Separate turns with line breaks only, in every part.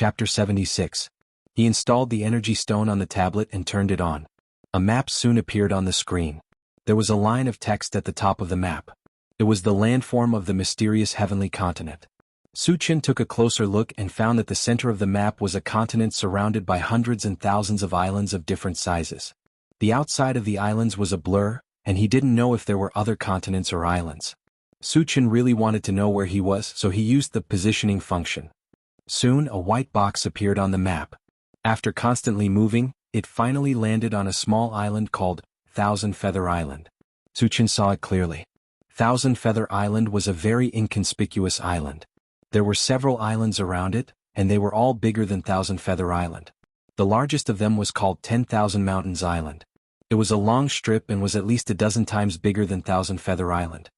Chapter 76. He installed the energy stone on the tablet and turned it on. A map soon appeared on the screen. There was a line of text at the top of the map. It was the landform of the mysterious heavenly continent. Suchin took a closer look and found that the center of the map was a continent surrounded by hundreds and thousands of islands of different sizes. The outside of the islands was a blur, and he didn't know if there were other continents or islands. Suchin really wanted to know where he was, so he used the positioning function. Soon a white box appeared on the map. After constantly moving, it finally landed on a small island called Thousand Feather Island. Suchin saw it clearly. Thousand Feather Island was a very inconspicuous island. There were several islands around it, and they were all bigger than Thousand Feather Island. The largest of them was called 10,000 Mountains Island. It was a long strip and was at least a dozen times bigger than Thousand Feather Island.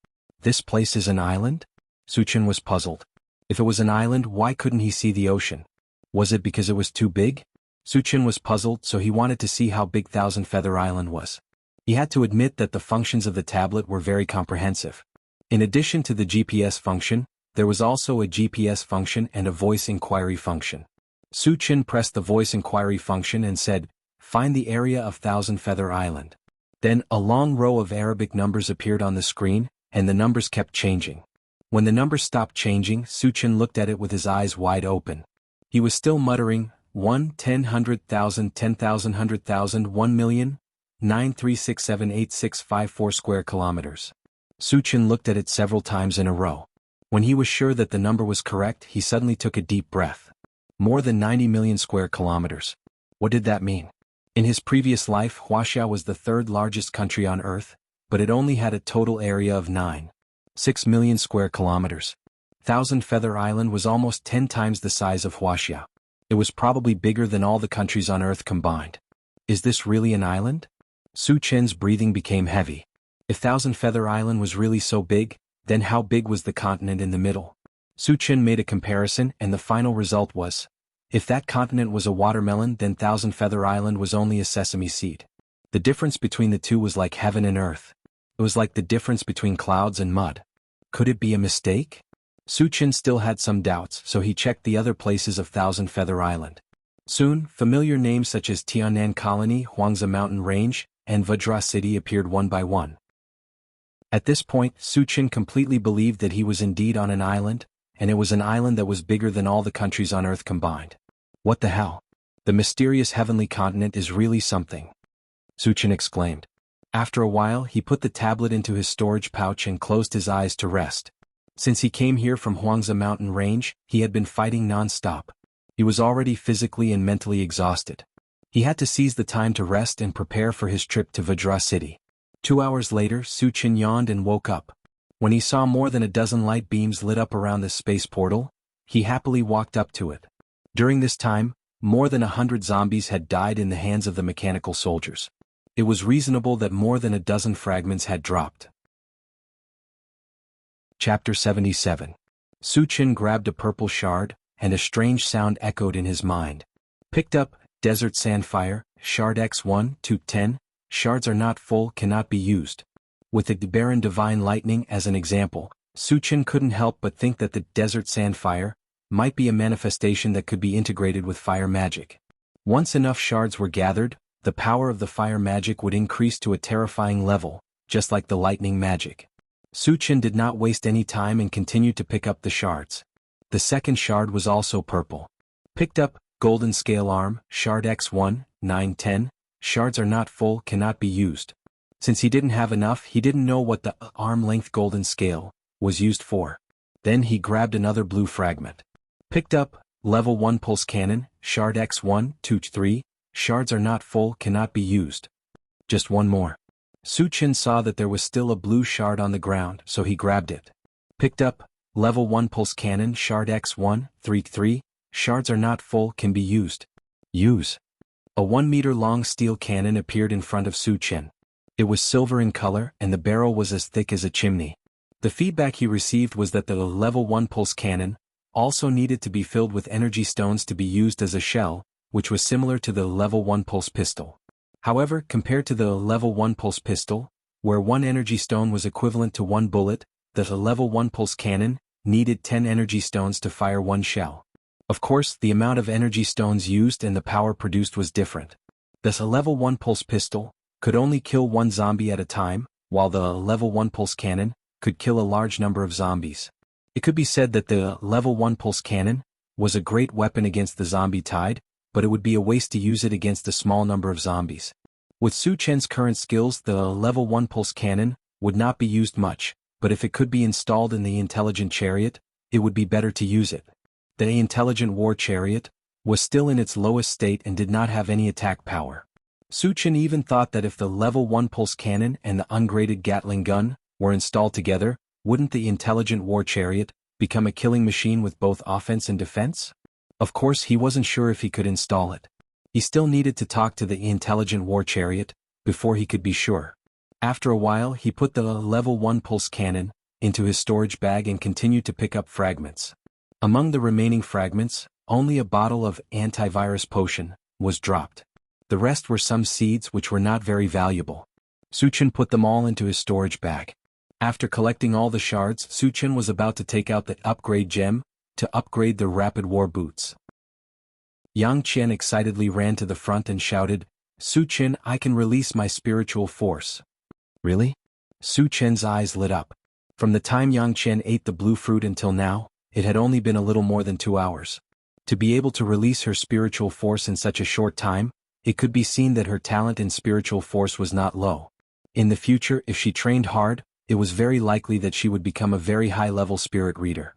This place is an island? Suchin was puzzled. If it was an island, why couldn't he see the ocean? Was it because it was too big? Suchin was puzzled, so he wanted to see how big Thousand Feather Island was. He had to admit that the functions of the tablet were very comprehensive. In addition to the GPS function, there was also a GPS function and a voice inquiry function. Suchin pressed the voice inquiry function and said, "Find the area of Thousand Feather Island." Then a long row of Arabic numbers appeared on the screen, and the numbers kept changing. When the numbers stopped changing, Suchin looked at it with his eyes wide open. He was still muttering, 1, 10, 100,000, 10,000, 100,000, 1,000,000, 9367865 square kilometers. Suchin looked at it several times in a row. When he was sure that the number was correct, he suddenly took a deep breath. More than 90 million square kilometers. What did that mean? In his previous life, Wuxia was the third largest country on Earth, but it only had a total area of 9.6 million square kilometers. Thousand Feather Island was almost 10 times the size of Wuxia. It was probably bigger than all the countries on Earth combined. Is this really an island? Suchin's breathing became heavy. If Thousand Feather Island was really so big, then how big was the continent in the middle? Suchin made a comparison, and the final result was, if that continent was a watermelon, then Thousand Feather Island was only a sesame seed. The difference between the two was like heaven and earth. It was like the difference between clouds and mud. Could it be a mistake? Suchin still had some doubts, so he checked the other places of Thousand Feather Island. Soon, familiar names such as Tianan Colony, Huangza Mountain Range, and Vajra City appeared one by one. At this point, Suchin completely believed that he was indeed on an island, and it was an island that was bigger than all the countries on Earth combined. What the hell? The mysterious heavenly continent is really something, Suchin exclaimed. After a while, he put the tablet into his storage pouch and closed his eyes to rest. Since he came here from Huangza Mountain Range, he had been fighting non-stop. He was already physically and mentally exhausted. He had to seize the time to rest and prepare for his trip to Vajra City. 2 hours later, Suchin yawned and woke up. When he saw more than a dozen light beams lit up around the space portal, he happily walked up to it. During this time, more than 100 zombies had died in the hands of the mechanical soldiers. It was reasonable that more than a dozen fragments had dropped. Chapter 77. Suchin grabbed a purple shard, and a strange sound echoed in his mind. Picked up, Desert Sandfire, Shard X1 to 10, shards are not full, cannot be used. With the barren divine lightning as an example, Suchin couldn't help but think that the Desert Sandfire might be a manifestation that could be integrated with fire magic. Once enough shards were gathered, the power of the fire magic would increase to a terrifying level, just like the lightning magic. Suchin did not waste any time and continued to pick up the shards. The second shard was also purple. Picked up, Golden Scale Arm, Shard X1, 910, shards are not full, cannot be used. Since he didn't have enough, he didn't know what the arm-length golden scale was used for. Then he grabbed another blue fragment. Picked up, Level 1 Pulse Cannon, Shard X1, 2-3, shards are not full, cannot be used. Just one more. Suchin saw that there was still a blue shard on the ground, so he grabbed it. Picked up, Level 1 Pulse Cannon, Shard X1, 3-3, shards are not full, can be used. Use. A 1-meter-long steel cannon appeared in front of Suchin. It was silver in color, and the barrel was as thick as a chimney. The feedback he received was that the Level 1 Pulse Cannon also needed to be filled with energy stones to be used as a shell, which was similar to the Level 1 Pulse Pistol. However, compared to the Level 1 Pulse Pistol, where 1 energy stone was equivalent to 1 bullet, the Level 1 Pulse Cannon needed 10 energy stones to fire 1 shell. Of course, the amount of energy stones used and the power produced was different. Thus a level 1 pulse pistol could only kill one zombie at a time, while the level 1 pulse cannon could kill a large number of zombies. It could be said that the level 1 pulse cannon was a great weapon against the zombie tide, but it would be a waste to use it against a small number of zombies. With Su Chen's current skills, the level 1 pulse cannon would not be used much, but if it could be installed in the intelligent chariot, it would be better to use it. The intelligent war chariot was still in its lowest state and did not have any attack power. Su Chen even thought that if the level 1 pulse cannon and the ungraded Gatling gun were installed together, wouldn't the intelligent war chariot become a killing machine with both offense and defense? Of course, he wasn't sure if he could install it. He still needed to talk to the intelligent war chariot before he could be sure. After a while, he put the level 1 pulse cannon into his storage bag and continued to pick up fragments. Among the remaining fragments, only a bottle of antivirus potion was dropped. The rest were some seeds which were not very valuable. Su Chen put them all into his storage bag. After collecting all the shards, Su Chen was about to take out the upgrade gem to upgrade the rapid war boots. Yang Qian excitedly ran to the front and shouted, "Su Chen, I can release my spiritual force." Really? Su Chen's eyes lit up. From the time Yang Qian ate the blue fruit until now, it had only been a little more than 2 hours. To be able to release her spiritual force in such a short time, it could be seen that her talent in spiritual force was not low. In the future, if she trained hard, it was very likely that she would become a very high-level spirit reader.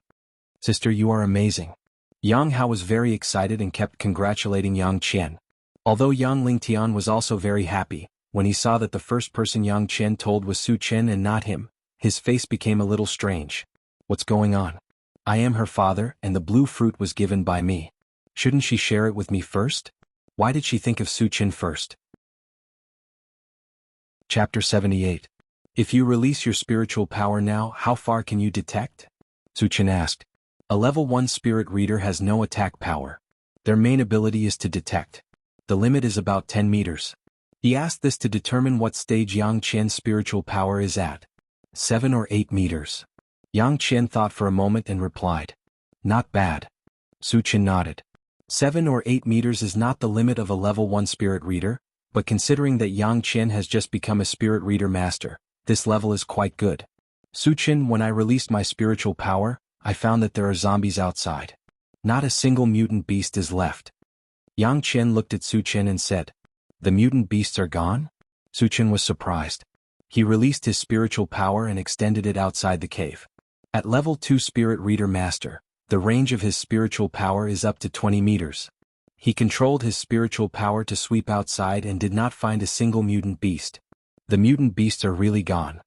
"Sister, you are amazing." Yang Hao was very excited and kept congratulating Yang Qian. Although Yang Lingtian was also very happy, when he saw that the first person Yang Qian told was Su Chen and not him, his face became a little strange. "What's going on? I am her father, and the blue fruit was given by me. Shouldn't she share it with me first? Why did she think of Su Chen first?" Chapter 78. If you release your spiritual power now, how far can you detect? Su Chen asked. A level 1 spirit reader has no attack power. Their main ability is to detect. The limit is about 10 meters. He asked this to determine what stage Yang Qian's spiritual power is at. 7 or 8 meters. Yang Qian thought for a moment and replied, "Not bad." Su Chen nodded. 7 or 8 meters is not the limit of a level 1 spirit reader, but considering that Yang Qian has just become a spirit reader master, this level is quite good. Su Chen, when I released my spiritual power, I found that there are zombies outside. Not a single mutant beast is left. Yang Qian looked at Su Chen and said, "The mutant beasts are gone?" Su Chen was surprised. He released his spiritual power and extended it outside the cave. At level 2 spirit reader master, the range of his spiritual power is up to 20 meters. He controlled his spiritual power to sweep outside and did not find a single mutant beast. The mutant beasts are really gone.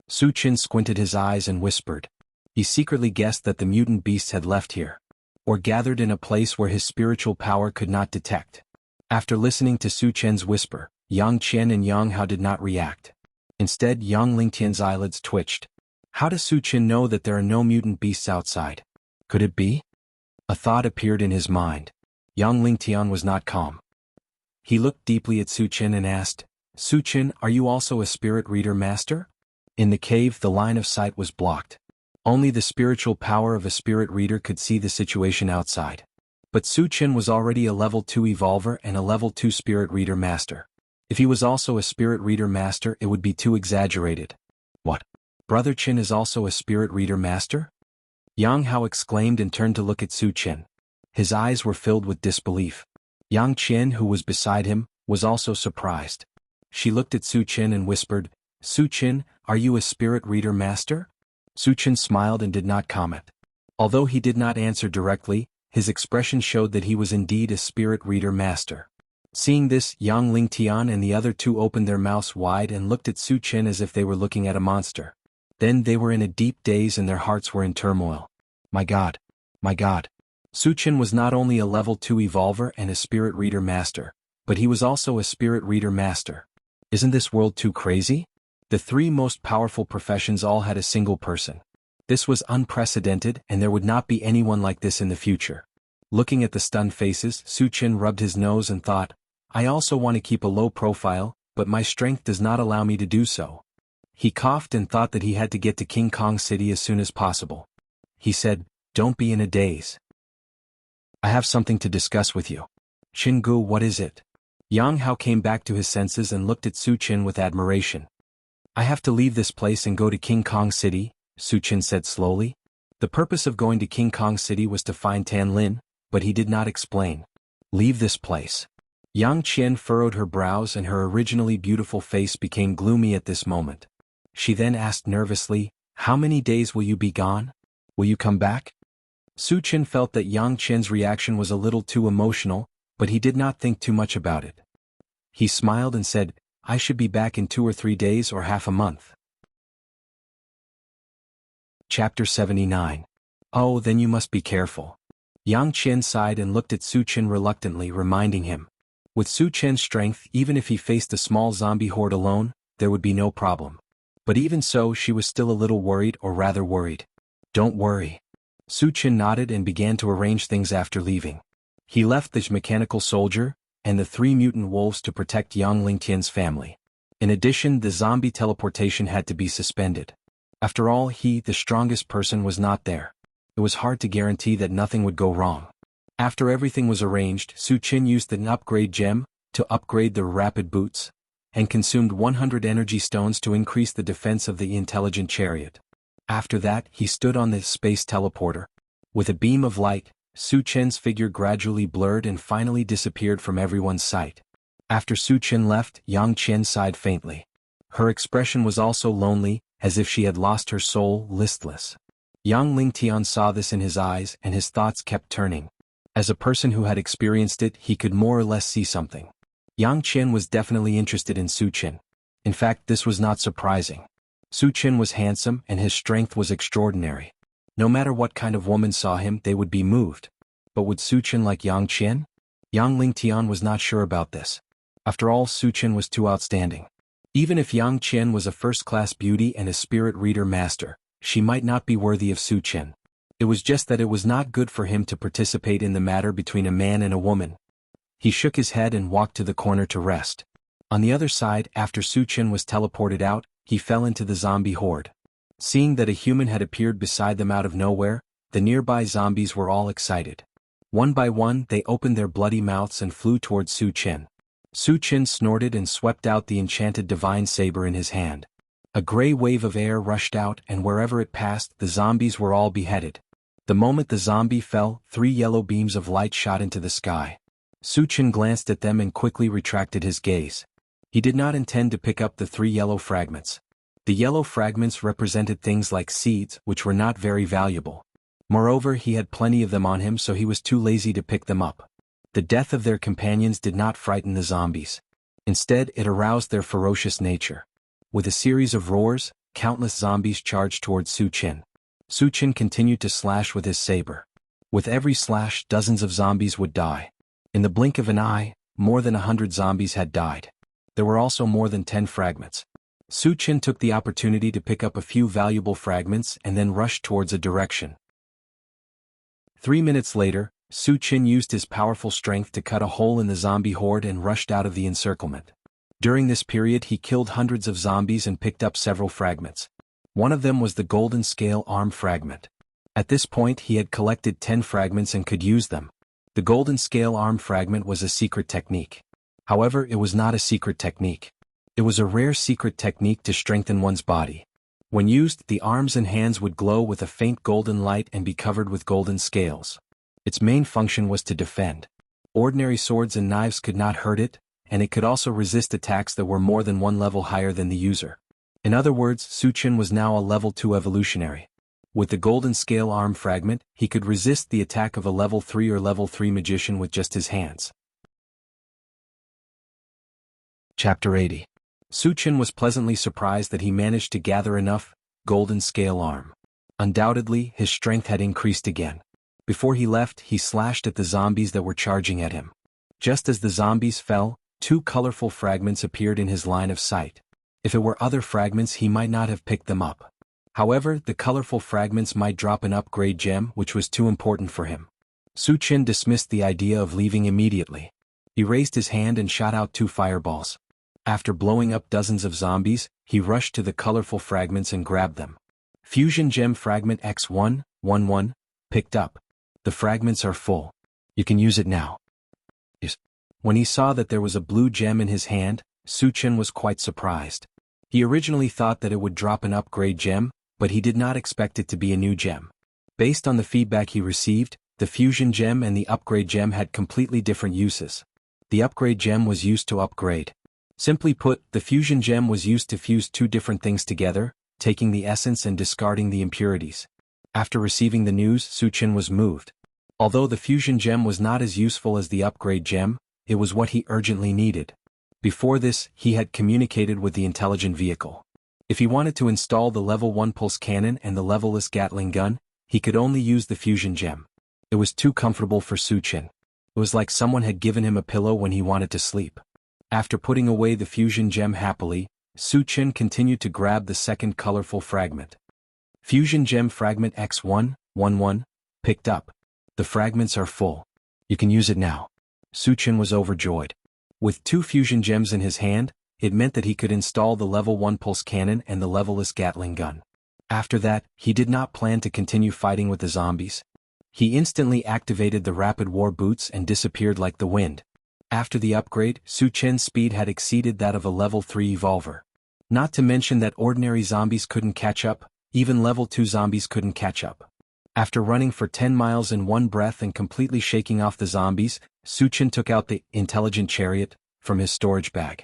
Su Chen squinted his eyes and whispered. He secretly guessed that the mutant beasts had left here, or gathered in a place where his spiritual power could not detect. After listening to Su Chen's whisper, Yang Qian and Yang Hao did not react. Instead, Yang Lingtian's eyelids twitched. How does Su Chen know that there are no mutant beasts outside? Could it be? A thought appeared in his mind. Yang Lingtian was not calm. He looked deeply at Su Chen and asked, "Su Chen, are you also a spirit reader master?" In the cave, the line of sight was blocked. Only the spiritual power of a spirit reader could see the situation outside. But Su Chen was already a level 2 evolver and a level 2 spirit reader master. If he was also a spirit reader master, it would be too exaggerated. What? Brother Chen is also a spirit reader master? Yang Hao exclaimed and turned to look at Su Chen. His eyes were filled with disbelief. Yang Qian, who was beside him, was also surprised. She looked at Su Chen and whispered, "Su Chen, are you a spirit reader master?" Su Chen smiled and did not comment. Although he did not answer directly, his expression showed that he was indeed a spirit reader master. Seeing this, Yang Lingtian and the other two opened their mouths wide and looked at Su Chen as if they were looking at a monster. Then they were in a deep daze and their hearts were in turmoil. My God! My God! Su Chen was not only a level 2 evolver and a spirit reader master, but he was also a spirit reader master. Isn't this world too crazy? The 3 most powerful professions all had a single person. This was unprecedented and there would not be anyone like this in the future. Looking at the stunned faces, Su Chen rubbed his nose and thought, I also want to keep a low profile, but my strength does not allow me to do so. He coughed and thought that he had to get to King Kong City as soon as possible. He said, Don't be in a daze. I have something to discuss with you. Jianghu, what is it? Yang Hao came back to his senses and looked at Su Qin with admiration. I have to leave this place and go to King Kong City, Su Qin said slowly. The purpose of going to King Kong City was to find Tan Lin, but he did not explain. Leave this place. Yang Qian furrowed her brows and her originally beautiful face became gloomy at this moment. She then asked nervously, how many days will you be gone? Will you come back? Su Qin felt that Yang Qian's reaction was a little too emotional, but he did not think too much about it. He smiled and said, I should be back in 2 or 3 days or half a month. Chapter 79. Oh, then you must be careful. Yang Qian sighed and looked at Su Qin reluctantly, reminding him. With Su Qin's strength, even if he faced a small zombie horde alone, there would be no problem. But even so, she was still a little worried, or rather worried. Don't worry. Su Qin nodded and began to arrange things after leaving. He left the mechanical soldier and the 3 mutant wolves to protect Yang Lingtian's family. In addition, the zombie teleportation had to be suspended. After all, he, the strongest person, was not there. It was hard to guarantee that nothing would go wrong. After everything was arranged, Su Qin used an upgrade gem to upgrade the rapid boots, and consumed 100 energy stones to increase the defense of the intelligent chariot. After that, he stood on the space teleporter. With a beam of light, Su Qin's figure gradually blurred and finally disappeared from everyone's sight. After Su Qin left, Yang Qian sighed faintly. Her expression was also lonely, as if she had lost her soul, listless. Yang Lingtian saw this in his eyes and his thoughts kept turning. As a person who had experienced it, he could more or less see something. Yang Qian was definitely interested in Su Qin. In fact, this was not surprising. Su Qin was handsome and his strength was extraordinary. No matter what kind of woman saw him, they would be moved. But would Su Qin like Yang Qian? Yang Lingtian was not sure about this. After all, Su Qin was too outstanding. Even if Yang Qian was a first-class beauty and a spirit reader master, she might not be worthy of Su Qin. It was just that it was not good for him to participate in the matter between a man and a woman. He shook his head and walked to the corner to rest. On the other side, after Su Qin was teleported out, he fell into the zombie horde. Seeing that a human had appeared beside them out of nowhere, the nearby zombies were all excited. One by one, they opened their bloody mouths and flew towards Su Qin. Su Qin snorted and swept out the enchanted divine saber in his hand. A gray wave of air rushed out and wherever it passed, the zombies were all beheaded. The moment the zombie fell, 3 yellow beams of light shot into the sky. Su Qin glanced at them and quickly retracted his gaze. He did not intend to pick up the 3 yellow fragments. The yellow fragments represented things like seeds, which were not very valuable. Moreover, he had plenty of them on him, so he was too lazy to pick them up. The death of their companions did not frighten the zombies. Instead, it aroused their ferocious nature. With a series of roars, countless zombies charged towards Su Qin. Su Qin continued to slash with his saber. With every slash, dozens of zombies would die. In the blink of an eye, more than 100 zombies had died. There were also more than 10 fragments. Su Qin took the opportunity to pick up a few valuable fragments and then rushed towards a direction. 3 minutes later, Su Qin used his powerful strength to cut a hole in the zombie horde and rushed out of the encirclement. During this period, he killed hundreds of zombies and picked up several fragments. One of them was the golden scale arm fragment. At this point, he had collected 10 fragments and could use them. The golden scale arm fragment was a secret technique. However, it was not a secret technique. It was a rare secret technique to strengthen one's body. When used, the arms and hands would glow with a faint golden light and be covered with golden scales. Its main function was to defend. Ordinary swords and knives could not hurt it, and it could also resist attacks that were more than 1 level higher than the user. In other words, Su Qin was now a level 2 evolutionary. With the golden scale arm fragment, he could resist the attack of a level 3 or level 3 magician with just his hands. Chapter 80. Su Qin was pleasantly surprised that he managed to gather enough golden scale arm. Undoubtedly, his strength had increased again. Before he left, he slashed at the zombies that were charging at him. Just as the zombies fell, 2 colorful fragments appeared in his line of sight. If it were other fragments, he might not have picked them up. However, the colorful fragments might drop an upgrade gem, which was too important for him. Su Qin dismissed the idea of leaving immediately. He raised his hand and shot out 2 fireballs. After blowing up dozens of zombies, he rushed to the colorful fragments and grabbed them. Fusion Gem Fragment X111, picked up. The fragments are full. You can use it now. Yes. When he saw that there was a blue gem in his hand, Suchen was quite surprised. He originally thought that it would drop an upgrade gem, but he did not expect it to be a new gem. Based on the feedback he received, the fusion gem and the upgrade gem had completely different uses. The upgrade gem was used to upgrade. Simply put, the fusion gem was used to fuse two different things together, taking the essence and discarding the impurities. After receiving the news, Suchen was moved. Although the fusion gem was not as useful as the upgrade gem, it was what he urgently needed. Before this, he had communicated with the intelligent vehicle. If he wanted to install the level 1 pulse cannon and the levelless Gatling gun, he could only use the fusion gem. It was too comfortable for Suchen. It was like someone had given him a pillow when he wanted to sleep. After putting away the fusion gem happily, Suchen continued to grab the second colorful fragment. Fusion gem fragment X111, picked up. The fragments are full. You can use it now. Suchen was overjoyed. With two fusion gems in his hand, it meant that he could install the level 1 pulse cannon and the levelless Gatling gun. After that, he did not plan to continue fighting with the zombies. He instantly activated the rapid war boots and disappeared like the wind. After the upgrade, Suchen's speed had exceeded that of a level 3 evolver. Not to mention that ordinary zombies couldn't catch up, even level 2 zombies couldn't catch up. After running for 10 miles in one breath and completely shaking off the zombies, Suchen took out the intelligent chariot from his storage bag.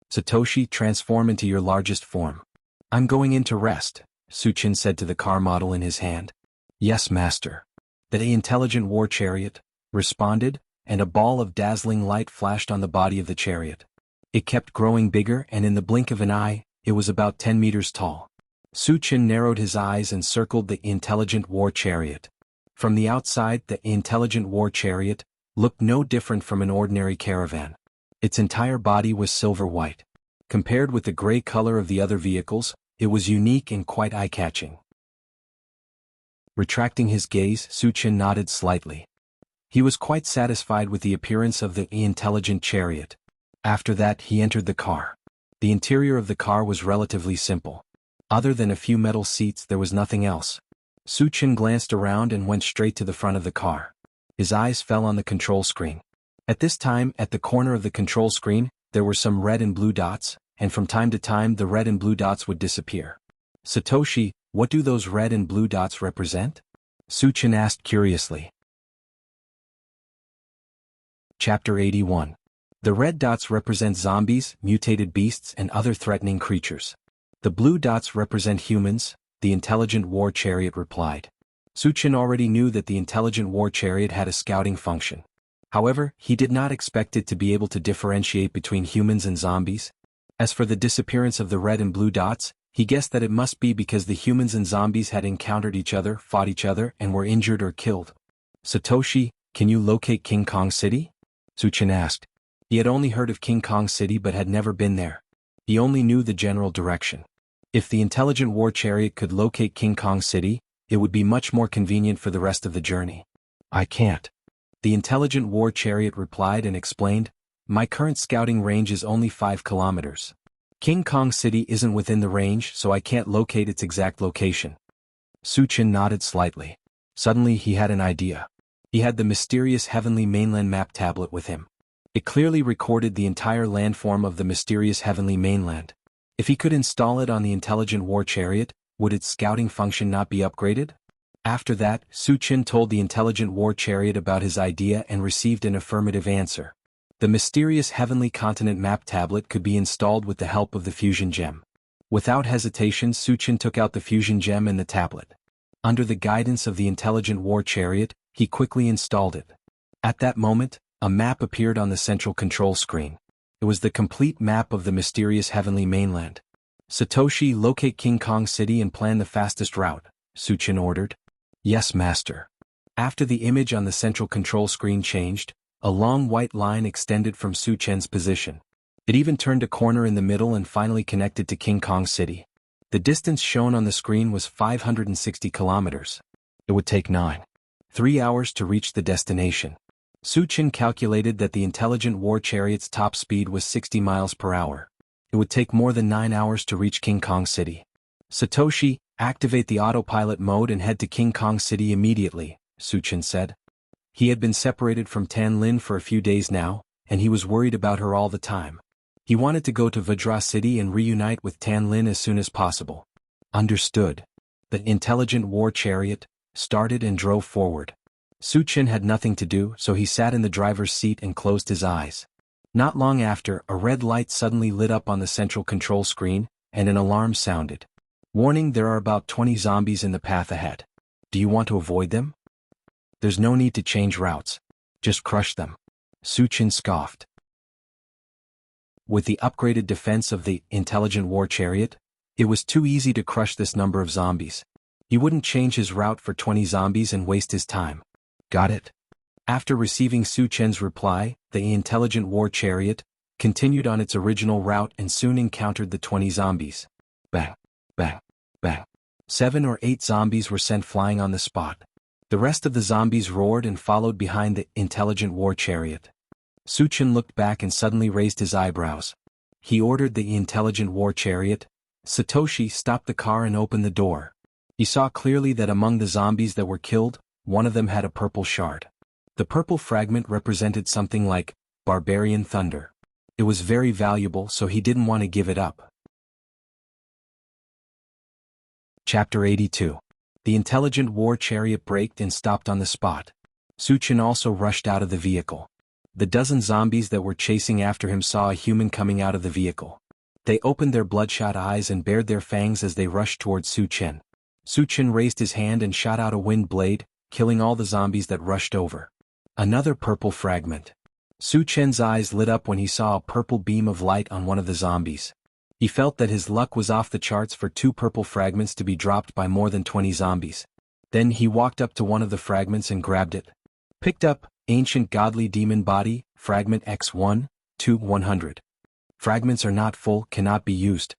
Satoshi, transform into your largest form. I'm going in to rest, Suchen said to the car model in his hand. Yes, master. The intelligent war chariot responded, and a ball of dazzling light flashed on the body of the chariot. It kept growing bigger, and in the blink of an eye, it was about 10 meters tall. Suchen narrowed his eyes and circled the intelligent war chariot. From the outside, the intelligent war chariot looked no different from an ordinary caravan. Its entire body was silver white. Compared with the gray color of the other vehicles, it was unique and quite eye-catching. Retracting his gaze, Suchen nodded slightly. He was quite satisfied with the appearance of the intelligent chariot. After that, he entered the car. The interior of the car was relatively simple. Other than a few metal seats, there was nothing else. Suchen glanced around and went straight to the front of the car. His eyes fell on the control screen. At this time, at the corner of the control screen, there were some red and blue dots, and from time to time the red and blue dots would disappear. Satoshi, what do those red and blue dots represent? Suchen asked curiously. Chapter 81. The red dots represent zombies, mutated beasts, and other threatening creatures. The blue dots represent humans, the intelligent war chariot replied. Suchen already knew that the intelligent war chariot had a scouting function. However, he did not expect it to be able to differentiate between humans and zombies. As for the disappearance of the red and blue dots, he guessed that it must be because the humans and zombies had encountered each other, fought each other, and were injured or killed. Satoshi, can you locate King Kong City? Suchen asked. He had only heard of King Kong City but had never been there. He only knew the general direction. If the intelligent war chariot could locate King Kong City, it would be much more convenient for the rest of the journey. I can't. The intelligent war chariot replied and explained, my current scouting range is only 5 kilometers. King Kong City isn't within the range, so I can't locate its exact location. Suchen nodded slightly. Suddenly he had an idea. He had the mysterious heavenly mainland map tablet with him. It clearly recorded the entire landform of the mysterious heavenly mainland. If he could install it on the intelligent war chariot, would its scouting function not be upgraded? After that, Suchen told the intelligent war chariot about his idea and received an affirmative answer. The mysterious heavenly continent map tablet could be installed with the help of the fusion gem. Without hesitation, Suchen took out the fusion gem and the tablet. Under the guidance of the intelligent war chariot, he quickly installed it. At that moment, a map appeared on the central control screen. It was the complete map of the mysterious heavenly mainland. Satoshi, locate King Kong City and plan the fastest route, Suchen ordered. Yes, master. After the image on the central control screen changed, a long white line extended from Suchen's position. It even turned a corner in the middle and finally connected to King Kong City. The distance shown on the screen was 560 kilometers. It would take 3 hours to reach the destination. Suchen calculated that the intelligent war chariot's top speed was 60 miles per hour. It would take more than 9 hours to reach King Kong City. Satoshi, activate the autopilot mode and head to King Kong City immediately, Suchen said. He had been separated from Tan Lin for a few days now, and he was worried about her all the time. He wanted to go to Vajra City and reunite with Tan Lin as soon as possible. Understood. The intelligent war chariot started and drove forward. Su Chen had nothing to do, so he sat in the driver's seat and closed his eyes. Not long after, a red light suddenly lit up on the central control screen, and an alarm sounded. Warning, there are about 20 zombies in the path ahead. Do you want to avoid them? There's no need to change routes. Just crush them. Su Chen scoffed. With the upgraded defense of the intelligent war chariot, it was too easy to crush this number of zombies. He wouldn't change his route for 20 zombies and waste his time. Got it? After receiving Su Chen's reply, the intelligent war chariot continued on its original route and soon encountered the 20 zombies. Bang, bang, bang. 7 or 8 zombies were sent flying on the spot. The rest of the zombies roared and followed behind the intelligent war chariot. Su Chen looked back and suddenly raised his eyebrows. He ordered the intelligent war chariot. Satoshi stopped the car and opened the door. He saw clearly that among the zombies that were killed, one of them had a purple shard. The purple fragment represented something like barbarian thunder. It was very valuable, so he didn't want to give it up. Chapter 82. The intelligent war chariot braked and stopped on the spot. Su Chen also rushed out of the vehicle. The dozen zombies that were chasing after him saw a human coming out of the vehicle. They opened their bloodshot eyes and bared their fangs as they rushed towards Su Chen. Su Chen raised his hand and shot out a wind blade, killing all the zombies that rushed over. Another purple fragment. Su Chen's eyes lit up when he saw a purple beam of light on one of the zombies. He felt that his luck was off the charts for 2 purple fragments to be dropped by more than 20 zombies. Then he walked up to one of the fragments and grabbed it. Picked up, Ancient Godly Demon Body, Fragment X1, 100. Fragments are not full, cannot be used.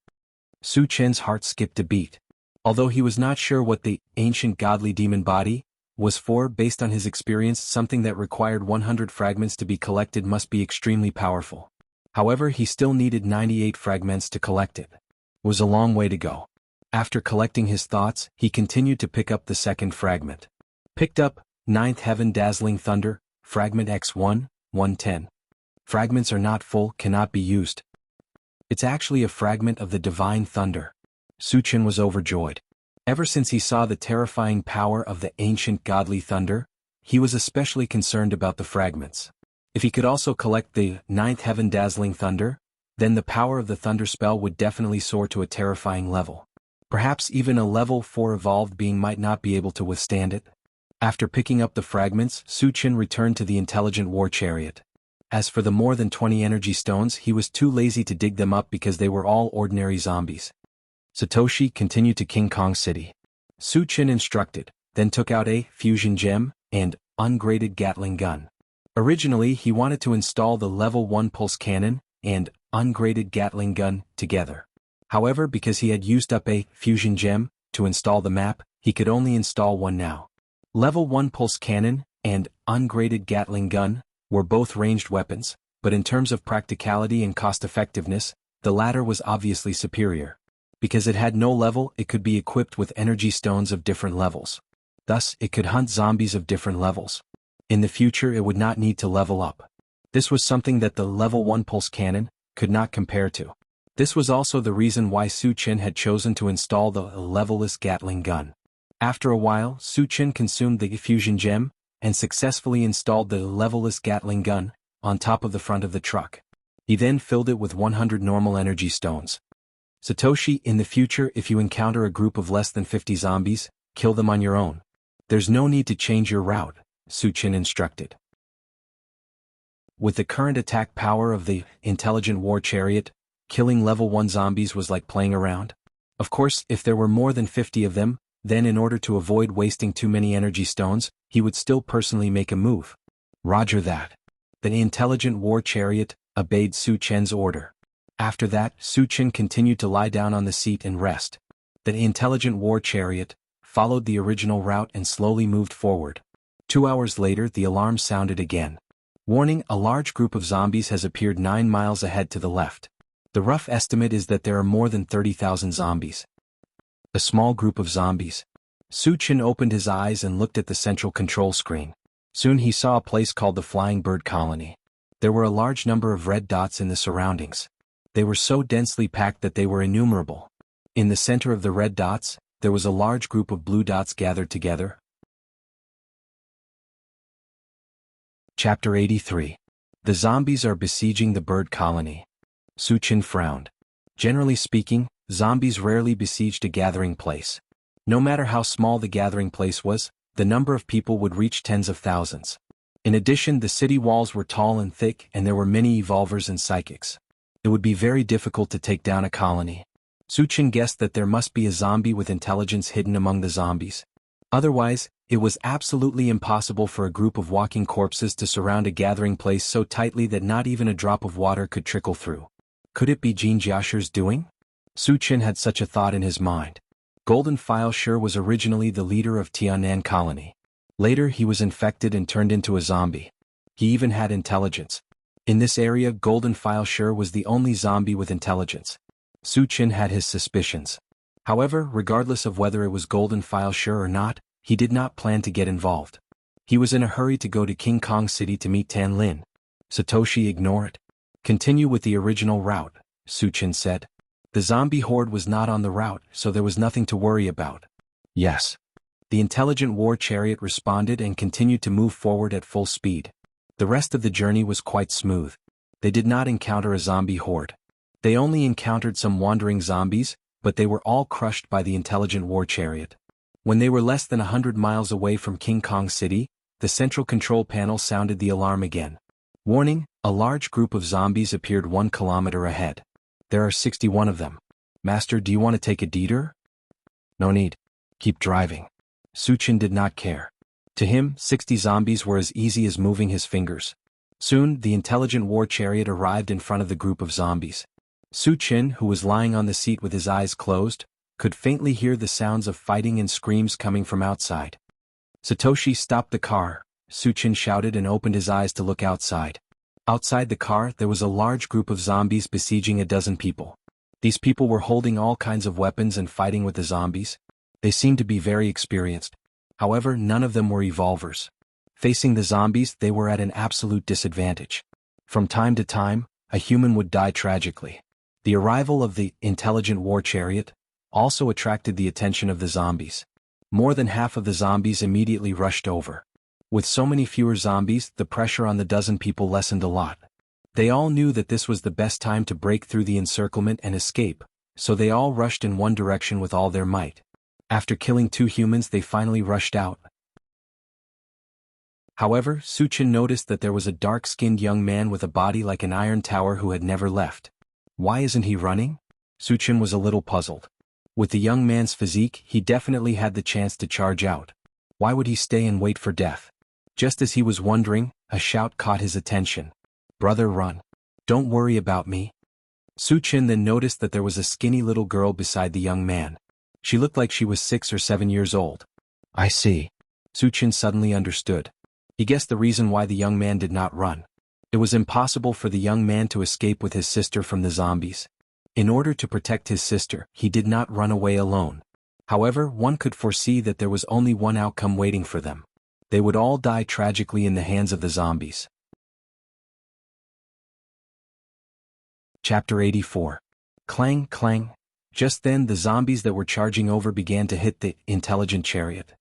Su Chen's heart skipped a beat. Although he was not sure what the Ancient Godly Demon Body was for, based on his experience, something that required 100 fragments to be collected must be extremely powerful. However, he still needed 98 fragments to collect it. It was a long way to go. After collecting his thoughts, he continued to pick up the second fragment. Picked up, Ninth Heaven Dazzling Thunder, Fragment X1, 110. Fragments are not full, cannot be used. It's actually a fragment of the Divine Thunder. Su Chen was overjoyed. Ever since he saw the terrifying power of the Ancient Godly Thunder, he was especially concerned about the fragments. If he could also collect the Ninth Heaven Dazzling Thunder, then the power of the Thunder spell would definitely soar to a terrifying level. Perhaps even a level 4 evolved being might not be able to withstand it. After picking up the fragments, Su Chen returned to the intelligent war chariot. As for the more than 20 energy stones, he was too lazy to dig them up because they were all ordinary zombies. Satoshi continued to King Kong City. Su Chen instructed, then took out a fusion gem and ungraded Gatling gun. Originally, he wanted to install the level 1 pulse cannon and ungraded Gatling gun together. However, because he had used up a fusion gem to install the map, he could only install one now. Level 1 pulse cannon and ungraded Gatling gun were both ranged weapons, but in terms of practicality and cost-effectiveness, the latter was obviously superior. Because it had no level, it could be equipped with energy stones of different levels. Thus, it could hunt zombies of different levels. In the future, it would not need to level up. This was something that the level 1 pulse cannon could not compare to. This was also the reason why Su Chen had chosen to install the levelless Gatling gun. After a while, Su Chen consumed the fusion gem and successfully installed the levelless Gatling gun on top of the front of the truck. He then filled it with 100 normal energy stones. Satoshi, in the future, if you encounter a group of less than 50 zombies, kill them on your own. There's no need to change your route, Su Chen instructed. With the current attack power of the intelligent war chariot, killing level 1 zombies was like playing around. Of course, if there were more than 50 of them, then in order to avoid wasting too many energy stones, he would still personally make a move. Roger that. The intelligent war chariot obeyed Su Chen's order. After that, Su Chen continued to lie down on the seat and rest. The intelligent war chariot followed the original route and slowly moved forward. 2 hours later, the alarm sounded again. Warning, a large group of zombies has appeared 9 miles ahead to the left. The rough estimate is that there are more than 30,000 zombies. A small group of zombies. Su Chen opened his eyes and looked at the central control screen. Soon he saw a place called the Flying Bird Colony. There were a large number of red dots in the surroundings. They were so densely packed that they were innumerable. In the center of the red dots, there was a large group of blue dots gathered together. Chapter 83. The zombies are besieging the bird colony. Suchin frowned. Generally speaking, zombies rarely besieged a gathering place. No matter how small the gathering place was, the number of people would reach tens of thousands. In addition, the city walls were tall and thick, and there were many evolvers and psychics. It would be very difficult to take down a colony. Suchin guessed that there must be a zombie with intelligence hidden among the zombies. Otherwise, it was absolutely impossible for a group of walking corpses to surround a gathering place so tightly that not even a drop of water could trickle through. Could it be Jean Jiasher's doing? Suchin had such a thought in his mind. Golden File Sure was originally the leader of Tianan Colony. Later he was infected and turned into a zombie. He even had intelligence. In this area, Golden File Sure was the only zombie with intelligence. Suchin had his suspicions. However, regardless of whether it was Golden File Sure or not, he did not plan to get involved. He was in a hurry to go to King Kong City to meet Tan Lin. Satoshi, ignore it. Continue with the original route, Suchin said. The zombie horde was not on the route, so there was nothing to worry about. Yes. The intelligent war chariot responded and continued to move forward at full speed. The rest of the journey was quite smooth. They did not encounter a zombie horde. They only encountered some wandering zombies, but they were all crushed by the intelligent war chariot. When they were less than 100 miles away from King Kong City, the central control panel sounded the alarm again. Warning, a large group of zombies appeared 1 kilometer ahead. There are 61 of them. Master, do you want to take a detour? No need. Keep driving. Suchin did not care. To him, 60 zombies were as easy as moving his fingers. Soon, the intelligent war chariot arrived in front of the group of zombies. Suchin, who was lying on the seat with his eyes closed, could faintly hear the sounds of fighting and screams coming from outside. Satoshi, stop the car, Suchin shouted and opened his eyes to look outside. Outside the car, there was a large group of zombies besieging a dozen people. These people were holding all kinds of weapons and fighting with the zombies. They seemed to be very experienced. However, none of them were evolvers. Facing the zombies, they were at an absolute disadvantage. From time to time, a human would die tragically. The arrival of the intelligent war chariot also attracted the attention of the zombies. More than half of the zombies immediately rushed over. With so many fewer zombies, the pressure on the dozen people lessened a lot. They all knew that this was the best time to break through the encirclement and escape, so they all rushed in one direction with all their might. After killing 2 humans, they finally rushed out. However, Suchin noticed that there was a dark-skinned young man with a body like an iron tower who had never left. Why isn't he running? Suchin was a little puzzled. With the young man's physique, he definitely had the chance to charge out. Why would he stay and wait for death? Just as he was wondering, a shout caught his attention. Brother, run. Don't worry about me. Suchin then noticed that there was a skinny little girl beside the young man. She looked like she was 6 or 7 years old. I see. Suchin suddenly understood. He guessed the reason why the young man did not run. It was impossible for the young man to escape with his sister from the zombies. In order to protect his sister, he did not run away alone. However, one could foresee that there was only one outcome waiting for them. They would all die tragically in the hands of the zombies. Chapter 84. Clang, clang. Just then the zombies that were charging over began to hit the intelligent chariot.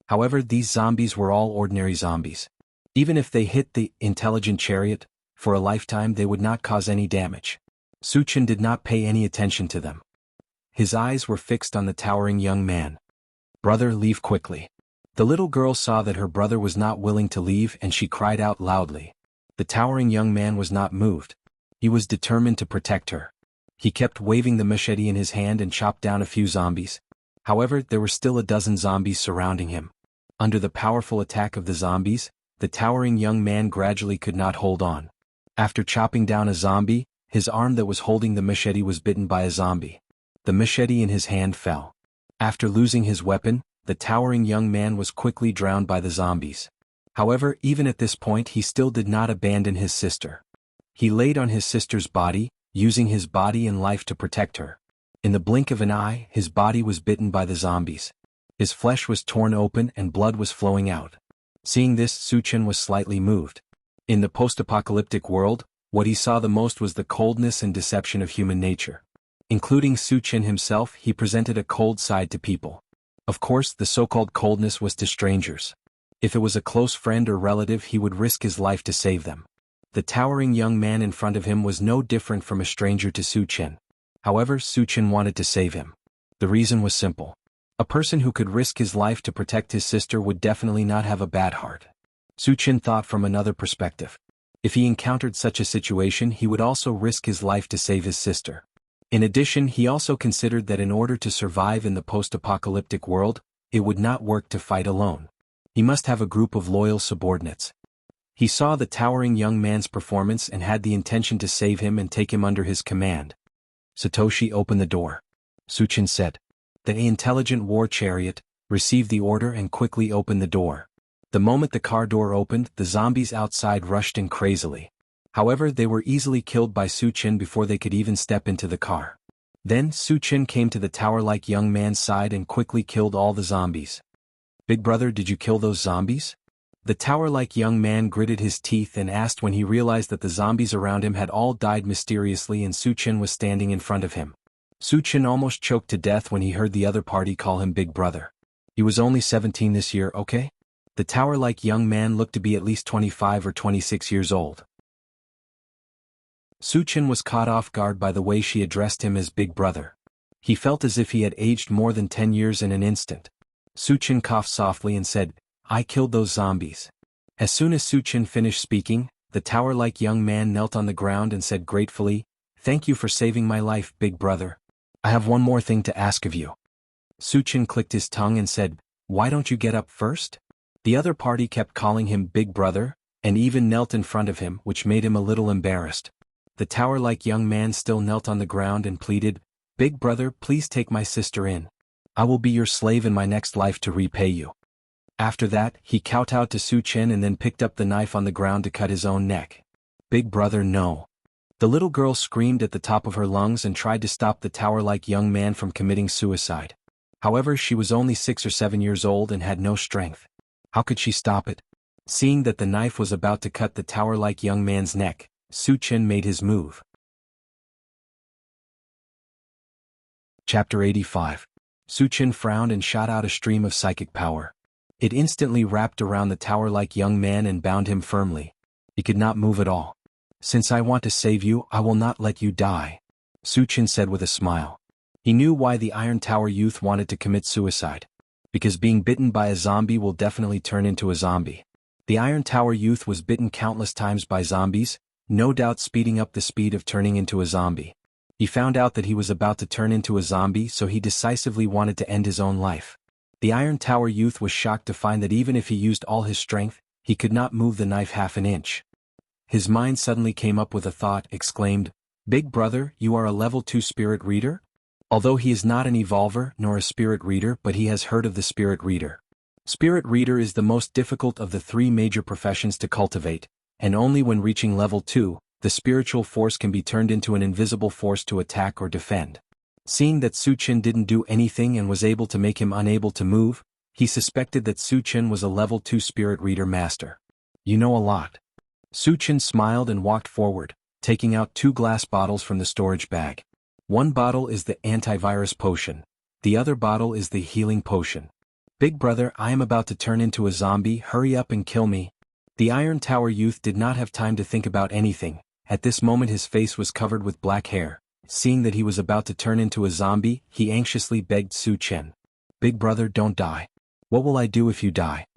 However, these zombies were all ordinary zombies. Even if they hit the intelligent chariot, for a lifetime they would not cause any damage. Suchin did not pay any attention to them. His eyes were fixed on the towering young man. Brother, leave quickly. The little girl saw that her brother was not willing to leave and she cried out loudly. The towering young man was not moved. He was determined to protect her. He kept waving the machete in his hand and chopped down a few zombies. However, there were still a dozen zombies surrounding him. Under the powerful attack of the zombies, the towering young man gradually could not hold on. After chopping down a zombie, his arm that was holding the machete was bitten by a zombie. The machete in his hand fell. After losing his weapon, the towering young man was quickly drowned by the zombies. However, even at this point he still did not abandon his sister. He laid on his sister's body, using his body and life to protect her. In the blink of an eye, his body was bitten by the zombies. His flesh was torn open and blood was flowing out. Seeing this, Suchen was slightly moved. In the post-apocalyptic world, what he saw the most was the coldness and deception of human nature. Including Suchen himself, he presented a cold side to people. Of course, the so-called coldness was to strangers. If it was a close friend or relative, he would risk his life to save them. The towering young man in front of him was no different from a stranger to Suchen. However, Suchen wanted to save him. The reason was simple. A person who could risk his life to protect his sister would definitely not have a bad heart. Suchen thought from another perspective. If he encountered such a situation, he would also risk his life to save his sister. In addition, he also considered that in order to survive in the post-apocalyptic world, it would not work to fight alone. He must have a group of loyal subordinates. He saw the towering young man's performance and had the intention to save him and take him under his command. Satoshi opened the door. Suchen said. The intelligent war chariot received the order and quickly opened the door. The moment the car door opened, the zombies outside rushed in crazily. However, they were easily killed by Suchen before they could even step into the car. Then, Suchen came to the tower-like young man's side and quickly killed all the zombies. Big brother, did you kill those zombies? The tower-like young man gritted his teeth and asked when he realized that the zombies around him had all died mysteriously and Suchen was standing in front of him. Suchen almost choked to death when he heard the other party call him Big Brother. He was only 17 this year, okay? The tower-like young man looked to be at least 25 or 26 years old. Suchen was caught off guard by the way she addressed him as Big Brother. He felt as if he had aged more than 10 years in an instant. Suchen coughed softly and said, I killed those zombies. As soon as Suchen finished speaking, the tower-like young man knelt on the ground and said gratefully, Thank you for saving my life, Big Brother. I have one more thing to ask of you. Suchen clicked his tongue and said, Why don't you get up first? The other party kept calling him Big Brother, and even knelt in front of him, which made him a little embarrassed. The tower-like young man still knelt on the ground and pleaded, Big Brother, please take my sister in. I will be your slave in my next life to repay you. After that, he kowtowed to Suchen and then picked up the knife on the ground to cut his own neck. Big Brother, no. The little girl screamed at the top of her lungs and tried to stop the tower-like young man from committing suicide. However, she was only 6 or 7 years old and had no strength. How could she stop it? Seeing that the knife was about to cut the tower-like young man's neck, Suchen made his move. Chapter 85. Suchen frowned and shot out a stream of psychic power. It instantly wrapped around the tower-like young man and bound him firmly. He could not move at all. Since I want to save you, I will not let you die, Suchen said with a smile. He knew why the Iron Tower youth wanted to commit suicide. Because being bitten by a zombie will definitely turn into a zombie. The Iron Tower youth was bitten countless times by zombies, no doubt speeding up the speed of turning into a zombie. He found out that he was about to turn into a zombie, so he decisively wanted to end his own life. The Iron Tower youth was shocked to find that even if he used all his strength, he could not move the knife half an inch. His mind suddenly came up with a thought, exclaimed, Big Brother, you are a level 2 spirit reader? Although he is not an evolver nor a spirit reader, but he has heard of the spirit reader. Spirit reader is the most difficult of the 3 major professions to cultivate, and only when reaching level 2, the spiritual force can be turned into an invisible force to attack or defend. Seeing that Suchen didn't do anything and was able to make him unable to move, he suspected that Suchen was a level 2 spirit reader master. You know a lot. Suchen smiled and walked forward, taking out 2 glass bottles from the storage bag. One bottle is the antivirus potion. The other bottle is the healing potion. Big Brother, I am about to turn into a zombie, hurry up and kill me. The Iron Tower youth did not have time to think about anything. At this moment his face was covered with black hair. Seeing that he was about to turn into a zombie, he anxiously begged Suchen. Big Brother, don't die. What will I do if you die?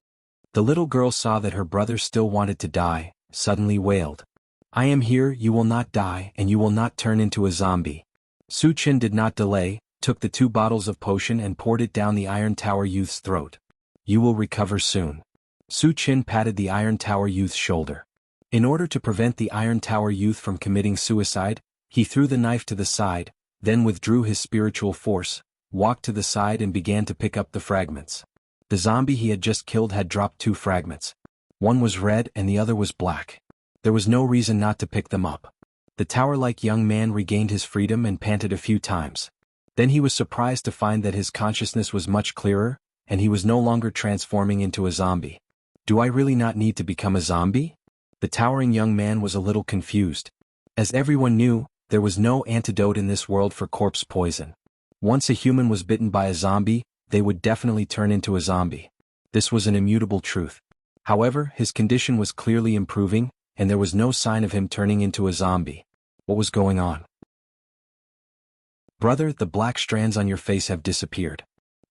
The little girl saw that her brother still wanted to die, suddenly wailed. I am here, you will not die, and you will not turn into a zombie. Suchen did not delay, took the 2 bottles of potion and poured it down the Iron Tower youth's throat. You will recover soon. Suchen patted the Iron Tower youth's shoulder. In order to prevent the Iron Tower youth from committing suicide, he threw the knife to the side, then withdrew his spiritual force, walked to the side and began to pick up the fragments. The zombie he had just killed had dropped 2 fragments. One was red and the other was black. There was no reason not to pick them up. The tower-like young man regained his freedom and panted a few times. Then he was surprised to find that his consciousness was much clearer, and he was no longer transforming into a zombie. Do I really not need to become a zombie? The towering young man was a little confused. As everyone knew, there was no antidote in this world for corpse poison. Once a human was bitten by a zombie, they would definitely turn into a zombie. This was an immutable truth. However, his condition was clearly improving, and there was no sign of him turning into a zombie. What was going on? Brother, the black strands on your face have disappeared.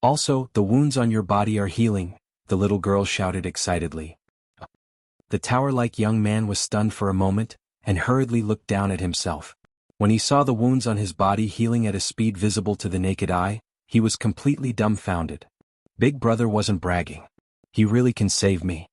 Also, the wounds on your body are healing, the little girl shouted excitedly. The tower-like young man was stunned for a moment, and hurriedly looked down at himself. When he saw the wounds on his body healing at a speed visible to the naked eye, he was completely dumbfounded. Big brother wasn't bragging. He really can save me.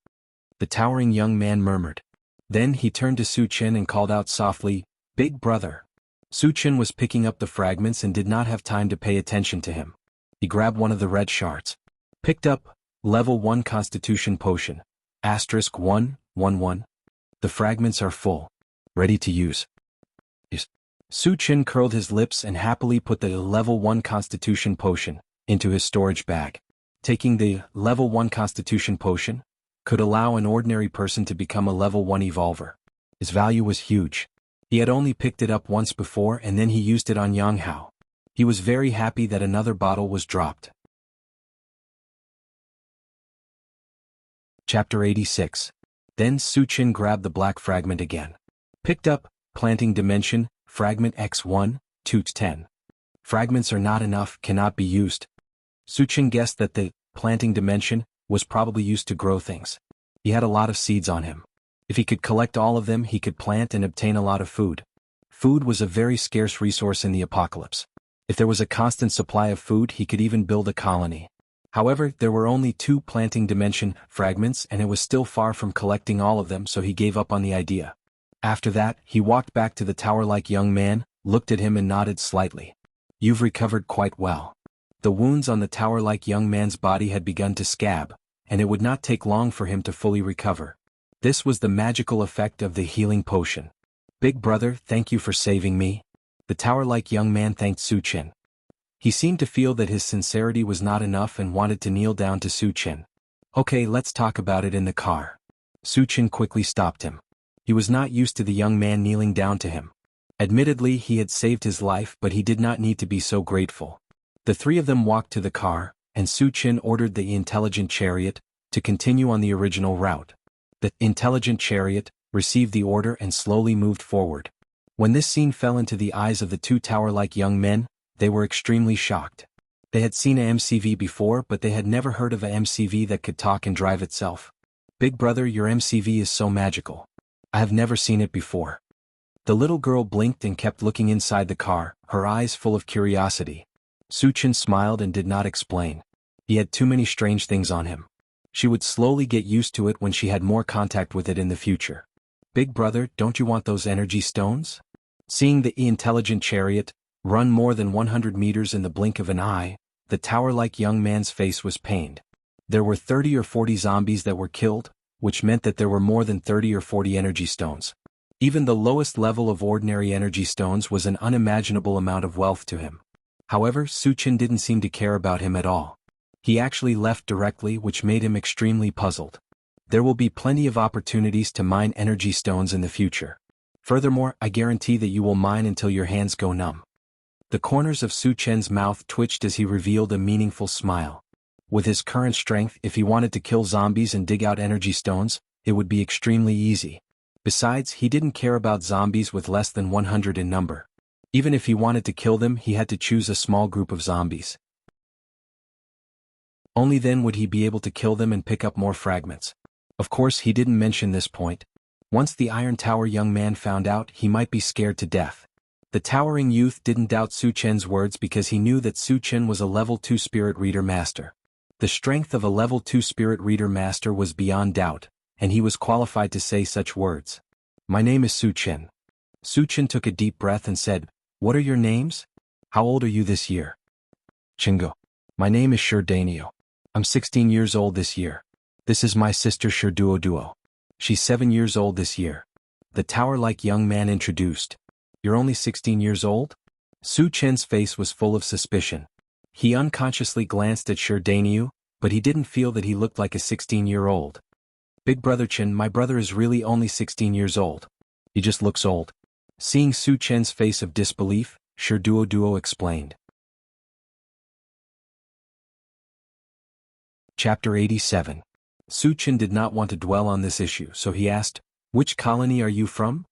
The towering young man murmured. Then he turned to Su Chen and called out softly, Big brother. Su Chen was picking up the fragments and did not have time to pay attention to him. He grabbed one of the red shards. Picked up, level 1 Constitution Potion. *111. The fragments are full. Ready to use. Su Chen curled his lips and happily put the level 1 Constitution Potion into his storage bag. Taking the level 1 Constitution Potion could allow an ordinary person to become a level 1 evolver. His value was huge. He had only picked it up once before and then he used it on Jianghu. He was very happy that another bottle was dropped. Chapter 86. Then Su Chen grabbed the black fragment again. Picked up, Planting Dimension, Fragment X1, 2-10. Fragments are not enough, cannot be used. Su Chen guessed that the Planting Dimension was probably used to grow things. He had a lot of seeds on him. If he could collect all of them, he could plant and obtain a lot of food. Food was a very scarce resource in the apocalypse. If there was a constant supply of food, he could even build a colony. However, there were only 2 Planting Dimension fragments and it was still far from collecting all of them, so he gave up on the idea. After that, he walked back to the tower-like young man, looked at him and nodded slightly. You've recovered quite well. The wounds on the tower-like young man's body had begun to scab, and it would not take long for him to fully recover. This was the magical effect of the healing potion. Big brother, thank you for saving me. The tower-like young man thanked Su Chen. He seemed to feel that his sincerity was not enough and wanted to kneel down to Su Chen. Okay, let's talk about it in the car. Su Chen quickly stopped him. He was not used to the young man kneeling down to him. Admittedly, he had saved his life, but he did not need to be so grateful. The three of them walked to the car, and Su Chen ordered the intelligent chariot to continue on the original route. The intelligent chariot received the order and slowly moved forward. When this scene fell into the eyes of the 2 tower-like young men, they were extremely shocked. They had seen a MCV before, but they had never heard of a MCV that could talk and drive itself. Big brother, your MCV is so magical. I have never seen it before. The little girl blinked and kept looking inside the car, her eyes full of curiosity. Su Chen smiled and did not explain. He had too many strange things on him. She would slowly get used to it when she had more contact with it in the future. Big brother, don't you want those energy stones? Seeing the intelligent chariot run more than 100 meters in the blink of an eye, the tower-like young man's face was pained. There were 30 or 40 zombies that were killed, which meant that there were more than 30 or 40 energy stones. Even the lowest level of ordinary energy stones was an unimaginable amount of wealth to him. However, Su Chen didn't seem to care about him at all. He actually left directly, which made him extremely puzzled. There will be plenty of opportunities to mine energy stones in the future. Furthermore, I guarantee that you will mine until your hands go numb. The corners of Su Chen's mouth twitched as he revealed a meaningful smile. With his current strength, if he wanted to kill zombies and dig out energy stones, it would be extremely easy. Besides, he didn't care about zombies with less than 100 in number. Even if he wanted to kill them, he had to choose a small group of zombies. Only then would he be able to kill them and pick up more fragments. Of course, he didn't mention this point. Once the Iron Tower young man found out, he might be scared to death. The towering youth didn't doubt Su Chen's words because he knew that Su Chen was a level 2 spirit reader master. The strength of a level 2 spirit reader master was beyond doubt, and he was qualified to say such words. My name is Su Chen. Su Chen took a deep breath and said, What are your names? How old are you this year? Jianghu. My name is Swordsmanship. I'm 16 years old this year. This is my sister Swordsmanship. She's 7 years old this year. The tower-like young man introduced. You're only 16 years old? Su Chen's face was full of suspicion. He unconsciously glanced at Swordsmanship, but he didn't feel that he looked like a 16-year-old. Big brother Chen, my brother is really only 16 years old. He just looks old. Seeing Su Chen's face of disbelief, Duo explained. Chapter 87. Su Chen did not want to dwell on this issue, so he asked, "Which colony are you from?"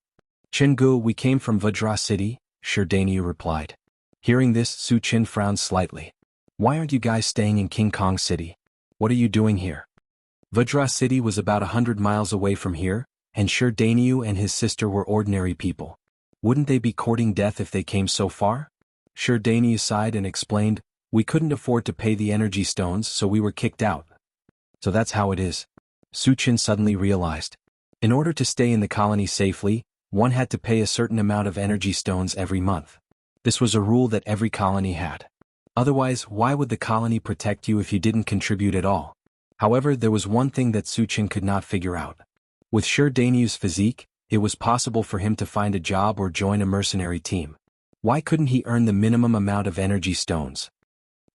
"Jianghu, we came from Vajra City," Sherdaniu replied. Hearing this, Su Chen frowned slightly. "Why aren't you guys staying in King Kong City? What are you doing here?" Vajra City was about 100 miles away from here, and Sherdaniu and his sister were ordinary people. Wouldn't they be courting death if they came so far? Sherdaniu sighed and explained, "We couldn't afford to pay the energy stones, so we were kicked out." So that's how it is. Su Chen suddenly realized. In order to stay in the colony safely, one had to pay a certain amount of energy stones every month. This was a rule that every colony had. Otherwise, why would the colony protect you if you didn't contribute at all? However, there was one thing that Su Chen could not figure out. With Sherdaniu's physique, it was possible for him to find a job or join a mercenary team. Why couldn't he earn the minimum amount of energy stones?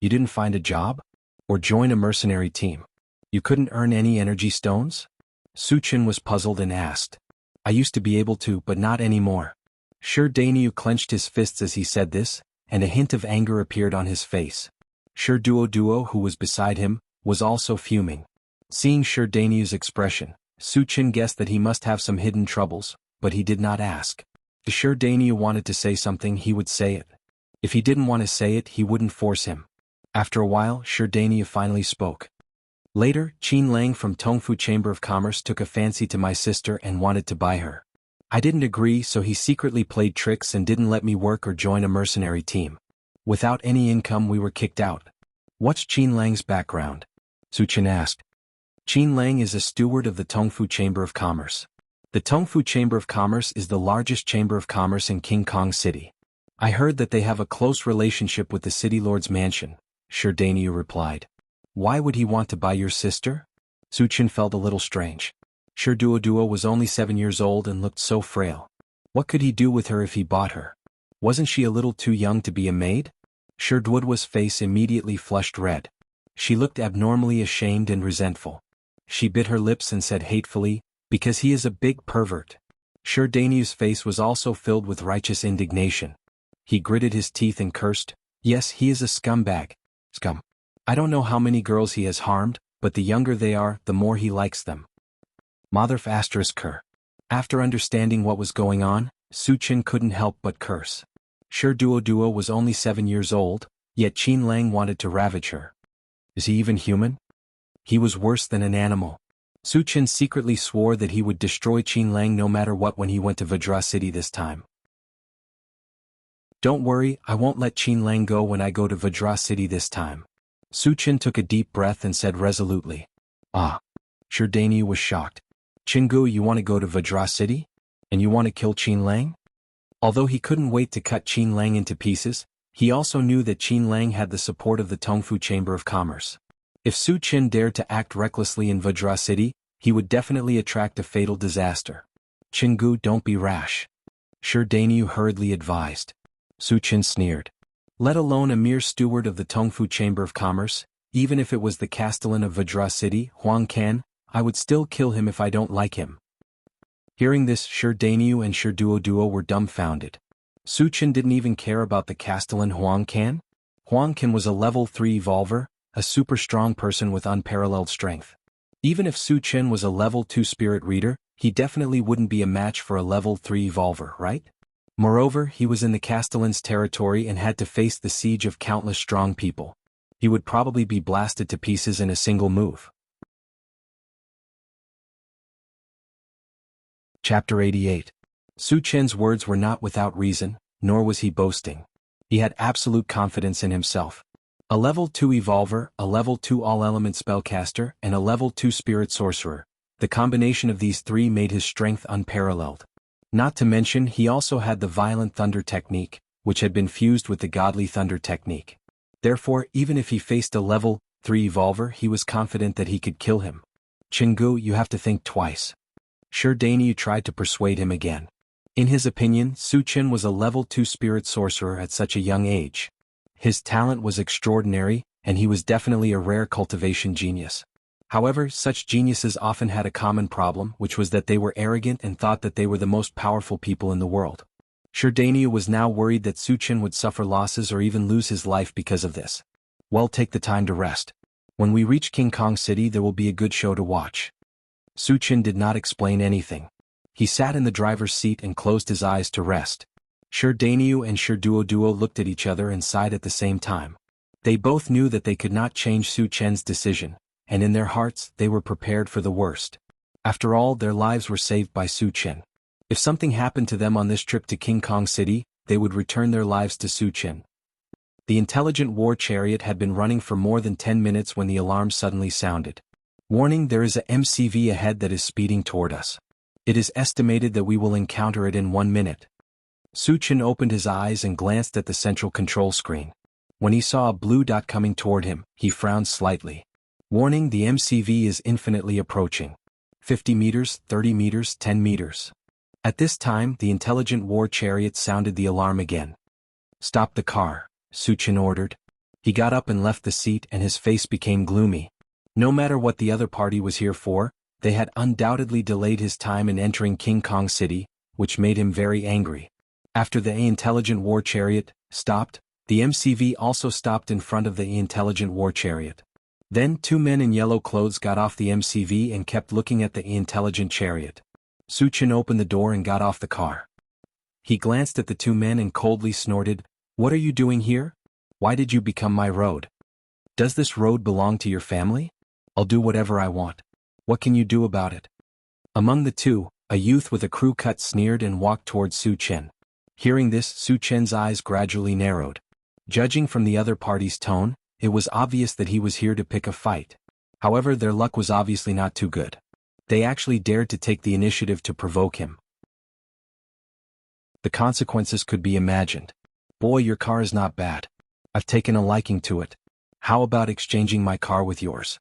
You didn't find a job? Or join a mercenary team? You couldn't earn any energy stones? Su Chen was puzzled and asked. "I used to be able to, but not anymore." Sherdaniu clenched his fists as he said this, and a hint of anger appeared on his face. Duo, who was beside him, was also fuming. Seeing Sherdaniu's expression, Su Chen guessed that he must have some hidden troubles, but he did not ask. If Sherdaniu wanted to say something, he would say it. If he didn't want to say it, he wouldn't force him. After a while, Sherdaniu finally spoke. "Later, Qin Lang from Tongfu Chamber of Commerce took a fancy to my sister and wanted to buy her. I didn't agree, so he secretly played tricks and didn't let me work or join a mercenary team. Without any income, we were kicked out." "What's Qin Lang's background?" Su Chen asked. Qin Lang is a steward of the Tongfu Chamber of Commerce. The Tongfu Chamber of Commerce is the largest chamber of commerce in King Kong City. I heard that they have a close relationship with the city lord's mansion, Sherdaniu replied. "Why would he want to buy your sister?" Su Chen felt a little strange. Duo was only 7 years old and looked so frail. What could he do with her if he bought her? Wasn't she a little too young to be a maid? Duo's face immediately flushed red. She looked abnormally ashamed and resentful. She bit her lips and said hatefully, "Because he is a big pervert." Sherdaniu's face was also filled with righteous indignation. He gritted his teeth and cursed, "Yes, he is a scumbag. Scum. I don't know how many girls he has harmed, but the younger they are, the more he likes them." Mother****. After understanding what was going on, Su Chen couldn't help but curse. Duo was only 7 years old, yet Qin Lang wanted to ravage her. Is he even human? He was worse than an animal. Su Chen secretly swore that he would destroy Qin Lang no matter what when he went to Vajra City this time. "Don't worry, I won't let Qin Lang go when I go to Vajra City this time." Su Chen took a deep breath and said resolutely. "Ah." Sherdaniu was shocked. "Jianghu, you want to go to Vajra City? And you want to kill Qin Lang?" Although he couldn't wait to cut Qin Lang into pieces, he also knew that Qin Lang had the support of the Tongfu Chamber of Commerce. If Su Chen dared to act recklessly in Vajra City, he would definitely attract a fatal disaster. "Jianghu, don't be rash," Sherdaniu hurriedly advised. Su Chen sneered. Let alone a mere steward of the Tongfu Chamber of Commerce, even if it was the Castellan of Vajra City, Huang Can, I would still kill him if I don't like him. Hearing this, Sherdaniu and Duo were dumbfounded. Su Chen didn't even care about the Castellan Huang Can? Huang Can was a level 3 evolver, a super strong person with unparalleled strength. Even if Su Chen was a level 2 spirit reader, he definitely wouldn't be a match for a level 3 evolver, right? Moreover, he was in the Castellan's territory and had to face the siege of countless strong people. He would probably be blasted to pieces in a single move. Chapter 88. Su Chen's words were not without reason, nor was he boasting. He had absolute confidence in himself. A level 2 evolver, a level 2 all-element spellcaster, and a level 2 spirit sorcerer. The combination of these three made his strength unparalleled. Not to mention he also had the violent thunder technique, which had been fused with the godly thunder technique. Therefore, even if he faced a level 3 evolver, he was confident that he could kill him. "Jianghu, you have to think twice." Sherdaniu tried to persuade him again. In his opinion, Su Chen was a level 2 spirit sorcerer at such a young age. His talent was extraordinary, and he was definitely a rare cultivation genius. However, such geniuses often had a common problem, which was that they were arrogant and thought that they were the most powerful people in the world. Sherdaniu was now worried that Suchen would suffer losses or even lose his life because of this. Well, take the time to rest. When we reach King Kong City there will be a good show to watch. Suchen did not explain anything. He sat in the driver's seat and closed his eyes to rest. Sherdaniu and Sherduoduo looked at each other and sighed at the same time. They both knew that they could not change Suchen's decision, and in their hearts they were prepared for the worst. After all, their lives were saved by Suchen. If something happened to them on this trip to King Kong City, they would return their lives to Suchen. The intelligent war chariot had been running for more than 10 minutes when the alarm suddenly sounded. Warning, there is a MCV ahead that is speeding toward us. It is estimated that we will encounter it in 1 minute. Suchen opened his eyes and glanced at the central control screen. When he saw a blue dot coming toward him, he frowned slightly. Warning, the MCV is infinitely approaching. 50 meters, 30 meters, 10 meters. At this time, the intelligent war chariot sounded the alarm again. Stop the car, Suchen ordered. He got up and left the seat and his face became gloomy. No matter what the other party was here for, they had undoubtedly delayed his time in entering King Kong City, which made him very angry. After the intelligent war chariot stopped, the MCV also stopped in front of the intelligent war chariot. Then 2 men in yellow clothes got off the MCV and kept looking at the intelligent chariot. Suchen opened the door and got off the car. He glanced at the 2 men and coldly snorted, "What are you doing here? Why did you become my road? Does this road belong to your family? I'll do whatever I want. What can you do about it?" Among the 2, a youth with a crew cut sneered and walked towards Suchen. Hearing this, Suchen's eyes gradually narrowed. Judging from the other party's tone, it was obvious that he was here to pick a fight. However, their luck was obviously not too good. They actually dared to take the initiative to provoke him. The consequences could be imagined. "Boy, your car is not bad. I've taken a liking to it. How about exchanging my car with yours?"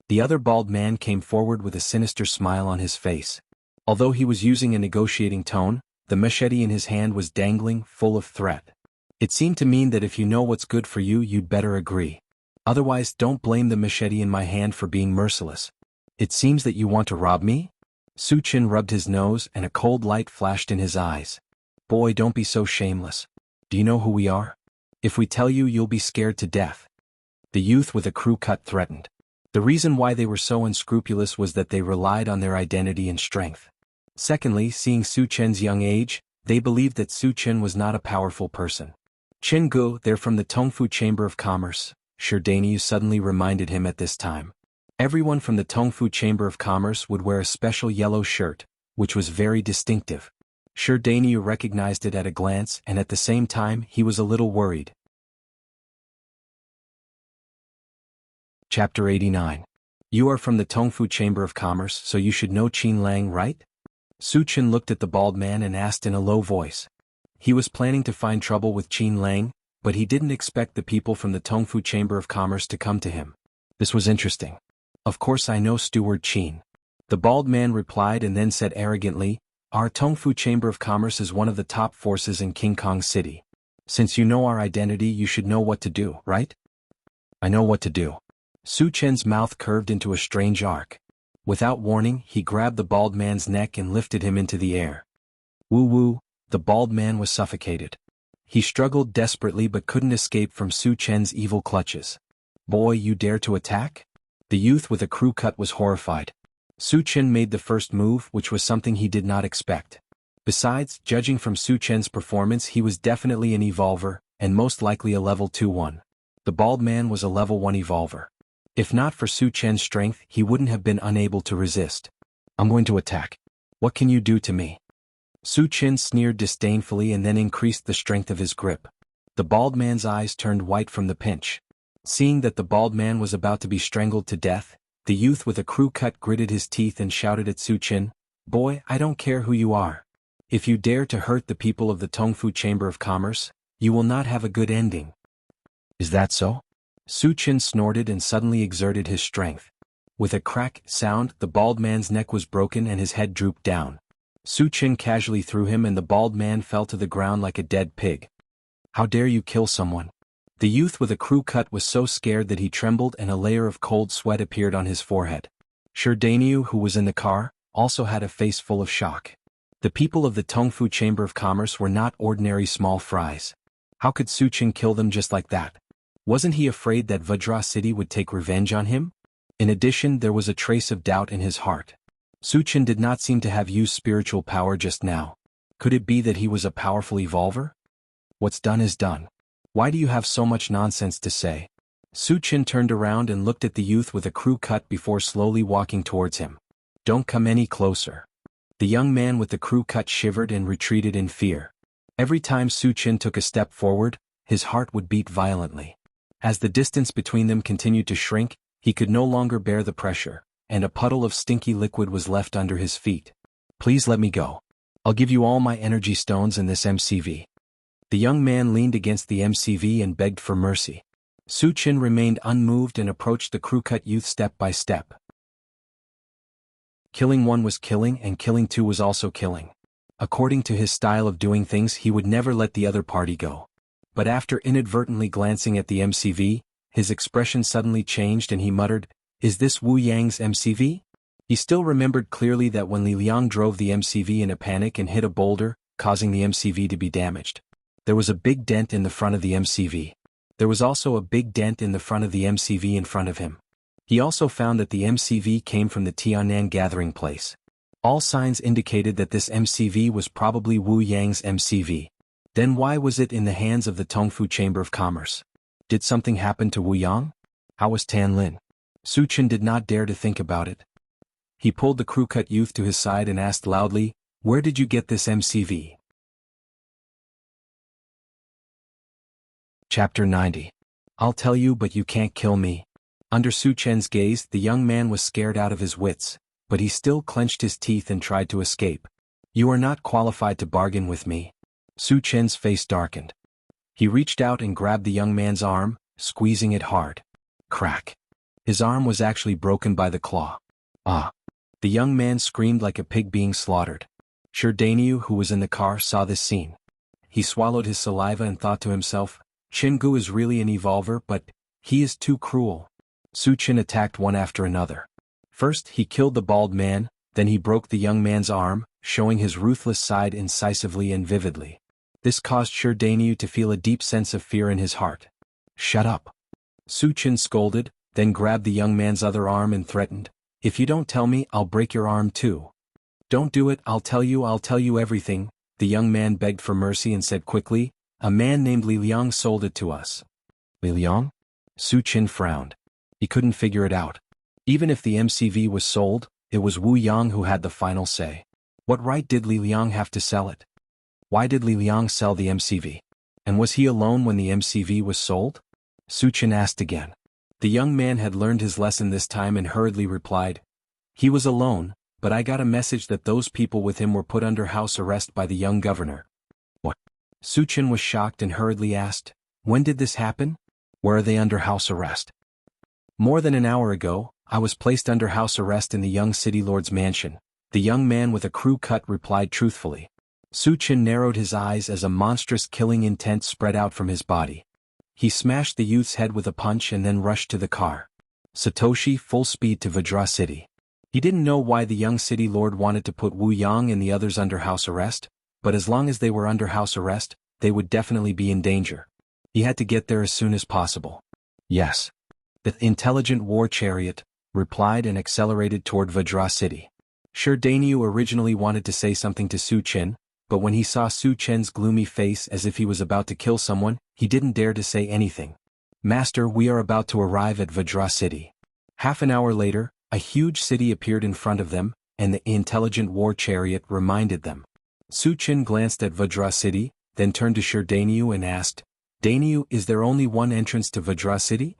The other bald man came forward with a sinister smile on his face. Although he was using a negotiating tone, the machete in his hand was dangling, full of threat. It seemed to mean that if you know what's good for you, you'd better agree. Otherwise, don't blame the machete in my hand for being merciless. It seems that you want to rob me? Suchen rubbed his nose and a cold light flashed in his eyes. "Boy, don't be so shameless. Do you know who we are? If we tell you, you'll be scared to death." The youth with a crew cut threatened. The reason why they were so unscrupulous was that they relied on their identity and strength. Secondly, seeing Suchen's young age, they believed that Suchen was not a powerful person. "Jianghu, they're from the Tongfu Chamber of Commerce," Sherdaniu suddenly reminded him at this time. Everyone from the Tongfu Chamber of Commerce would wear a special yellow shirt, which was very distinctive. Sherdaniu recognized it at a glance and at the same time he was a little worried. Chapter 89. You are from the Tongfu Chamber of Commerce, so you should know Qin Lang, right? Suchen looked at the bald man and asked in a low voice. He was planning to find trouble with Qin Lang, but he didn't expect the people from the Tongfu Chamber of Commerce to come to him. This was interesting. "Of course I know Steward Qin," the bald man replied and then said arrogantly, "Our Tongfu Chamber of Commerce is one of the top forces in King Kong City. Since you know our identity, you should know what to do, right?" "I know what to do." Suchen's mouth curved into a strange arc. Without warning, he grabbed the bald man's neck and lifted him into the air. Woo-woo, the bald man was suffocated. He struggled desperately but couldn't escape from Suchen's evil clutches. "Boy, you dare to attack?" The youth with a crew cut was horrified. Suchen made the first move, which was something he did not expect. Besides, judging from Suchen's performance, he was definitely an evolver, and most likely a level 2-1. The bald man was a level 1 evolver. If not for Suchen's strength, he wouldn't have been unable to resist. "I'm going to attack. What can you do to me?" Suchen sneered disdainfully and then increased the strength of his grip. The bald man's eyes turned white from the pinch. Seeing that the bald man was about to be strangled to death, the youth with a crew cut gritted his teeth and shouted at Suchen, "Boy, I don't care who you are. If you dare to hurt the people of the Tongfu Chamber of Commerce, you will not have a good ending." "Is that so?" Suchen snorted and suddenly exerted his strength. With a crack sound, the bald man's neck was broken and his head drooped down. Suchen casually threw him and the bald man fell to the ground like a dead pig. "How dare you kill someone? The youth with a crew cut was so scared that he trembled and a layer of cold sweat appeared on his forehead. Sherdaniu, who was in the car, also had a face full of shock. The people of the Tongfu Chamber of Commerce were not ordinary small fries. How could Suchin kill them just like that? Wasn't he afraid that Vajra City would take revenge on him? In addition, there was a trace of doubt in his heart. Suchin did not seem to have used spiritual power just now. Could it be that he was a powerful evolver? What's done is done. Why do you have so much nonsense to say? Suchin turned around and looked at the youth with a crew cut before slowly walking towards him. Don't come any closer. The young man with the crew cut shivered and retreated in fear. Every time Suchin took a step forward, his heart would beat violently. As the distance between them continued to shrink, he could no longer bear the pressure, and a puddle of stinky liquid was left under his feet. Please let me go. I'll give you all my energy stones and this MCV. The young man leaned against the MCV and begged for mercy. Suchin remained unmoved and approached the crew-cut youth step by step. Killing one was killing and killing two was also killing. According to his style of doing things, he would never let the other party go. But after inadvertently glancing at the MCV, his expression suddenly changed and he muttered, "Is this Wu Yang's MCV?" He still remembered clearly that when Li Liang drove the MCV in a panic and hit a boulder, causing the MCV to be damaged. There was a big dent in the front of the MCV. There was also a big dent in the front of the MCV in front of him. He also found that the MCV came from the Tianan gathering place. All signs indicated that this MCV was probably Wu Yang's MCV. Then why was it in the hands of the Tongfu Chamber of Commerce? Did something happen to Wu Yang? How was Tan Lin? Suchin did not dare to think about it. He pulled the crew-cut youth to his side and asked loudly, "Where did you get this MCV?" Chapter 90. I'll tell you, but you can't kill me. Under Suchen's gaze, the young man was scared out of his wits, but he still clenched his teeth and tried to escape. "You are not qualified to bargain with me." Suchen's face darkened. He reached out and grabbed the young man's arm, squeezing it hard. Crack. His arm was actually broken by the claw. Ah! The young man screamed like a pig being slaughtered. Sherdaniu, who was in the car, saw this scene. He swallowed his saliva and thought to himself, Jianghu is really an evolver, but he is too cruel. Suchin attacked one after another. First, he killed the bald man, then he broke the young man's arm, showing his ruthless side incisively and vividly. This caused Sherdaniu to feel a deep sense of fear in his heart. "Shut up." Suchin scolded, then grabbed the young man's other arm and threatened, "If you don't tell me, I'll break your arm too." "Don't do it, I'll tell you everything," the young man begged for mercy and said quickly, "A man named Li Liang sold it to us." Li Liang? Suchin frowned. He couldn't figure it out. Even if the MCV was sold, it was Wu Yang who had the final say. What right did Li Liang have to sell it? Why did Li Liang sell the MCV? And was he alone when the MCV was sold? Suchin asked again. The young man had learned his lesson this time and hurriedly replied, "He was alone, but I got a message that those people with him were put under house arrest by the young governor." What? Suchin was shocked and hurriedly asked, "When did this happen? Where are they under house arrest?" "More than an hour ago, I was placed under house arrest in the young city lord's mansion," the young man with a crew cut replied truthfully. Suchin narrowed his eyes as a monstrous killing intent spread out from his body. He smashed the youth's head with a punch and then rushed to the car. Satoshi full speed to Vajra City. He didn't know why the young city lord wanted to put Wu Yang and the others under house arrest, but as long as they were under house arrest, they would definitely be in danger. He had to get there as soon as possible. Yes. The intelligent war chariot replied and accelerated toward Vajra City. Sherdaniu originally wanted to say something to Suchin, but when he saw Suchin's gloomy face as if he was about to kill someone, he didn't dare to say anything. "Master, we are about to arrive at Vajra City." Half an hour later, a huge city appeared in front of them, and the intelligent war chariot reminded them. Suchin glanced at Vajra City, then turned to Sherdaniu and asked, "Daniu, is there only one entrance to Vajra City?"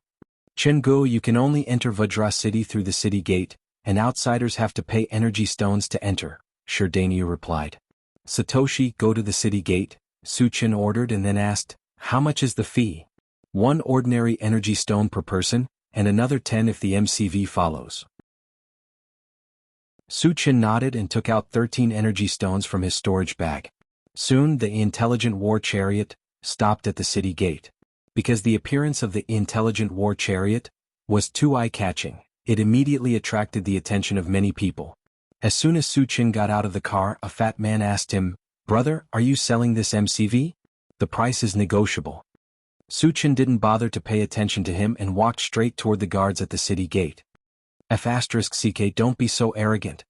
"Jianghu, you can only enter Vajra City through the city gate, and outsiders have to pay energy stones to enter," Sherdaniu replied. "Satoshi, go to the city gate," Suchin ordered and then asked, "How much is the fee?" "1 ordinary energy stone per person, and another 10 if the MCV follows." Suchin nodded and took out 13 energy stones from his storage bag. Soon the intelligent war chariot stopped at the city gate. Because the appearance of the intelligent war chariot was too eye-catching, it immediately attracted the attention of many people. As soon as Su Qin got out of the car, a fat man asked him, "Brother, are you selling this MCV? The price is negotiable." Su Qin didn't bother to pay attention to him and walked straight toward the guards at the city gate. *CK Don't be so arrogant.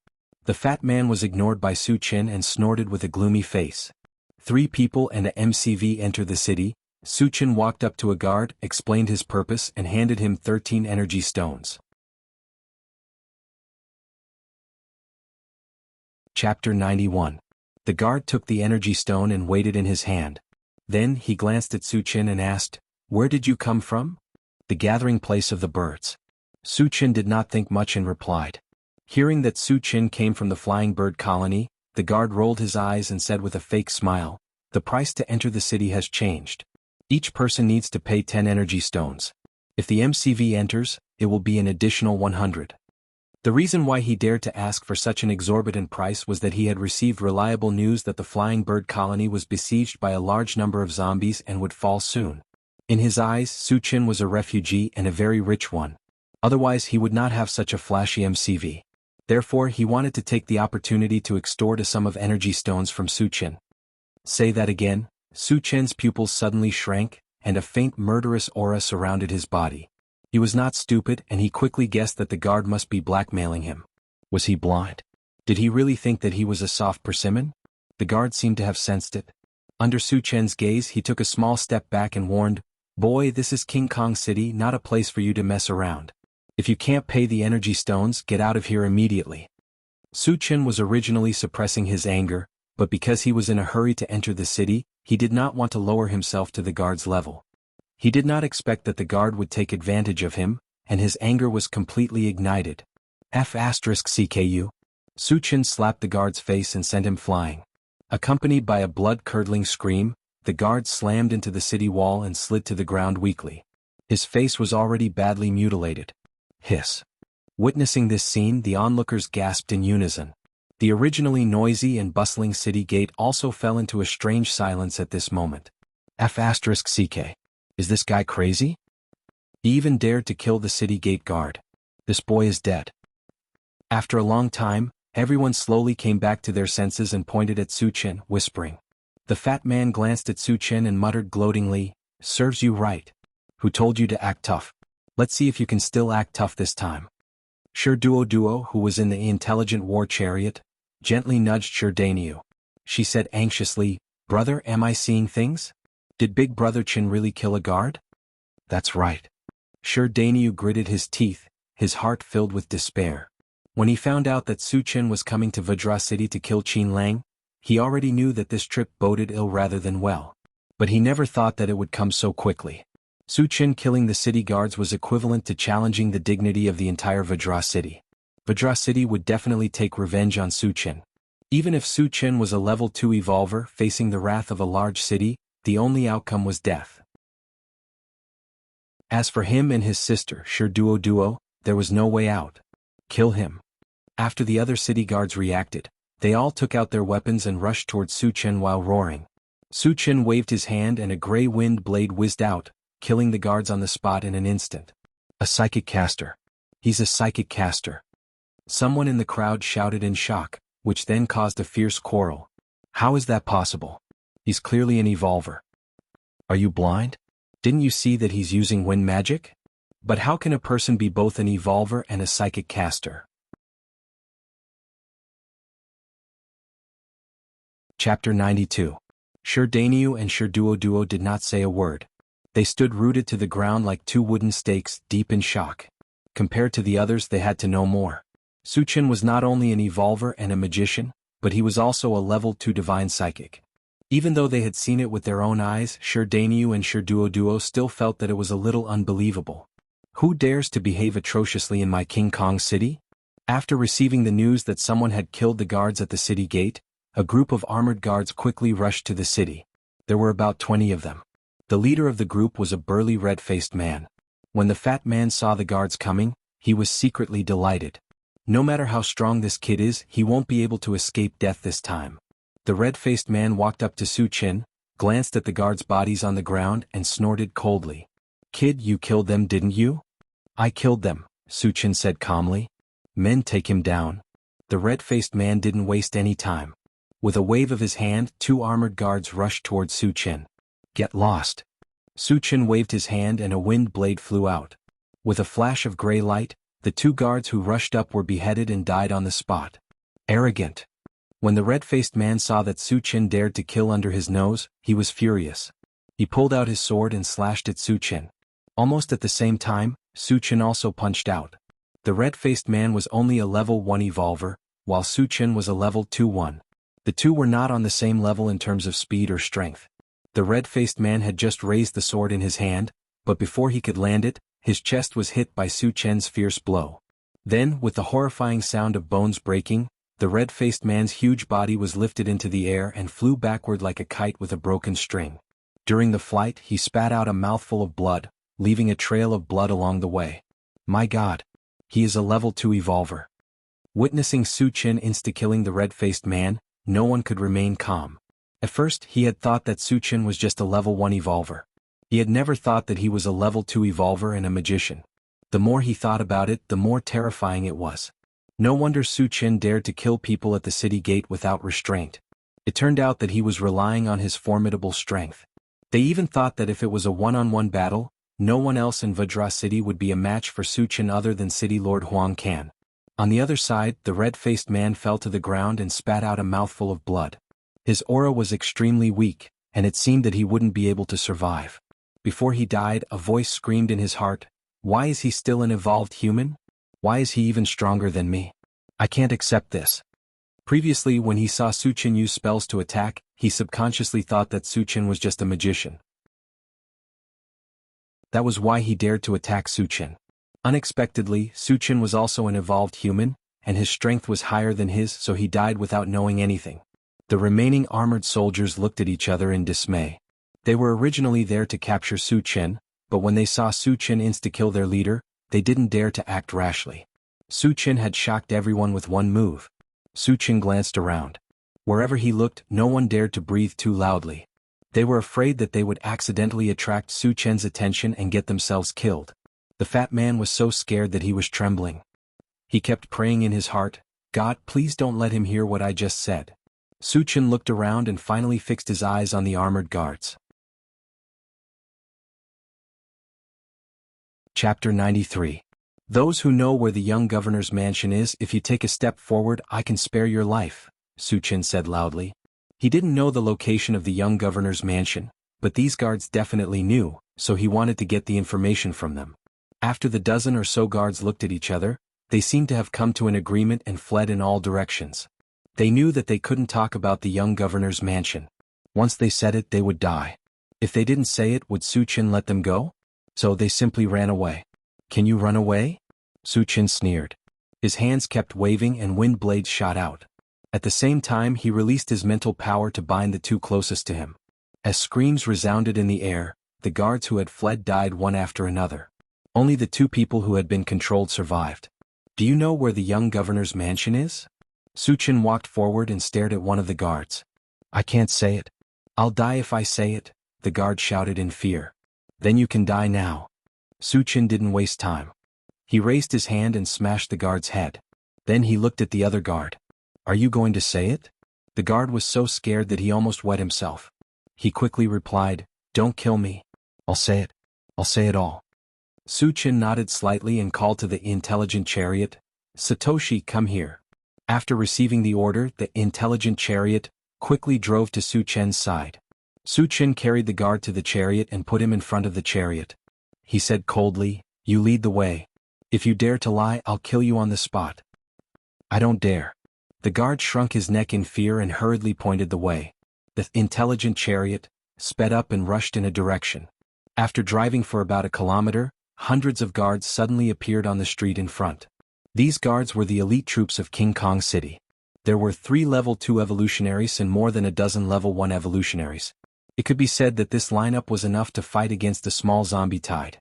The fat man was ignored by Su Qin and snorted with a gloomy face. 3 people and a MCV entered the city. Su Qin walked up to a guard, explained his purpose and handed him 13 energy stones. Chapter 91. The guard took the energy stone and weighed it in his hand. Then he glanced at Su Qin and asked, "Where did you come from?" "The gathering place of the birds." Su Qin did not think much and replied. Hearing that Su Qin came from the flying bird colony, the guard rolled his eyes and said with a fake smile, "The price to enter the city has changed. Each person needs to pay 10 energy stones. If the MCV enters, it will be an additional 100. The reason why he dared to ask for such an exorbitant price was that he had received reliable news that the flying bird colony was besieged by a large number of zombies and would fall soon. In his eyes, Su Qin was a refugee and a very rich one. Otherwise he would not have such a flashy MCV. Therefore he wanted to take the opportunity to extort a sum of energy stones from Su Qin. "Say that again." Su Qin's pupils suddenly shrank, and a faint murderous aura surrounded his body. He was not stupid and he quickly guessed that the guard must be blackmailing him. Was he blind? Did he really think that he was a soft persimmon? The guard seemed to have sensed it. Under Su Qin's gaze he took a small step back and warned, "Boy, this is King Kong City, not a place for you to mess around. If you can't pay the energy stones, get out of here immediately." Su Qin was originally suppressing his anger, but because he was in a hurry to enter the city, he did not want to lower himself to the guard's level. He did not expect that the guard would take advantage of him, and his anger was completely ignited. *CKU. Su Qin slapped the guard's face and sent him flying. Accompanied by a blood-curdling scream, the guard slammed into the city wall and slid to the ground weakly. His face was already badly mutilated. Hiss. Witnessing this scene, the onlookers gasped in unison. The originally noisy and bustling city gate also fell into a strange silence at this moment. *CK. Is this guy crazy? He even dared to kill the city gate guard. This boy is dead. After a long time, everyone slowly came back to their senses and pointed at Su Qin, whispering. The fat man glanced at Su Qin and muttered gloatingly, "Serves you right. Who told you to act tough? Let's see if you can still act tough this time." Duo, who was in the intelligent war chariot, gently nudged Daniu. She said anxiously, "Brother, am I seeing things? Did Big Brother Qin really kill a guard?" "That's right." Daniu gritted his teeth, his heart filled with despair. When he found out that Su Qin was coming to Vajra City to kill Qin Lang, he already knew that this trip boded ill rather than well. But he never thought that it would come so quickly. Su Qin killing the city guards was equivalent to challenging the dignity of the entire Vajra City. Vajra City would definitely take revenge on Su Qin. Even if Su Qin was a level 2 evolver facing the wrath of a large city, the only outcome was death. As for him and his sister Duo, there was no way out. Kill him. After the other city guards reacted, they all took out their weapons and rushed towards Su Qin while roaring. Su Qin waved his hand and a gray wind blade whizzed out, killing the guards on the spot in an instant. A psychic caster. He's a psychic caster. Someone in the crowd shouted in shock, which then caused a fierce quarrel. How is that possible? He's clearly an evolver. Are you blind? Didn't you see that he's using wind magic? But how can a person be both an evolver and a psychic caster? Chapter 92. Daniu and Duo did not say a word. They stood rooted to the ground like 2 wooden stakes, deep in shock. Compared to the others, they had to know more. Su Qin was not only an evolver and a magician, but he was also a level 2 divine psychic. Even though they had seen it with their own eyes, Daniu and Duo still felt that it was a little unbelievable. Who dares to behave atrociously in my King Kong City? After receiving the news that someone had killed the guards at the city gate, a group of armored guards quickly rushed to the city. There were about 20 of them. The leader of the group was a burly red-faced man. When the fat man saw the guards coming, he was secretly delighted. No matter how strong this kid is, he won't be able to escape death this time. The red-faced man walked up to Su Qin, glanced at the guards' bodies on the ground and snorted coldly. "Kid, you killed them, didn't you?" "I killed them," Suchin said calmly. "Men, take him down." The red-faced man didn't waste any time. With a wave of his hand, 2 armored guards rushed towards Suchin. "Get lost." Suchin waved his hand and a wind blade flew out. With a flash of gray light, the 2 guards who rushed up were beheaded and died on the spot. Arrogant. When the red-faced man saw that Suchin dared to kill under his nose, he was furious. He pulled out his sword and slashed at Suchin. Almost at the same time, Suchin also punched out. The red-faced man was only a level 1 evolver, while Suchin was a level 2-1. The two were not on the same level in terms of speed or strength. The red-faced man had just raised the sword in his hand, but before he could land it, his chest was hit by Suchin's fierce blow. Then, with the horrifying sound of bones breaking, the red-faced man's huge body was lifted into the air and flew backward like a kite with a broken string. During the flight, he spat out a mouthful of blood, leaving a trail of blood along the way. My God! He is a level 2 evolver. Witnessing Suchin insta-killing the red-faced man, no one could remain calm. At first, he had thought that Suchin was just a level 1 evolver. He had never thought that he was a level 2 evolver and a magician. The more he thought about it, the more terrifying it was. No wonder Suchin dared to kill people at the city gate without restraint. It turned out that he was relying on his formidable strength. They even thought that if it was a one-on-one battle, no one else in Vajra City would be a match for Suchin other than City Lord Huang Can. On the other side, the red-faced man fell to the ground and spat out a mouthful of blood. His aura was extremely weak, and it seemed that he wouldn't be able to survive. Before he died, a voice screamed in his heart, "Why is he still an evolved human? Why is he even stronger than me? I can't accept this." Previously, when he saw Suchin use spells to attack, he subconsciously thought that Suchin was just a magician. That was why he dared to attack Suchin. Unexpectedly, Suchin was also an evolved human, and his strength was higher than his, so he died without knowing anything. The remaining armored soldiers looked at each other in dismay. They were originally there to capture Suchin, but when they saw Suchin insta-kill their leader, they didn't dare to act rashly. Suchin had shocked everyone with one move. Suchin glanced around. Wherever he looked, no one dared to breathe too loudly. They were afraid that they would accidentally attract Suchin's attention and get themselves killed. The fat man was so scared that he was trembling. He kept praying in his heart, "God, please don't let him hear what I just said." Suchin looked around and finally fixed his eyes on the armored guards. Chapter 93. Those who know where the young governor's mansion is, if you take a step forward, I can spare your life, Suchin said loudly. He didn't know the location of the young governor's mansion, but these guards definitely knew, so he wanted to get the information from them. After the dozen or so guards looked at each other, they seemed to have come to an agreement and fled in all directions. They knew that they couldn't talk about the young governor's mansion. Once they said it, they would die. If they didn't say it, would Suchin let them go? So they simply ran away. "Can you run away?" Suchin sneered. His hands kept waving and wind blades shot out. At the same time, he released his mental power to bind the 2 closest to him. As screams resounded in the air, the guards who had fled died one after another. Only the 2 people who had been controlled survived. "Do you know where the young governor's mansion is?" Suchin walked forward and stared at one of the guards. "I can't say it. I'll die if I say it," the guard shouted in fear. "Then you can die now." Suchin didn't waste time. He raised his hand and smashed the guard's head. Then he looked at the other guard. "Are you going to say it?" The guard was so scared that he almost wet himself. He quickly replied, "Don't kill me. I'll say it. I'll say it all." Suchin nodded slightly and called to the intelligent chariot, "Satoshi, come here." After receiving the order, the intelligent chariot quickly drove to Suchin's side. Suchin carried the guard to the chariot and put him in front of the chariot. He said coldly, "You lead the way. If you dare to lie, I'll kill you on the spot." "I don't dare." The guard shrunk his neck in fear and hurriedly pointed the way. The intelligent chariot sped up and rushed in a direction. After driving for about a kilometer, hundreds of guards suddenly appeared on the street in front. These guards were the elite troops of King Kong City. There were 3 level 2 evolutionaries and more than a dozen level 1 evolutionaries. It could be said that this lineup was enough to fight against the small zombie tide.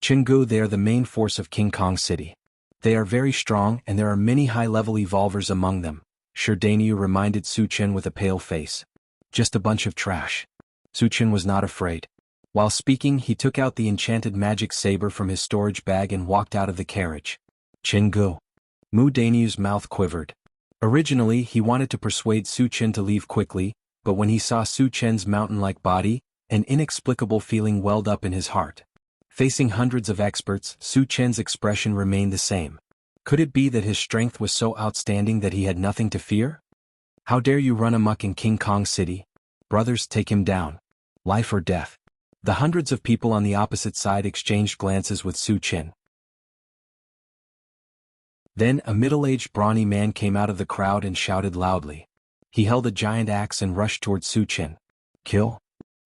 Jianghu, they are the main force of King Kong City. They are very strong and there are many high-level evolvers among them, Sherdaniu reminded Suchin with a pale face. "Just a bunch of trash." Su Chen was not afraid. While speaking, he took out the enchanted magic saber from his storage bag and walked out of the carriage. Jianghu. Mu Danyu's mouth quivered. Originally, he wanted to persuade Su Chen to leave quickly, but when he saw Su Chen's mountain-like body, an inexplicable feeling welled up in his heart. Facing hundreds of experts, Su Chen's expression remained the same. Could it be that his strength was so outstanding that he had nothing to fear? How dare you run amok in King Kong City? Brothers, take him down. Life or death. The hundreds of people on the opposite side exchanged glances with Su Chen. Then a middle-aged brawny man came out of the crowd and shouted loudly. He held a giant axe and rushed toward Su Chen. Kill?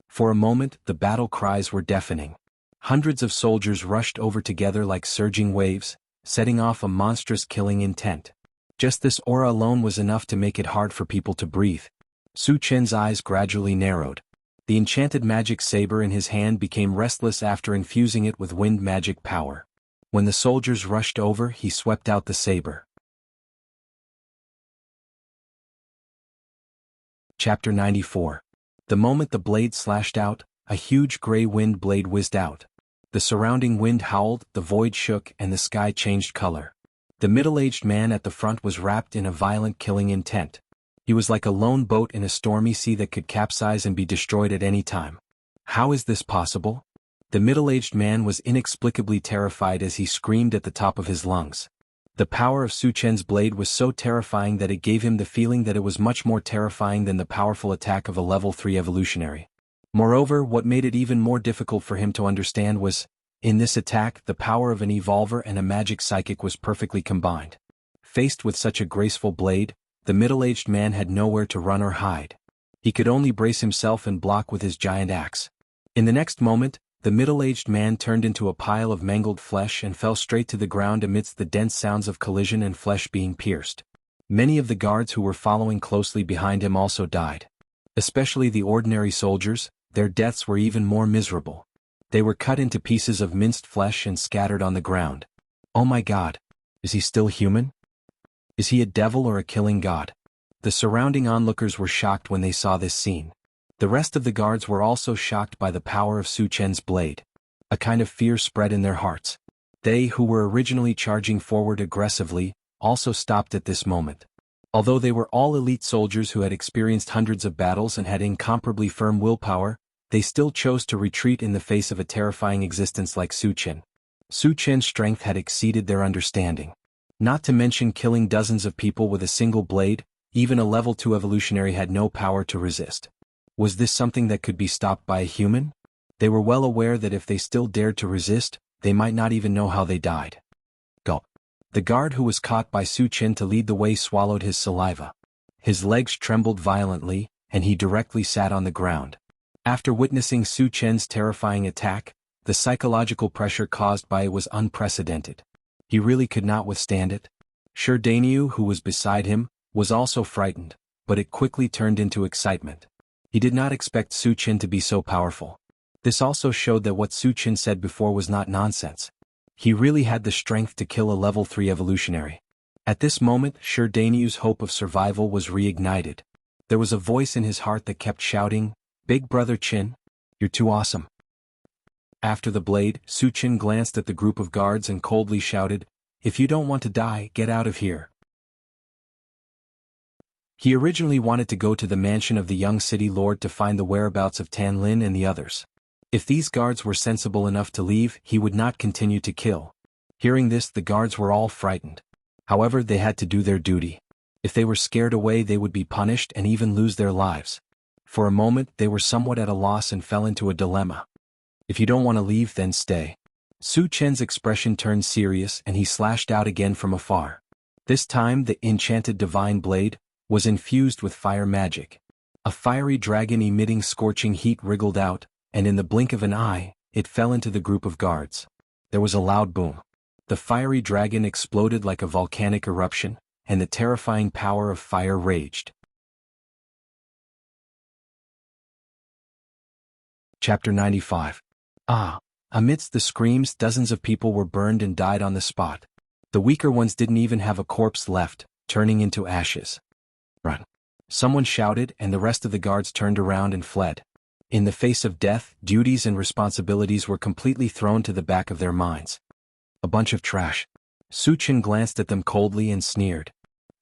For a moment, the battle cries were deafening. Hundreds of soldiers rushed over together like surging waves, setting off a monstrous killing intent. Just this aura alone was enough to make it hard for people to breathe. Su Chen's eyes gradually narrowed. The enchanted magic saber in his hand became restless after infusing it with wind magic power. When the soldiers rushed over, he swept out the saber. Chapter 94. The moment the blade slashed out, a huge gray wind blade whizzed out. The surrounding wind howled, the void shook, and the sky changed color. The middle-aged man at the front was wrapped in a violent killing intent. He was like a lone boat in a stormy sea that could capsize and be destroyed at any time. How is this possible? The middle-aged man was inexplicably terrified as he screamed at the top of his lungs. The power of Su Chen's blade was so terrifying that it gave him the feeling that it was much more terrifying than the powerful attack of a level 3 evolutionary. Moreover, what made it even more difficult for him to understand was, in this attack, the power of an evolver and a magic psychic was perfectly combined. Faced with such a graceful blade, the middle-aged man had nowhere to run or hide. He could only brace himself and block with his giant axe. In the next moment, the middle-aged man turned into a pile of mangled flesh and fell straight to the ground amidst the dense sounds of collision and flesh being pierced. Many of the guards who were following closely behind him also died. Especially the ordinary soldiers, their deaths were even more miserable. They were cut into pieces of minced flesh and scattered on the ground. Oh my God! Is he still human? Is he a devil or a killing god? The surrounding onlookers were shocked when they saw this scene. The rest of the guards were also shocked by the power of Su Chen's blade. A kind of fear spread in their hearts. They, who were originally charging forward aggressively, also stopped at this moment. Although they were all elite soldiers who had experienced hundreds of battles and had incomparably firm willpower, they still chose to retreat in the face of a terrifying existence like Su Chen. Su Chen's strength had exceeded their understanding. Not to mention killing dozens of people with a single blade, even a level 2 evolutionary had no power to resist. Was this something that could be stopped by a human? They were well aware that if they still dared to resist, they might not even know how they died. Gulp. The guard who was caught by Su Chen to lead the way swallowed his saliva. His legs trembled violently, and he directly sat on the ground. After witnessing Su Chen's terrifying attack, the psychological pressure caused by it was unprecedented. He really could not withstand it. Danyu, who was beside him, was also frightened, but it quickly turned into excitement. He did not expect Su Chen to be so powerful. This also showed that what Su Chen said before was not nonsense. He really had the strength to kill a level 3 evolutionary. At this moment, Danyu's hope of survival was reignited. There was a voice in his heart that kept shouting, "Big brother Chen, you're too awesome." After the blade, Su Chen glanced at the group of guards and coldly shouted, "If you don't want to die, get out of here." He originally wanted to go to the mansion of the young city lord to find the whereabouts of Tan Lin and the others. If these guards were sensible enough to leave, he would not continue to kill. Hearing this, the guards were all frightened. However, they had to do their duty. If they were scared away, they would be punished and even lose their lives. For a moment, they were somewhat at a loss and fell into a dilemma. If you don't want to leave, then stay. Su Chen's expression turned serious and he slashed out again from afar. This time, the enchanted divine blade was infused with fire magic. A fiery dragon emitting scorching heat wriggled out, and in the blink of an eye, it fell into the group of guards. There was a loud boom. The fiery dragon exploded like a volcanic eruption, and the terrifying power of fire raged. Chapter 95. Amidst the screams, dozens of people were burned and died on the spot. The weaker ones didn't even have a corpse left, turning into ashes. Run. Someone shouted, and the rest of the guards turned around and fled. In the face of death, duties and responsibilities were completely thrown to the back of their minds. A bunch of trash. Suchin glanced at them coldly and sneered.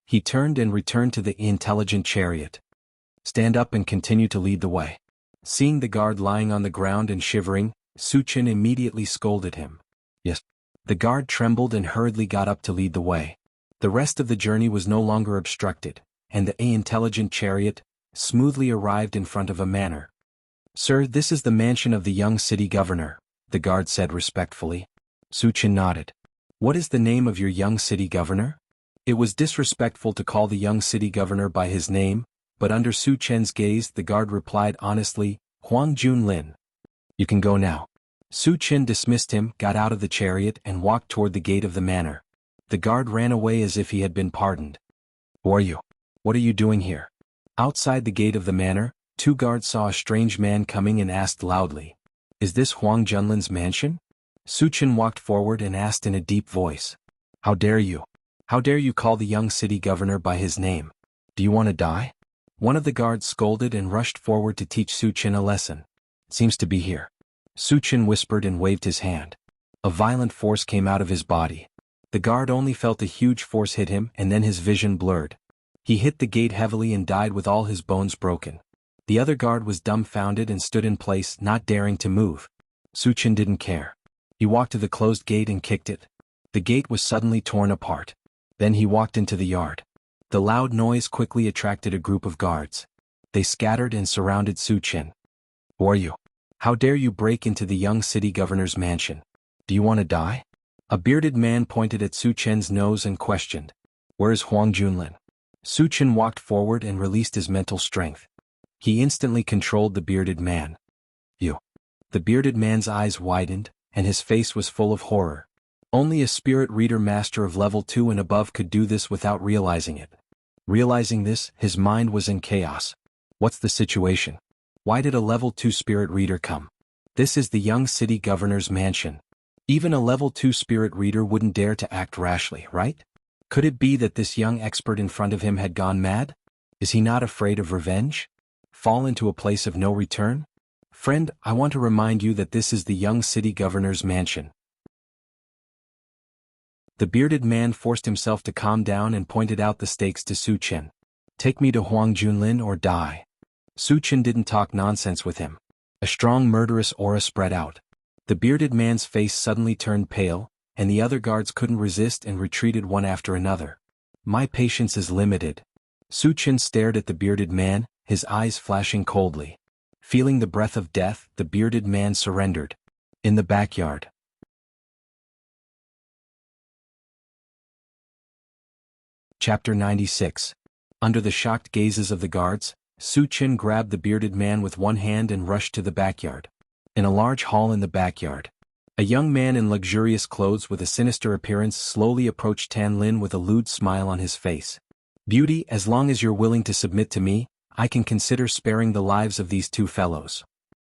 He turned and returned to the intelligent chariot. Stand up and continue to lead the way. Seeing the guard lying on the ground and shivering, Suchin immediately scolded him. Yes. The guard trembled and hurriedly got up to lead the way. The rest of the journey was no longer obstructed, and the intelligent chariot smoothly arrived in front of a manor. Sir, this is the mansion of the young city governor, the guard said respectfully. Suchin nodded. What is the name of your young city governor? It was disrespectful to call the young city governor by his name, but under Suchin's gaze the guard replied honestly, Huang Junlin. You can go now. Suchin dismissed him, got out of the chariot and walked toward the gate of the manor. The guard ran away as if he had been pardoned. Who are you? What are you doing here? Outside the gate of the manor, two guards saw a strange man coming and asked loudly. Is this Huang Junlin's mansion? Suchin walked forward and asked in a deep voice. How dare you? How dare you call the young city governor by his name? Do you want to die? One of the guards scolded and rushed forward to teach Suchin a lesson. It seems to be here. Suchin whispered and waved his hand. A violent force came out of his body. The guard only felt a huge force hit him and then his vision blurred. He hit the gate heavily and died with all his bones broken. The other guard was dumbfounded and stood in place, not daring to move. Suchin didn't care. He walked to the closed gate and kicked it. The gate was suddenly torn apart. Then he walked into the yard. The loud noise quickly attracted a group of guards. They scattered and surrounded Suchin. Who are you? How dare you break into the young city governor's mansion? Do you want to die? A bearded man pointed at Suchin's nose and questioned. Where is Huang Junlin? Suchin walked forward and released his mental strength. He instantly controlled the bearded man. You. The bearded man's eyes widened, and his face was full of horror. Only a spirit reader master of level 2 and above could do this without realizing it. Realizing this, his mind was in chaos. What's the situation? Why did a level 2 spirit reader come? This is the young city governor's mansion. Even a level 2 spirit reader wouldn't dare to act rashly, right? Could it be that this young expert in front of him had gone mad? Is he not afraid of revenge? Fall into a place of no return? Friend, I want to remind you that this is the young city governor's mansion. The bearded man forced himself to calm down and pointed out the stakes to Suchin. Take me to Huang Junlin or die. Suchin didn't talk nonsense with him. A strong murderous aura spread out. The bearded man's face suddenly turned pale, and the other guards couldn't resist and retreated one after another. My patience is limited. Suchin stared at the bearded man, his eyes flashing coldly. Feeling the breath of death, the bearded man surrendered. In the backyard. Chapter 96. Under the shocked gazes of the guards, Suchin grabbed the bearded man with one hand and rushed to the backyard. In a large hall in the backyard, a young man in luxurious clothes with a sinister appearance slowly approached Tan Lin with a lewd smile on his face. Beauty, as long as you're willing to submit to me, I can consider sparing the lives of these two fellows.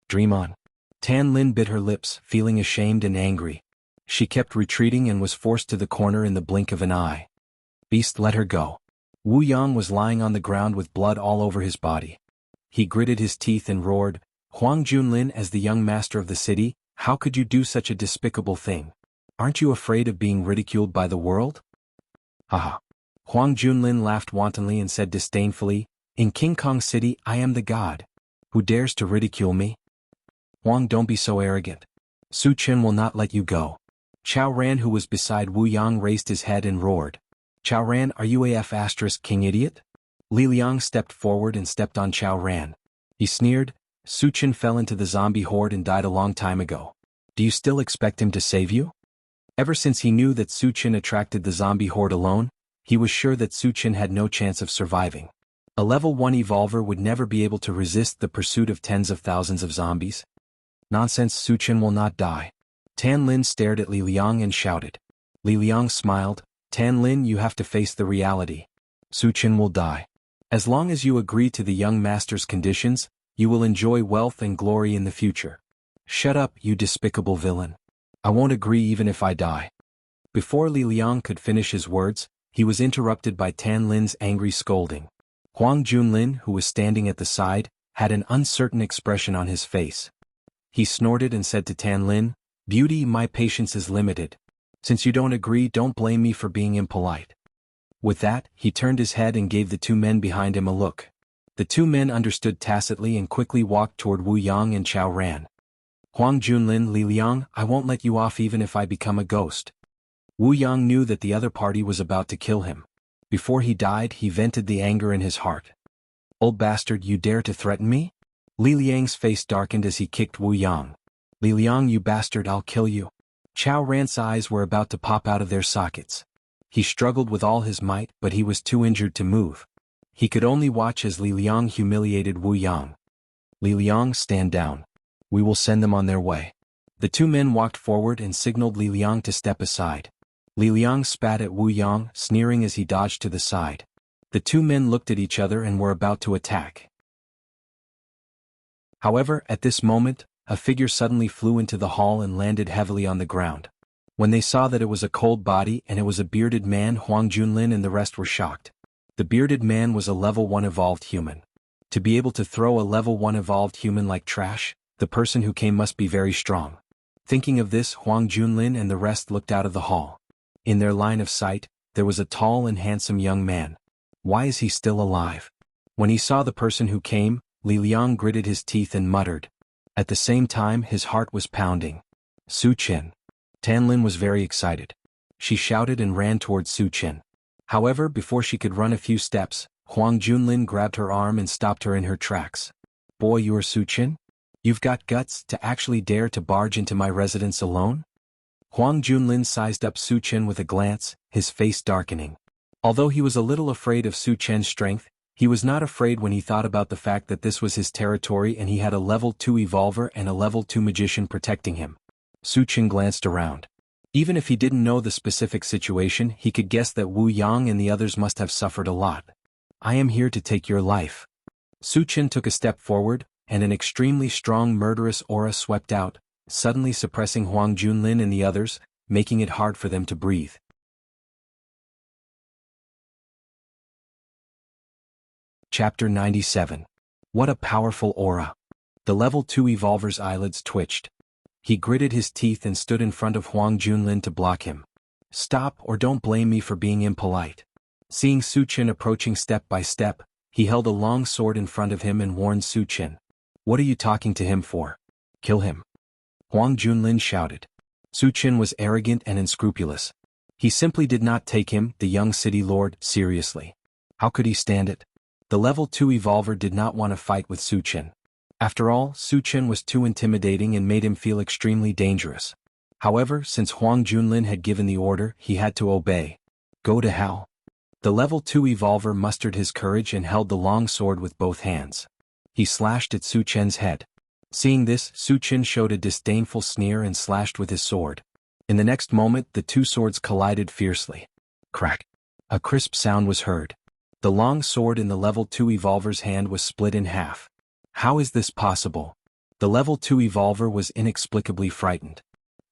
Dream on. Tan Lin bit her lips, feeling ashamed and angry. She kept retreating and was forced to the corner in the blink of an eye. Beast, let her go. Wu Yang was lying on the ground with blood all over his body. He gritted his teeth and roared, Huang Junlin, as the young master of the city, how could you do such a despicable thing? Aren't you afraid of being ridiculed by the world? Haha. Huang Junlin laughed wantonly and said disdainfully, in King Kong City I am the god. Who dares to ridicule me? Huang, don't be so arrogant. Suchin will not let you go. Chao Ran, who was beside Wu Yang, raised his head and roared. Chao Ran, are you AF** king idiot? Li Liang stepped forward and stepped on Chao Ran. He sneered, Suchin fell into the zombie horde and died a long time ago. Do you still expect him to save you? Ever since he knew that Suchin attracted the zombie horde alone, he was sure that Suchin had no chance of surviving. A level 1 evolver would never be able to resist the pursuit of tens of thousands of zombies. Nonsense, Suchin will not die. Tan Lin stared at Li Liang and shouted. Li Liang smiled, Tan Lin, you have to face the reality. Suchin will die. As long as you agree to the young master's conditions, you will enjoy wealth and glory in the future. Shut up, you despicable villain. I won't agree even if I die. Before Li Liang could finish his words, he was interrupted by Tan Lin's angry scolding. Huang Junlin, who was standing at the side, had an uncertain expression on his face. He snorted and said to Tan Lin, "Beauty, my patience is limited. Since you don't agree, don't blame me for being impolite." With that, he turned his head and gave the two men behind him a look. The two men understood tacitly and quickly walked toward Wu Yang and Chao Ran. "Huang Junlin, Li Liang, I won't let you off even if I become a ghost." Wu Yang knew that the other party was about to kill him. Before he died, he vented the anger in his heart. "Old bastard, you dare to threaten me?" Li Liang's face darkened as he kicked Wu Yang. "Li Liang, you bastard, I'll kill you." Chao Ran's eyes were about to pop out of their sockets. He struggled with all his might, but he was too injured to move. He could only watch as Li Liang humiliated Wu Yang. "Li Liang, stand down. We will send them on their way." The two men walked forward and signaled Li Liang to step aside. Li Liang spat at Wu Yang, sneering as he dodged to the side. The two men looked at each other and were about to attack. However, at this moment, a figure suddenly flew into the hall and landed heavily on the ground. When they saw that it was a cold body and it was a bearded man, Huang Junlin and the rest were shocked. The bearded man was a level 1 evolved human. To be able to throw a level 1 evolved human like trash, the person who came must be very strong. Thinking of this, Huang Junlin and the rest looked out of the hall. In their line of sight, there was a tall and handsome young man. Why is he still alive? When he saw the person who came, Li Liang gritted his teeth and muttered. At the same time, his heart was pounding. Su Qin. Tan Lin was very excited. She shouted and ran towards Su Qin. However, before she could run a few steps, Huang Junlin grabbed her arm and stopped her in her tracks. "Boy, you are Su Qin? You've got guts to actually dare to barge into my residence alone?" Huang Junlin sized up Su Qin with a glance, his face darkening. Although he was a little afraid of Su Qin's strength, he was not afraid when he thought about the fact that this was his territory and he had a level 2 evolver and a level 2 magician protecting him. Su Qin glanced around. Even if he didn't know the specific situation, he could guess that Wu Yang and the others must have suffered a lot. "I am here to take your life." Su Qin took a step forward, and an extremely strong murderous aura swept out, suddenly suppressing Huang Junlin and the others, making it hard for them to breathe. Chapter 97. What a powerful aura. The level 2 evolver's eyelids twitched. He gritted his teeth and stood in front of Huang Junlin to block him. "Stop or don't blame me for being impolite." Seeing Su Qin approaching step by step, he held a long sword in front of him and warned Su Qin. "What are you talking to him for? Kill him." Huang Junlin shouted. Su Qin was arrogant and unscrupulous. He simply did not take him, the young city lord, seriously. How could he stand it? The level 2 evolver did not want to fight with Su Qin. After all, Su Qin was too intimidating and made him feel extremely dangerous. However, since Huang Junlin had given the order, he had to obey. Go to hell. The level 2 evolver mustered his courage and held the long sword with both hands. He slashed at Su Qin's head. Seeing this, Su Qin showed a disdainful sneer and slashed with his sword. In the next moment, the two swords collided fiercely. Crack. A crisp sound was heard. The long sword in the level 2 evolver's hand was split in half. How is this possible? The level 2 evolver was inexplicably frightened.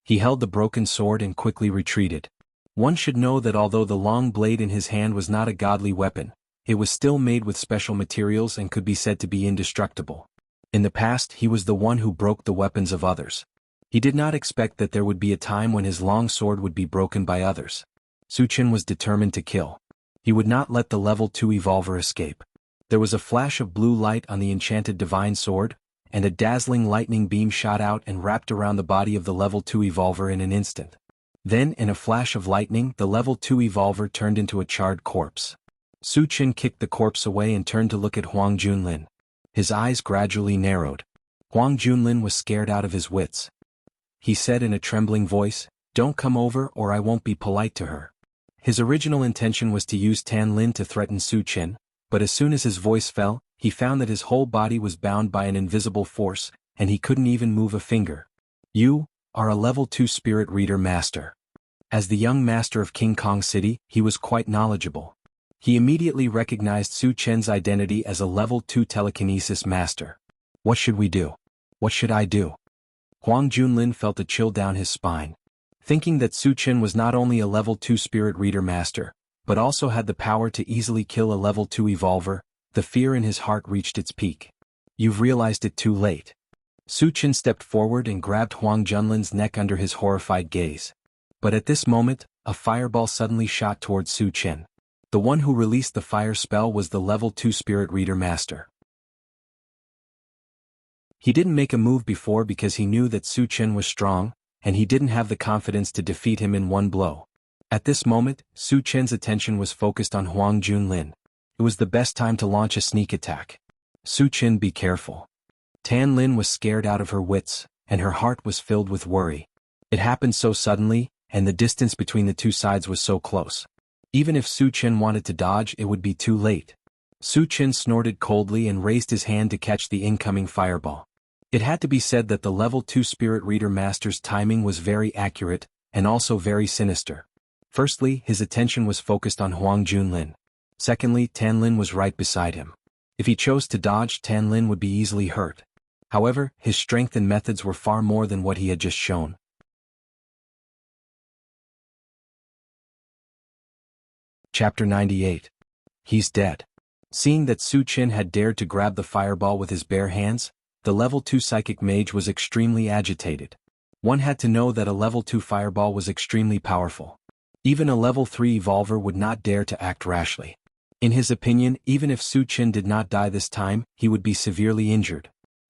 He held the broken sword and quickly retreated. One should know that although the long blade in his hand was not a godly weapon, it was still made with special materials and could be said to be indestructible. In the past, he was the one who broke the weapons of others. He did not expect that there would be a time when his long sword would be broken by others. Su Qin was determined to kill. He would not let the level 2 evolver escape. There was a flash of blue light on the enchanted divine sword, and a dazzling lightning beam shot out and wrapped around the body of the level 2 evolver in an instant. Then, in a flash of lightning, the level 2 evolver turned into a charred corpse. Su Qin kicked the corpse away and turned to look at Huang Junlin. His eyes gradually narrowed. Huang Junlin was scared out of his wits. He said in a trembling voice, "Don't come over or I won't be polite to her." His original intention was to use Tan Lin to threaten Su Qin, but as soon as his voice fell, he found that his whole body was bound by an invisible force, and he couldn't even move a finger. "You are a level 2 spirit reader master." As the young master of King Kong City, he was quite knowledgeable. He immediately recognized Su Qin's identity as a level 2 telekinesis master. "What should we do? What should I do?" Huang Junlin felt a chill down his spine. Thinking that Su Qin was not only a level 2 spirit reader master, but also had the power to easily kill a level 2 evolver, the fear in his heart reached its peak. You've realized it too late. Su Chen stepped forward and grabbed Huang Junlin's neck under his horrified gaze. But at this moment, a fireball suddenly shot towards Su Chen. The one who released the fire spell was the level 2 Spirit Reader Master. He didn't make a move before because he knew that Su Chen was strong, and he didn't have the confidence to defeat him in one blow. At this moment, Su Chen's attention was focused on Huang Junlin. It was the best time to launch a sneak attack. Su Chen, be careful. Tan Lin was scared out of her wits, and her heart was filled with worry. It happened so suddenly, and the distance between the two sides was so close. Even if Su Chen wanted to dodge, it would be too late. Su Chen snorted coldly and raised his hand to catch the incoming fireball. It had to be said that the level 2 Spirit Reader Master's timing was very accurate, and also very sinister. Firstly, his attention was focused on Huang Junlin. Secondly, Tan Lin was right beside him. If he chose to dodge, Tan Lin would be easily hurt. However, his strength and methods were far more than what he had just shown. Chapter 98. He's dead. Seeing that Su Chen had dared to grab the fireball with his bare hands, the level 2 psychic mage was extremely agitated. One had to know that a level 2 fireball was extremely powerful. Even a level 3 evolver would not dare to act rashly. In his opinion, even if Su Chen did not die this time, he would be severely injured.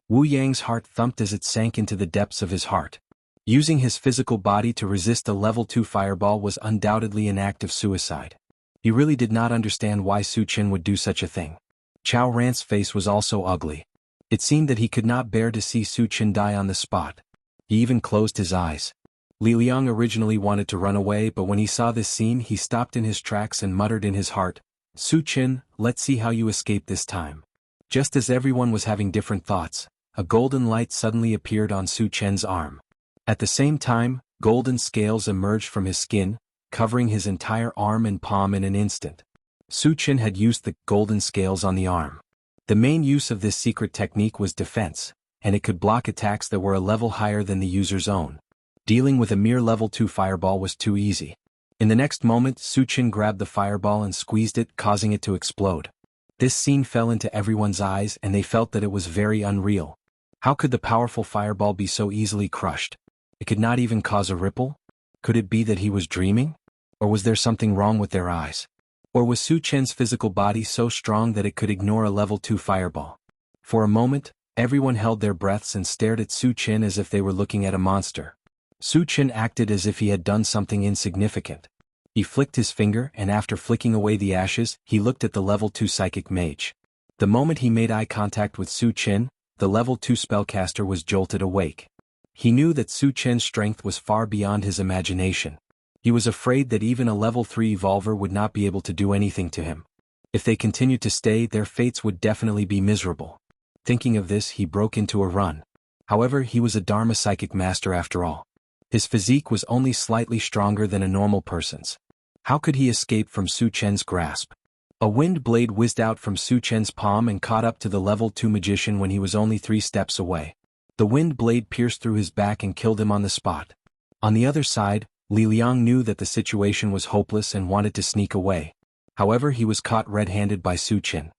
Wu Yang's heart thumped as it sank into the depths of his heart. Using his physical body to resist a level 2 fireball was undoubtedly an act of suicide. He really did not understand why Su Chen would do such a thing. Chao Ran's face was also ugly. It seemed that he could not bear to see Su Chen die on the spot. He even closed his eyes. Li Liang originally wanted to run away, but when he saw this scene he stopped in his tracks and muttered in his heart, "Su Chen, let's see how you escape this time." Just as everyone was having different thoughts, a golden light suddenly appeared on Su Chen's arm. At the same time, golden scales emerged from his skin, covering his entire arm and palm in an instant. Su Chen had used the golden scales on the arm. The main use of this secret technique was defense, and it could block attacks that were a level higher than the user's own. Dealing with a mere level 2 fireball was too easy. In the next moment, Su Chen grabbed the fireball and squeezed it, causing it to explode. This scene fell into everyone's eyes and they felt that it was very unreal. How could the powerful fireball be so easily crushed? It could not even cause a ripple? Could it be that he was dreaming? Or was there something wrong with their eyes? Or was Su Chen's physical body so strong that it could ignore a level 2 fireball? For a moment, everyone held their breaths and stared at Su Chen as if they were looking at a monster. Su Chen acted as if he had done something insignificant. He flicked his finger and after flicking away the ashes, he looked at the level 2 psychic mage. The moment he made eye contact with Su Chen, the level 2 spellcaster was jolted awake. He knew that Su Chen's strength was far beyond his imagination. He was afraid that even a level 3 evolver would not be able to do anything to him. If they continued to stay, their fates would definitely be miserable. Thinking of this, he broke into a run. However, he was a Dharma psychic master after all. His physique was only slightly stronger than a normal person's. How could he escape from Su Chen's grasp? A wind blade whizzed out from Su Chen's palm and caught up to the level 2 magician when he was only 3 steps away. The wind blade pierced through his back and killed him on the spot. On the other side, Li Liang knew that the situation was hopeless and wanted to sneak away. However, he was caught red-handed by Su Chen.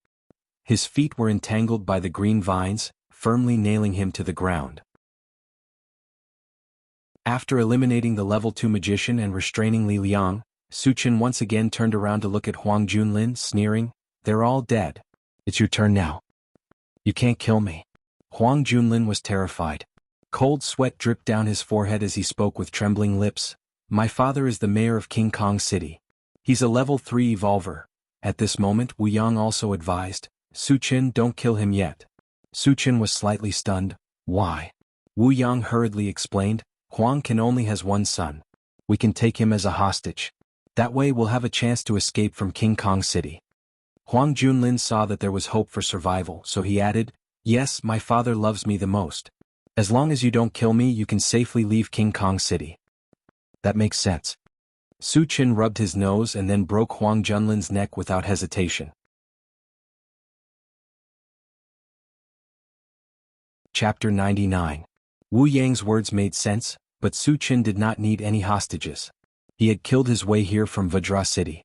His feet were entangled by the green vines, firmly nailing him to the ground. After eliminating the level 2 magician and restraining Li Liang, Su Chen once again turned around to look at Huang Junlin, sneering, "They're all dead. It's your turn now. You can't kill me." Huang Junlin was terrified. Cold sweat dripped down his forehead as he spoke with trembling lips. "My father is the mayor of King Kong City. He's a level 3 evolver." At this moment, Wu Yang also advised, "Su Chen, don't kill him yet." Su Chen was slightly stunned. "Why?" Wu Yang hurriedly explained, "Huang can only has one son. We can take him as a hostage. That way we'll have a chance to escape from King Kong City." Huang Junlin saw that there was hope for survival, so he added, "Yes, my father loves me the most. As long as you don't kill me, you can safely leave King Kong City." "That makes sense." Su Chen rubbed his nose and then broke Huang Junlin's neck without hesitation. Chapter 99. Wu Yang's words made sense, but Su Chen did not need any hostages. He had killed his way here from Vajra City.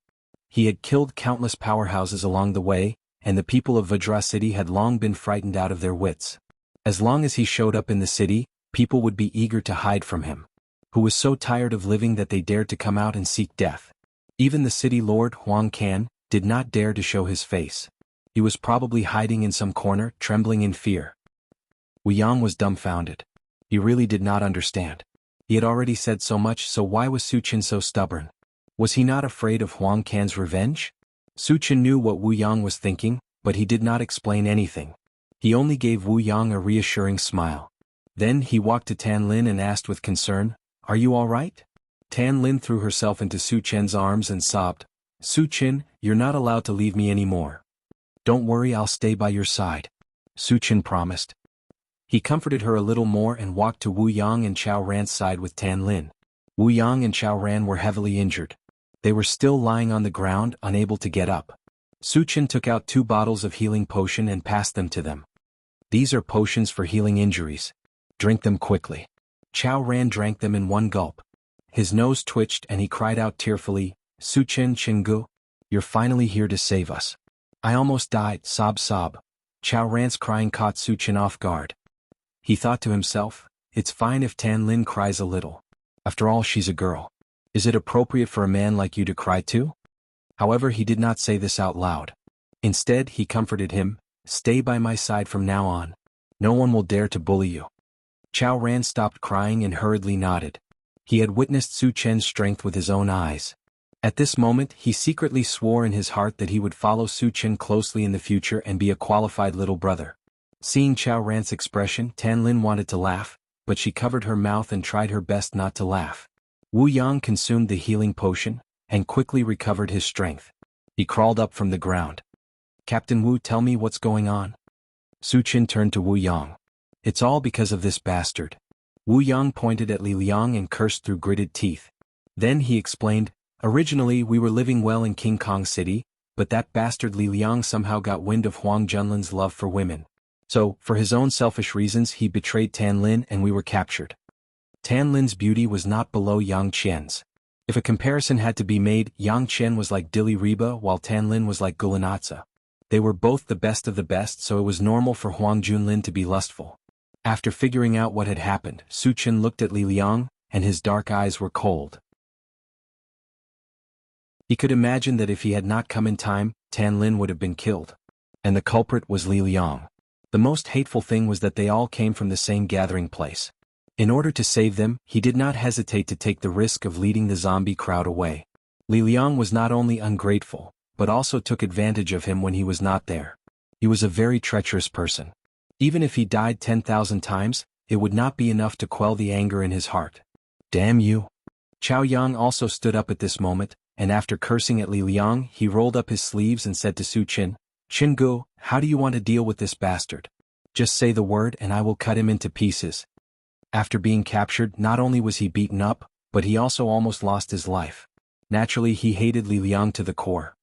He had killed countless powerhouses along the way, and the people of Vajra City had long been frightened out of their wits. As long as he showed up in the city, people would be eager to hide from him, who was so tired of living that they dared to come out and seek death. Even the city lord, Huang Can, did not dare to show his face. He was probably hiding in some corner, trembling in fear. Wu Yang was dumbfounded. He really did not understand. He had already said so much, so why was Su Qin so stubborn? Was he not afraid of Huang Can's revenge? Su Qin knew what Wu Yang was thinking, but he did not explain anything. He only gave Wu Yang a reassuring smile. Then he walked to Tan Lin and asked with concern, "Are you all right?" Tan Lin threw herself into Su Qin's arms and sobbed, "Su Qin, you're not allowed to leave me anymore. Don't worry, I'll stay by your side," Su Qin promised. He comforted her a little more and walked to Wu Yang and Chao Ran's side with Tan Lin. Wu Yang and Chao Ran were heavily injured. They were still lying on the ground, unable to get up. Su Qin took out 2 bottles of healing potion and passed them to them. "These are potions for healing injuries. Drink them quickly." Chao Ran drank them in one gulp. His nose twitched and he cried out tearfully, "Su Qin, Jianghu, you're finally here to save us. I almost died, sob sob." Chao Ran's crying caught Su Qin off guard. He thought to himself, it's fine if Tan Lin cries a little. After all, she's a girl. Is it appropriate for a man like you to cry too? However, he did not say this out loud. Instead, he comforted him, "Stay by my side from now on. No one will dare to bully you." Chao Ran stopped crying and hurriedly nodded. He had witnessed Su Qin's strength with his own eyes. At this moment, he secretly swore in his heart that he would follow Su Qin closely in the future and be a qualified little brother. Seeing Chao Ran's expression, Tan Lin wanted to laugh, but she covered her mouth and tried her best not to laugh. Wu Yang consumed the healing potion, and quickly recovered his strength. He crawled up from the ground. "Captain Wu, tell me what's going on." Su Qin turned to Wu Yang. "It's all because of this bastard." Wu Yang pointed at Li Liang and cursed through gritted teeth. Then he explained, "Originally we were living well in King Kong City, but that bastard Li Liang somehow got wind of Huang Junlin's love for women. So, for his own selfish reasons, he betrayed Tan Lin and we were captured." Tan Lin's beauty was not below Yang Qian's. If a comparison had to be made, Yang Qian was like Dili Reba while Tan Lin was like Gulanatsa. They were both the best of the best, so it was normal for Huang Junlin to be lustful. After figuring out what had happened, Su Qin looked at Li Liang, and his dark eyes were cold. He could imagine that if he had not come in time, Tan Lin would have been killed. And the culprit was Li Liang. The most hateful thing was that they all came from the same gathering place. In order to save them, he did not hesitate to take the risk of leading the zombie crowd away. Li Liang was not only ungrateful, but also took advantage of him when he was not there. He was a very treacherous person. Even if he died 10,000 times, it would not be enough to quell the anger in his heart. "Damn you." Chao Yang also stood up at this moment, and after cursing at Li Liang, he rolled up his sleeves and said to Su Qin, "Jianghu, how do you want to deal with this bastard? Just say the word and I will cut him into pieces." After being captured, not only was he beaten up, but he also almost lost his life. Naturally, he hated Li Liang to the core.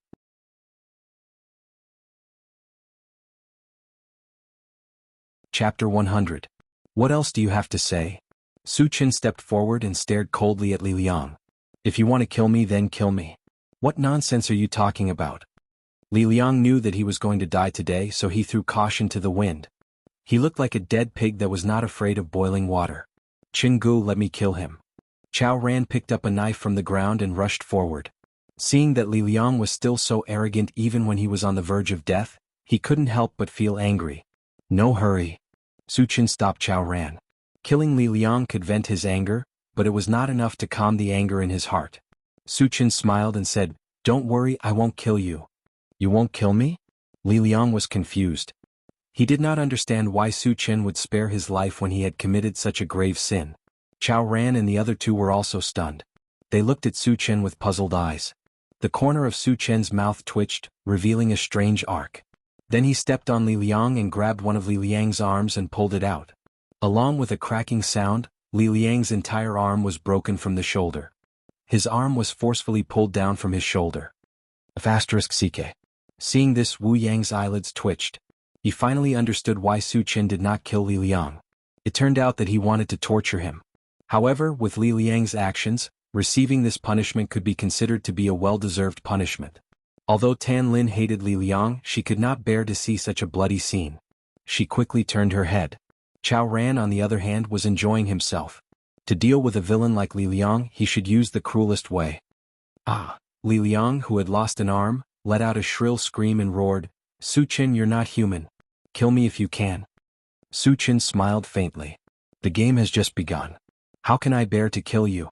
Chapter 100. What else do you have to say? Su Qin stepped forward and stared coldly at Li Liang. "If you want to kill me, then kill me. What nonsense are you talking about?" Li Liang knew that he was going to die today, so he threw caution to the wind. He looked like a dead pig that was not afraid of boiling water. "Jianghu, let me kill him." Chao Ran picked up a knife from the ground and rushed forward. Seeing that Li Liang was still so arrogant even when he was on the verge of death, he couldn't help but feel angry. "No hurry." Su Qin stopped Chao Ran. Killing Li Liang could vent his anger, but it was not enough to calm the anger in his heart. Su Qin smiled and said, "Don't worry, I won't kill you." "You won't kill me?" Li Liang was confused. He did not understand why Su Qin would spare his life when he had committed such a grave sin. Chao Ran and the other two were also stunned. They looked at Su Qin with puzzled eyes. The corner of Su Qin's mouth twitched, revealing a strange arc. Then he stepped on Li Liang and grabbed one of Li Liang's arms and pulled it out. Along with a cracking sound, Li Liang's entire arm was broken from the shoulder. His arm was forcefully pulled down from his shoulder. *CK. Seeing this, Wu Yang's eyelids twitched. He finally understood why Su Qin did not kill Li Liang. It turned out that he wanted to torture him. However, with Li Liang's actions, receiving this punishment could be considered to be a well-deserved punishment. Although Tan Lin hated Li Liang, she could not bear to see such a bloody scene. She quickly turned her head. Chao Ran, on the other hand, was enjoying himself. To deal with a villain like Li Liang, he should use the cruelest way. Ah! Li Liang, who had lost an arm, let out a shrill scream and roared, "Su Chen, you're not human. Kill me if you can." Su Chen smiled faintly. "The game has just begun. How can I bear to kill you?"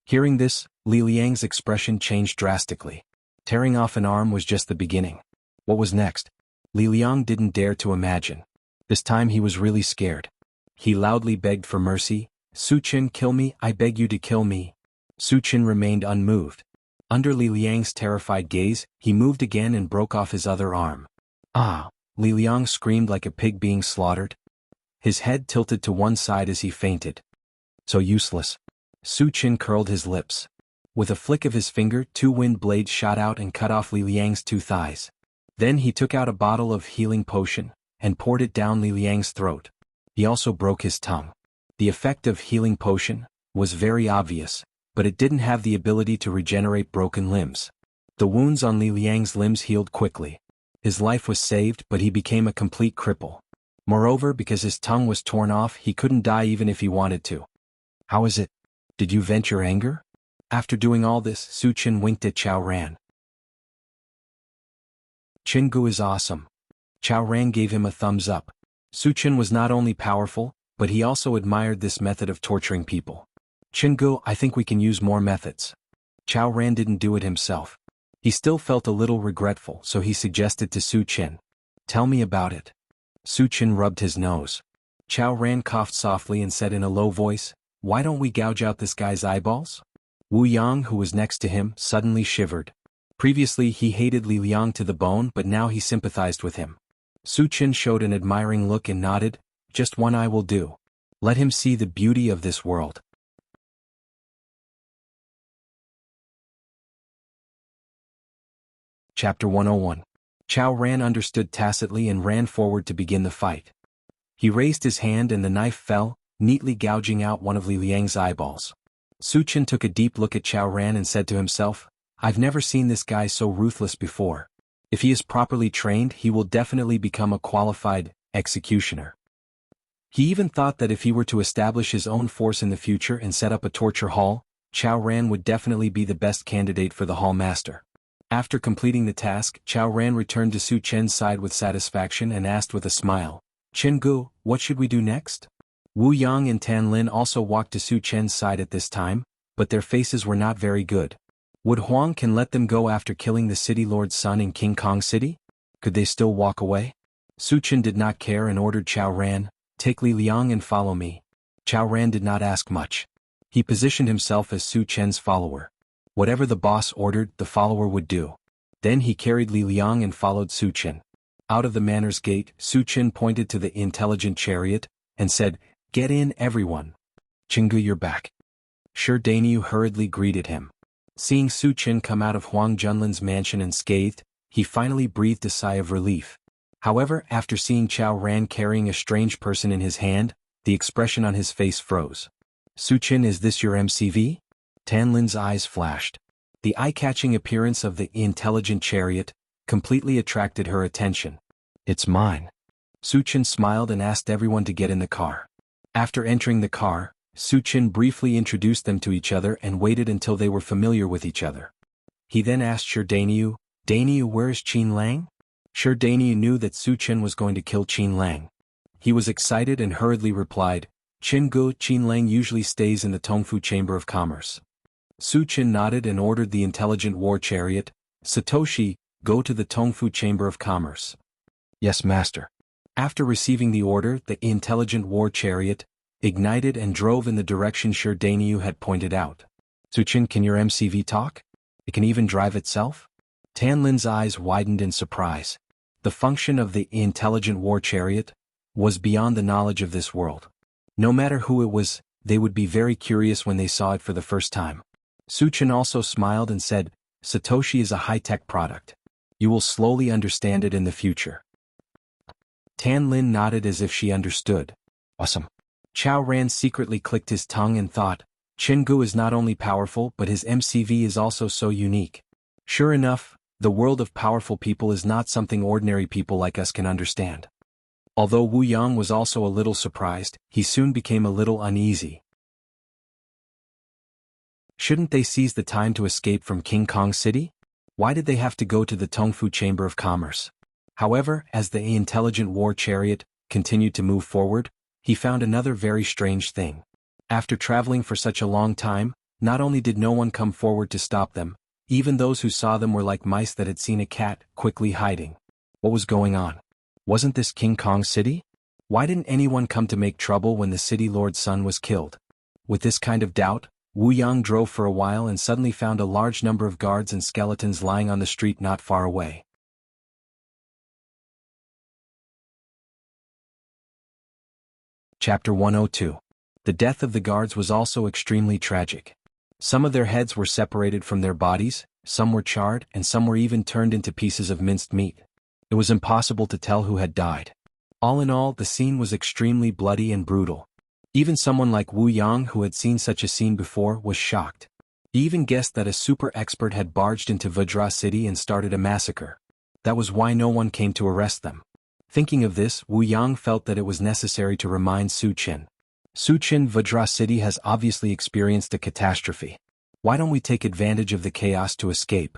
Hearing this, Li Liang's expression changed drastically. Tearing off an arm was just the beginning. What was next? Li Liang didn't dare to imagine. This time he was really scared. He loudly begged for mercy, "Su Chen, kill me, I beg you to kill me." Su Chen remained unmoved. Under Li Liang's terrified gaze, he moved again and broke off his other arm. Ah! Li Liang screamed like a pig being slaughtered. His head tilted to one side as he fainted. So useless. Su Chen curled his lips. With a flick of his finger, 2 wind blades shot out and cut off Li Liang's 2 thighs. Then he took out a bottle of healing potion and poured it down Li Liang's throat. He also broke his tongue. The effect of healing potion was very obvious, but it didn't have the ability to regenerate broken limbs. The wounds on Li Liang's limbs healed quickly. His life was saved, but he became a complete cripple. Moreover, because his tongue was torn off, he couldn't die even if he wanted to. "How is it? Did you vent your anger?" After doing all this, Su Chen winked at Chao Ran. "Jianghu is awesome." Chao Ran gave him a thumbs up. Su Chen was not only powerful, but he also admired this method of torturing people. "Jianghu, I think we can use more methods." Chao Ran didn't do it himself. He still felt a little regretful, so he suggested to Su Chen. "Tell me about it." Su Chen rubbed his nose. Chao Ran coughed softly and said in a low voice, "Why don't we gouge out this guy's eyeballs?" Wu Yang, who was next to him, suddenly shivered. Previously he hated Li Liang to the bone, but now he sympathized with him. Su Chen showed an admiring look and nodded, "Just one eye will do. Let him see the beauty of this world." Chapter 101. Chao Ran understood tacitly and ran forward to begin the fight. He raised his hand and the knife fell, neatly gouging out one of Li Liang's eyeballs. Su Chen took a deep look at Chao Ran and said to himself, "I've never seen this guy so ruthless before. If he is properly trained, he will definitely become a qualified executioner." He even thought that if he were to establish his own force in the future and set up a torture hall, Chao Ran would definitely be the best candidate for the hall master. After completing the task, Chao Ran returned to Su Chen's side with satisfaction and asked with a smile, "Jianghu, what should we do next?" Wu Yang and Tan Lin also walked to Su Chen's side at this time, but their faces were not very good. Would Huang can let them go after killing the city lord's son in King Kong City? Could they still walk away? Su Chen did not care and ordered Chao Ran, "Take Li Liang and follow me." Chao Ran did not ask much. He positioned himself as Su Chen's follower. Whatever the boss ordered, the follower would do. Then he carried Li Liang and followed Su Chen. Out of the manor's gate, Su Chen pointed to the intelligent chariot and said, "Get in, everyone. Jianghu, you're back." Shi Dainyu hurriedly greeted him. Seeing Su Chen come out of Huang Junlin's mansion unscathed, he finally breathed a sigh of relief. However, after seeing Chao Ran carrying a strange person in his hand, the expression on his face froze. "Su Chen, is this your MCV?" Tan Lin's eyes flashed. The eye-catching appearance of the intelligent chariot completely attracted her attention. "It's mine." Su Chen smiled and asked everyone to get in the car. After entering the car, Su Chen briefly introduced them to each other and waited until they were familiar with each other. He then asked Shi Dainyu, "Dainyu, where is Qin Lang?" Shi Dainyu knew that Su Chen was going to kill Qin Lang. He was excited and hurriedly replied, "Jianghu, Qin Lang usually stays in the Tongfu Chamber of Commerce." Su Chen nodded and ordered the intelligent war chariot, "Satoshi, go to the Tongfu Chamber of Commerce." "Yes, master." After receiving the order, the intelligent war chariot ignited and drove in the direction Shi Dainyu had pointed out. "Su Chen, can your MCV talk? It can even drive itself?" Tan Lin's eyes widened in surprise. The function of the intelligent war chariot was beyond the knowledge of this world. No matter who it was, they would be very curious when they saw it for the first time. Su Chen also smiled and said, "Satoshi is a high-tech product. You will slowly understand it in the future." Tan Lin nodded as if she understood. "Awesome." Chao Ran secretly clicked his tongue and thought, Jianghu is not only powerful but his MCV is also so unique. Sure enough, The world of powerful people is not something ordinary people like us can understand. Although Wu Yang was also a little surprised, he soon became a little uneasy. Shouldn't they seize the time to escape from King Kong City? Why did they have to go to the Tongfu Chamber of Commerce? However, as the intelligent war chariot continued to move forward, he found another very strange thing. After traveling for such a long time, not only did no one come forward to stop them, even those who saw them were like mice that had seen a cat, quickly hiding. What was going on? Wasn't this King Kong City? Why didn't anyone come to make trouble when the city lord's son was killed? With this kind of doubt, Wu Yang drove for a while and suddenly found a large number of guards and skeletons lying on the street not far away. Chapter 102. The death of the guards was also extremely tragic. Some of their heads were separated from their bodies, some were charred, and some were even turned into pieces of minced meat. It was impossible to tell who had died. All in all, the scene was extremely bloody and brutal. Even someone like Wu Yang, who had seen such a scene before, was shocked. He even guessed that a super expert had barged into Vajra City and started a massacre. That was why no one came to arrest them. Thinking of this, Wu Yang felt that it was necessary to remind Su Qin. Su Qin, Vajra City has obviously experienced a catastrophe. Why don't we take advantage of the chaos to escape?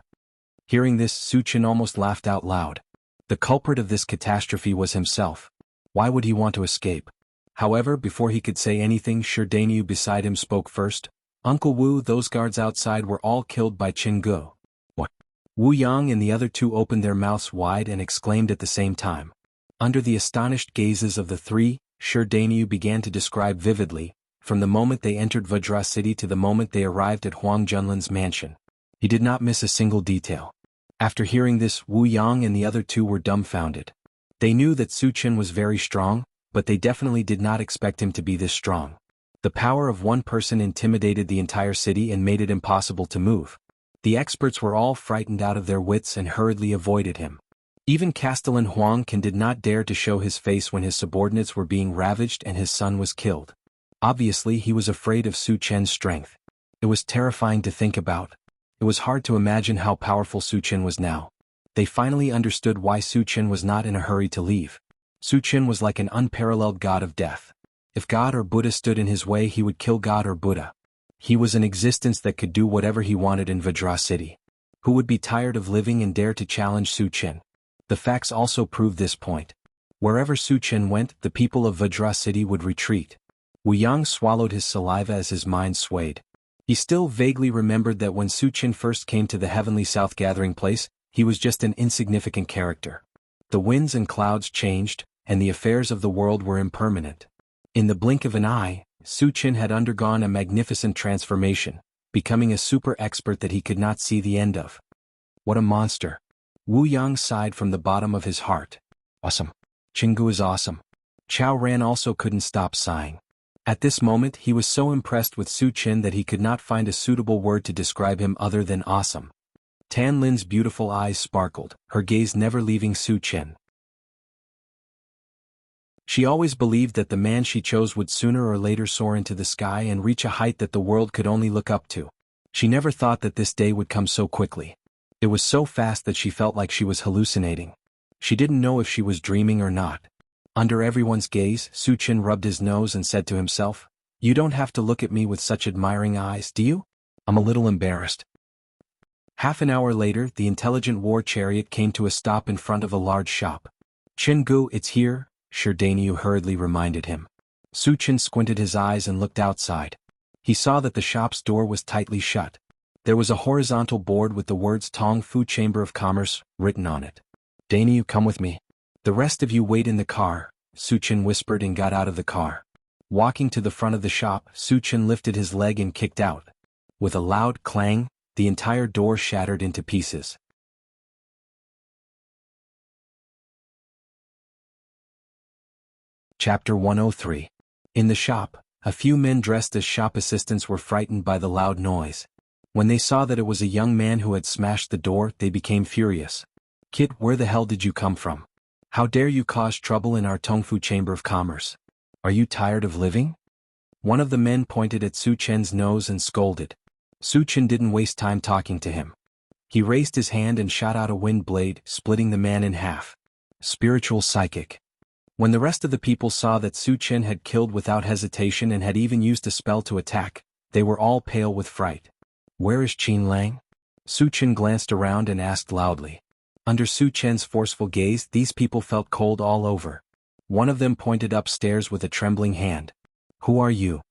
Hearing this, Su Qin almost laughed out loud. The culprit of this catastrophe was himself. Why would he want to escape? However, before he could say anything, Jianghu beside him spoke first. Uncle Wu, those guards outside were all killed by Jianghu. What? Wu Yang and the other two opened their mouths wide and exclaimed at the same time. Under the astonished gazes of the three, Jianghu began to describe vividly, from the moment they entered Vajra City to the moment they arrived at Huang Junlin's mansion. He did not miss a single detail. After hearing this, Wu Yang and the other two were dumbfounded. They knew that Su Qin was very strong, but they definitely did not expect him to be this strong. The power of one person intimidated the entire city and made it impossible to move. The experts were all frightened out of their wits and hurriedly avoided him. Even Castellan Huang Can did not dare to show his face when his subordinates were being ravaged and his son was killed. Obviously, he was afraid of Su Qin's strength. It was terrifying to think about. It was hard to imagine how powerful Su Qin was now. They finally understood why Su Qin was not in a hurry to leave. Su Qin was like an unparalleled god of death. If God or Buddha stood in his way, he would kill God or Buddha. He was an existence that could do whatever he wanted in Vajra City. Who would be tired of living and dare to challenge Su Qin? The facts also prove this point. Wherever Su Qin went, the people of Vajra City would retreat. Wu Yang swallowed his saliva as his mind swayed. He still vaguely remembered that when Su Qin first came to the Heavenly South gathering place, he was just an insignificant character. The winds and clouds changed, and the affairs of the world were impermanent. In the blink of an eye, Su Qin had undergone a magnificent transformation, becoming a super expert that he could not see the end of. What a monster! Wu Yang sighed from the bottom of his heart. Awesome. Jianghu is awesome. Chao Ran also couldn't stop sighing. At this moment he was so impressed with Su Qin that he could not find a suitable word to describe him other than awesome. Tan Lin's beautiful eyes sparkled, her gaze never leaving Su Qin. She always believed that the man she chose would sooner or later soar into the sky and reach a height that the world could only look up to. She never thought that this day would come so quickly. It was so fast that she felt like she was hallucinating. She didn't know if she was dreaming or not. Under everyone's gaze, Su Qin rubbed his nose and said to himself, "You don't have to look at me with such admiring eyes, do you? I'm a little embarrassed." Half an hour later, the intelligent war chariot came to a stop in front of a large shop. "Jianghu, it's here," Jianghu hurriedly reminded him. Su Qin squinted his eyes and looked outside. He saw that the shop's door was tightly shut. There was a horizontal board with the words Tongfu Chamber of Commerce written on it. "Jianghu, come with me. The rest of you wait in the car," Su Qin whispered and got out of the car. Walking to the front of the shop, Su Qin lifted his leg and kicked out. With a loud clang, the entire door shattered into pieces. Chapter 103. In the shop, a few men dressed as shop assistants were frightened by the loud noise. When they saw that it was a young man who had smashed the door, they became furious. "Kid, where the hell did you come from? How dare you cause trouble in our Tongfu Chamber of Commerce? Are you tired of living?" One of the men pointed at Su Qin's nose and scolded. Su Qin didn't waste time talking to him. He raised his hand and shot out a wind blade, splitting the man in half. Spiritual psychic. When the rest of the people saw that Su Chen had killed without hesitation and had even used a spell to attack, they were all pale with fright. Where is Qin Lang? Su Chen glanced around and asked loudly. Under Su Chen's forceful gaze, these people felt cold all over. One of them pointed upstairs with a trembling hand. Who are you?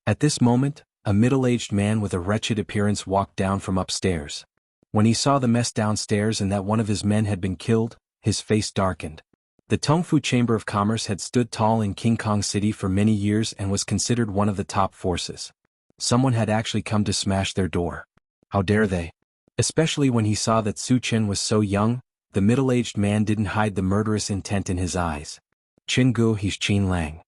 At this moment, a middle-aged man with a wretched appearance walked down from upstairs. When he saw the mess downstairs and that one of his men had been killed, his face darkened. The Tongfu Chamber of Commerce had stood tall in King Kong City for many years and was considered one of the top forces. Someone had actually come to smash their door. How dare they? Especially when he saw that Su Chen was so young, the middle-aged man didn't hide the murderous intent in his eyes. Jianghu, he's Qin Lang.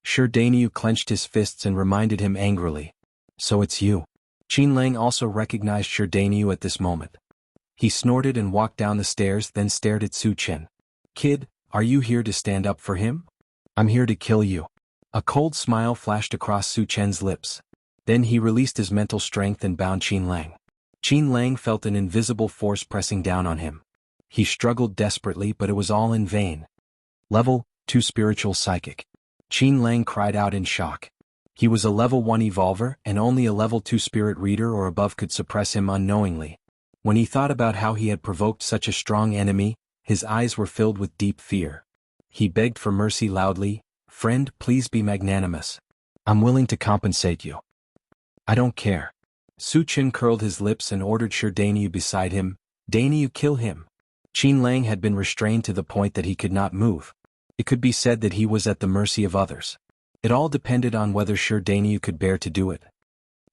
Shi Dainyu clenched his fists and reminded him angrily. So it's you. Qin Lang also recognized Shi Dainyu at this moment. He snorted and walked down the stairs, then stared at Su Chen. Kid, are you here to stand up for him? I'm here to kill you. A cold smile flashed across Su Chen's lips. Then he released his mental strength and bound Qin Lang. Qin Lang felt an invisible force pressing down on him. He struggled desperately, but it was all in vain. Level 2 Spiritual Psychic. Qin Lang cried out in shock. He was a level 1 evolver, and only a level 2 spirit reader or above could suppress him unknowingly. When he thought about how he had provoked such a strong enemy, his eyes were filled with deep fear. He begged for mercy loudly. Friend, please be magnanimous. I'm willing to compensate you. I don't care. Su Chen curled his lips and ordered Shi Dainyu beside him. Dainyu, kill him. Qin Lang had been restrained to the point that he could not move. It could be said that he was at the mercy of others. It all depended on whether Shi Dainyu could bear to do it.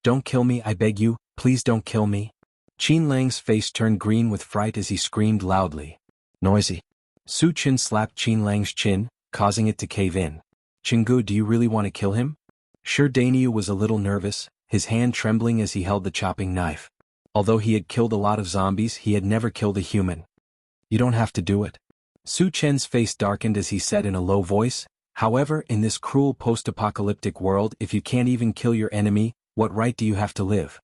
Don't kill me, I beg you, please don't kill me. Qin Lang's face turned green with fright as he screamed loudly. Noisy. Su Chen slapped Qin Lang's chin, causing it to cave in. Jianghu, do you really want to kill him? Shi Dainyu was a little nervous, his hand trembling as he held the chopping knife. Although he had killed a lot of zombies, he had never killed a human. You don't have to do it. Su Chen's face darkened as he said in a low voice, however, in this cruel post-apocalyptic world, if you can't even kill your enemy, what right do you have to live?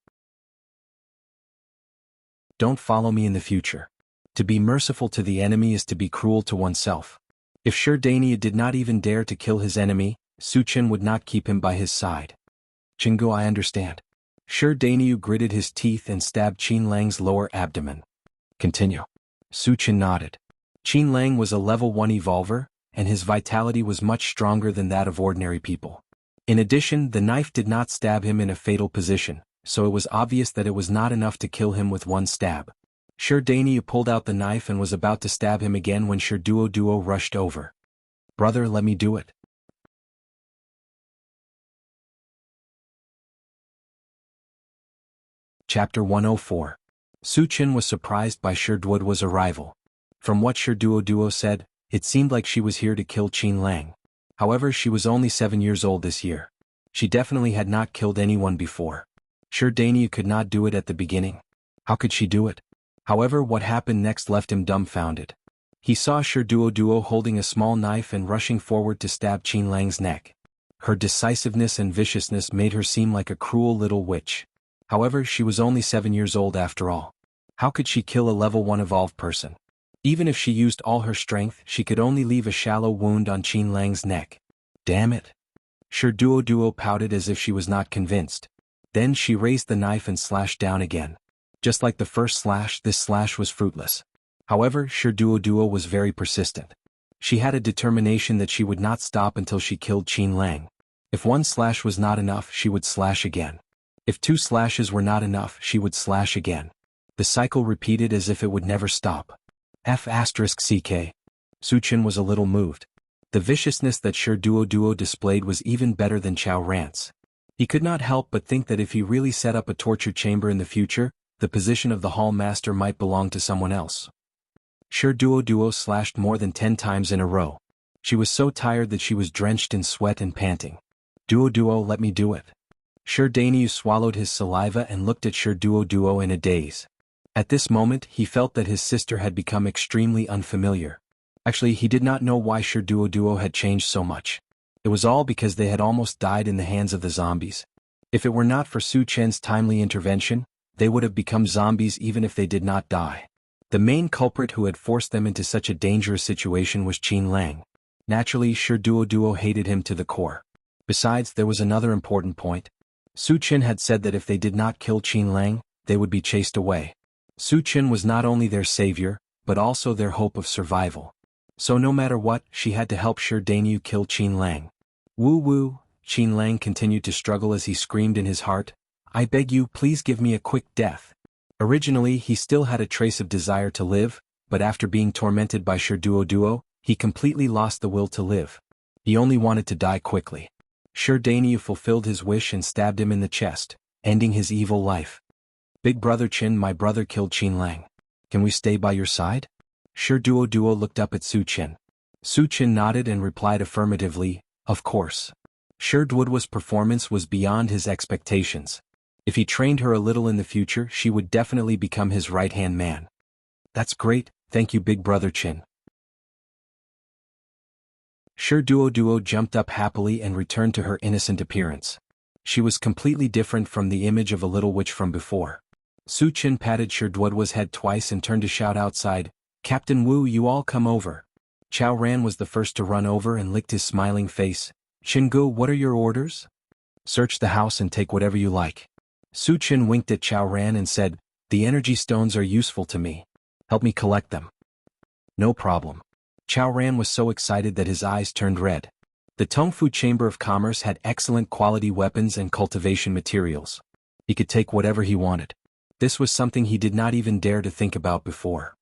Don't follow me in the future. To be merciful to the enemy is to be cruel to oneself. If Shi Dainyu did not even dare to kill his enemy, Su Chen would not keep him by his side. Jianghu, I understand. Shi Dainyu gritted his teeth and stabbed Qin Lang's lower abdomen. Continue. Su Chen nodded. Qin Lang was a level 1 evolver, and his vitality was much stronger than that of ordinary people. In addition, the knife did not stab him in a fatal position, so it was obvious that it was not enough to kill him with one stab. Shi Dainyu pulled out the knife and was about to stab him again when Shi Duo rushed over. Brother, let me do it. Chapter 104. Su Chen was surprised by Shi Duo's arrival. From what Shi Duo said, it seemed like she was here to kill Qin Lang. However, she was only 7 years old this year. She definitely had not killed anyone before. Shi Dainyu could not do it at the beginning. How could she do it? However, what happened next left him dumbfounded. He saw Shi Duo holding a small knife and rushing forward to stab Qin Lang's neck. Her decisiveness and viciousness made her seem like a cruel little witch. However, she was only 7 years old after all. How could she kill a level 1 evolved person? Even if she used all her strength, she could only leave a shallow wound on Qin Lang's neck. Damn it. Shi Duo pouted as if she was not convinced. Then she raised the knife and slashed down again. Just like the first slash, this slash was fruitless. However, Shi Duo was very persistent. She had a determination that she would not stop until she killed Qin Lang. If one slash was not enough, she would slash again. If 2 slashes were not enough, she would slash again. The cycle repeated as if it would never stop. F***ck. Su Chen was a little moved. The viciousness that Shi Duo displayed was even better than Chao Rant's. He could not help but think that if he really set up a torture chamber in the future, the position of the hall master might belong to someone else. Shi Duo slashed more than 10 times in a row. She was so tired that she was drenched in sweat and panting. Duo, let me do it. Shi Dainyu swallowed his saliva and looked at Shi Duo in a daze. At this moment, he felt that his sister had become extremely unfamiliar. Actually, he did not know why Shi Duo had changed so much. It was all because they had almost died in the hands of the zombies. If it were not for Su Chen's timely intervention, they would have become zombies even if they did not die. The main culprit who had forced them into such a dangerous situation was Qin Lang. Naturally, Duo hated him to the core. Besides, there was another important point. Su Qin had said that if they did not kill Qin Lang, they would be chased away. Su Qin was not only their savior, but also their hope of survival. So no matter what, she had to help Danyu kill Qin Lang. Woo, Qin Lang continued to struggle as he screamed in his heart, "I beg you, please give me a quick death." Originally, he still had a trace of desire to live, but after being tormented by Duo, he completely lost the will to live. He only wanted to die quickly. Danyu fulfilled his wish and stabbed him in the chest, ending his evil life. "Big brother Qin, my brother killed Qin Lang. Can we stay by your side?" Duo looked up at Su Qin. Su Qin nodded and replied affirmatively, "Of course." Duo's performance was beyond his expectations. If he trained her a little in the future, she would definitely become his right-hand man. "That's great, thank you big brother Qin." Duo jumped up happily and returned to her innocent appearance. She was completely different from the image of a little witch from before. Su Qin patted Duo's head twice and turned to shout outside, "Captain Wu, you all come over." Chao Ran was the first to run over and licked his smiling face. "Xingu, what are your orders?" "Search the house and take whatever you like." Su Qin winked at Chao Ran and said, "The energy stones are useful to me. Help me collect them." "No problem." Chao Ran was so excited that his eyes turned red. The Tongfu Chamber of Commerce had excellent quality weapons and cultivation materials. He could take whatever he wanted. This was something he did not even dare to think about before.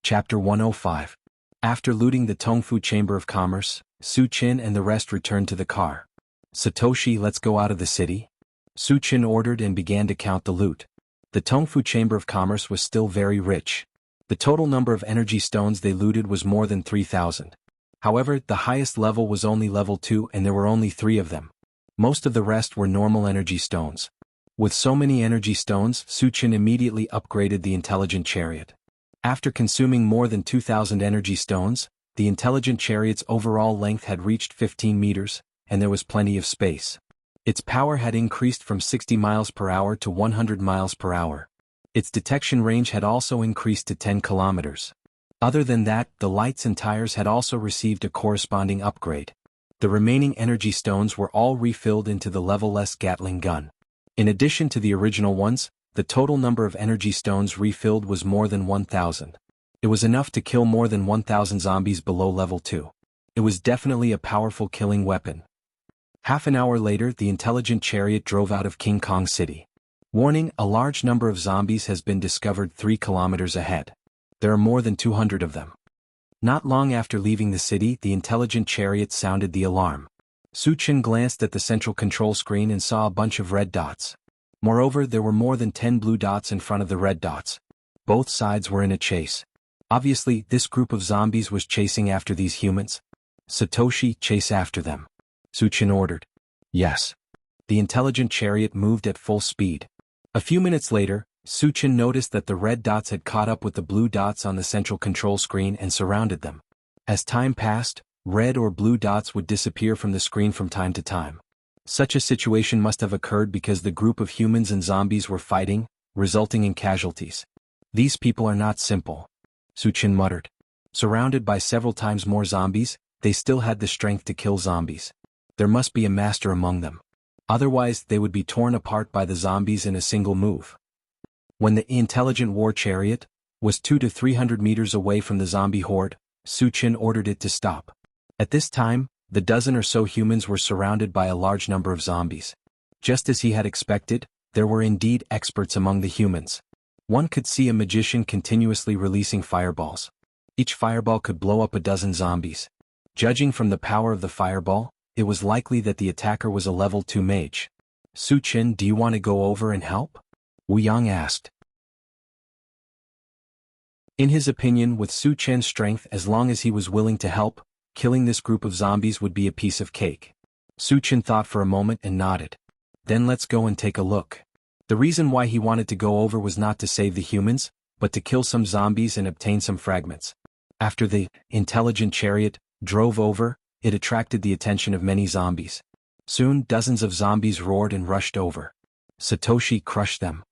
Chapter 105. After looting the Tongfu Chamber of Commerce, Su Qin and the rest returned to the car. "Satoshi, let's go out of the city." Su Qin ordered and began to count the loot. The Tongfu Chamber of Commerce was still very rich. The total number of energy stones they looted was more than 3,000. However, the highest level was only level 2 and there were only 3 of them. Most of the rest were normal energy stones. With so many energy stones, Su Qin immediately upgraded the intelligent chariot. After consuming more than 2,000 energy stones, the intelligent chariot's overall length had reached 15 meters, and there was plenty of space. Its power had increased from 60 miles per hour to 100 miles per hour. Its detection range had also increased to 10 kilometers. Other than that, the lights and tires had also received a corresponding upgrade. The remaining energy stones were all refilled into the level-less Gatling gun. In addition to the original ones, the total number of energy stones refilled was more than 1,000. It was enough to kill more than 1,000 zombies below level 2. It was definitely a powerful killing weapon. Half an hour later, the intelligent chariot drove out of King Kong City. Warning, a large number of zombies has been discovered 3 kilometers ahead. There are more than 200 of them. Not long after leaving the city, the intelligent chariot sounded the alarm. Su Qin glanced at the central control screen and saw a bunch of red dots. Moreover, there were more than 10 blue dots in front of the red dots. Both sides were in a chase. Obviously, this group of zombies was chasing after these humans. "Satoshi, chase after them," Su Qin ordered. "Yes." The intelligent chariot moved at full speed. A few minutes later, Su Qin noticed that the red dots had caught up with the blue dots on the central control screen and surrounded them. As time passed, red or blue dots would disappear from the screen from time to time. Such a situation must have occurred because the group of humans and zombies were fighting, resulting in casualties. "These people are not simple," Su Qin muttered. Surrounded by several times more zombies, they still had the strength to kill zombies. There must be a master among them. Otherwise, they would be torn apart by the zombies in a single move. When the intelligent war chariot was 200 to 300 meters away from the zombie horde, Su Qin ordered it to stop. At this time, the dozen or so humans were surrounded by a large number of zombies. Just as he had expected, there were indeed experts among the humans. One could see a magician continuously releasing fireballs. Each fireball could blow up a dozen zombies. Judging from the power of the fireball, it was likely that the attacker was a level 2 mage. "Su Qin, do you want to go over and help?" Wu Yang asked. In his opinion, with Su Qin's strength, as long as he was willing to help, killing this group of zombies would be a piece of cake. Su Qin thought for a moment and nodded. "Then let's go and take a look." The reason why he wanted to go over was not to save the humans, but to kill some zombies and obtain some fragments. After the intelligent chariot drove over, it attracted the attention of many zombies. Soon dozens of zombies roared and rushed over. Satoshi crushed them.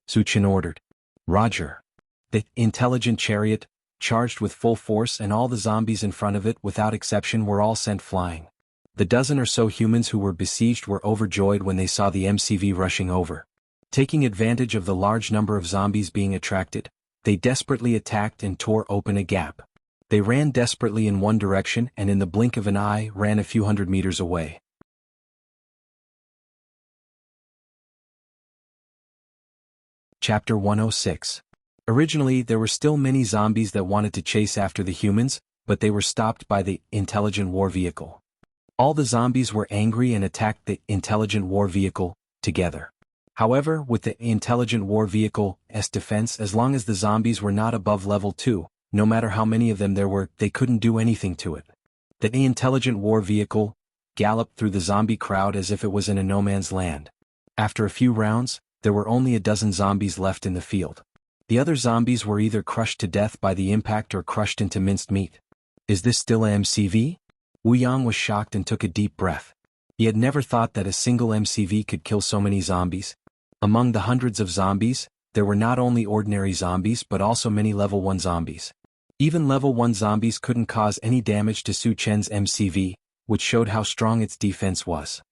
Suchin ordered. Roger. The intelligent chariot charged with full force, and all the zombies in front of it without exception were all sent flying. The dozen or so humans who were besieged were overjoyed when they saw the MCV rushing over. Taking advantage of the large number of zombies being attracted, they desperately attacked and tore open a gap. They ran desperately in one direction and in the blink of an eye ran a few hundred meters away. Chapter 106. Originally, there were still many zombies that wanted to chase after the humans, but they were stopped by the intelligent war vehicle. All the zombies were angry and attacked the intelligent war vehicle together. However, with the intelligent war vehicle's defense, as long as the zombies were not above level 2, no matter how many of them there were, they couldn't do anything to it. The intelligent war vehicle galloped through the zombie crowd as if it was in a no man's land. After a few rounds, there were only a dozen zombies left in the field. The other zombies were either crushed to death by the impact or crushed into minced meat. Is this still a MCV? Wu Yang was shocked and took a deep breath. He had never thought that a single MCV could kill so many zombies. Among the hundreds of zombies, there were not only ordinary zombies but also many level 1 zombies. Even level 1 zombies couldn't cause any damage to Su Chen's MCV, which showed how strong its defense was.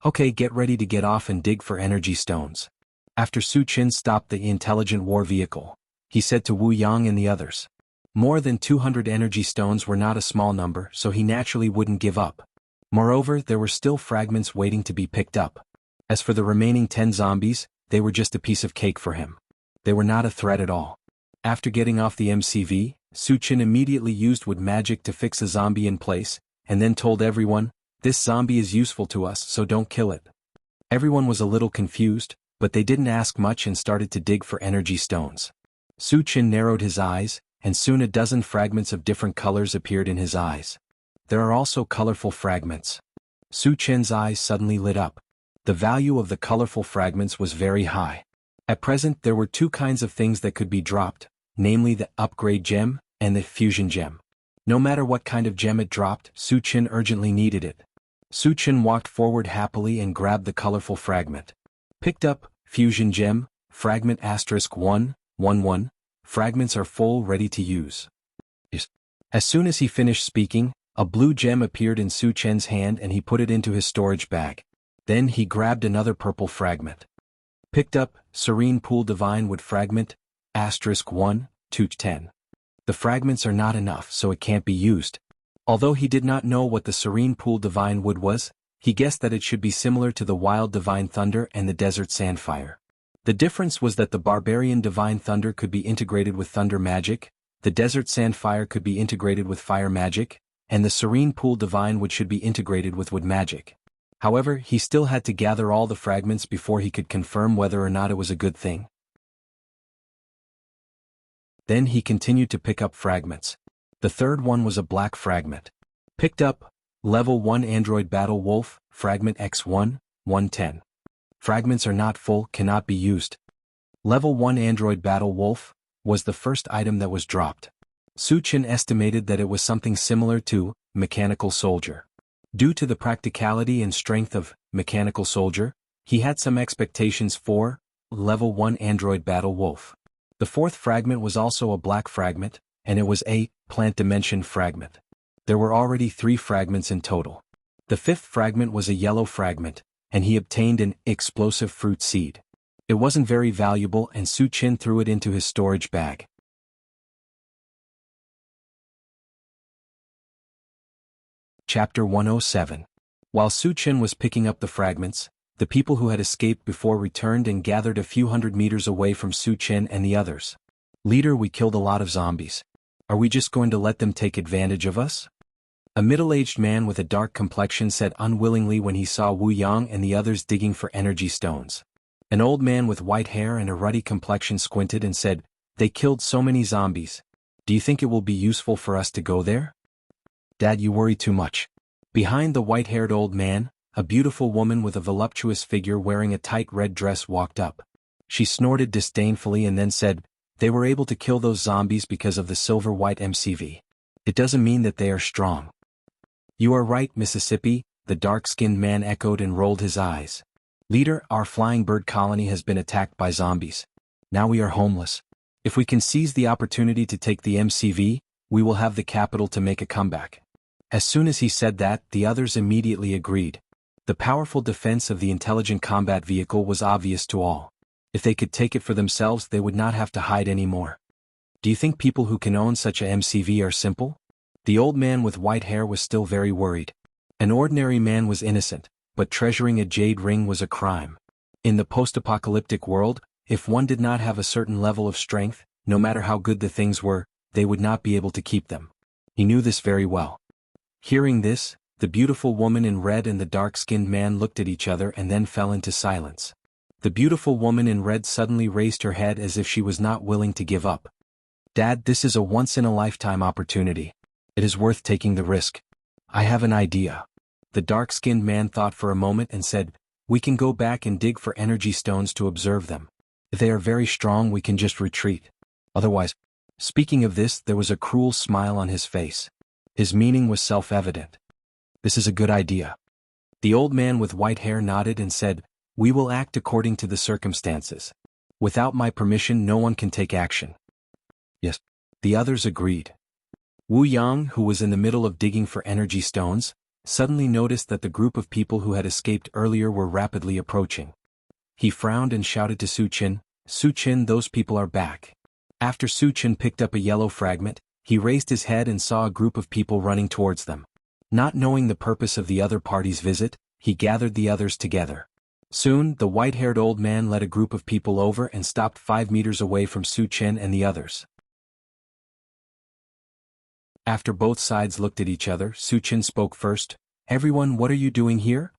Okay, get ready to get off and dig for energy stones. After Su Chen stopped the intelligent war vehicle, he said to Wu Yang and the others. More than 200 energy stones were not a small number, so he naturally wouldn't give up. Moreover, there were still fragments waiting to be picked up. As for the remaining 10 zombies, they were just a piece of cake for him. They were not a threat at all. After getting off the MCV, Su Chen immediately used wood magic to fix a zombie in place, and then told everyone, "This zombie is useful to us, so don't kill it." Everyone was a little confused, but they didn't ask much and started to dig for energy stones. Su Chen narrowed his eyes, and soon a dozen fragments of different colors appeared in his eyes. There are also colorful fragments. Su Chen's eyes suddenly lit up. The value of the colorful fragments was very high. At present there were 2 kinds of things that could be dropped, namely the upgrade gem and the fusion gem. No matter what kind of gem it dropped, Su Chen urgently needed it. Su Chen walked forward happily and grabbed the colorful fragment. Picked up, fusion gem, fragment *111, fragments are full, ready to use. As soon as he finished speaking, a blue gem appeared in Su Chen's hand and he put it into his storage bag. Then he grabbed another purple fragment. Picked up, serene pool divine wood fragment, *1-10. The fragments are not enough, so it can't be used. Although he did not know what the serene pool divine wood was, he guessed that it should be similar to the wild divine thunder and the desert sandfire. The difference was that the barbarian divine thunder could be integrated with thunder magic, the desert sandfire could be integrated with fire magic, and the serene pool divine wood should be integrated with wood magic. However, he still had to gather all the fragments before he could confirm whether or not it was a good thing. Then he continued to pick up fragments. The third one was a black fragment. Picked up, level 1 android battle wolf, fragment X1-110. Fragments are not full, cannot be used. Level 1 android battle wolf was the first item that was dropped. Su Chen estimated that it was something similar to mechanical soldier. Due to the practicality and strength of mechanical soldier, he had some expectations for level 1 android battle wolf. The fourth fragment was also a black fragment, and it was a plant dimension fragment. There were already 3 fragments in total. The fifth fragment was a yellow fragment, and he obtained an explosive fruit seed. It wasn't very valuable and Su Chen threw it into his storage bag. Chapter 107. While Su Chen was picking up the fragments, the people who had escaped before returned and gathered a few hundred meters away from Su Chen and the others. "Leader, we killed a lot of zombies. Are we just going to let them take advantage of us?" A middle-aged man with a dark complexion said unwillingly when he saw Wu Yang and the others digging for energy stones. An old man with white hair and a ruddy complexion squinted and said, "They killed so many zombies. Do you think it will be useful for us to go there?" "Dad, you worry too much." Behind the white-haired old man, a beautiful woman with a voluptuous figure wearing a tight red dress walked up. She snorted disdainfully and then said, "They were able to kill those zombies because of the silver-white MCV. It doesn't mean that they are strong." "You are right, Mississippi," The dark-skinned man echoed and rolled his eyes. Leader, our flying bird colony has been attacked by zombies. Now we are homeless. If we can seize the opportunity to take the MCV, we will have the capital to make a comeback. As soon as he said that, the others immediately agreed. The powerful defense of the intelligent combat vehicle was obvious to all. If they could take it for themselves, they would not have to hide anymore. Do you think people who can own such a MCV are simple? The old man with white hair was still very worried. An ordinary man was innocent, but treasuring a jade ring was a crime. In the post-apocalyptic world, if one did not have a certain level of strength, no matter how good the things were, they would not be able to keep them. He knew this very well. Hearing this, the beautiful woman in red and the dark-skinned man looked at each other and then fell into silence. The beautiful woman in red suddenly raised her head as if she was not willing to give up. Dad, this is a once-in-a-lifetime opportunity. It is worth taking the risk. I have an idea. The dark-skinned man thought for a moment and said, we can go back and dig for energy stones to observe them. If they are very strong, we can just retreat. Otherwise, speaking of this, there was a cruel smile on his face. His meaning was self-evident. This is a good idea. The old man with white hair nodded and said, we will act according to the circumstances. Without my permission, no one can take action. Yes. The others agreed. Wu Yang, who was in the middle of digging for energy stones, suddenly noticed that the group of people who had escaped earlier were rapidly approaching. He frowned and shouted to Su Qin, those people are back. After Su Qin picked up a yellow fragment, he raised his head and saw a group of people running towards them. Not knowing the purpose of the other party's visit, he gathered the others together. Soon, the white-haired old man led a group of people over and stopped 5 meters away from Su Qin and the others. After both sides looked at each other, Su Qin spoke first. Everyone, what are you doing here?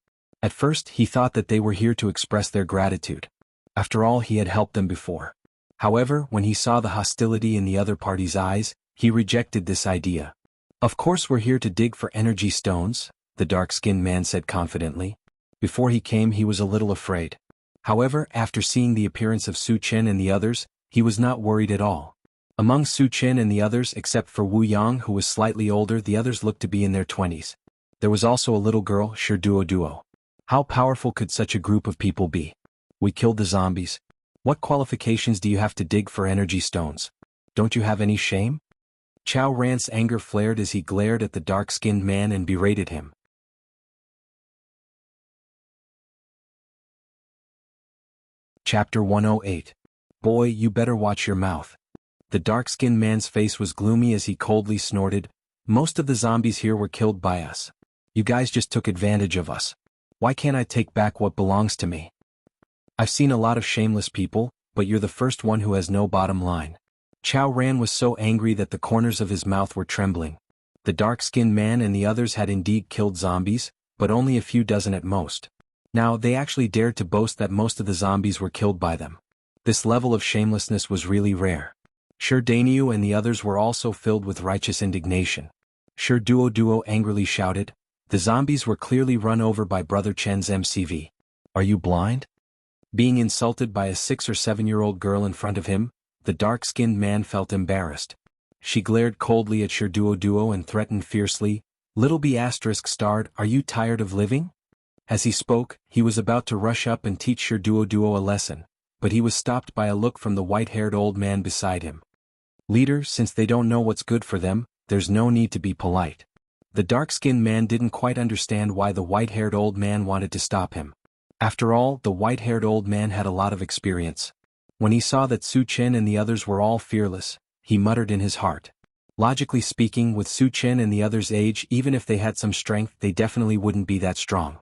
At first, he thought that they were here to express their gratitude. After all, he had helped them before. However, when he saw the hostility in the other party's eyes, he rejected this idea. Of course we're here to dig for energy stones, the dark-skinned man said confidently. Before he came, he was a little afraid. However, after seeing the appearance of Su Qin and the others, he was not worried at all. Among Su Qin and the others, except for Wu Yang, who was slightly older, the others looked to be in their 20s. There was also a little girl, Duo. How powerful could such a group of people be? We killed the zombies. What qualifications do you have to dig for energy stones? Don't you have any shame? Chao Ran's anger flared as he glared at the dark-skinned man and berated him. Chapter 108. Boy, you better watch your mouth. The dark-skinned man's face was gloomy as he coldly snorted. Most of the zombies here were killed by us. You guys just took advantage of us. Why can't I take back what belongs to me? I've seen a lot of shameless people, but you're the first one who has no bottom line. Chao Ran was so angry that the corners of his mouth were trembling. The dark-skinned man and the others had indeed killed zombies, but only a few dozen at most. Now, they actually dared to boast that most of the zombies were killed by them. This level of shamelessness was really rare. Daniu and the others were also filled with righteous indignation. Duo angrily shouted, the zombies were clearly run over by Brother Chen's MCV. Are you blind? Being insulted by a 6 or 7-year-old girl in front of him, the dark-skinned man felt embarrassed. She glared coldly at Duo and threatened fiercely, Little B** starred, are you tired of living? As he spoke, he was about to rush up and teach Duo a lesson, but he was stopped by a look from the white-haired old man beside him. Leader, since they don't know what's good for them, there's no need to be polite. The dark-skinned man didn't quite understand why the white-haired old man wanted to stop him. After all, the white-haired old man had a lot of experience. When he saw that Su Qin and the others were all fearless, he muttered in his heart. Logically speaking, with Su Qin and the others' age, even if they had some strength, they definitely wouldn't be that strong.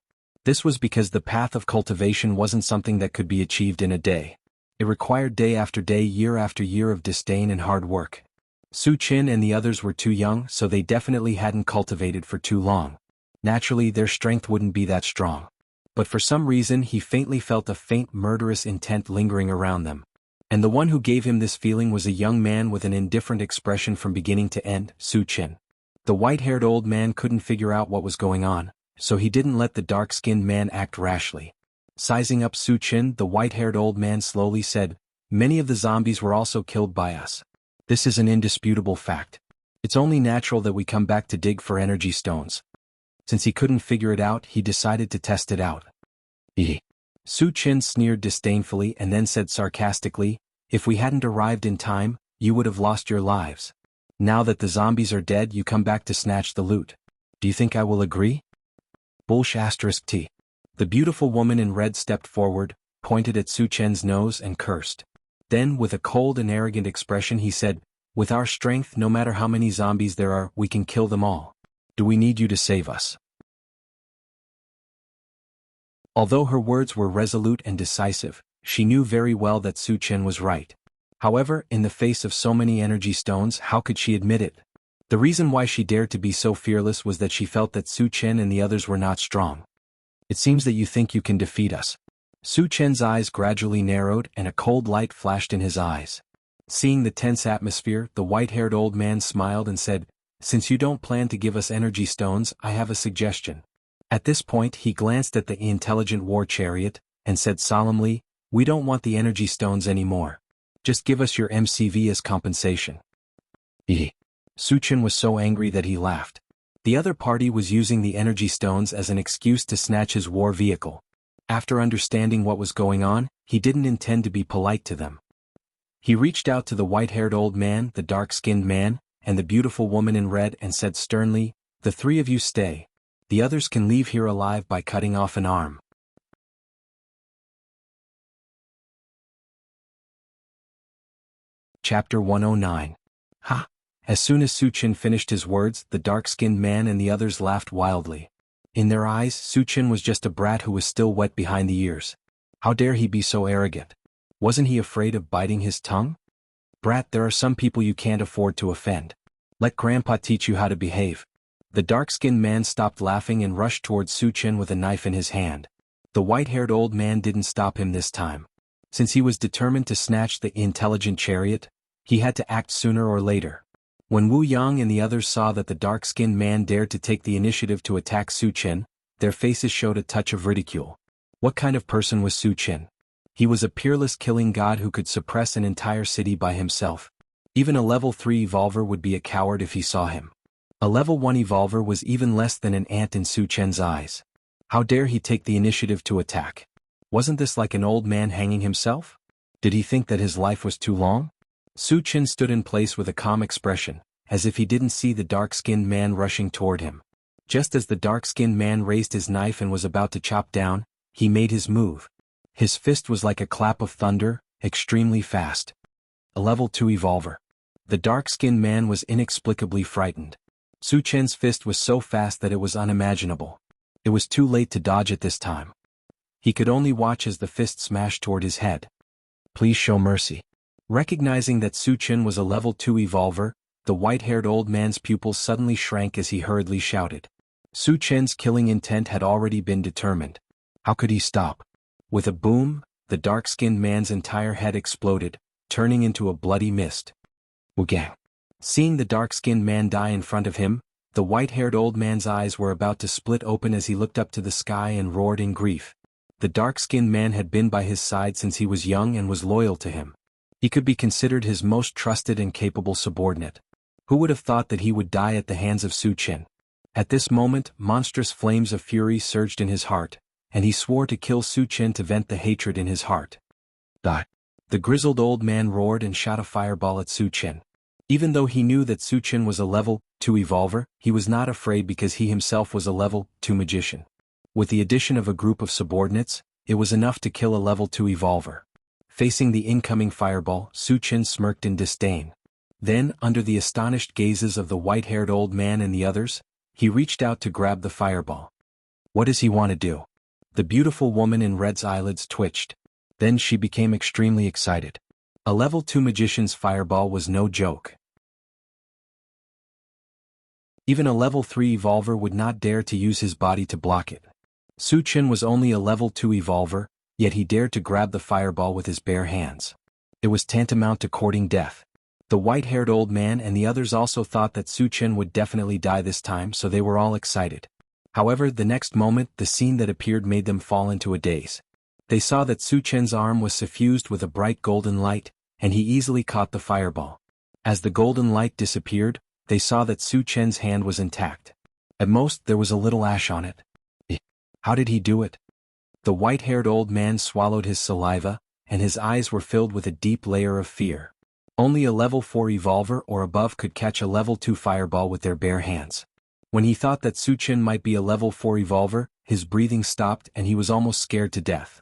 This was because the path of cultivation wasn't something that could be achieved in a day. It required day after day, year after year of disdain and hard work. Su Qin and the others were too young, so they definitely hadn't cultivated for too long. Naturally, their strength wouldn't be that strong. But for some reason, he faintly felt a faint murderous intent lingering around them. And the one who gave him this feeling was a young man with an indifferent expression from beginning to end, Su Qin. The white-haired old man couldn't figure out what was going on, so he didn't let the dark-skinned man act rashly. Sizing up Su Qin, the white-haired old man slowly said, many of the zombies were also killed by us. This is an indisputable fact. It's only natural that we come back to dig for energy stones. Since he couldn't figure it out, he decided to test it out. Su Chen sneered disdainfully and then said sarcastically, "If we hadn't arrived in time, you would have lost your lives. Now that the zombies are dead, you come back to snatch the loot. Do you think I will agree?" *T. The beautiful woman in red stepped forward, pointed at Su Chen's nose and cursed. Then, with a cold and arrogant expression, he said, "With our strength, no matter how many zombies there are, we can kill them all. Do we need you to save us?" Although her words were resolute and decisive, she knew very well that Su Chen was right. However, in the face of so many energy stones, how could she admit it? The reason why she dared to be so fearless was that she felt that Su Chen and the others were not strong. "It seems that you think you can defeat us." Su Chen's eyes gradually narrowed and a cold light flashed in his eyes. Seeing the tense atmosphere, the white-haired old man smiled and said, "Since you don't plan to give us energy stones, I have a suggestion." At this point he glanced at the intelligent war chariot, and said solemnly, "We don't want the energy stones anymore. Just give us your MCV as compensation." Su Chen was so angry that he laughed. The other party was using the energy stones as an excuse to snatch his war vehicle. After understanding what was going on, he didn't intend to be polite to them. He reached out to the white-haired old man, the dark-skinned man, and the beautiful woman in red and said sternly, "The three of you stay. The others can leave here alive by cutting off an arm." Chapter 109. Ha! As soon as Su Chen finished his words, the dark-skinned man and the others laughed wildly. In their eyes, Su Chen was just a brat who was still wet behind the ears. How dare he be so arrogant? Wasn't he afraid of biting his tongue? "Brat, there are some people you can't afford to offend. Let Grandpa teach you how to behave." The dark-skinned man stopped laughing and rushed towards Su Chen with a knife in his hand. The white-haired old man didn't stop him this time. Since he was determined to snatch the intelligent chariot, he had to act sooner or later. When Wu Yang and the others saw that the dark-skinned man dared to take the initiative to attack Su Chen, their faces showed a touch of ridicule. What kind of person was Su Chen? He was a peerless killing god who could suppress an entire city by himself. Even a level 3 evolver would be a coward if he saw him. A level 1 evolver was even less than an ant in Su Chen's eyes. How dare he take the initiative to attack? Wasn't this like an old man hanging himself? Did he think that his life was too long? Su Chen stood in place with a calm expression, as if he didn't see the dark-skinned man rushing toward him. Just as the dark-skinned man raised his knife and was about to chop down, he made his move. His fist was like a clap of thunder, extremely fast. A level 2 evolver. The dark-skinned man was inexplicably frightened. Su Chen's fist was so fast that it was unimaginable. It was too late to dodge it this time. He could only watch as the fist smashed toward his head. "Please show mercy." Recognizing that Su Chen was a level 2 evolver, the white-haired old man's pupils suddenly shrank as he hurriedly shouted. Su Chen's killing intent had already been determined. How could he stop? With a boom, the dark-skinned man's entire head exploded, turning into a bloody mist. Wugang. Seeing the dark-skinned man die in front of him, the white-haired old man's eyes were about to split open as he looked up to the sky and roared in grief. The dark-skinned man had been by his side since he was young and was loyal to him. He could be considered his most trusted and capable subordinate. Who would have thought that he would die at the hands of Su Chen? At this moment, monstrous flames of fury surged in his heart, and he swore to kill Su Chen to vent the hatred in his heart. Die. The grizzled old man roared and shot a fireball at Su Chen. Even though he knew that Su Chen was a level 2 evolver, he was not afraid because he himself was a level 2 magician. With the addition of a group of subordinates, it was enough to kill a level 2 evolver. Facing the incoming fireball, Su Chen smirked in disdain. Then, under the astonished gazes of the white-haired old man and the others, he reached out to grab the fireball. What does he want to do? The beautiful woman in red's eyelids twitched. Then she became extremely excited. A level 2 magician's fireball was no joke. Even a level 3 evolver would not dare to use his body to block it. Su Chen was only a level 2 evolver, yet he dared to grab the fireball with his bare hands. It was tantamount to courting death. The white-haired old man and the others also thought that Su Chen would definitely die this time, so they were all excited. However, the next moment, the scene that appeared made them fall into a daze. They saw that Su Chen's arm was suffused with a bright golden light, and he easily caught the fireball. As the golden light disappeared, they saw that Su Chen's hand was intact. At most, there was a little ash on it. How did he do it? The white-haired old man swallowed his saliva, and his eyes were filled with a deep layer of fear. Only a level 4 evolver or above could catch a level 2 fireball with their bare hands. When he thought that Su Chen might be a level 4 evolver, his breathing stopped and he was almost scared to death.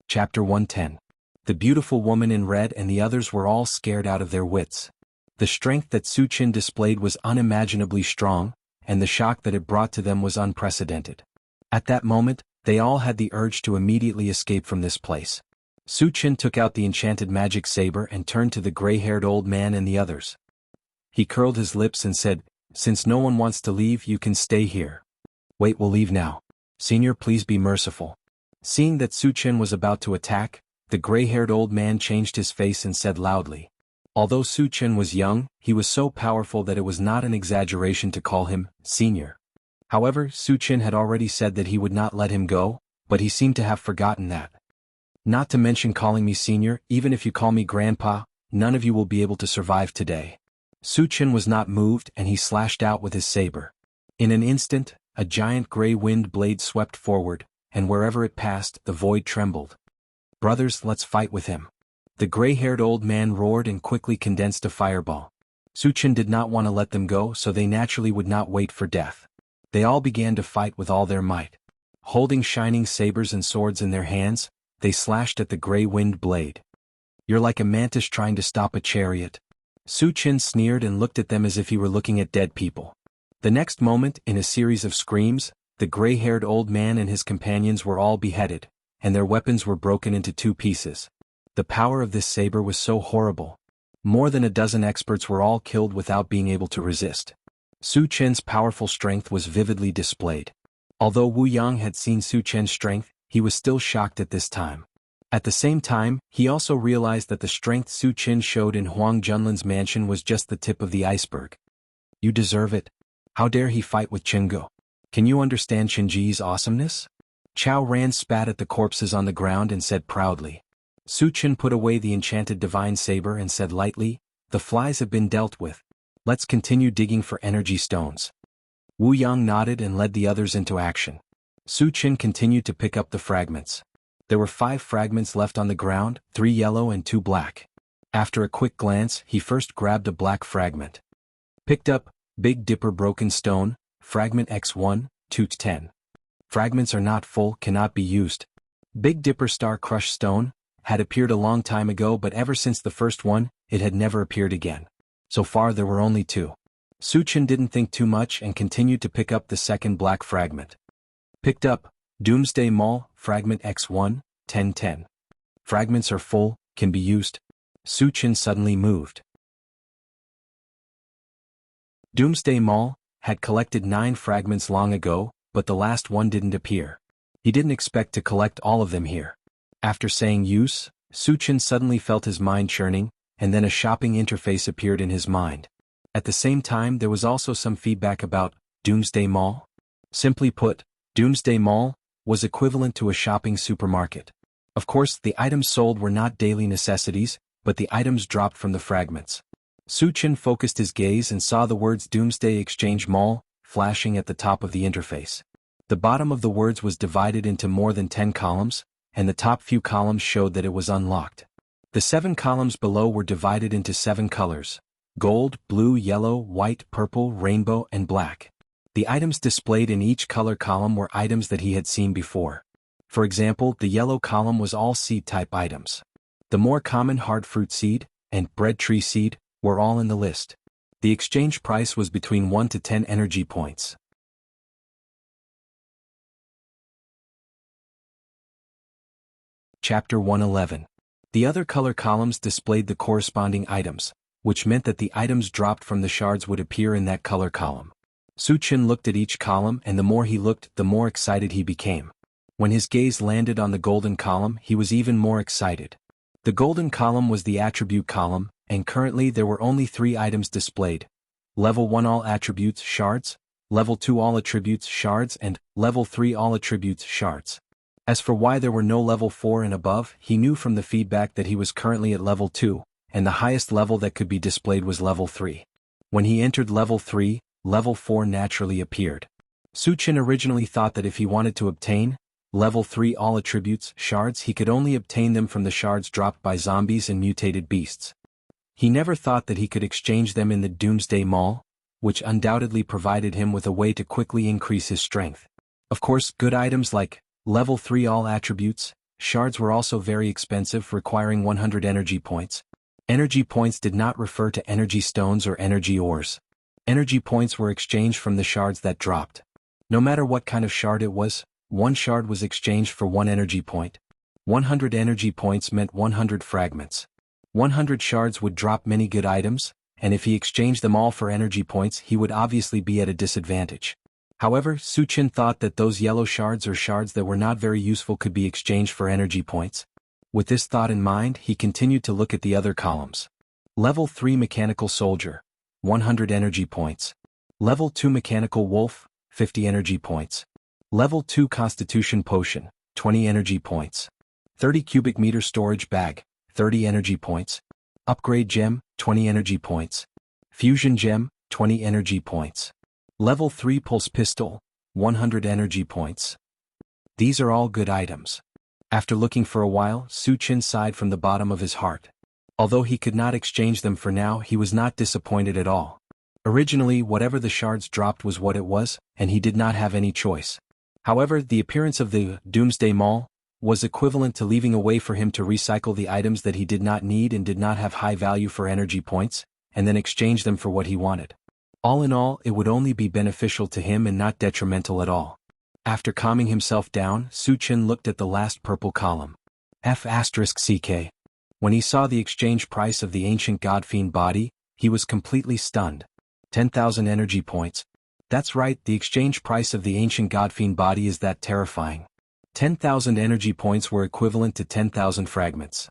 Chapter 110. The beautiful woman in red and the others were all scared out of their wits. The strength that Su Chen displayed was unimaginably strong, and the shock that it brought to them was unprecedented. At that moment, they all had the urge to immediately escape from this place. Su Chen took out the enchanted magic saber and turned to the gray-haired old man and the others. He curled his lips and said, "Since no one wants to leave, you can stay here." "Wait, we'll leave now. Senior, please be merciful." Seeing that Su Chen was about to attack, the gray-haired old man changed his face and said loudly. Although Su Chen was young, he was so powerful that it was not an exaggeration to call him Senior. However, Su Chen had already said that he would not let him go, but he seemed to have forgotten that. "Not to mention calling me Senior, even if you call me Grandpa, none of you will be able to survive today." Su Chen was not moved and he slashed out with his saber. In an instant, a giant gray wind blade swept forward, and wherever it passed, the void trembled. "Brothers, let's fight with him." The gray-haired old man roared and quickly condensed a fireball. Su Chen did not want to let them go, so they naturally would not wait for death. They all began to fight with all their might. Holding shining sabers and swords in their hands, they slashed at the gray wind blade. "You're like a mantis trying to stop a chariot." Su Chen sneered and looked at them as if he were looking at dead people. The next moment, in a series of screams, the gray-haired old man and his companions were all beheaded, and their weapons were broken into 2 pieces. The power of this saber was so horrible. More than a dozen experts were all killed without being able to resist. Su Chen's powerful strength was vividly displayed. Although Wu Yang had seen Su Chen's strength, he was still shocked at this time. At the same time, he also realized that the strength Su Chen showed in Huang Junlin's mansion was just the tip of the iceberg. "You deserve it. How dare he fight with Jianghu? Can you understand Qinji's awesomeness?" Chao Ran spat at the corpses on the ground and said proudly. Su Chen put away the enchanted divine saber and said lightly, "The flies have been dealt with. Let's continue digging for energy stones." Wu Yang nodded and led the others into action. Su Chen continued to pick up the fragments. There were 5 fragments left on the ground, 3 yellow and 2 black. After a quick glance, he first grabbed a black fragment. Picked up, Big Dipper Broken Stone, Fragment X1, 2-10. Fragments are not full, cannot be used. Big Dipper Star Crushed Stone had appeared a long time ago, but ever since the first one, it had never appeared again. So far there were only 2. Su Chen didn't think too much and continued to pick up the second black fragment. Picked up, Doomsday Maul, Fragment X1, 10-10. Fragments are full, can be used. Su Chen suddenly moved. Doomsday Maul had collected 9 fragments long ago, but the last one didn't appear. He didn't expect to collect all of them here. After saying use, Su Chen suddenly felt his mind churning, and then a shopping interface appeared in his mind. At the same time, there was also some feedback about Doomsday Mall. Simply put, Doomsday Mall was equivalent to a shopping supermarket. Of course, the items sold were not daily necessities, but the items dropped from the fragments. Su Chen focused his gaze and saw the words Doomsday Exchange Mall flashing at the top of the interface. The bottom of the words was divided into more than 10 columns, and the top few columns showed that it was unlocked. The 7 columns below were divided into 7 colors: gold, blue, yellow, white, purple, rainbow, and black. The items displayed in each color column were items that he had seen before. For example, the yellow column was all seed-type items. The more common hard fruit seed and bread tree seed were all in the list. The exchange price was between 1 to 10 energy points. Chapter 111. The other color columns displayed the corresponding items, which meant that the items dropped from the shards would appear in that color column. Su Chen looked at each column, and the more he looked, the more excited he became. When his gaze landed on the golden column, he was even more excited. The golden column was the attribute column, and currently there were only 3 items displayed: Level 1 All Attributes Shards, Level 2 All Attributes Shards, and Level 3 All Attributes Shards. As for why there were no Level 4 and above, he knew from the feedback that he was currently at Level 2, and the highest level that could be displayed was level 3. When he entered level 3, level 4 naturally appeared. Suchin originally thought that if he wanted to obtain level 3 all attributes, shards, he could only obtain them from the shards dropped by zombies and mutated beasts. He never thought that he could exchange them in the Doomsday Mall, which undoubtedly provided him with a way to quickly increase his strength. Of course, good items like level 3 all attributes, shards were also very expensive, requiring 100 energy points. Energy points did not refer to energy stones or energy ores. Energy points were exchanged from the shards that dropped. No matter what kind of shard it was, one shard was exchanged for 1 energy point. 100 energy points meant 100 fragments. 100 shards would drop many good items, and if he exchanged them all for energy points, he would obviously be at a disadvantage. However, Suchin thought that those yellow shards or shards that were not very useful could be exchanged for energy points. With this thought in mind, he continued to look at the other columns. Level 3 Mechanical Soldier, 100 energy points. Level 2 Mechanical Wolf, 50 energy points. Level 2 Constitution Potion, 20 energy points. 30 cubic meter storage bag, 30 energy points. Upgrade Gem, 20 energy points. Fusion Gem, 20 energy points. Level 3 Pulse Pistol, 100 energy points. These are all good items. After looking for a while, Suchin sighed from the bottom of his heart. Although he could not exchange them for now, he was not disappointed at all. Originally, whatever the shards dropped was what it was, and he did not have any choice. However, the appearance of the Doomsday Mall was equivalent to leaving a way for him to recycle the items that he did not need and did not have high value for energy points, and then exchange them for what he wanted. All in all, it would only be beneficial to him and not detrimental at all. After calming himself down, Suchin looked at the last purple column. F***CK. When he saw the exchange price of the ancient godfiend body, he was completely stunned. 10,000 energy points. That's right, the exchange price of the ancient godfiend body is that terrifying. 10,000 energy points were equivalent to 10,000 fragments.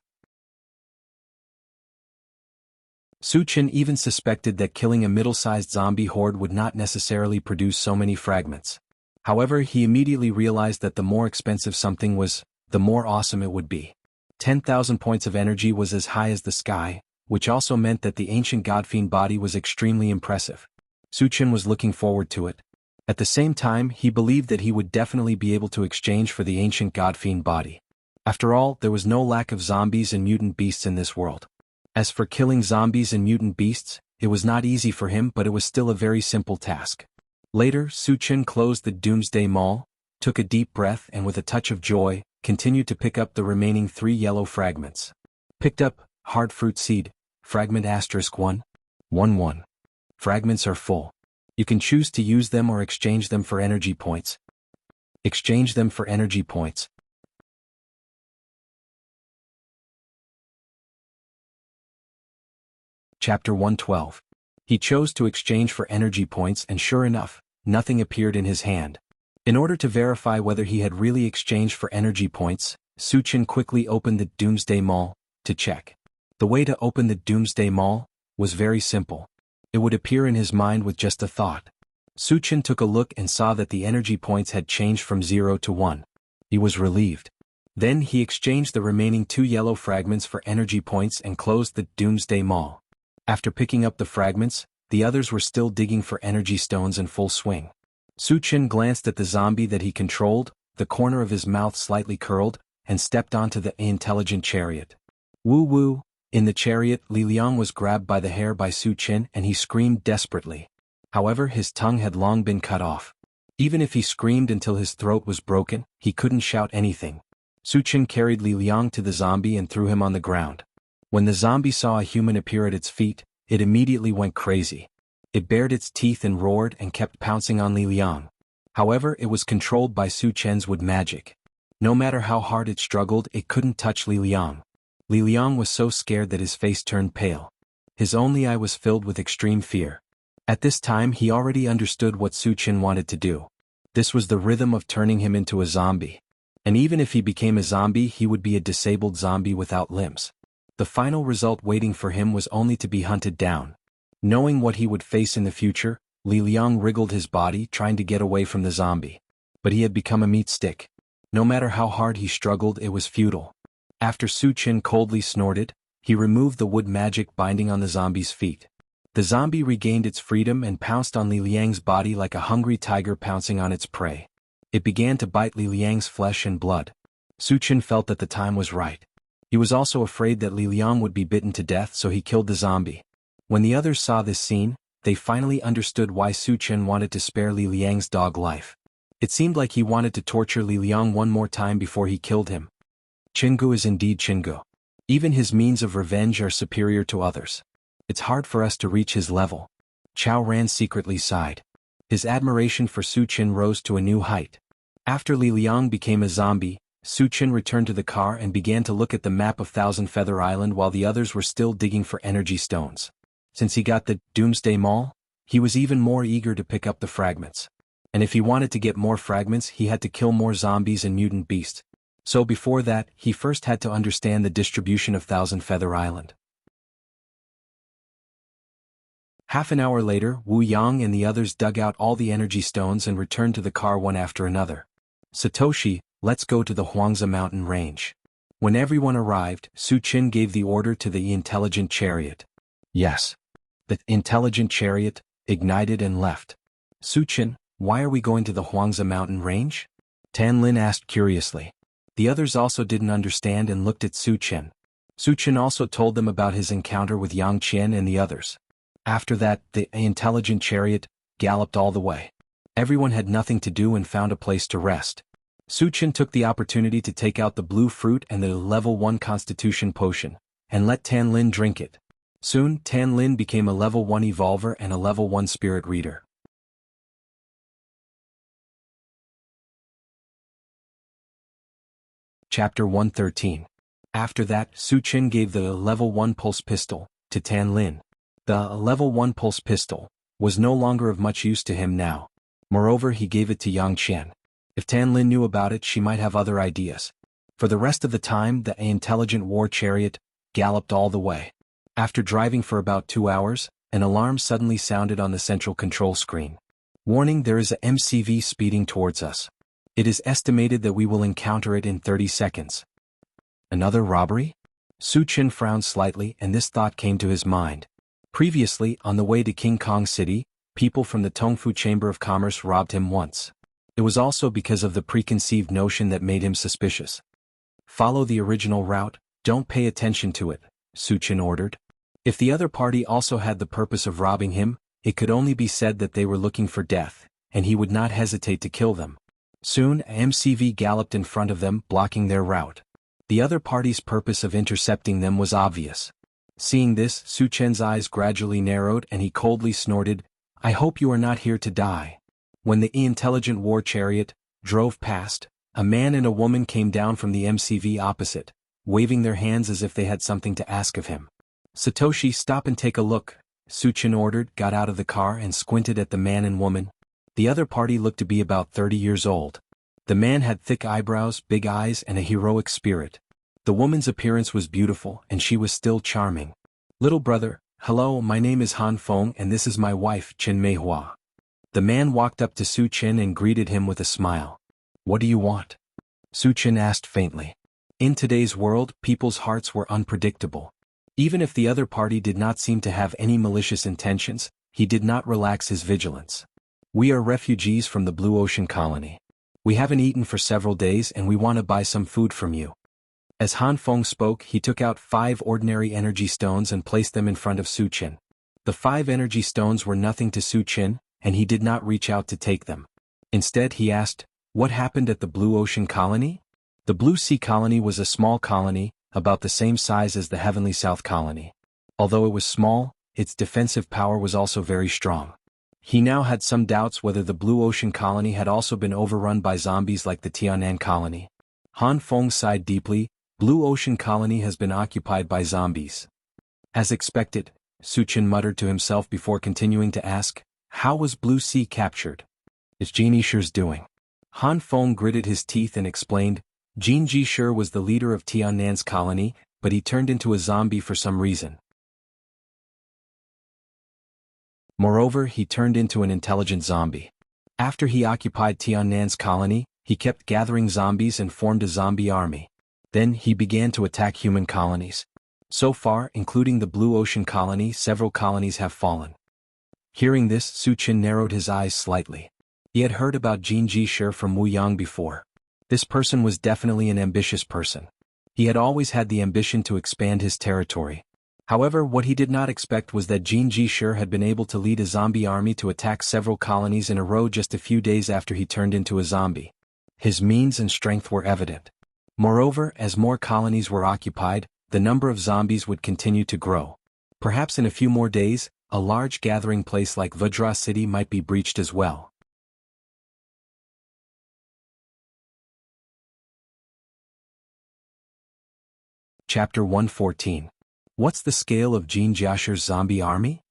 Suchin even suspected that killing a middle-sized zombie horde would not necessarily produce so many fragments. However, he immediately realized that the more expensive something was, the more awesome it would be. 10,000 points of energy was as high as the sky, which also meant that the ancient godfiend body was extremely impressive. Suchin was looking forward to it. At the same time, he believed that he would definitely be able to exchange for the ancient godfiend body. After all, there was no lack of zombies and mutant beasts in this world. As for killing zombies and mutant beasts, it was not easy for him, but it was still a very simple task. Later, Suchin closed the Doomsday Mall, took a deep breath and with a touch of joy, continued to pick up the remaining 3 yellow fragments. Picked up, Hard Fruit Seed, Fragment *1. 1. Fragments are full. You can choose to use them or exchange them for energy points. Exchange them for energy points. Chapter 112. He chose to exchange for energy points and sure enough, nothing appeared in his hand. In order to verify whether he had really exchanged for energy points, Suchin quickly opened the Doomsday Mall to check. The way to open the Doomsday Mall was very simple. It would appear in his mind with just a thought. Suchin took a look and saw that the energy points had changed from 0 to 1. He was relieved. Then he exchanged the remaining 2 yellow fragments for energy points and closed the Doomsday Mall. After picking up the fragments, the others were still digging for energy stones in full swing. Suchin glanced at the zombie that he controlled, the corner of his mouth slightly curled, and stepped onto the intelligent chariot. Woo-woo! In the chariot, Li Liang was grabbed by the hair by Suchin and he screamed desperately. However, his tongue had long been cut off. Even if he screamed until his throat was broken, he couldn't shout anything. Suchin carried Li Liang to the zombie and threw him on the ground. When the zombie saw a human appear at its feet, it immediately went crazy. It bared its teeth and roared and kept pouncing on Li Liang. However, it was controlled by Suchin's wood magic. No matter how hard it struggled, it couldn't touch Li Liang. Li Liang was so scared that his face turned pale. His only eye was filled with extreme fear. At this time he already understood what Suchin wanted to do. This was the rhythm of turning him into a zombie. And even if he became a zombie, he would be a disabled zombie without limbs. The final result waiting for him was only to be hunted down. Knowing what he would face in the future, Li Liang wriggled his body trying to get away from the zombie. But he had become a meat stick. No matter how hard he struggled, it was futile. After Suchin coldly snorted, he removed the wood magic binding on the zombie's feet. The zombie regained its freedom and pounced on Li Liang's body like a hungry tiger pouncing on its prey. It began to bite Li Liang's flesh and blood. Su Chen felt that the time was right. He was also afraid that Li Liang would be bitten to death, so he killed the zombie. When the others saw this scene, they finally understood why Su Chen wanted to spare Li Liang's dog life. It seemed like he wanted to torture Li Liang one more time before he killed him. Jianghu is indeed Jianghu. Even his means of revenge are superior to others. It's hard for us to reach his level. Chao Ran secretly sighed. His admiration for Su Chen rose to a new height. After Li Liang became a zombie, Su Chen returned to the car and began to look at the map of Thousand Feather Island while the others were still digging for energy stones. Since he got the Doomsday Mall, he was even more eager to pick up the fragments. And if he wanted to get more fragments, he had to kill more zombies and mutant beasts. So before that, he first had to understand the distribution of Thousand Feather Island. Half an hour later, Wu Yang and the others dug out all the energy stones and returned to the car one after another. Satoshi, let's go to the Huangza mountain range. When everyone arrived, Su Chen gave the order to the intelligent chariot. Yes. The intelligent chariot ignited and left. Su Chen, why are we going to the Huangza mountain range? Tan Lin asked curiously. The others also didn't understand and looked at Su Chen. Su Chen also told them about his encounter with Yang Qian and the others. After that, the intelligent chariot galloped all the way. Everyone had nothing to do and found a place to rest. Su Chen took the opportunity to take out the blue fruit and the level 1 constitution potion, and let Tan Lin drink it. Soon, Tan Lin became a level 1 evolver and a level 1 spirit reader. Chapter 113. After that, Su Chen gave the level 1 pulse pistol to Tan Lin. The level 1 pulse pistol was no longer of much use to him now. Moreover, he gave it to Yang Qian. If Tan Lin knew about it, she might have other ideas. For the rest of the time, the intelligent war chariot galloped all the way. After driving for about 2 hours, an alarm suddenly sounded on the central control screen. Warning, there is a MCV speeding towards us. It is estimated that we will encounter it in 30 seconds. Another robbery? Su Chen frowned slightly, and this thought came to his mind. Previously, on the way to King Kong City, people from the Tongfu Chamber of Commerce robbed him once. It was also because of the preconceived notion that made him suspicious. Follow the original route, don't pay attention to it, Su Chen ordered. If the other party also had the purpose of robbing him, it could only be said that they were looking for death, and he would not hesitate to kill them. Soon, a MCV galloped in front of them, blocking their route. The other party's purpose of intercepting them was obvious. Seeing this, Su Chen's eyes gradually narrowed and he coldly snorted, I hope you are not here to die. When the intelligent war chariot drove past, a man and a woman came down from the MCV opposite, waving their hands as if they had something to ask of him. Satoshi, stop and take a look, Su Chen ordered, got out of the car and squinted at the man and woman. The other party looked to be about 30 years old. The man had thick eyebrows, big eyes, and a heroic spirit. The woman's appearance was beautiful, and she was still charming. Little brother, hello, my name is Han Feng and this is my wife, Chen Meihua. The man walked up to Su Chen and greeted him with a smile. What do you want? Su Chen asked faintly. In today's world, people's hearts were unpredictable. Even if the other party did not seem to have any malicious intentions, he did not relax his vigilance. We are refugees from the Blue Ocean colony. We haven't eaten for several days and we want to buy some food from you. As Han Feng spoke, he took out 5 ordinary energy stones and placed them in front of Su Chen. The 5 energy stones were nothing to Su Chen, and he did not reach out to take them. Instead, he asked, what happened at the Blue Ocean colony? The Blue Sea colony was a small colony, about the same size as the Heavenly South colony. Although it was small, its defensive power was also very strong. He now had some doubts whether the Blue Ocean colony had also been overrun by zombies like the Tianan colony. Han Feng sighed deeply, Blue Ocean colony has been occupied by zombies. As expected, Su Chen muttered to himself before continuing to ask, how was Blue Sea captured? Is Jin Yishi's doing? Han Feng gritted his teeth and explained, Jin Yishe was the leader of Tiannan's colony, but he turned into a zombie for some reason. Moreover, he turned into an intelligent zombie. After he occupied Tiannan's colony, he kept gathering zombies and formed a zombie army. Then he began to attack human colonies. So far, including the Blue Ocean colony, several colonies have fallen. Hearing this, Su Chen narrowed his eyes slightly. He had heard about Jin Jishir from Wu Yang before. This person was definitely an ambitious person. He had always had the ambition to expand his territory. However, what he did not expect was that Jin Jishir had been able to lead a zombie army to attack several colonies in a row just a few days after he turned into a zombie. His means and strength were evident. Moreover, as more colonies were occupied, the number of zombies would continue to grow. Perhaps in a few more days, a large gathering place like Vajra City might be breached as well. Chapter 114. What's the scale of Jin Jiashir's zombie army?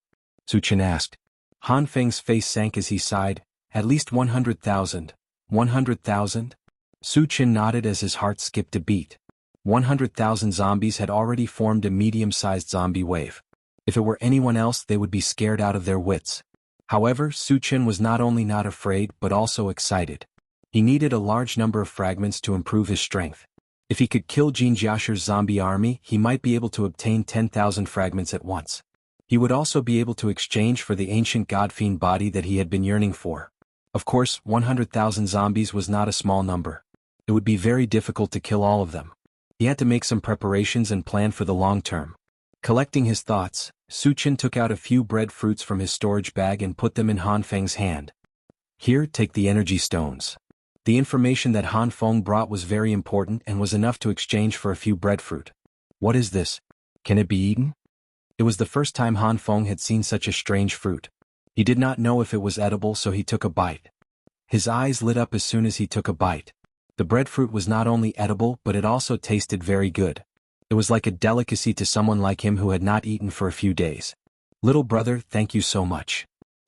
Su Chen asked. Han Feng's face sank as he sighed. At least 100,000. 100,000? Su Chen nodded as his heart skipped a beat. 100,000 zombies had already formed a medium-sized zombie wave. If it were anyone else, they would be scared out of their wits. However, Su Chen was not only not afraid but also excited. He needed a large number of fragments to improve his strength. If he could kill Jin Jiashir's zombie army, he might be able to obtain 10,000 fragments at once. He would also be able to exchange for the ancient god-fiend body that he had been yearning for. Of course, 100,000 zombies was not a small number. It would be very difficult to kill all of them. He had to make some preparations and plan for the long term. Collecting his thoughts, Su Chen took out a few breadfruits from his storage bag and put them in Han Feng's hand. Here, take the energy stones. The information that Han Feng brought was very important and was enough to exchange for a few breadfruit. What is this? Can it be eaten? It was the first time Han Feng had seen such a strange fruit. He did not know if it was edible, so he took a bite. His eyes lit up as soon as he took a bite. The breadfruit was not only edible but it also tasted very good. It was like a delicacy to someone like him who had not eaten for a few days. Little brother, thank you so much.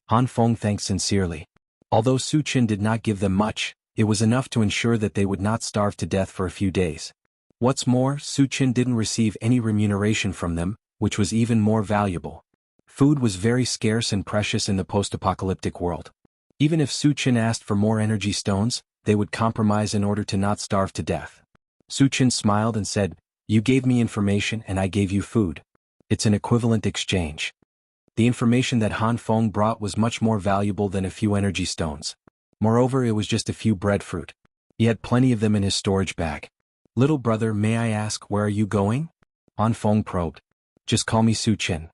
Han Feng thanked sincerely. Although Su Chen did not give them much, it was enough to ensure that they would not starve to death for a few days. What's more, Su Chen didn't receive any remuneration from them, which was even more valuable. Food was very scarce and precious in the post-apocalyptic world. Even if Su Chen asked for more energy stones, they would compromise in order to not starve to death. Su Chen smiled and said, "You gave me information and I gave you food. It's an equivalent exchange." The information that Han Feng brought was much more valuable than a few energy stones. Moreover, it was just a few breadfruit. He had plenty of them in his storage bag. Little brother, may I ask, where are you going? Han Feng probed. Just call me Su Chen.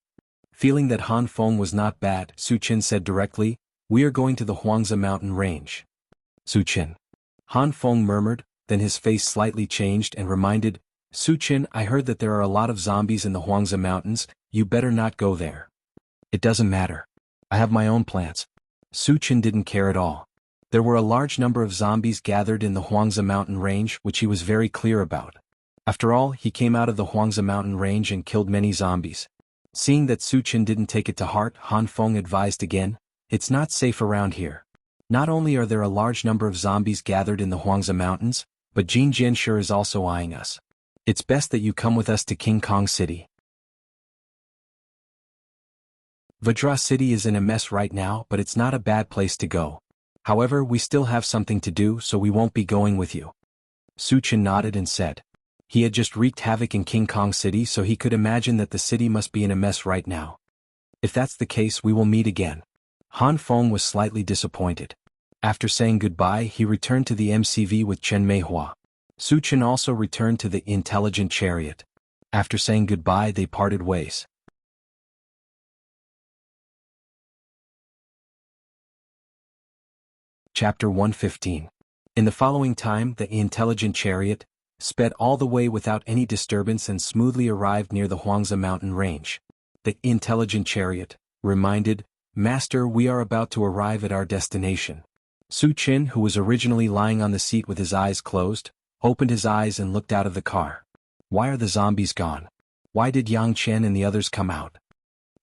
Feeling that Han Feng was not bad, Su Chen said directly, we are going to the Huangza mountain range. Su Chen. Han Feng murmured, then his face slightly changed and reminded, Su Chen, I heard that there are a lot of zombies in the Huangza mountains, you better not go there. It doesn't matter. I have my own plans. Su Chen didn't care at all. There were a large number of zombies gathered in the Huangza mountain range, which he was very clear about. After all, he came out of the Huangza mountain range and killed many zombies. Seeing that Su Chen didn't take it to heart, Han Feng advised again, it's not safe around here. Not only are there a large number of zombies gathered in the Huangza mountains, but Jin Jianshur is also eyeing us. It's best that you come with us to King Kong City. Vajra City is in a mess right now, but it's not a bad place to go. However, we still have something to do, so we won't be going with you. Su Chen nodded and said. He had just wreaked havoc in King Kong City, so he could imagine that the city must be in a mess right now. If that's the case, we will meet again. Han Feng was slightly disappointed. After saying goodbye, he returned to the MCV with Chen Meihua. Su Chen also returned to the intelligent chariot. After saying goodbye, they parted ways. Chapter 115. In the following time, the intelligent chariot sped all the way without any disturbance and smoothly arrived near the Huangza mountain range. The intelligent chariot reminded, Master, we are about to arrive at our destination. Su Chen, who was originally lying on the seat with his eyes closed, opened his eyes and looked out of the car. Why are the zombies gone? Why did Yang Chen and the others come out?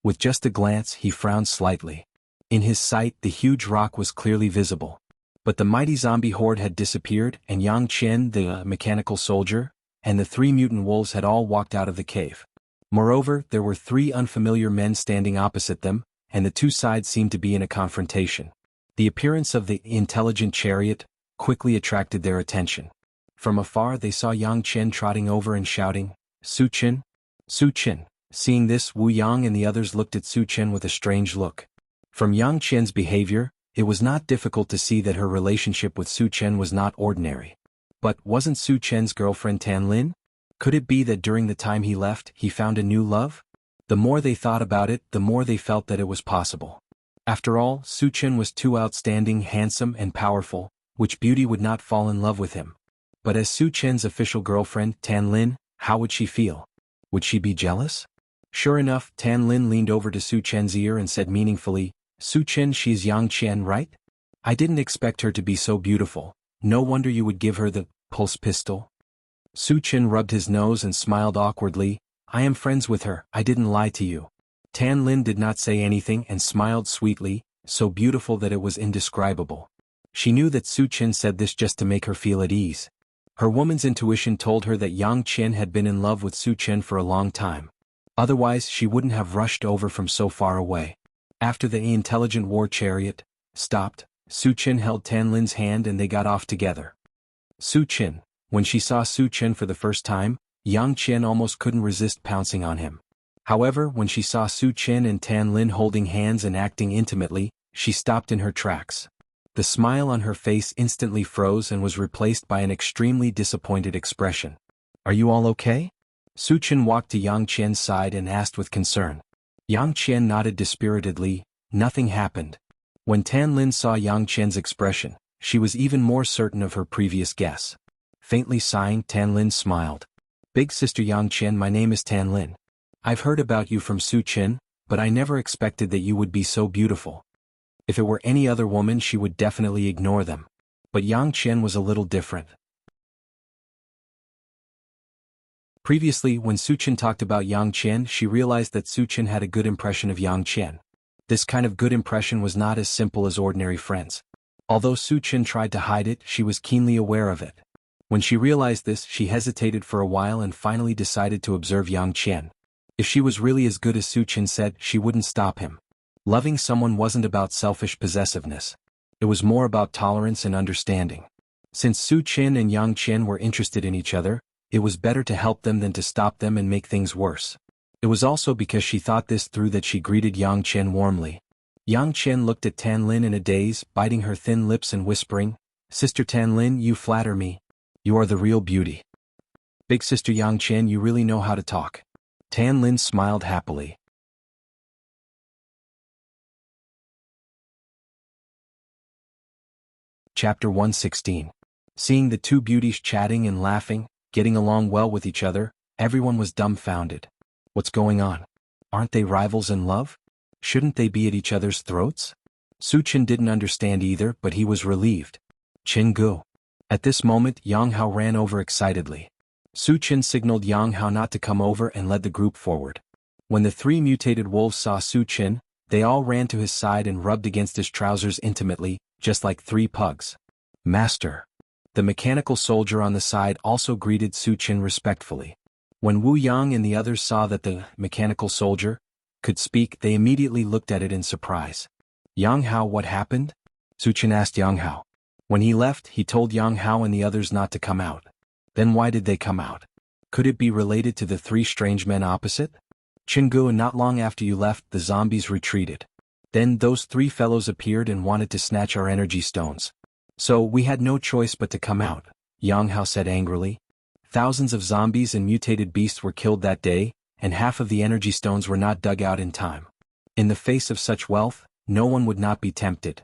With just a glance, he frowned slightly. In his sight, the huge rock was clearly visible. But the mighty zombie horde had disappeared, and Yang Chen, the mechanical soldier, and the 3 mutant wolves had all walked out of the cave. Moreover, there were 3 unfamiliar men standing opposite them, and the 2 sides seemed to be in a confrontation. The appearance of the intelligent chariot quickly attracted their attention. From afar they saw Yang Chen trotting over and shouting, Su Chen? Su Chen. Seeing this, Wu Yang and the others looked at Su Chen with a strange look. From Yang Qian's behavior, it was not difficult to see that her relationship with Su Chen was not ordinary. But wasn't Su Chen's girlfriend Tan Lin? Could it be that during the time he left, he found a new love? The more they thought about it, the more they felt that it was possible. After all, Su Chen was too outstanding, handsome, and powerful, which beauty would not fall in love with him. But as Su Chen's official girlfriend, Tan Lin, how would she feel? Would she be jealous? Sure enough, Tan Lin leaned over to Su Chen's ear and said meaningfully, "Su Chen, she's Yang Qian, right? I didn't expect her to be so beautiful. No wonder you would give her the pulse pistol." Su Chen rubbed his nose and smiled awkwardly. "I am friends with her, I didn't lie to you." Tan Lin did not say anything and smiled sweetly, so beautiful that it was indescribable. She knew that Su Chen said this just to make her feel at ease. Her woman's intuition told her that Yang Qian had been in love with Su Chen for a long time. Otherwise, she wouldn't have rushed over from so far away. After the intelligent war chariot stopped, Su Chen held Tan Lin's hand and they got off together. Su Chen. When she saw Su Chen for the first time, Yang Qian almost couldn't resist pouncing on him. However, when she saw Su Chen and Tan Lin holding hands and acting intimately, she stopped in her tracks. The smile on her face instantly froze and was replaced by an extremely disappointed expression. "Are you all okay?" Su Chen walked to Yang Qian's side and asked with concern. Yang Qian nodded dispiritedly. Nothing happened. When Tan Lin saw Yang Qian's expression, she was even more certain of her previous guess. Faintly sighing, Tan Lin smiled. "Big sister Yang Qian, my name is Tan Lin. I've heard about you from Su Chen, but I never expected that you would be so beautiful." If it were any other woman, she would definitely ignore them. But Yang Qian was a little different. Previously, when Su Chen talked about Yang Qian, she realized that Su Chen had a good impression of Yang Qian. This kind of good impression was not as simple as ordinary friends. Although Su Chen tried to hide it, she was keenly aware of it. When she realized this, she hesitated for a while and finally decided to observe Yang Qian. If she was really as good as Su Chen said, she wouldn't stop him. Loving someone wasn't about selfish possessiveness. It was more about tolerance and understanding. Since Su Chen and Yang Qian were interested in each other, it was better to help them than to stop them and make things worse. It was also because she thought this through that she greeted Yang Qian warmly. Yang Qian looked at Tan Lin in a daze, biting her thin lips and whispering, "Sister Tan Lin, you flatter me. You are the real beauty." "Big sister Yang Qian, you really know how to talk." Tan Lin smiled happily. Chapter 116. Seeing the two beauties chatting and laughing, getting along well with each other, everyone was dumbfounded. What's going on? Aren't they rivals in love? Shouldn't they be at each other's throats? Su Chen didn't understand either, but he was relieved. Jianghu. At this moment, Yang Hao ran over excitedly. Su Chen signaled Yang Hao not to come over and led the group forward. When the three mutated wolves saw Su Chen, they all ran to his side and rubbed against his trousers intimately, just like three pugs. "Master." The mechanical soldier on the side also greeted Su Chen respectfully. When Wu Yang and the others saw that the mechanical soldier could speak, they immediately looked at it in surprise. "Yang Hao, what happened?" Su Chen asked Yang Hao. When he left, he told Yang Hao and the others not to come out. Then why did they come out? Could it be related to the three strange men opposite? "Jianghu, and not long after you left, the zombies retreated. Then those three fellows appeared and wanted to snatch our energy stones. So we had no choice but to come out," Yang Hao said angrily. Thousands of zombies and mutated beasts were killed that day, and half of the energy stones were not dug out in time. In the face of such wealth, no one would not be tempted.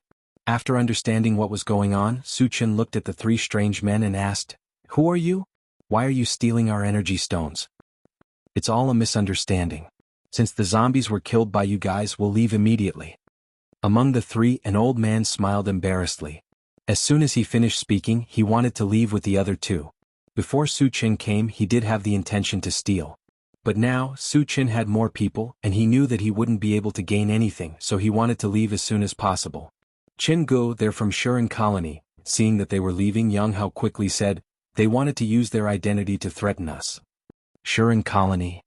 After understanding what was going on, Su Chen looked at the three strange men and asked, "Who are you? Why are you stealing our energy stones?" "It's all a misunderstanding. Since the zombies were killed by you guys, we'll leave immediately." Among the three, an old man smiled embarrassedly. As soon as he finished speaking, he wanted to leave with the other two. Before Su Chen came, he did have the intention to steal. But now, Su Chen had more people, and he knew that he wouldn't be able to gain anything, so he wanted to leave as soon as possible. "Jianghu, they're from Shuren Colony." Seeing that they were leaving, Yang Hao quickly said, "They wanted to use their identity to threaten us." Shuren Colony.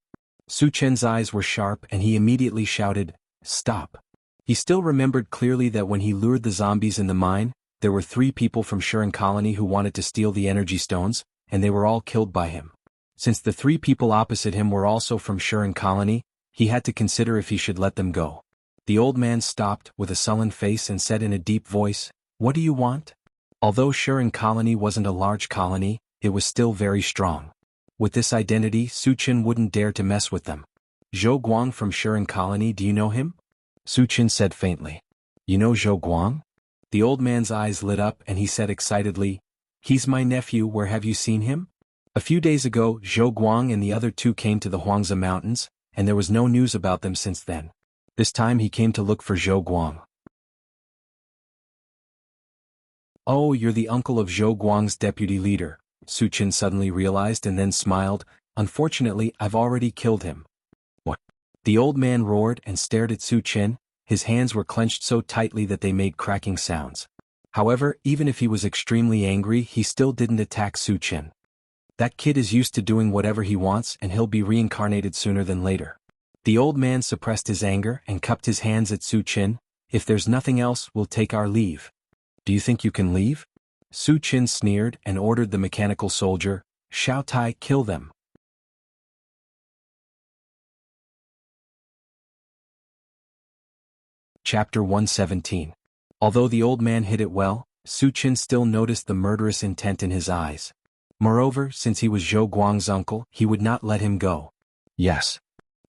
Su Chen's eyes were sharp and he immediately shouted, "Stop." He still remembered clearly that when he lured the zombies in the mine, there were three people from Shuren Colony who wanted to steal the energy stones, and they were all killed by him. Since the three people opposite him were also from Shuren colony, he had to consider if he should let them go. The old man stopped with a sullen face and said in a deep voice, "What do you want?" Although Shuren colony wasn't a large colony, it was still very strong. With this identity, Su Chen wouldn't dare to mess with them. "Zhou Guang from Shuren colony, do you know him?" Su Chen said faintly. "You know Zhou Guang?" The old man's eyes lit up and he said excitedly, "He's my nephew, where have you seen him?" A few days ago, Zhou Guang and the other two came to the Huangzi Mountains, and there was no news about them since then. This time he came to look for Zhou Guang. "Oh, you're the uncle of Zhou Guang's deputy leader," Su Chen suddenly realized and then smiled. "Unfortunately, I've already killed him." "What?" The old man roared and stared at Su Chen. His hands were clenched so tightly that they made cracking sounds. However, even if he was extremely angry, he still didn't attack Su Chen. That kid is used to doing whatever he wants and he'll be reincarnated sooner than later. The old man suppressed his anger and cupped his hands at Su Chen. "If there's nothing else, we'll take our leave." "Do you think you can leave?" Su Chen sneered and ordered the mechanical soldier, "Xiao Tai, kill them." Chapter 117. Although the old man hid it well, Su Chen still noticed the murderous intent in his eyes. Moreover, since he was Zhou Guang's uncle, he would not let him go. "Yes."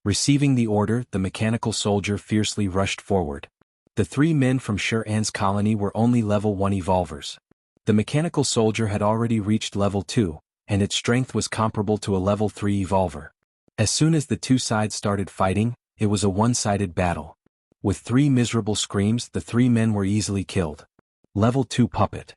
Receiving the order, the mechanical soldier fiercely rushed forward. The three men from Shuren's colony were only level 1 evolvers. The mechanical soldier had already reached level 2, and its strength was comparable to a level 3 evolver. As soon as the two sides started fighting, it was a one-sided battle. With 3 miserable screams, the 3 men were easily killed. Level 2 puppet.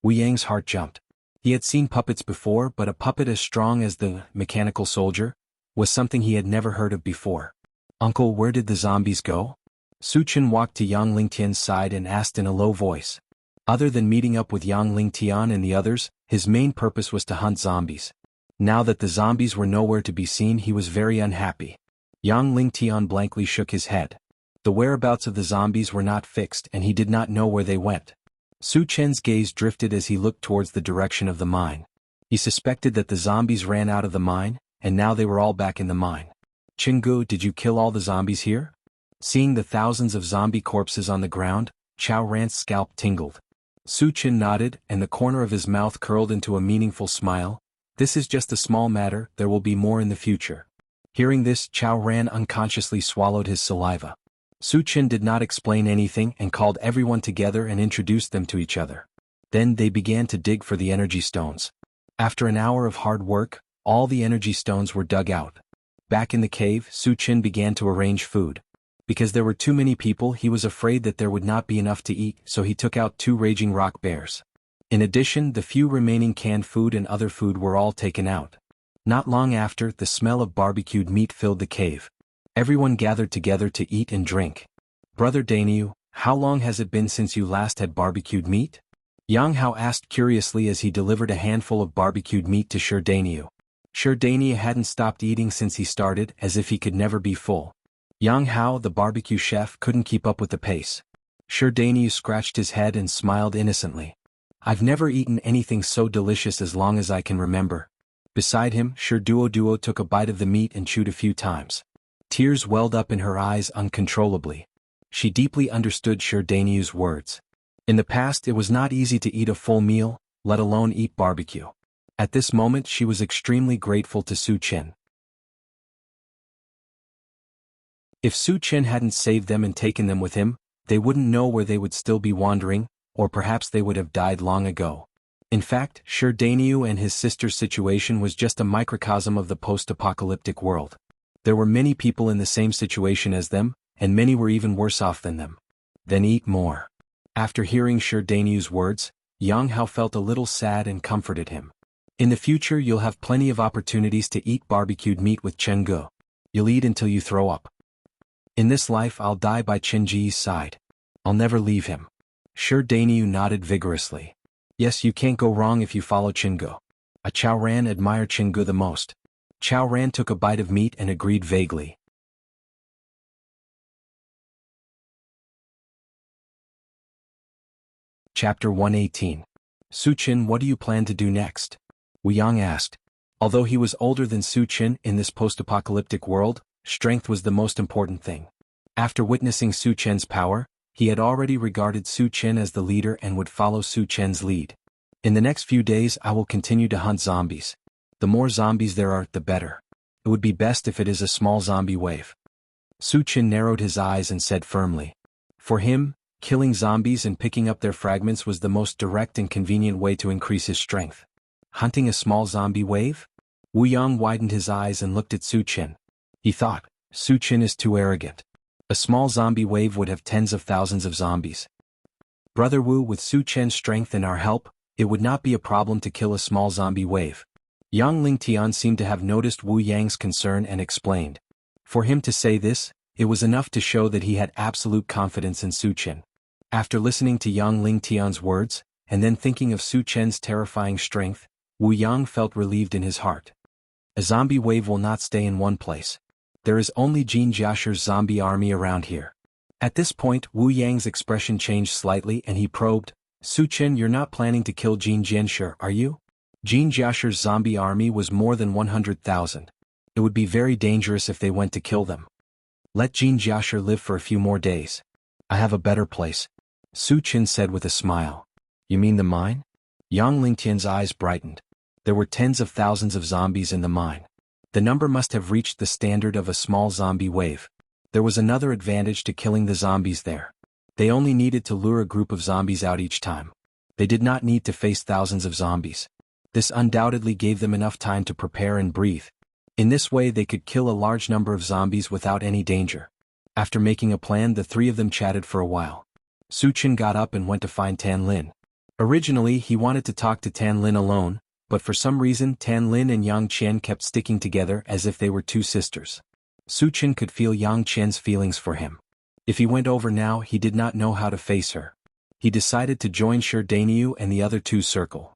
Wu Yang's heart jumped. He had seen puppets before, but a puppet as strong as the mechanical soldier was something he had never heard of before. "Uncle, where did the zombies go?" Su Chen walked to Yang Lingtian's side and asked in a low voice. Other than meeting up with Yang Lingtian and the others, his main purpose was to hunt zombies. Now that the zombies were nowhere to be seen, he was very unhappy. Yang Lingtian blankly shook his head. The whereabouts of the zombies were not fixed and he did not know where they went. Su Chen's gaze drifted as he looked towards the direction of the mine. He suspected that the zombies ran out of the mine, and now they were all back in the mine. "Jianghu, did you kill all the zombies here?" Seeing the thousands of zombie corpses on the ground, Chao Ran's scalp tingled. Su Chen nodded and the corner of his mouth curled into a meaningful smile. "This is just a small matter, there will be more in the future." Hearing this, Chao Ran unconsciously swallowed his saliva. Su Chen did not explain anything and called everyone together and introduced them to each other. Then they began to dig for the energy stones. After an hour of hard work, all the energy stones were dug out. Back in the cave, Su Chen began to arrange food. Because there were too many people, he was afraid that there would not be enough to eat, so he took out 2 raging rock bears. In addition, the few remaining canned food and other food were all taken out. Not long after, the smell of barbecued meat filled the cave. Everyone gathered together to eat and drink. "Brother Daniu, how long has it been since you last had barbecued meat?" Yang Hao asked curiously as he delivered a handful of barbecued meat to Sher Daniu. Sher Daniu hadn't stopped eating since he started, as if he could never be full. Yang Hao, the barbecue chef, couldn't keep up with the pace. Sher Daniu scratched his head and smiled innocently. "I've never eaten anything so delicious as long as I can remember." Beside him, Sher Duo took a bite of the meat and chewed a few times. Tears welled up in her eyes uncontrollably. She deeply understood Sher Daniu's words. In the past, it was not easy to eat a full meal, let alone eat barbecue. At this moment, she was extremely grateful to Su Chen. If Su Chen hadn't saved them and taken them with him, they wouldn't know where they would still be wandering, or perhaps they would have died long ago. In fact, Sher Daniu and his sister's situation was just a microcosm of the post-apocalyptic world. There were many people in the same situation as them, and many were even worse off than them. "Then eat more." After hearing Sher Daniu's words, Yang Hao felt a little sad and comforted him. "In the future you'll have plenty of opportunities to eat barbecued meat with Jianghu. You'll eat until you throw up. In this life I'll die by Ji's side. I'll never leave him." Sher Daniu nodded vigorously. "Yes, you can't go wrong if you follow Jianghu. A Chao Ran admired Jianghu the most." Chao Ran took a bite of meat and agreed vaguely. Chapter 118. "Su Chen, what do you plan to do next?" Wu Yang asked. Although he was older than Su Chen in this post-apocalyptic world, strength was the most important thing. After witnessing Su Chen's power, he had already regarded Su Chen as the leader and would follow Su Chen's lead. In the next few days I will continue to hunt zombies. The more zombies there are, the better. It would be best if it is a small zombie wave. Su Chen narrowed his eyes and said firmly. For him, killing zombies and picking up their fragments was the most direct and convenient way to increase his strength. Hunting a small zombie wave? Wu Yang widened his eyes and looked at Su Chen. He thought, Su Chen is too arrogant. A small zombie wave would have tens of thousands of zombies. Brother Wu, with Su Chen's strength and our help, it would not be a problem to kill a small zombie wave. Yang Lingtian seemed to have noticed Wu Yang's concern and explained. For him to say this, it was enough to show that he had absolute confidence in Su Chen. After listening to Yang Lingtian's words, and then thinking of Su Chen's terrifying strength, Wu Yang felt relieved in his heart. A zombie wave will not stay in one place. There is only Jin Jiasher's zombie army around here. At this point Wu Yang's expression changed slightly and he probed, Su Chen, you're not planning to kill Jin Jiasher, are you? Jin Jiasher's zombie army was more than 100,000. It would be very dangerous if they went to kill them. Let Jin Jiasher live for a few more days. I have a better place. Su Chen said with a smile. You mean the mine? Yang Lingtian's eyes brightened. There were tens of thousands of zombies in the mine. The number must have reached the standard of a small zombie wave. There was another advantage to killing the zombies there. They only needed to lure a group of zombies out each time. They did not need to face thousands of zombies. This undoubtedly gave them enough time to prepare and breathe. In this way they could kill a large number of zombies without any danger. After making a plan, the three of them chatted for a while. Su Chen got up and went to find Tan Lin. Originally he wanted to talk to Tan Lin alone, but for some reason Tan Lin and Yang Chen kept sticking together as if they were two sisters. Su Chen could feel Yang Chen's feelings for him. If he went over now, he did not know how to face her. He decided to join Shi Daniu and the other two circle.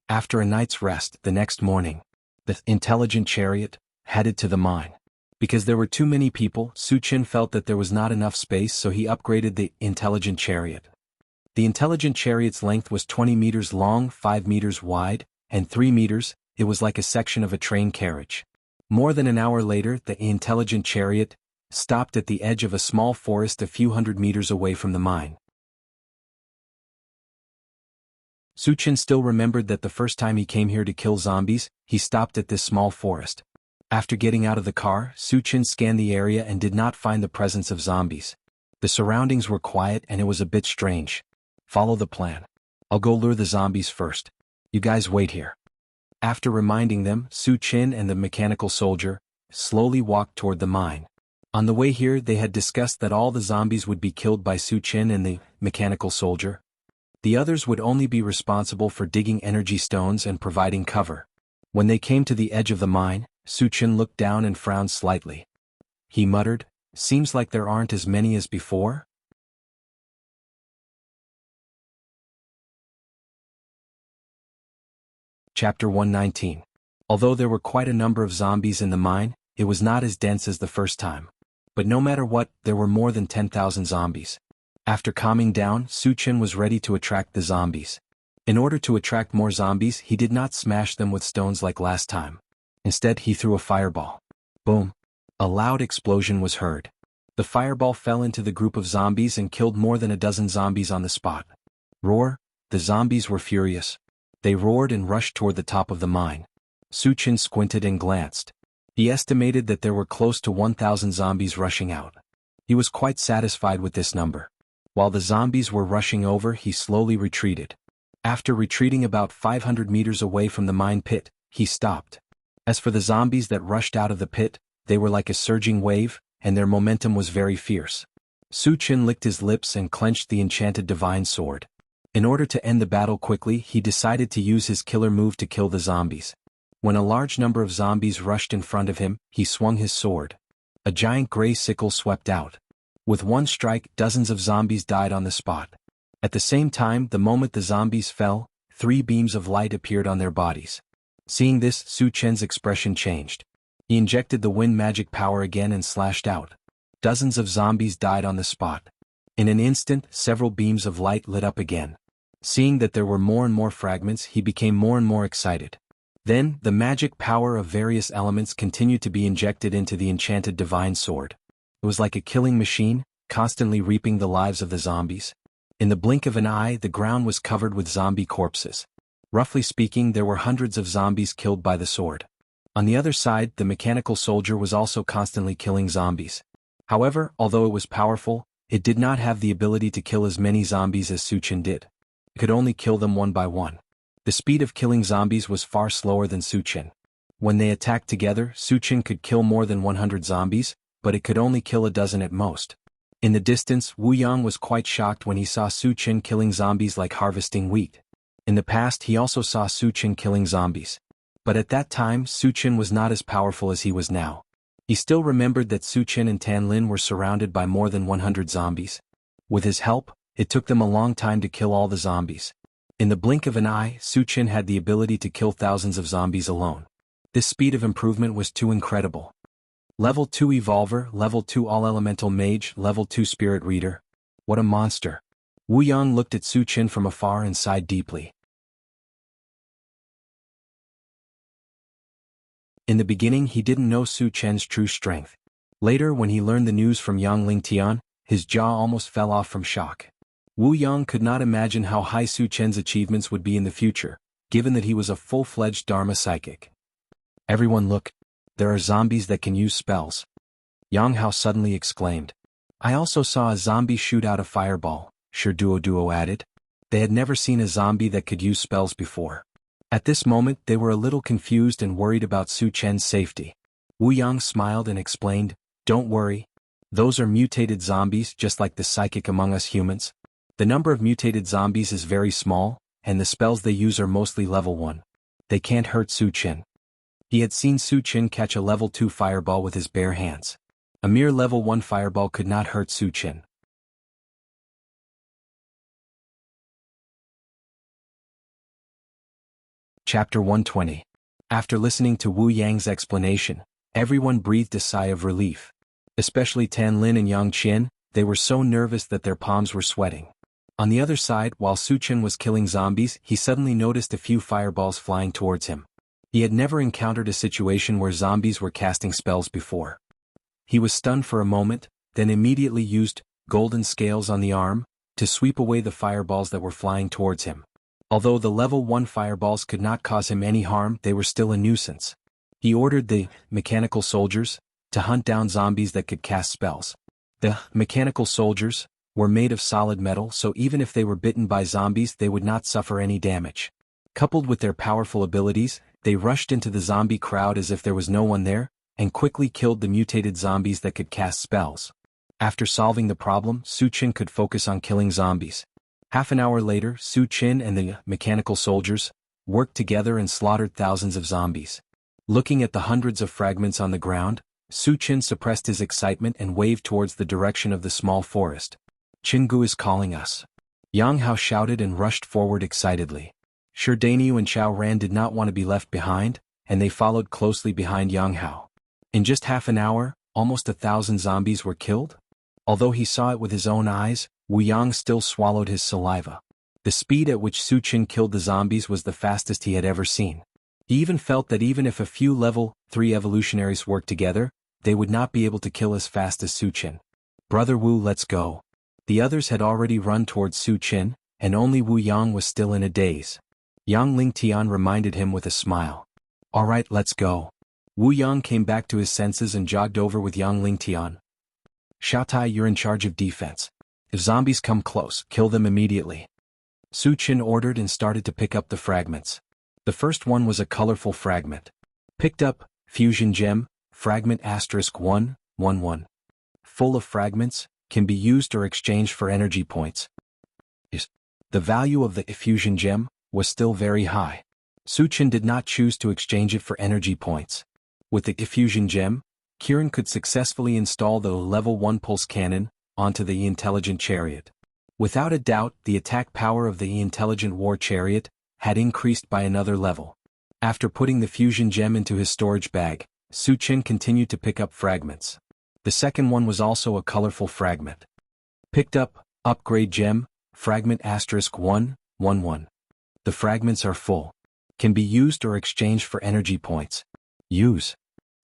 After a night's rest, the next morning, the intelligent chariot headed to the mine. Because there were too many people, Su Chen felt that there was not enough space, so he upgraded the intelligent chariot. The intelligent chariot's length was 20 meters long, 5 meters wide, and 3 meters. It was like a section of a train carriage. More than an hour later, the intelligent chariot stopped at the edge of a small forest a few hundred meters away from the mine. Su Chen still remembered that the first time he came here to kill zombies, he stopped at this small forest. After getting out of the car, Su Chen scanned the area and did not find the presence of zombies. The surroundings were quiet and it was a bit strange. Follow the plan. I'll go lure the zombies first. You guys wait here. After reminding them, Su Chen and the mechanical soldier slowly walked toward the mine. On the way here they had discussed that all the zombies would be killed by Su Chen and the mechanical soldier. The others would only be responsible for digging energy stones and providing cover. When they came to the edge of the mine, Su Chen looked down and frowned slightly. He muttered, seems like there aren't as many as before? Chapter 119. Although there were quite a number of zombies in the mine, it was not as dense as the first time. But no matter what, there were more than 10,000 zombies. After calming down, Su Chen was ready to attract the zombies. In order to attract more zombies, he did not smash them with stones like last time. Instead, he threw a fireball. Boom! A loud explosion was heard. The fireball fell into the group of zombies and killed more than a dozen zombies on the spot. Roar! The zombies were furious. They roared and rushed toward the top of the mine. Su Chen squinted and glanced. He estimated that there were close to 1,000 zombies rushing out. He was quite satisfied with this number. While the zombies were rushing over, he slowly retreated. After retreating about 500 meters away from the mine pit, he stopped. As for the zombies that rushed out of the pit, they were like a surging wave, and their momentum was very fierce. Su Chen licked his lips and clenched the enchanted divine sword. In order to end the battle quickly, he decided to use his killer move to kill the zombies. When a large number of zombies rushed in front of him, he swung his sword. A giant gray sickle swept out. With one strike, dozens of zombies died on the spot. At the same time, the moment the zombies fell, 3 beams of light appeared on their bodies. Seeing this, Su Chen's expression changed. He injected the wind magic power again and slashed out. Dozens of zombies died on the spot. In an instant, several beams of light lit up again. Seeing that there were more and more fragments, he became more and more excited. Then, the magic power of various elements continued to be injected into the enchanted divine sword. It was like a killing machine, constantly reaping the lives of the zombies. In the blink of an eye, the ground was covered with zombie corpses. Roughly speaking, there were hundreds of zombies killed by the sword. On the other side, the mechanical soldier was also constantly killing zombies. However, although it was powerful, it did not have the ability to kill as many zombies as Suchin did. It could only kill them one by one. The speed of killing zombies was far slower than Suchin. When they attacked together, Suchin could kill more than 100 zombies, but it could only kill a dozen at most. In the distance, Wu Yang was quite shocked when he saw Suchin killing zombies like harvesting wheat. In the past, he also saw Suchin killing zombies. But at that time, Suchin was not as powerful as he was now. He still remembered that Suchin and Tan Lin were surrounded by more than 100 zombies. With his help, it took them a long time to kill all the zombies. In the blink of an eye, Suchin had the ability to kill thousands of zombies alone. This speed of improvement was too incredible. Level 2 Evolver, Level 2 All-Elemental Mage, Level 2 Spirit Reader. What a monster. Wu Yang looked at Suchin from afar and sighed deeply. In the beginning, he didn't know Suchin's true strength. Later, when he learned the news from Yang Lingtian, his jaw almost fell off from shock. Wu Yang could not imagine how high Suchin's achievements would be in the future, given that he was a full-fledged Dharma psychic. Everyone look. There are zombies that can use spells. Yang Hao suddenly exclaimed. I also saw a zombie shoot out a fireball, Sure Duo added. They had never seen a zombie that could use spells before. At this moment, they were a little confused and worried about Suchin's safety. Wu Yang smiled and explained, Don't worry. Those are mutated zombies just like the psychic among us humans. The number of mutated zombies is very small, and the spells they use are mostly level 1. They can't hurt Suchin. He had seen Suchin catch a level 2 fireball with his bare hands. A mere level 1 fireball could not hurt Suchin. Chapter 120. After listening to Wu Yang's explanation, everyone breathed a sigh of relief. Especially Tan Lin and Yang Qian, they were so nervous that their palms were sweating. On the other side, while Suchin was killing zombies, he suddenly noticed a few fireballs flying towards him. He had never encountered a situation where zombies were casting spells before. He was stunned for a moment, then immediately used golden scales on the arm to sweep away the fireballs that were flying towards him. Although the level 1 fireballs could not cause him any harm, they were still a nuisance. He ordered the mechanical soldiers to hunt down zombies that could cast spells. The mechanical soldiers were made of solid metal, so even if they were bitten by zombies, they would not suffer any damage. Coupled with their powerful abilities, they rushed into the zombie crowd as if there was no one there, and quickly killed the mutated zombies that could cast spells. After solving the problem, Suchin could focus on killing zombies. Half an hour later, Suchin and the mechanical soldiers worked together and slaughtered thousands of zombies. Looking at the hundreds of fragments on the ground, Suchin suppressed his excitement and waved towards the direction of the small forest. Jianghu is calling us. Yang Hao shouted and rushed forward excitedly. Sure Dainyu and Chao Ran did not want to be left behind, and they followed closely behind Yang Hao. In just half an hour, almost 1,000 zombies were killed. Although he saw it with his own eyes, Wu Yang still swallowed his saliva. The speed at which Suchin killed the zombies was the fastest he had ever seen. He even felt that even if a few level 3 evolutionaries worked together, they would not be able to kill as fast as Suchin. Brother Wu, let's go. The others had already run towards Suchin, and only Wu Yang was still in a daze. Yang Lingtian reminded him with a smile. All right, let's go. Wu Yang came back to his senses and jogged over with Yang Lingtian. Xiaotai, you're in charge of defense. If zombies come close, kill them immediately. Suchin ordered and started to pick up the fragments. The first one was a colorful fragment. Picked up, Fusion Gem, Fragment *111. Full of fragments, can be used or exchanged for energy points. The value of the Fusion Gem was still very high. Suchin did not choose to exchange it for energy points. With the Fusion Gem, Kirin could successfully install the level 1 pulse cannon onto the intelligent chariot. Without a doubt, the attack power of the intelligent war chariot had increased by another level. After putting the Fusion Gem into his storage bag, Suchin continued to pick up fragments. The second one was also a colorful fragment. Picked up, Upgrade Gem, Fragment *111. The fragments are full. Can be used or exchanged for energy points. Use.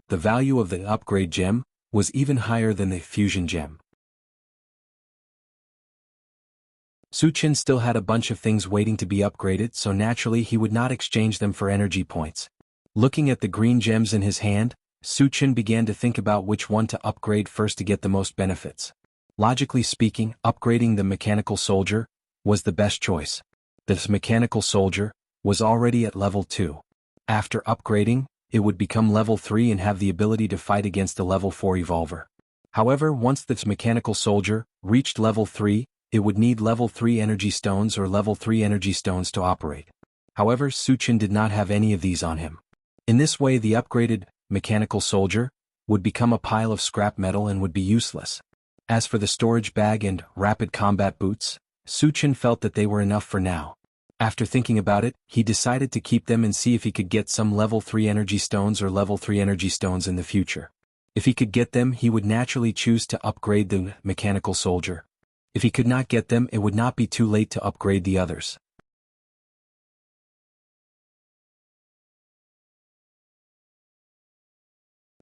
The value of the upgrade gem was even higher than the fusion gem. Suchin still had a bunch of things waiting to be upgraded, so naturally he would not exchange them for energy points. Looking at the green gems in his hand, Suchin began to think about which one to upgrade first to get the most benefits. Logically speaking, upgrading the mechanical soldier was the best choice. This mechanical soldier was already at level 2. After upgrading, it would become level 3 and have the ability to fight against the level 4 evolver. However, once this mechanical soldier reached level 3, it would need level 3 energy stones or level 3 energy stones to operate. However, Suchin did not have any of these on him. In this way, the upgraded mechanical soldier would become a pile of scrap metal and would be useless. As for the storage bag and rapid combat boots, Suchin felt that they were enough for now. After thinking about it, he decided to keep them and see if he could get some level 3 energy stones or level 3 energy stones in the future. If he could get them, he would naturally choose to upgrade the mechanical soldier. If he could not get them, it would not be too late to upgrade the others.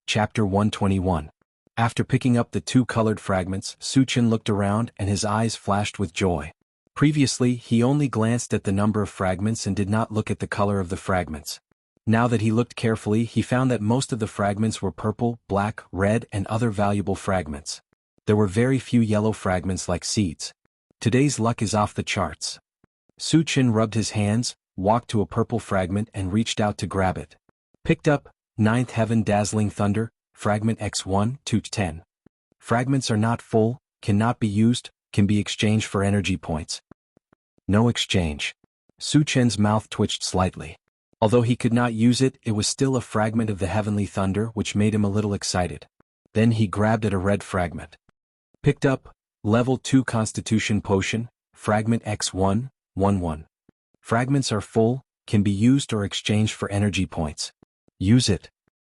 Chapter 121. After picking up the 2 colored fragments, Suchin looked around and his eyes flashed with joy. Previously, he only glanced at the number of fragments and did not look at the color of the fragments. Now that he looked carefully, he found that most of the fragments were purple, black, red, and other valuable fragments. There were very few yellow fragments like seeds. Today's luck is off the charts. Suchin rubbed his hands, walked to a purple fragment and reached out to grab it. Picked up, 9th Heaven Dazzling Thunder, Fragment X1 to 10. Fragments are not full, cannot be used, can be exchanged for energy points. No exchange. Suchin's mouth twitched slightly. Although he could not use it, it was still a fragment of the heavenly thunder which made him a little excited. Then he grabbed at a red fragment. Picked up, Level 2 Constitution Potion, Fragment X1, 1-1. Fragments are full, can be used or exchanged for energy points. Use it,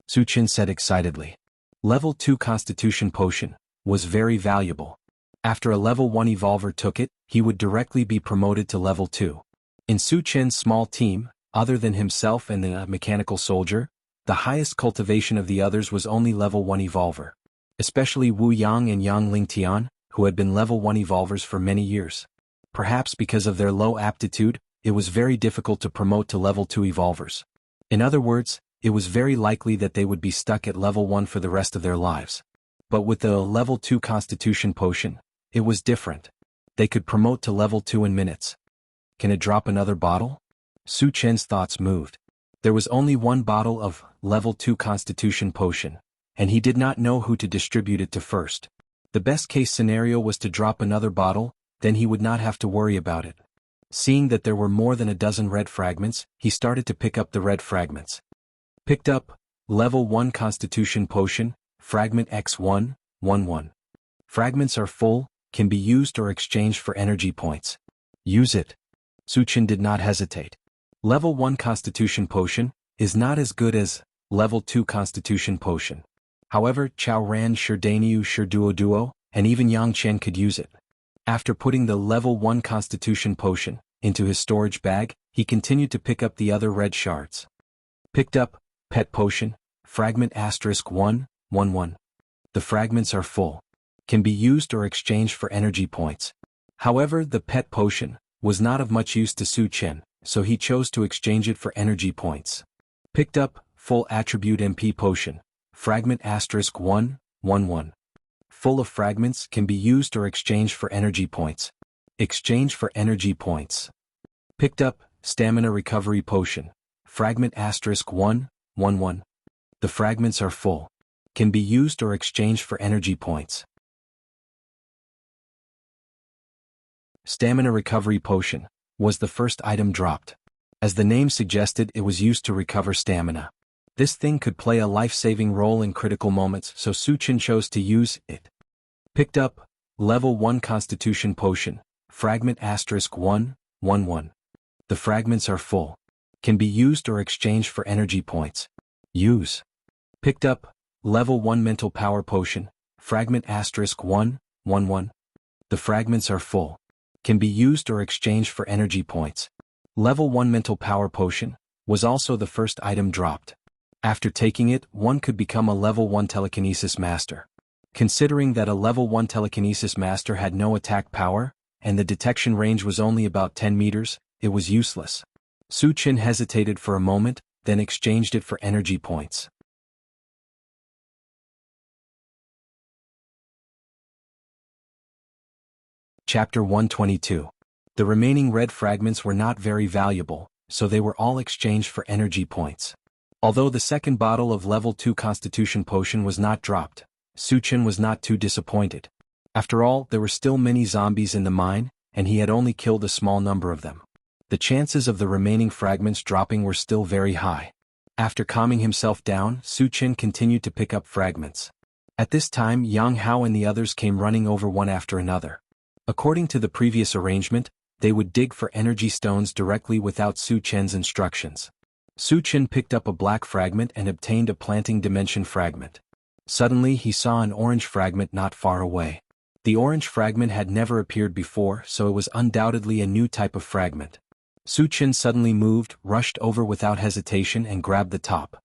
Suchin said excitedly. Level 2 Constitution Potion was very valuable. After a level 1 evolver took it, he would directly be promoted to level 2. In Suchin's small team, other than himself and the mechanical soldier, the highest cultivation of the others was only level 1 evolver. Especially Wu Yang and Yang Lingtian, who had been level 1 evolvers for many years. Perhaps because of their low aptitude, it was very difficult to promote to level 2 evolvers. In other words, it was very likely that they would be stuck at level 1 for the rest of their lives. But with the level 2 Constitution Potion, it was different. They could promote to level 2 in minutes. Can it drop another bottle? Suchin's thoughts moved. There was only one bottle of level 2 Constitution Potion, and he did not know who to distribute it to first. The best case scenario was to drop another bottle, then he would not have to worry about it. Seeing that there were more than a dozen red fragments, he started to pick up the red fragments. Picked up, Level 1 Constitution Potion, Fragment X1, 1-1. Fragments are full, can be used or exchanged for energy points. Use it. Suchin did not hesitate. Level 1 Constitution Potion is not as good as Level 2 Constitution Potion. However, Chao Ran, Sherdaniu, Sherduo, and even Yang Chen could use it. After putting the Level 1 Constitution Potion into his storage bag, he continued to pick up the other red shards. Picked up, Pet Potion, Fragment *1, 1-1. The fragments are full. Can be used or exchanged for energy points. However, the Pet Potion was not of much use to Suchin, so he chose to exchange it for energy points. Picked up, Full Attribute MP Potion, Fragment *1, 1-1. Full of fragments can be used or exchanged for energy points. Exchange for energy points. Picked up, Stamina Recovery Potion, Fragment *1, 1-1. The fragments are full. Can be used or exchanged for energy points. Stamina Recovery Potion was the first item dropped. As the name suggested, it was used to recover stamina. This thing could play a life-saving role in critical moments, so Suchin chose to use it. Picked up, Level 1 Constitution Potion, Fragment *1, 1-1. The fragments are full. Can be used or exchanged for energy points. Use. Picked up, Level 1 Mental Power Potion, Fragment *1, 1-1. The fragments are full. Can be used or exchanged for energy points. Level 1 Mental Power Potion was also the first item dropped. After taking it, one could become a level 1 telekinesis master. Considering that a level 1 telekinesis master had no attack power, and the detection range was only about 10 meters, it was useless. Su Chen hesitated for a moment, then exchanged it for energy points. Chapter 122. The remaining red fragments were not very valuable, so they were all exchanged for energy points. Although the second bottle of level 2 Constitution potion was not dropped, Su Chen was not too disappointed. After all, there were still many zombies in the mine, and he had only killed a small number of them. The chances of the remaining fragments dropping were still very high. After calming himself down, Su Chen continued to pick up fragments. At this time, Jianghu and the others came running over one after another. According to the previous arrangement, they would dig for energy stones directly without Su Chen's instructions. Su Chen picked up a black fragment and obtained a planting dimension fragment. Suddenly he saw an orange fragment not far away. The orange fragment had never appeared before, so it was undoubtedly a new type of fragment. Su Chen suddenly moved, rushed over without hesitation and grabbed the top.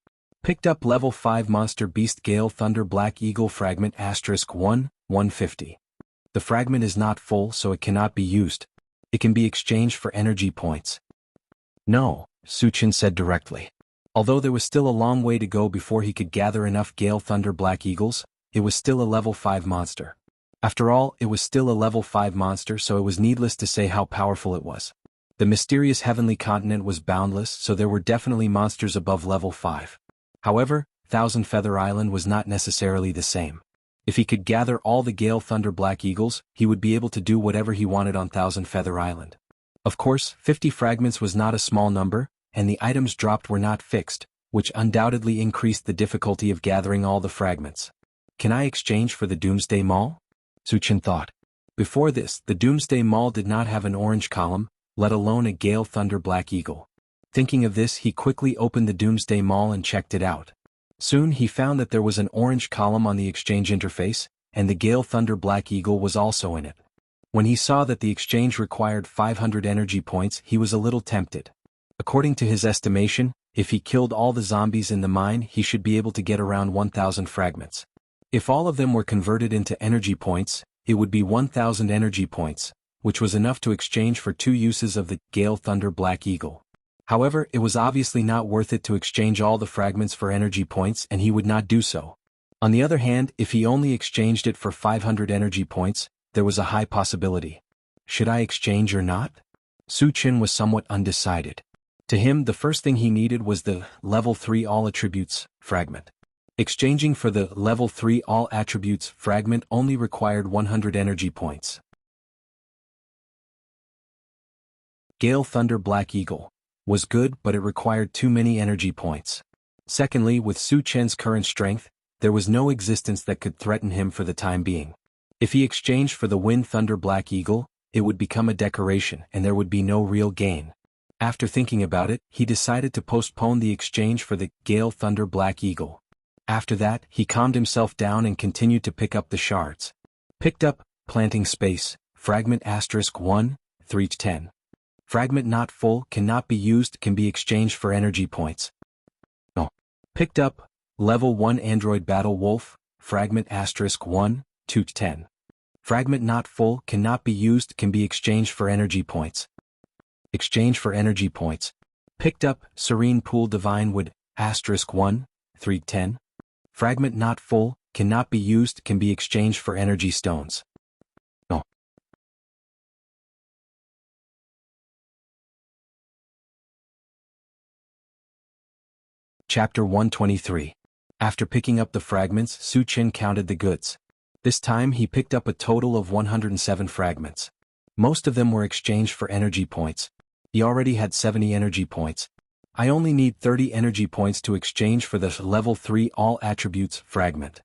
Picked up level 5 Monster Beast Gale Thunder Black Eagle fragment *1, 150. The fragment is not full, so it cannot be used. It can be exchanged for energy points. No, Su Chen said directly. Although there was still a long way to go before he could gather enough Gale Thunder Black Eagles, it was still a level 5 monster. After all, it was still a level 5 monster, so it was needless to say how powerful it was. The mysterious heavenly continent was boundless, so there were definitely monsters above level 5. However, Thousand Feather Island was not necessarily the same. If he could gather all the Gale Thunder Black Eagles, he would be able to do whatever he wanted on Thousand Feather Island. Of course, 50 fragments was not a small number, and the items dropped were not fixed, which undoubtedly increased the difficulty of gathering all the fragments. Can I exchange for the Doomsday Mall? Su Chen thought. Before this, the Doomsday Mall did not have an orange column, let alone a Gale Thunder Black Eagle. Thinking of this, he quickly opened the Doomsday Mall and checked it out. Soon he found that there was an orange column on the exchange interface, and the Gale Thunder Black Eagle was also in it. When he saw that the exchange required 500 energy points, he was a little tempted. According to his estimation, if he killed all the zombies in the mine, he should be able to get around 1,000 fragments. If all of them were converted into energy points, it would be 1,000 energy points, which was enough to exchange for 2 uses of the Gale Thunder Black Eagle. However, it was obviously not worth it to exchange all the fragments for energy points, and he would not do so. On the other hand, if he only exchanged it for 500 energy points, there was a high possibility. Should I exchange or not? Su Chen was somewhat undecided. To him, the first thing he needed was the level 3 All Attributes fragment. Exchanging for the level 3 All Attributes fragment only required 100 energy points. Gale Thunder Black Eagle was good, but it required too many energy points. Secondly, with Su Chen's current strength, there was no existence that could threaten him for the time being. If he exchanged for the Wind Thunder Black Eagle, it would become a decoration and there would be no real gain. After thinking about it, he decided to postpone the exchange for the Gale Thunder Black Eagle. After that, he calmed himself down and continued to pick up the shards. Picked up, Planting Space, Fragment *1, 3/10. Fragment not full, cannot be used, can be exchanged for energy points. No. Picked up, Level 1 Android Battle Wolf, Fragment *1, 2/10. Fragment not full, cannot be used, can be exchanged for energy points. Exchange for energy points. Picked up, Serene Pool Divine Wood, *1, 3/10. Fragment not full, cannot be used, can be exchanged for energy stones. No. Chapter 123. After picking up the fragments, Su Chen counted the goods. This time he picked up a total of 107 fragments. Most of them were exchanged for energy points. He already had 70 energy points. I only need 30 energy points to exchange for the level 3 All Attributes fragment.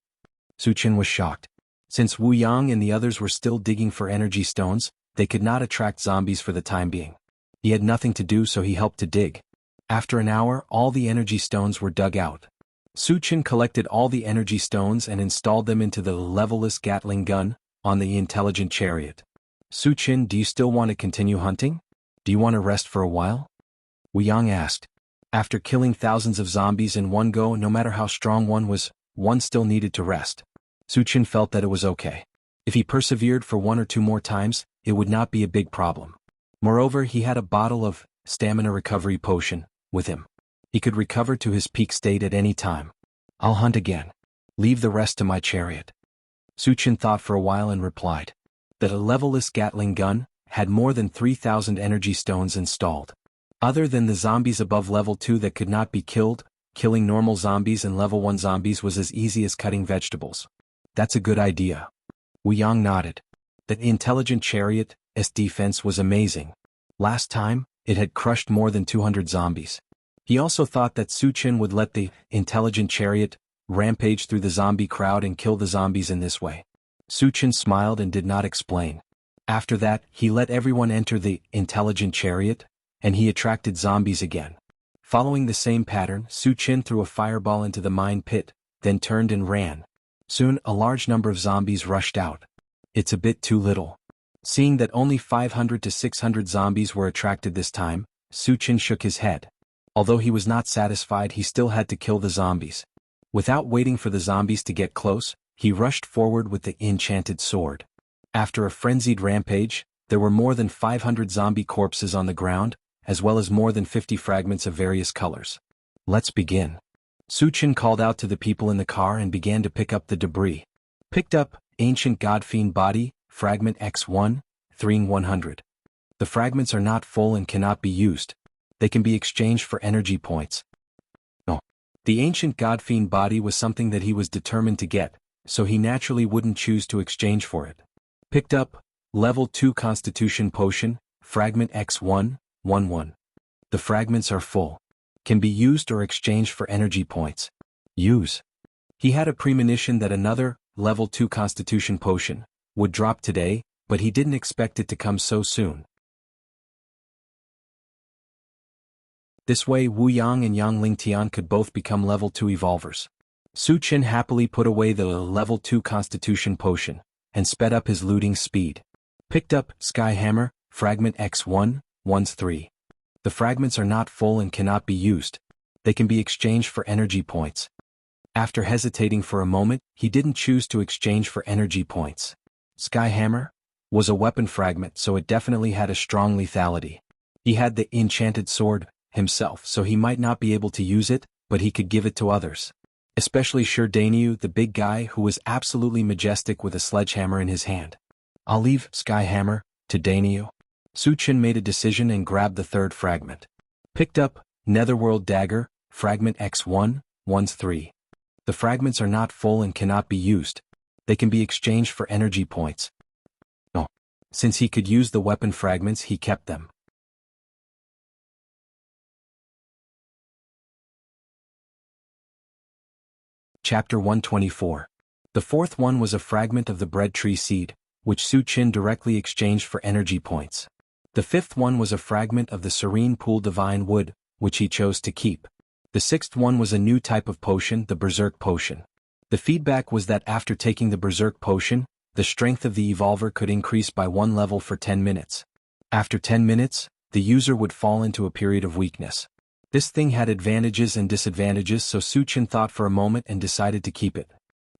Su Chen was shocked. Since Wu Yang and the others were still digging for energy stones, they could not attract zombies for the time being. He had nothing to do, so he helped to dig. After an hour, all the energy stones were dug out. Su Chen collected all the energy stones and installed them into the levelless Gatling gun on the intelligent chariot. Su Chen, do you still want to continue hunting? Do you want to rest for a while? Wu Yang asked. After killing thousands of zombies in one go, no matter how strong one was, one still needed to rest. Suchin felt that it was okay. If he persevered for 1 or 2 more times, it would not be a big problem. Moreover, he had a bottle of stamina recovery potion with him. He could recover to his peak state at any time. I'll hunt again. Leave the rest to my chariot. Suchin thought for a while and replied. That a levelless Gatling gun had more than 3,000 energy stones installed. Other than the zombies above level 2 that could not be killed, killing normal zombies and level 1 zombies was as easy as cutting vegetables. That's a good idea. Wuyang nodded. The intelligent chariot's defense was amazing. Last time, it had crushed more than 200 zombies. He also thought that Suchin would let the intelligent chariot rampage through the zombie crowd and kill the zombies in this way. Suchin smiled and did not explain. After that, he let everyone enter the intelligent chariot, and he attracted zombies again. Following the same pattern, Suchin threw a fireball into the mine pit, then turned and ran. Soon, a large number of zombies rushed out. It's a bit too little. Seeing that only 500 to 600 zombies were attracted this time, Suchin shook his head. Although he was not satisfied, he still had to kill the zombies. Without waiting for the zombies to get close, he rushed forward with the enchanted sword. After a frenzied rampage, there were more than 500 zombie corpses on the ground, as well as more than 50 fragments of various colors. Let's begin. Suchin called out to the people in the car and began to pick up the debris. Picked up, Ancient Godfiend Body, Fragment X1, 3-100. The fragments are not full and cannot be used. They can be exchanged for energy points. The Ancient Godfiend Body was something that he was determined to get, so he naturally wouldn't choose to exchange for it. Picked up, Level 2 Constitution Potion, Fragment X1, 1-1. The fragments are full. Can be used or exchanged for energy points. Use. He had a premonition that another, Level 2 Constitution Potion, would drop today, but he didn't expect it to come so soon. This way Wuyang and Yang Lingtian could both become Level 2 evolvers. Suchin happily put away the Level 2 Constitution Potion, and sped up his looting speed. Picked up, Sky Hammer, Fragment X1, 1-3. The fragments are not full and cannot be used. They can be exchanged for energy points. After hesitating for a moment, he didn't choose to exchange for energy points. Sky Hammer was a weapon fragment, so it definitely had a strong lethality. He had the enchanted sword himself, so he might not be able to use it, but he could give it to others. Especially Dainyu, the big guy who was absolutely majestic with a sledgehammer in his hand. I'll leave Sky Hammer to Dainyu. Suchin made a decision and grabbed the third fragment. Picked up, Netherworld Dagger, Fragment X1, 1-3. The fragments are not full and cannot be used. They can be exchanged for energy points. Since he could use the weapon fragments, he kept them. Chapter 124. The fourth one was a fragment of the bread tree seed, which Suchin directly exchanged for energy points. The fifth one was a fragment of the serene pool divine wood, which he chose to keep. The sixth one was a new type of potion, the Berserk Potion. The feedback was that after taking the Berserk Potion, the strength of the evolver could increase by 1 level for 10 minutes. After 10 minutes, the user would fall into a period of weakness. This thing had advantages and disadvantages, so Suchin thought for a moment and decided to keep it.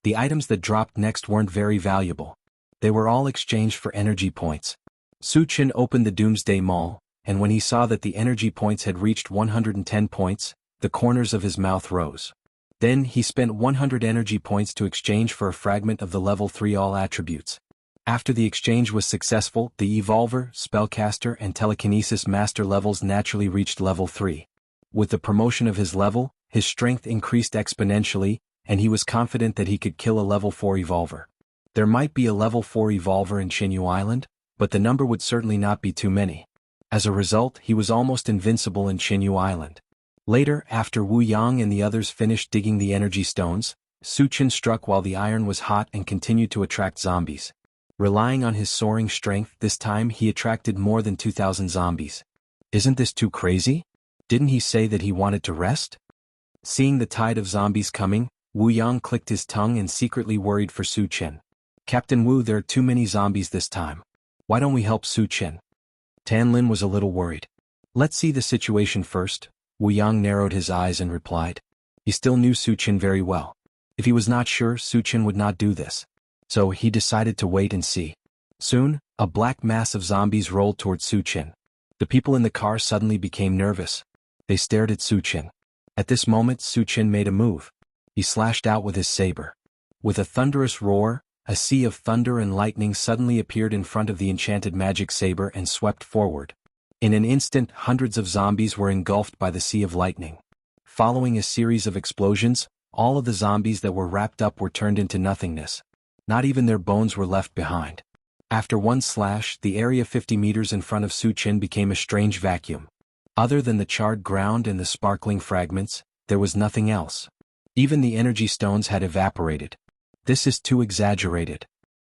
The items that dropped next weren't very valuable. They were all exchanged for energy points. Suchin opened the Doomsday Mall, and when he saw that the energy points had reached 110 points, the corners of his mouth rose. Then he spent 100 energy points to exchange for a fragment of the level 3 all attributes. After the exchange was successful, the Evolver, Spellcaster and Telekinesis Master levels naturally reached level 3. With the promotion of his level, his strength increased exponentially, and he was confident that he could kill a level 4 Evolver. There might be a level 4 Evolver in Jianghu Island, but the number would certainly not be too many. As a result, he was almost invincible in Jianghu Island. Later, after Wu Yang and the others finished digging the energy stones, Suchin struck while the iron was hot and continued to attract zombies. Relying on his soaring strength, this time he attracted more than 2,000 zombies. Isn't this too crazy? Didn't he say that he wanted to rest? Seeing the tide of zombies coming, Wu Yang clicked his tongue and secretly worried for Suchin. Captain Wu, there are too many zombies this time. Why don't we help Suchin? Tan Lin was a little worried. Let's see the situation first, Wu Yang narrowed his eyes and replied. He still knew Su Qin very well. If he was not sure, Su Qin would not do this. So he decided to wait and see. Soon, a black mass of zombies rolled toward Su Qin. The people in the car suddenly became nervous. They stared at Su Qin. At this moment, Su Qin made a move. He slashed out with his saber. With a thunderous roar, a sea of thunder and lightning suddenly appeared in front of the enchanted magic saber and swept forward. In an instant, hundreds of zombies were engulfed by the sea of lightning. Following a series of explosions, all of the zombies that were wrapped up were turned into nothingness. Not even their bones were left behind. After one slash, the area 50 meters in front of Su Qin became a strange vacuum. Other than the charred ground and the sparkling fragments, there was nothing else. Even the energy stones had evaporated. This is too exaggerated.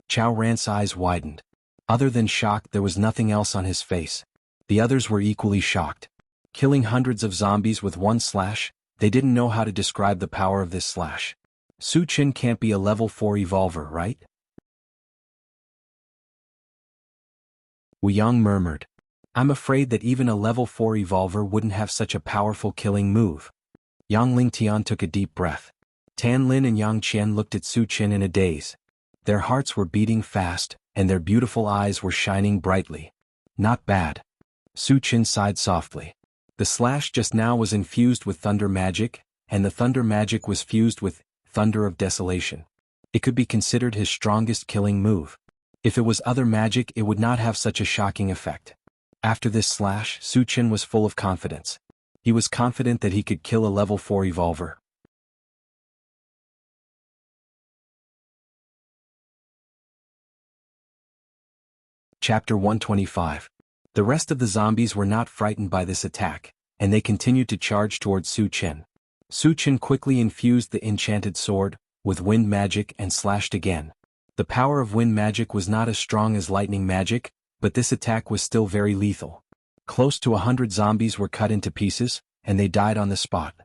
Chao Ran's eyes widened. Other than shock, there was nothing else on his face. The others were equally shocked. Killing hundreds of zombies with one slash, they didn't know how to describe the power of this slash. Su Qin can't be a level 4 evolver, right? Wu Yang murmured. I'm afraid that even a level 4 evolver wouldn't have such a powerful killing move. Yang Lingtian took a deep breath. Tan Lin and Yang Qian looked at Su Qin in a daze. Their hearts were beating fast, and their beautiful eyes were shining brightly. Not bad. Su Qin sighed softly. The slash just now was infused with thunder magic, and the thunder magic was fused with thunder of desolation. It could be considered his strongest killing move. If it was other magic, it would not have such a shocking effect. After this slash, Su Qin was full of confidence. He was confident that he could kill a level 4 evolver. Chapter 125. The rest of the zombies were not frightened by this attack, and they continued to charge towards Su Qin. Su Qin quickly infused the enchanted sword with wind magic and slashed again. The power of wind magic was not as strong as lightning magic, but this attack was still very lethal. Close to 100 zombies were cut into pieces, and they died on the spot.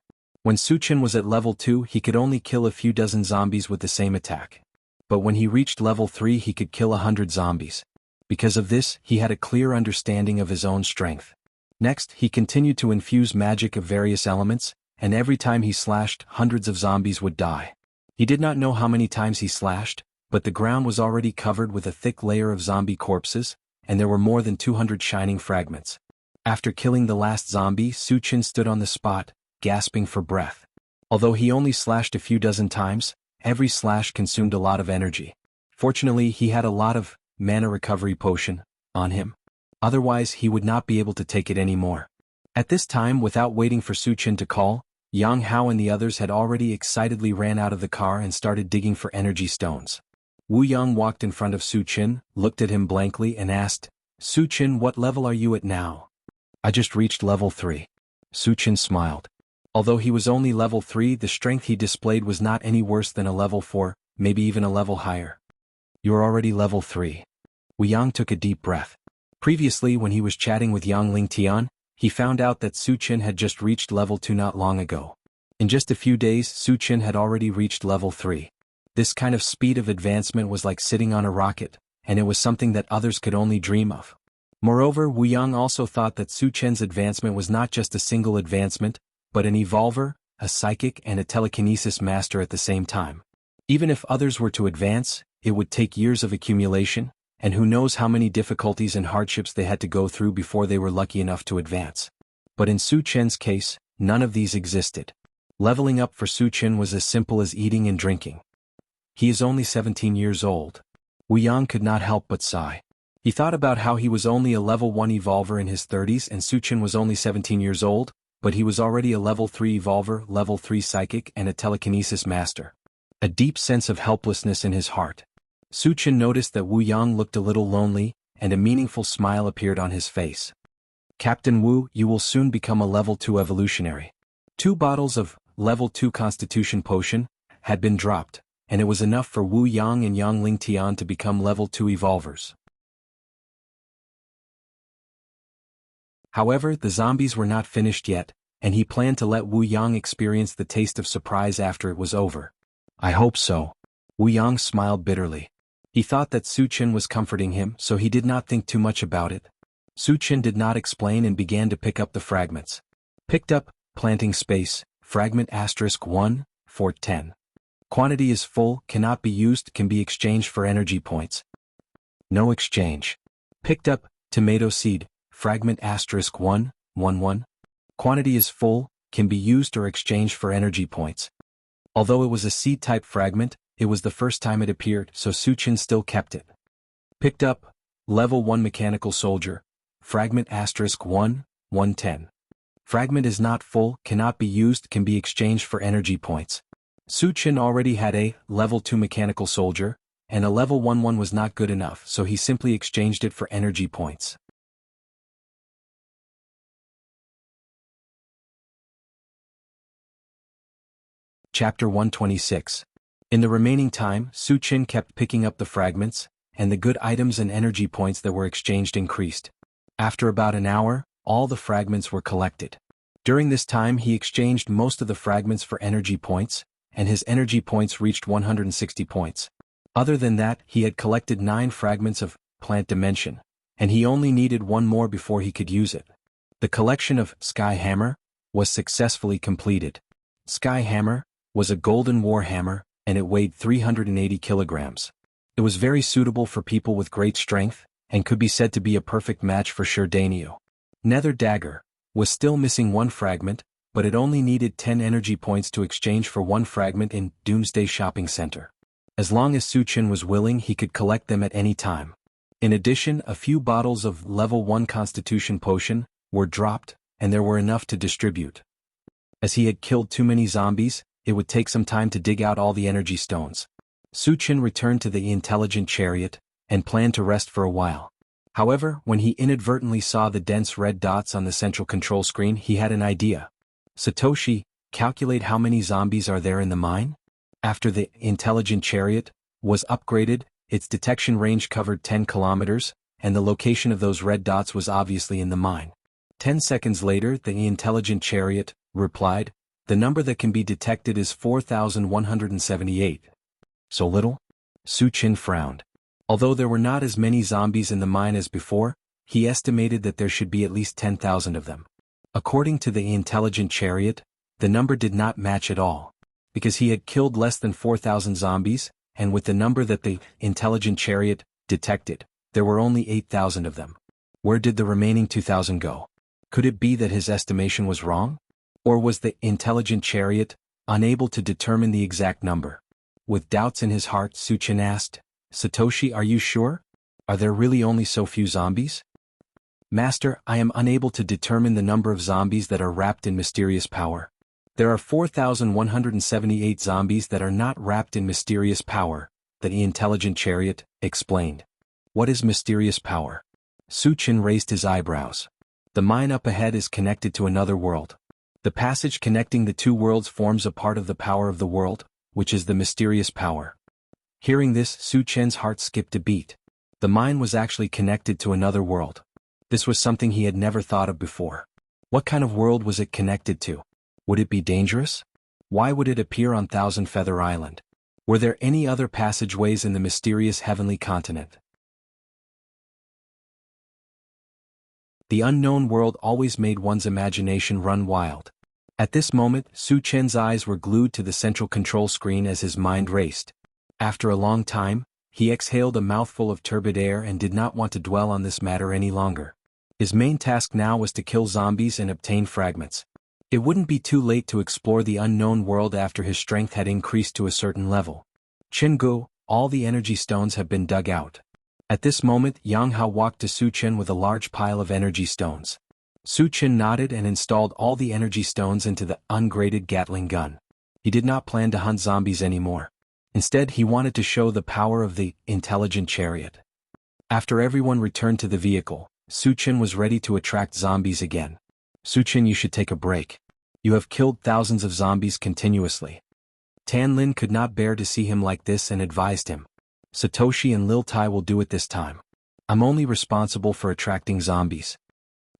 When Su Qin was at level 2, he could only kill a few dozen zombies with the same attack. But when he reached level 3, he could kill 100 zombies. Because of this, he had a clear understanding of his own strength. Next, he continued to infuse magic of various elements, and every time he slashed, hundreds of zombies would die. He did not know how many times he slashed, but the ground was already covered with a thick layer of zombie corpses, and there were more than 200 shining fragments. After killing the last zombie, Su Qin stood on the spot, gasping for breath. Although he only slashed a few dozen times, every slash consumed a lot of energy. Fortunately, he had a lot of mana recovery potion on him. Otherwise, he would not be able to take it anymore. At this time, without waiting for Su Qin to call, Yang Hao and the others had already excitedly ran out of the car and started digging for energy stones. Wu Yang walked in front of Su Qin, looked at him blankly and asked, Su Qin, what level are you at now? I just reached level 3. Su Qin smiled. Although he was only level 3, the strength he displayed was not any worse than a level 4, maybe even a level higher. You're already level 3. Wu Yang took a deep breath. Previously, when he was chatting with Yang Lingtian, he found out that Su Qin had just reached level 2 not long ago. In just a few days, Su Qin had already reached level 3. This kind of speed of advancement was like sitting on a rocket, and it was something that others could only dream of. Moreover, Wu Yang also thought that Su Qin's advancement was not just a single advancement, but an evolver, a psychic and a telekinesis master at the same time. Even if others were to advance, it would take years of accumulation, and who knows how many difficulties and hardships they had to go through before they were lucky enough to advance. But in Su Qin's case, none of these existed. Leveling up for Su Qin was as simple as eating and drinking. He is only 17 years old. Wu Yang could not help but sigh. He thought about how he was only a level 1 evolver in his 30s and Su Qin was only 17 years old, but he was already a level 3 evolver, level 3 psychic and a telekinesis master. A deep sense of helplessness in his heart. Su Qin noticed that Wu Yang looked a little lonely, and a meaningful smile appeared on his face. Captain Wu, you will soon become a level 2 evolutionary. 2 bottles of level 2 constitution potion had been dropped, and it was enough for Wu Yang and Yang Lingtian to become level 2 evolvers. However, the zombies were not finished yet, and he planned to let Wu Yang experience the taste of surprise after it was over. I hope so. Wu Yang smiled bitterly. He thought that Su Qin was comforting him, so he did not think too much about it. Su Qin did not explain and began to pick up the fragments. Picked up planting space, fragment *1, Fort 10. Quantity is full, cannot be used, can be exchanged for energy points. No exchange. Picked up, tomato seed, fragment *1, 1. Quantity is full, can be used or exchanged for energy points. Although it was a seed-type fragment, it was the first time it appeared, so Suchin still kept it. Picked up, level 1 mechanical soldier, fragment *1, 110. Fragment is not full, cannot be used, can be exchanged for energy points. Suchin already had a level 2 mechanical soldier, and a level 1 was not good enough, so he simply exchanged it for energy points. Chapter 126. In the remaining time, Suchin kept picking up the fragments, and the good items and energy points that were exchanged increased. After about an hour, all the fragments were collected. During this time he exchanged most of the fragments for energy points, and his energy points reached 160 points. Other than that, he had collected 9 fragments of plant dimension, and he only needed 1 more before he could use it. The collection of Sky Hammer was successfully completed. Sky Hammer was a golden war hammer, and it weighed 380 kilograms. It was very suitable for people with great strength, and could be said to be a perfect match for Shurdanyu. Nether Dagger was still missing 1 fragment, but it only needed 10 energy points to exchange for 1 fragment in Doomsday Shopping Center. As long as Suchin was willing, he could collect them at any time. In addition, a few bottles of level 1 Constitution Potion were dropped, and there were enough to distribute. As he had killed too many zombies, it would take some time to dig out all the energy stones. Suchin returned to the intelligent chariot, and planned to rest for a while. However, when he inadvertently saw the dense red dots on the central control screen, he had an idea. Satoshi, calculate how many zombies are there in the mine? After the intelligent chariot was upgraded, its detection range covered 10 kilometers, and the location of those red dots was obviously in the mine. 10 seconds later, the intelligent chariot replied, "The number that can be detected is 4,178. So little?" Suchin frowned. Although there were not as many zombies in the mine as before, he estimated that there should be at least 10,000 of them. According to the intelligent chariot, the number did not match at all, because he had killed less than 4,000 zombies, and with the number that the intelligent chariot detected, there were only 8,000 of them. Where did the remaining 2,000 go? Could it be that his estimation was wrong? Or was the intelligent chariot unable to determine the exact number? With doubts in his heart, Suchin asked, "Satoshi, are you sure? Are there really only so few zombies?" "Master, I am unable to determine the number of zombies that are wrapped in mysterious power. There are 4,178 zombies that are not wrapped in mysterious power," the intelligent chariot explained. "What is mysterious power?" Suchin raised his eyebrows. "The mine up ahead is connected to another world. The passage connecting the 2 worlds forms a part of the power of the world, which is the mysterious power." Hearing this, Suchin's heart skipped a beat. The mine was actually connected to another world. This was something he had never thought of before. What kind of world was it connected to? Would it be dangerous? Why would it appear on Thousand Feather Island? Were there any other passageways in the mysterious heavenly continent? The unknown world always made one's imagination run wild. At this moment, Suchin's eyes were glued to the central control screen as his mind raced. After a long time, he exhaled a mouthful of turbid air and did not want to dwell on this matter any longer. His main task now was to kill zombies and obtain fragments. It wouldn't be too late to explore the unknown world after his strength had increased to a certain level. Jianghu, all the energy stones have been dug out. At this moment, Jianghu walked to Suchin with a large pile of energy stones. Suchin nodded and installed all the energy stones into the ungraded Gatling gun. He did not plan to hunt zombies anymore. Instead, he wanted to show the power of the intelligent chariot. After everyone returned to the vehicle, Suchin was ready to attract zombies again. "Suchin, you should take a break. You have killed thousands of zombies continuously." Tanlin could not bear to see him like this and advised him. "Satoshi and Lil Tai will do it this time. I'm only responsible for attracting zombies."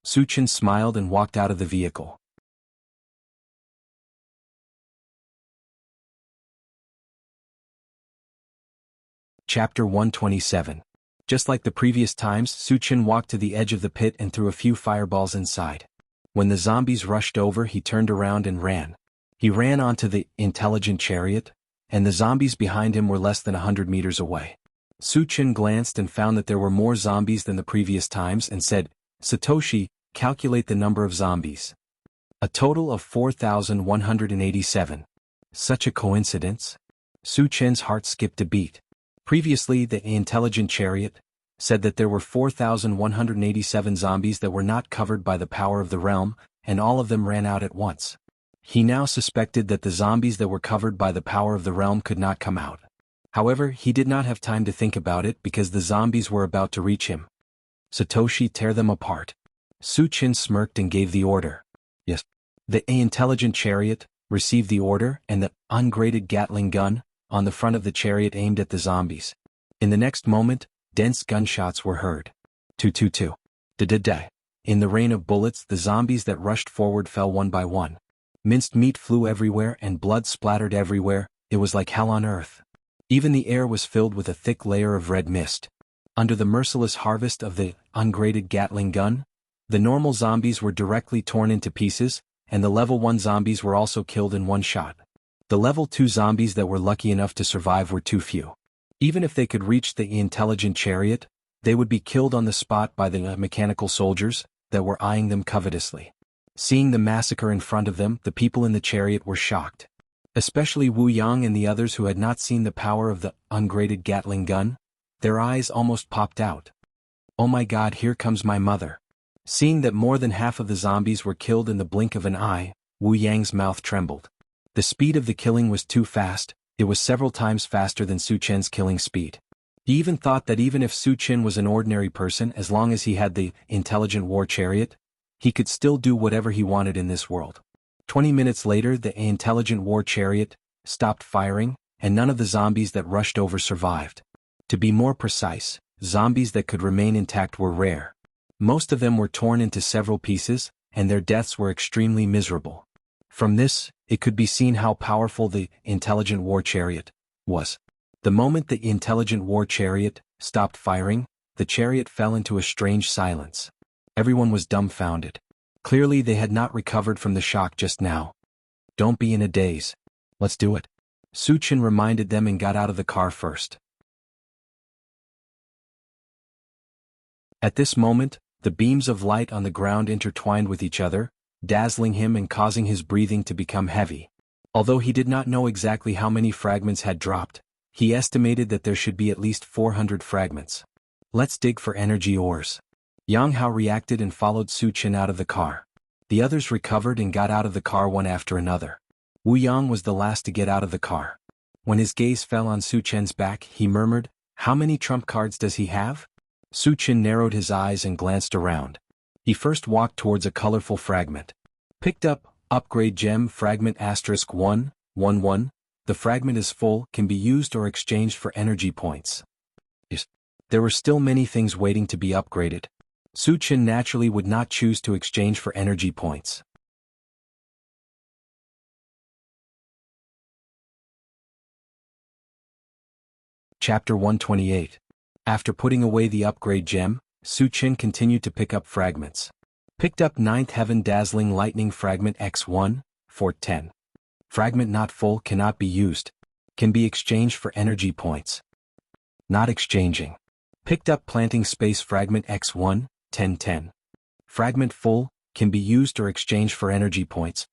Suchin smiled and walked out of the vehicle. Chapter 127. Just like the previous times, Suchin walked to the edge of the pit and threw a few fireballs inside. When the zombies rushed over, he turned around and ran. He ran onto the intelligent chariot, and the zombies behind him were less than 100 meters away. Su Chen glanced and found that there were more zombies than the previous times and said, "Satoshi, calculate the number of zombies." A total of 4,187. Such a coincidence? Su Chen's heart skipped a beat. Previously, the intelligent chariot said that there were 4,187 zombies that were not covered by the power of the realm, and all of them ran out at once. He now suspected that the zombies that were covered by the power of the realm could not come out. However, he did not have time to think about it because the zombies were about to reach him. "Satoshi, tear them apart." Su Chen smirked and gave the order. Yes. The intelligent chariot received the order, and the ungraded Gatling gun on the front of the chariot aimed at the zombies. In the next moment, dense gunshots were heard. "222. Da-da-da." In the rain of bullets, the zombies that rushed forward fell one by one. Minced meat flew everywhere and blood splattered everywhere. It was like hell on earth. Even the air was filled with a thick layer of red mist. Under the merciless harvest of the ungraded Gatling gun, the normal zombies were directly torn into pieces, and the level 1 zombies were also killed in one shot. The level 2 zombies that were lucky enough to survive were too few. Even if they could reach the intelligent chariot, they would be killed on the spot by the mechanical soldiers that were eyeing them covetously. Seeing the massacre in front of them, the people in the chariot were shocked. Especially Wu Yang and the others who had not seen the power of the ungraded Gatling gun. Their eyes almost popped out. "Oh my God, here comes my mother." Seeing that more than half of the zombies were killed in the blink of an eye, Wu Yang's mouth trembled. The speed of the killing was too fast. It was several times faster than Su Chen's killing speed. He even thought that even if Su Chen was an ordinary person, as long as he had the intelligent war chariot, he could still do whatever he wanted in this world. 20 minutes later, the intelligent war chariot stopped firing, and none of the zombies that rushed over survived. To be more precise, zombies that could remain intact were rare. Most of them were torn into several pieces, and their deaths were extremely miserable. From this, it could be seen how powerful the intelligent war chariot was. The moment the intelligent war chariot stopped firing, the chariot fell into a strange silence. Everyone was dumbfounded. Clearly they had not recovered from the shock just now. "Don't be in a daze. Let's do it." Su Chen reminded them and got out of the car first. At this moment, the beams of light on the ground intertwined with each other, dazzling him and causing his breathing to become heavy. Although he did not know exactly how many fragments had dropped, he estimated that there should be at least 400 fragments. "Let's dig for energy ores." Yang Hao reacted and followed Su Chen out of the car. The others recovered and got out of the car one after another. Wu Yang was the last to get out of the car. When his gaze fell on Su Chen's back, he murmured, "How many trump cards does he have?" Su Chen narrowed his eyes and glanced around. He first walked towards a colorful fragment. Picked up, upgrade gem fragment *111. The fragment is full, can be used or exchanged for energy points. There were still many things waiting to be upgraded. Su Chen naturally would not choose to exchange for energy points. Chapter 128. After putting away the upgrade gem, Su Chen continued to pick up fragments. Picked up 9th Heaven Dazzling Lightning Fragment X1, Fort 10. Fragment not full, cannot be used. Can be exchanged for energy points. Not exchanging. Picked up Planting Space Fragment X1, 1010. Fragment full, can be used or exchanged for energy points.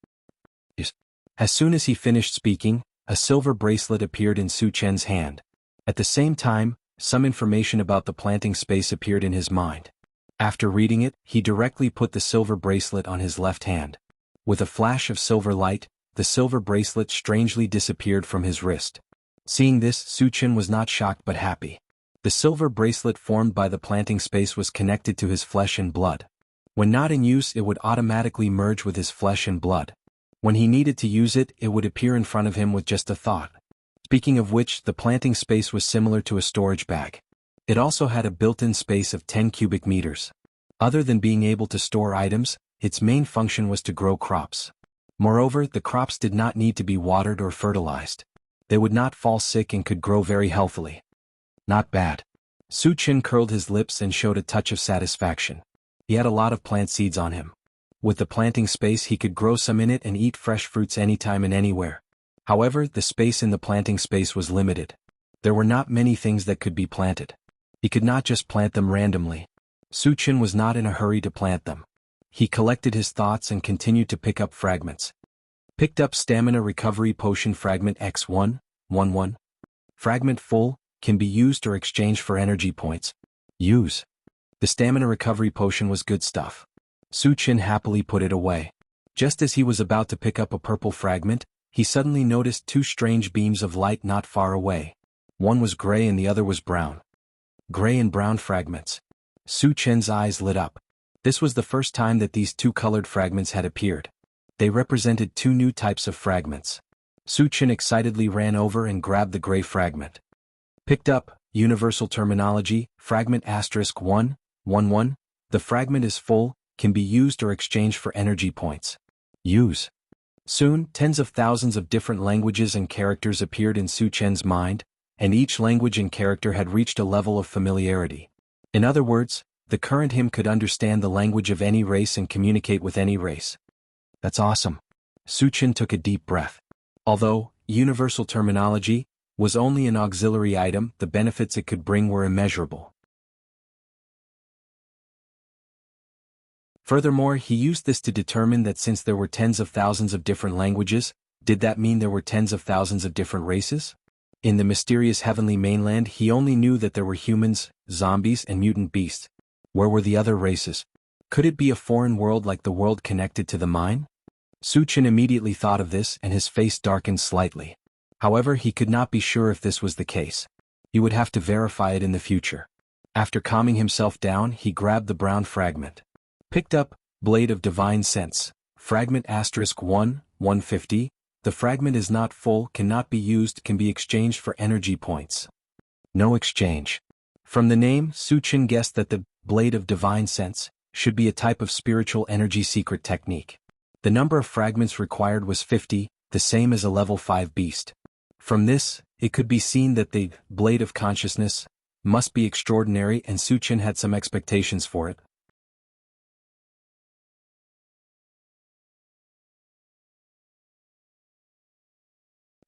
As soon as he finished speaking, a silver bracelet appeared in Su Chen's hand. At the same time, some information about the planting space appeared in his mind. After reading it, he directly put the silver bracelet on his left hand. With a flash of silver light, the silver bracelet strangely disappeared from his wrist. Seeing this, Su Chen was not shocked but happy. The silver bracelet formed by the planting space was connected to his flesh and blood. When not in use, it would automatically merge with his flesh and blood. When he needed to use it, it would appear in front of him with just a thought. Speaking of which, the planting space was similar to a storage bag. It also had a built-in space of 10 cubic meters. Other than being able to store items, its main function was to grow crops. Moreover, the crops did not need to be watered or fertilized. They would not fall sick and could grow very healthily. Not bad. Su Chen curled his lips and showed a touch of satisfaction. He had a lot of plant seeds on him. With the planting space he could grow some in it and eat fresh fruits anytime and anywhere. However, the space in the planting space was limited. There were not many things that could be planted. He could not just plant them randomly. Suchin was not in a hurry to plant them. He collected his thoughts and continued to pick up fragments. Picked up Stamina Recovery Potion Fragment X111. Fragment full, can be used or exchanged for energy points. Use. The Stamina Recovery Potion was good stuff. Suchin happily put it away. Just as he was about to pick up a purple fragment, he suddenly noticed two strange beams of light not far away. One was gray and the other was brown. Gray and brown fragments. Suchin's eyes lit up. This was the first time that these two colored fragments had appeared. They represented two new types of fragments. Suchin excitedly ran over and grabbed the gray fragment. Picked up, Universal Terminology, Fragment *111. The fragment is full, can be used or exchanged for energy points. Use. Soon, tens of thousands of different languages and characters appeared in Suchin's mind, and each language and character had reached a level of familiarity. In other words, the current him could understand the language of any race and communicate with any race. That's awesome. Suchin took a deep breath. Although Universal Terminology was only an auxiliary item, the benefits it could bring were immeasurable. Furthermore, he used this to determine that since there were tens of thousands of different languages, did that mean there were tens of thousands of different races? In the mysterious heavenly mainland he only knew that there were humans, zombies and mutant beasts. Where were the other races? Could it be a foreign world like the world connected to the mine? Suchin immediately thought of this and his face darkened slightly. However, he could not be sure if this was the case. He would have to verify it in the future. After calming himself down, he grabbed the brown fragment. Picked up, Blade of Divine Sense, Fragment *150. The fragment is not full, cannot be used, can be exchanged for energy points. No exchange. From the name, Suchin guessed that the Blade of Divine Sense should be a type of spiritual energy secret technique. The number of fragments required was 50, the same as a level 5 beast. From this, it could be seen that the Blade of Consciousness must be extraordinary, and Suchin had some expectations for it.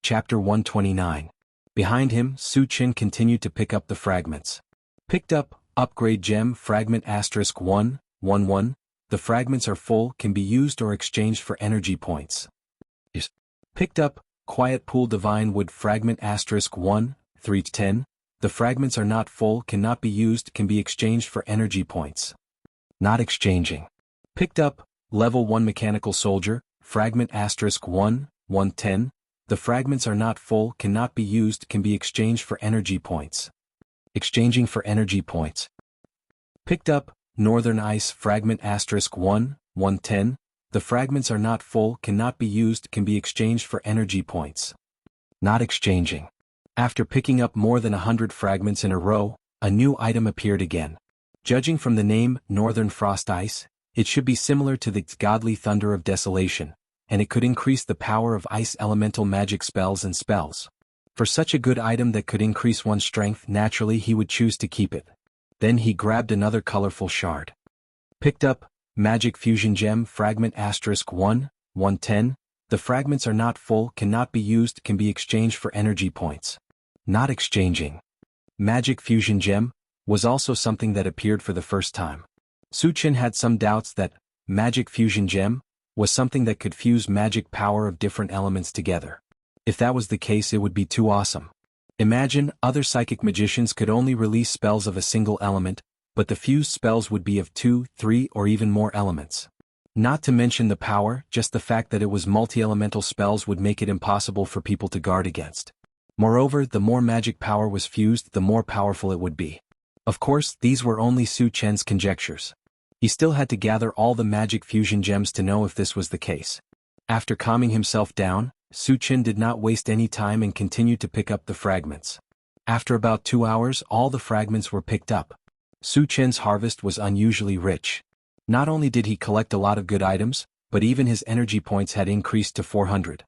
Chapter 129. Behind him, Suchin continued to pick up the fragments. Picked up, Upgrade Gem Fragment *111. The fragments are full, can be used or exchanged for energy points. Picked up, Quiet Pool Divine Wood Fragment *1-310. The fragments are not full, cannot be used, can be exchanged for energy points. Not exchanging. Picked up, Level 1 Mechanical Soldier, Fragment *1-110. The fragments are not full, cannot be used, can be exchanged for energy points. Exchanging for energy points. Picked up, Northern Ice Fragment *1-110. The fragments are not full, cannot be used, can be exchanged for energy points. Not exchanging. After picking up more than 100 fragments in a row, a new item appeared again. Judging from the name, Northern Frost Ice, it should be similar to the Godly Thunder of Desolation, and it could increase the power of ice elemental magic spells and spells. For such a good item that could increase one's strength, naturally he would choose to keep it. Then he grabbed another colorful shard. Picked up, Magic Fusion Gem Fragment *1-110. The fragments are not full, cannot be used, can be exchanged for energy points. Not exchanging. Magic Fusion Gem was also something that appeared for the first time. Suchin had some doubts that Magic Fusion Gem was something that could fuse magic power of different elements together. If that was the case, it would be too awesome. Imagine, other psychic magicians could only release spells of a single element, but the fused spells would be of 2, 3, or even more elements. Not to mention the power, just the fact that it was multi-elemental spells would make it impossible for people to guard against. Moreover, the more magic power was fused, the more powerful it would be. Of course, these were only Suchin's conjectures. He still had to gather all the magic fusion gems to know if this was the case. After calming himself down, Suchin did not waste any time and continued to pick up the fragments. After about 2 hours, all the fragments were picked up. Suchin's harvest was unusually rich. Not only did he collect a lot of good items, but even his energy points had increased to 400.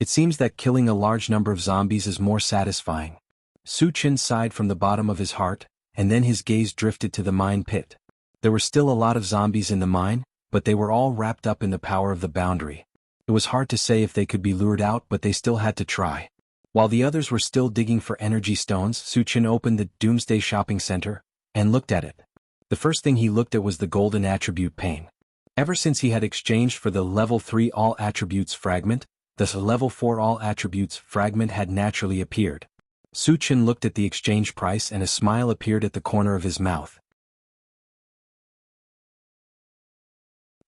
It seems that killing a large number of zombies is more satisfying. Suchin sighed from the bottom of his heart, and then his gaze drifted to the mine pit. There were still a lot of zombies in the mine, but they were all wrapped up in the power of the boundary. It was hard to say if they could be lured out, but they still had to try. While the others were still digging for energy stones, Suchin opened the Doomsday Shopping Center and looked at it. The first thing he looked at was the golden attribute pane. Ever since he had exchanged for the level 3 all attributes fragment, the level 4 all attributes fragment had naturally appeared. Suchin looked at the exchange price and a smile appeared at the corner of his mouth.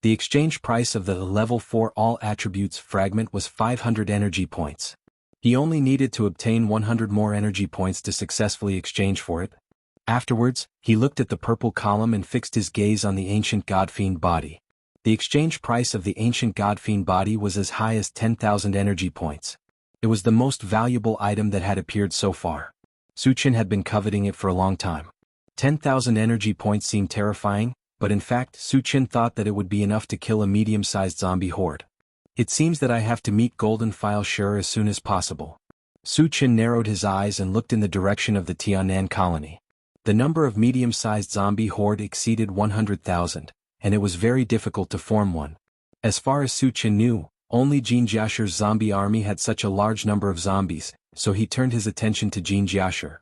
The exchange price of the level 4 all attributes fragment was 500 energy points. He only needed to obtain 100 more energy points to successfully exchange for it. Afterwards, he looked at the purple column and fixed his gaze on the ancient Godfiend body. The exchange price of the ancient Godfiend body was as high as 10,000 energy points. It was the most valuable item that had appeared so far. Suchin had been coveting it for a long time. 10,000 energy points seemed terrifying, but in fact Suchin thought that it would be enough to kill a medium-sized zombie horde. It seems that I have to meet Golden File Sure as soon as possible. Suchin narrowed his eyes and looked in the direction of the Tianan colony. The number of medium-sized zombie horde exceeded 100,000, and it was very difficult to form one. As far as Suchin knew, only Jianghu's zombie army had such a large number of zombies, so he turned his attention to Jianghu.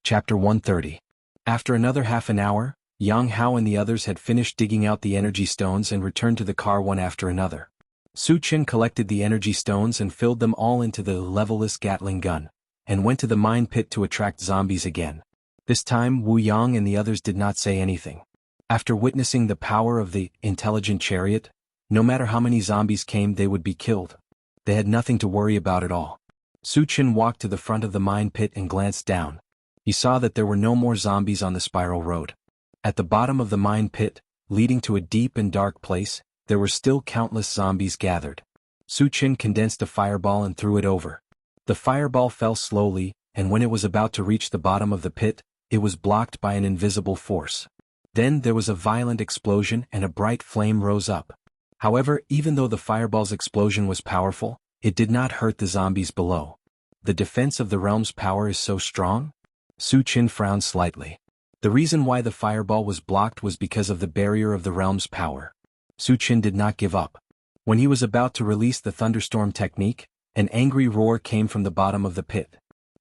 Chapter 130. After another half an hour, Jianghu and the others had finished digging out the energy stones and returned to the car one after another. Suchin collected the energy stones and filled them all into the levelless Gatling gun, and went to the mine pit to attract zombies again. This time Wu Yang and the others did not say anything. After witnessing the power of the intelligent chariot, no matter how many zombies came they would be killed. They had nothing to worry about at all. Suchin walked to the front of the mine pit and glanced down. He saw that there were no more zombies on the spiral road. At the bottom of the mine pit, leading to a deep and dark place, there were still countless zombies gathered. Suchin condensed a fireball and threw it over. The fireball fell slowly, and when it was about to reach the bottom of the pit, it was blocked by an invisible force. Then there was a violent explosion and a bright flame rose up. However, even though the fireball's explosion was powerful, it did not hurt the zombies below. The defense of the realm's power is so strong? Suchin frowned slightly. The reason why the fireball was blocked was because of the barrier of the realm's power. Suchin did not give up. When he was about to release the thunderstorm technique, an angry roar came from the bottom of the pit.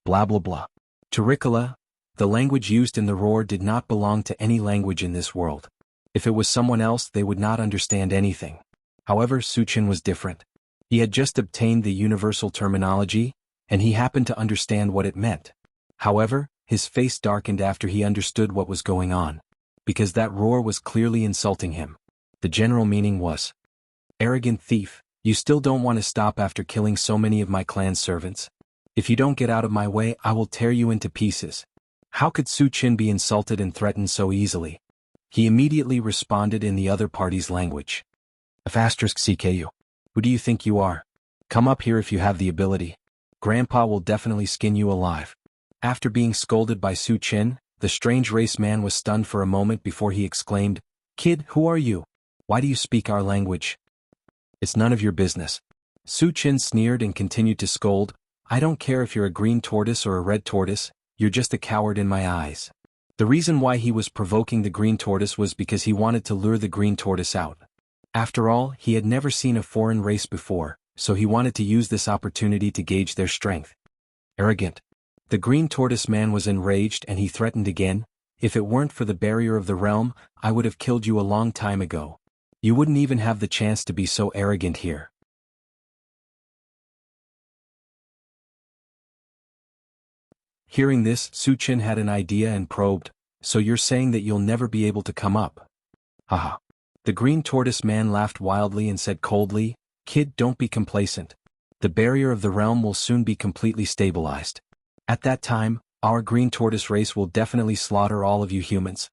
Blah blah blah. Turricola, the language used in the roar did not belong to any language in this world. If it was someone else they would not understand anything. However, Suchin was different. He had just obtained the universal terminology, and he happened to understand what it meant. However, his face darkened after he understood what was going on. Because that roar was clearly insulting him. The general meaning was, "Arrogant thief, you still don't want to stop after killing so many of my clan's servants? If you don't get out of my way I will tear you into pieces." How could Suchin be insulted and threatened so easily? He immediately responded in the other party's language. *CKU. Who do you think you are? Come up here if you have the ability. Grandpa will definitely skin you alive. After being scolded by Suchin, the strange race man was stunned for a moment before he exclaimed, "Kid, who are you? Why do you speak our language?" "It's none of your business." Suchin sneered and continued to scold, "I don't care if you're a green tortoise or a red tortoise, you're just a coward in my eyes." The reason why he was provoking the green tortoise was because he wanted to lure the green tortoise out. After all, he had never seen a foreign race before, so he wanted to use this opportunity to gauge their strength. Arrogant. The green tortoise man was enraged and he threatened again, "If it weren't for the barrier of the realm, I would have killed you a long time ago. You wouldn't even have the chance to be so arrogant here." Hearing this, Suchin had an idea and probed, "So you're saying that you'll never be able to come up?" Haha. The green tortoise man laughed wildly and said coldly, "Kid, don't be complacent. The barrier of the realm will soon be completely stabilized. At that time, our green tortoise race will definitely slaughter all of you humans."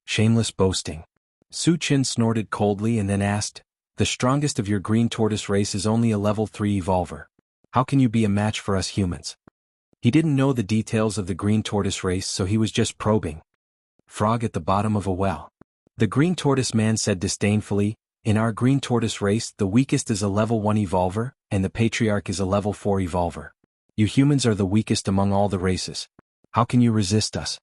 Shameless boasting. Suchin snorted coldly and then asked, "The strongest of your green tortoise race is only a level 3 evolver. How can you be a match for us humans?" He didn't know the details of the green tortoise race, so he was just probing. Frog at the bottom of a well. The green tortoise man said disdainfully, "In our green tortoise race, the weakest is a level 1 evolver, and the patriarch is a level 4 evolver. You humans are the weakest among all the races. How can you resist us?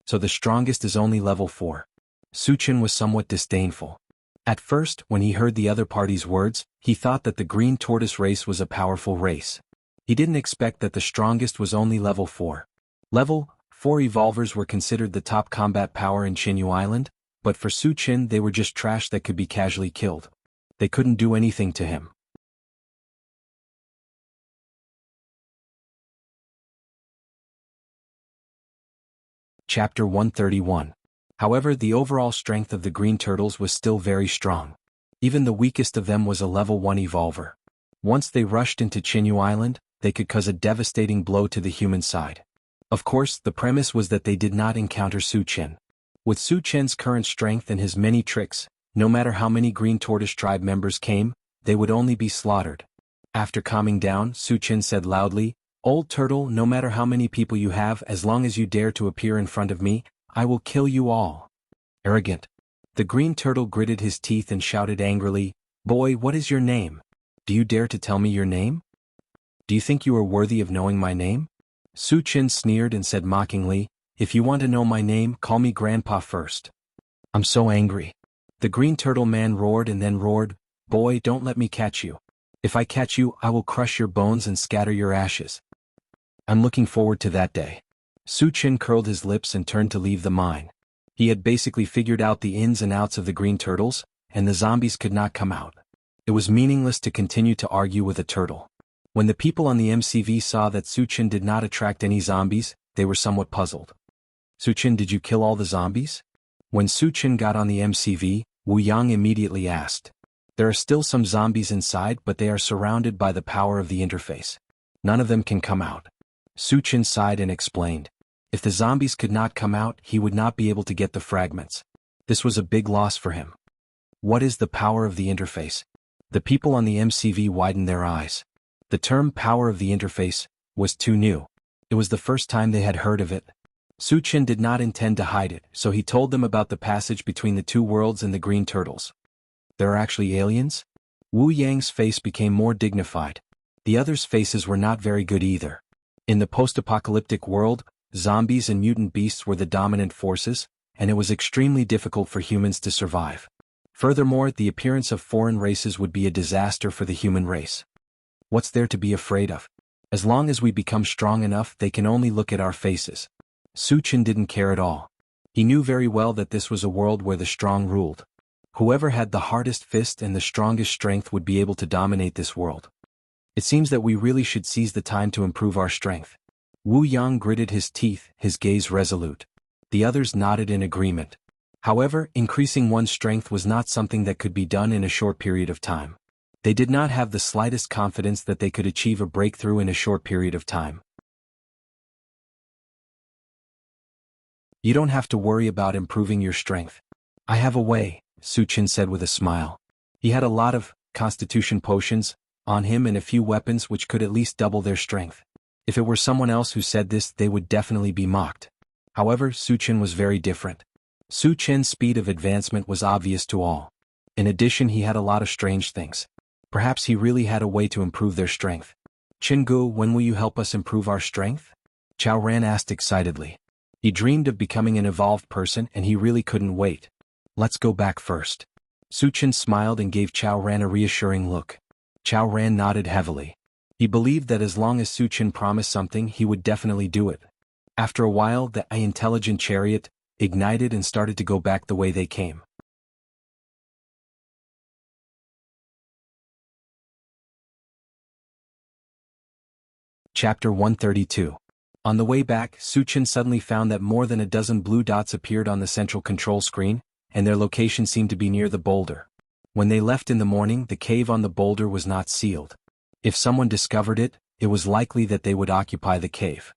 So the strongest is only level 4. Suchin was somewhat disdainful. At first, when he heard the other party's words, he thought that the green tortoise race was a powerful race. He didn't expect that the strongest was only level 4. Level 4 evolvers were considered the top combat power in Qinyu Island, but for Suchin they were just trash that could be casually killed. They couldn't do anything to him. Chapter 131. However, the overall strength of the green turtles was still very strong. Even the weakest of them was a level 1 evolver. Once they rushed into Qinyu Island, they could cause a devastating blow to the human side. Of course, the premise was that they did not encounter Suchin. With Suchin's current strength and his many tricks, no matter how many green tortoise tribe members came, they would only be slaughtered. After calming down, Suchin said loudly, "Old turtle, no matter how many people you have, as long as you dare to appear in front of me, I will kill you all." Arrogant. The green turtle gritted his teeth and shouted angrily, "Boy, what is your name? Do you dare to tell me your name? Do you think you are worthy of knowing my name?" Suchin sneered and said mockingly, "If you want to know my name, call me Grandpa first." "I'm so angry." The green turtle man roared and then roared, "Boy, don't let me catch you. If I catch you, I will crush your bones and scatter your ashes." I'm looking forward to that day. Suchin curled his lips and turned to leave the mine. He had basically figured out the ins and outs of the green turtles, and the zombies could not come out. It was meaningless to continue to argue with a turtle. When the people on the MCV saw that Suchin did not attract any zombies, they were somewhat puzzled. "Suchin, did you kill all the zombies?" When Suchin got on the MCV, Wu Yang immediately asked. "There are still some zombies inside, but they are surrounded by the power of the interface. None of them can come out." Suchin sighed and explained. If the zombies could not come out, he would not be able to get the fragments. This was a big loss for him. What is the power of the interface? The people on the MCV widened their eyes. The term power of the interface was too new. It was the first time they had heard of it. Suchin did not intend to hide it, so he told them about the passage between the two worlds and the green turtles. There are actually aliens? Wu Yang's face became more dignified. The others' faces were not very good either. In the post-apocalyptic world, zombies and mutant beasts were the dominant forces, and it was extremely difficult for humans to survive. Furthermore, the appearance of foreign races would be a disaster for the human race. What's there to be afraid of? As long as we become strong enough, they can only look at our faces. Suchin didn't care at all. He knew very well that this was a world where the strong ruled. Whoever had the hardest fist and the strongest strength would be able to dominate this world. It seems that we really should seize the time to improve our strength. Wu Yang gritted his teeth, his gaze resolute. The others nodded in agreement. However, increasing one's strength was not something that could be done in a short period of time. They did not have the slightest confidence that they could achieve a breakthrough in a short period of time. You don't have to worry about improving your strength. I have a way, Suchin said with a smile. He had a lot of constitution potions on him and a few weapons which could at least double their strength. If it were someone else who said this, they would definitely be mocked. However, Suchin was very different. Suchin's speed of advancement was obvious to all. In addition, he had a lot of strange things. Perhaps he really had a way to improve their strength. Jianghu, when will you help us improve our strength? Chao Ran asked excitedly. He dreamed of becoming an evolved person and he really couldn't wait. Let's go back first. Suchin smiled and gave Chao Ran a reassuring look. Chao Ran nodded heavily. He believed that as long as Suchin promised something, he would definitely do it. After a while, the intelligent chariot ignited and started to go back the way they came. Chapter 132. On the way back, Suchin suddenly found that more than a dozen blue dots appeared on the central control screen, and their location seemed to be near the boulder. When they left in the morning, the cave on the boulder was not sealed. If someone discovered it, it was likely that they would occupy the cave.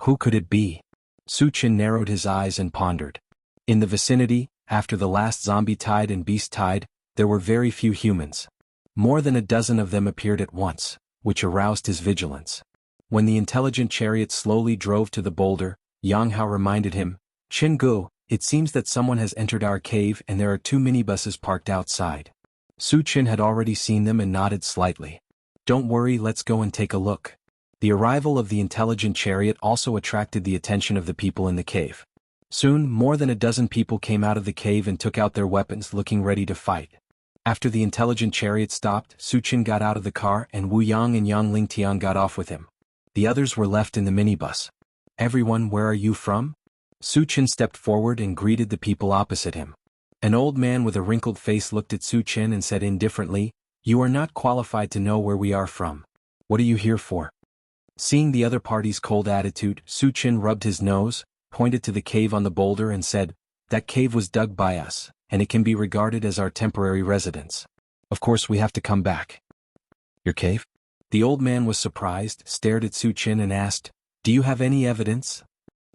Who could it be? Suchin narrowed his eyes and pondered. In the vicinity, after the last zombie tide and beast tide, there were very few humans. More than a dozen of them appeared at once, which aroused his vigilance. When the intelligent chariot slowly drove to the boulder, Jianghu reminded him, Jianghu, it seems that someone has entered our cave and there are 2 minibuses parked outside. Suchin had already seen them and nodded slightly. Don't worry, let's go and take a look. The arrival of the intelligent chariot also attracted the attention of the people in the cave. Soon, more than a dozen people came out of the cave and took out their weapons, looking ready to fight. After the intelligent chariot stopped, Su Chen got out of the car and Wu Yang and Yang Lingtian got off with him. The others were left in the minibus. "Everyone, where are you from?" Su Chen stepped forward and greeted the people opposite him. An old man with a wrinkled face looked at Su Chen and said indifferently, "You are not qualified to know where we are from. What are you here for?" Seeing the other party's cold attitude, Su Chen rubbed his nose, pointed to the cave on the boulder and said, "That cave was dug by us, and it can be regarded as our temporary residence. Of course we have to come back." "Your cave?" The old man was surprised, stared at Su Chen and asked, "Do you have any evidence?"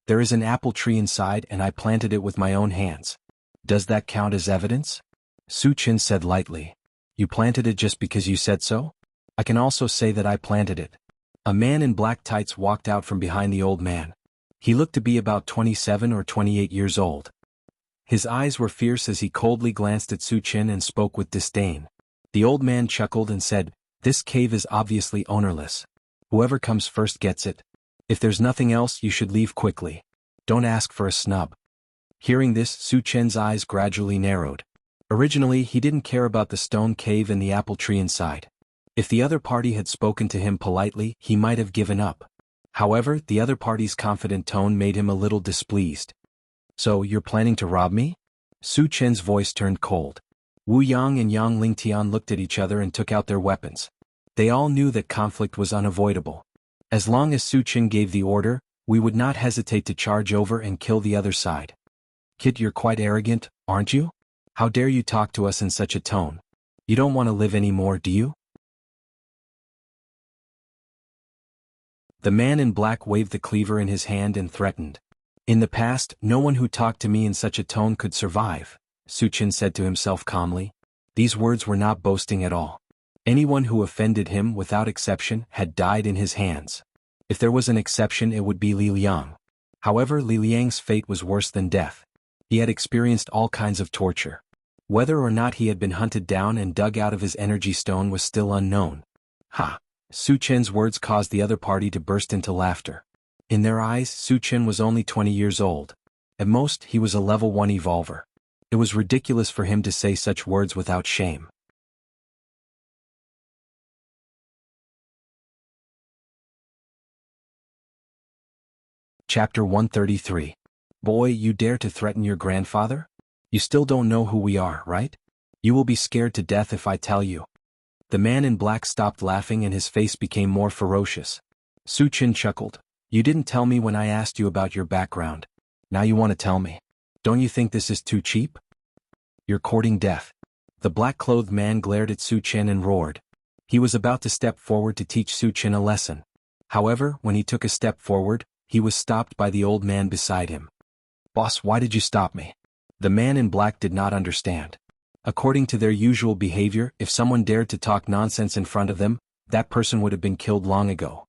"There is an apple tree inside and I planted it with my own hands." "Does that count as evidence?" Su Chen said lightly. "You planted it just because you said so? I can also say that I planted it." A man in black tights walked out from behind the old man. He looked to be about 27 or 28 years old. His eyes were fierce as he coldly glanced at Su Chen and spoke with disdain. The old man chuckled and said, "This cave is obviously ownerless. Whoever comes first gets it. If there's nothing else, you should leave quickly. Don't ask for a snub." Hearing this, Su Chen's eyes gradually narrowed. Originally, he didn't care about the stone cave and the apple tree inside. If the other party had spoken to him politely, he might have given up. However, the other party's confident tone made him a little displeased. "So, you're planning to rob me?" Su Chen's voice turned cold. Wu Yang and Yang Lingtian looked at each other and took out their weapons. They all knew that conflict was unavoidable. As long as Su Chen gave the order, we would not hesitate to charge over and kill the other side. "Kid, you're quite arrogant, aren't you? How dare you talk to us in such a tone? You don't want to live anymore, do you?" The man in black waved the cleaver in his hand and threatened. "In the past, no one who talked to me in such a tone could survive," Su Chen said to himself calmly. These words were not boasting at all. Anyone who offended him, without exception, had died in his hands. If there was an exception, it would be Li Liang. However, Li Liang's fate was worse than death. He had experienced all kinds of torture. Whether or not he had been hunted down and dug out of his energy stone was still unknown. "Ha!" Su Chen's words caused the other party to burst into laughter. In their eyes, Su Chen was only 20 years old. At most, he was a level 1 evolver. It was ridiculous for him to say such words without shame. Chapter 133. "Boy, you dare to threaten your grandfather? You still don't know who we are, right? You will be scared to death if I tell you." The man in black stopped laughing and his face became more ferocious. Su Chen chuckled. "You didn't tell me when I asked you about your background. Now you want to tell me. Don't you think this is too cheap? You're courting death." The black-clothed man glared at Su Chen and roared. He was about to step forward to teach Su Chen a lesson. However, when he took a step forward, he was stopped by the old man beside him. "Boss, why did you stop me?" The man in black did not understand. According to their usual behavior, if someone dared to talk nonsense in front of them, that person would have been killed long ago.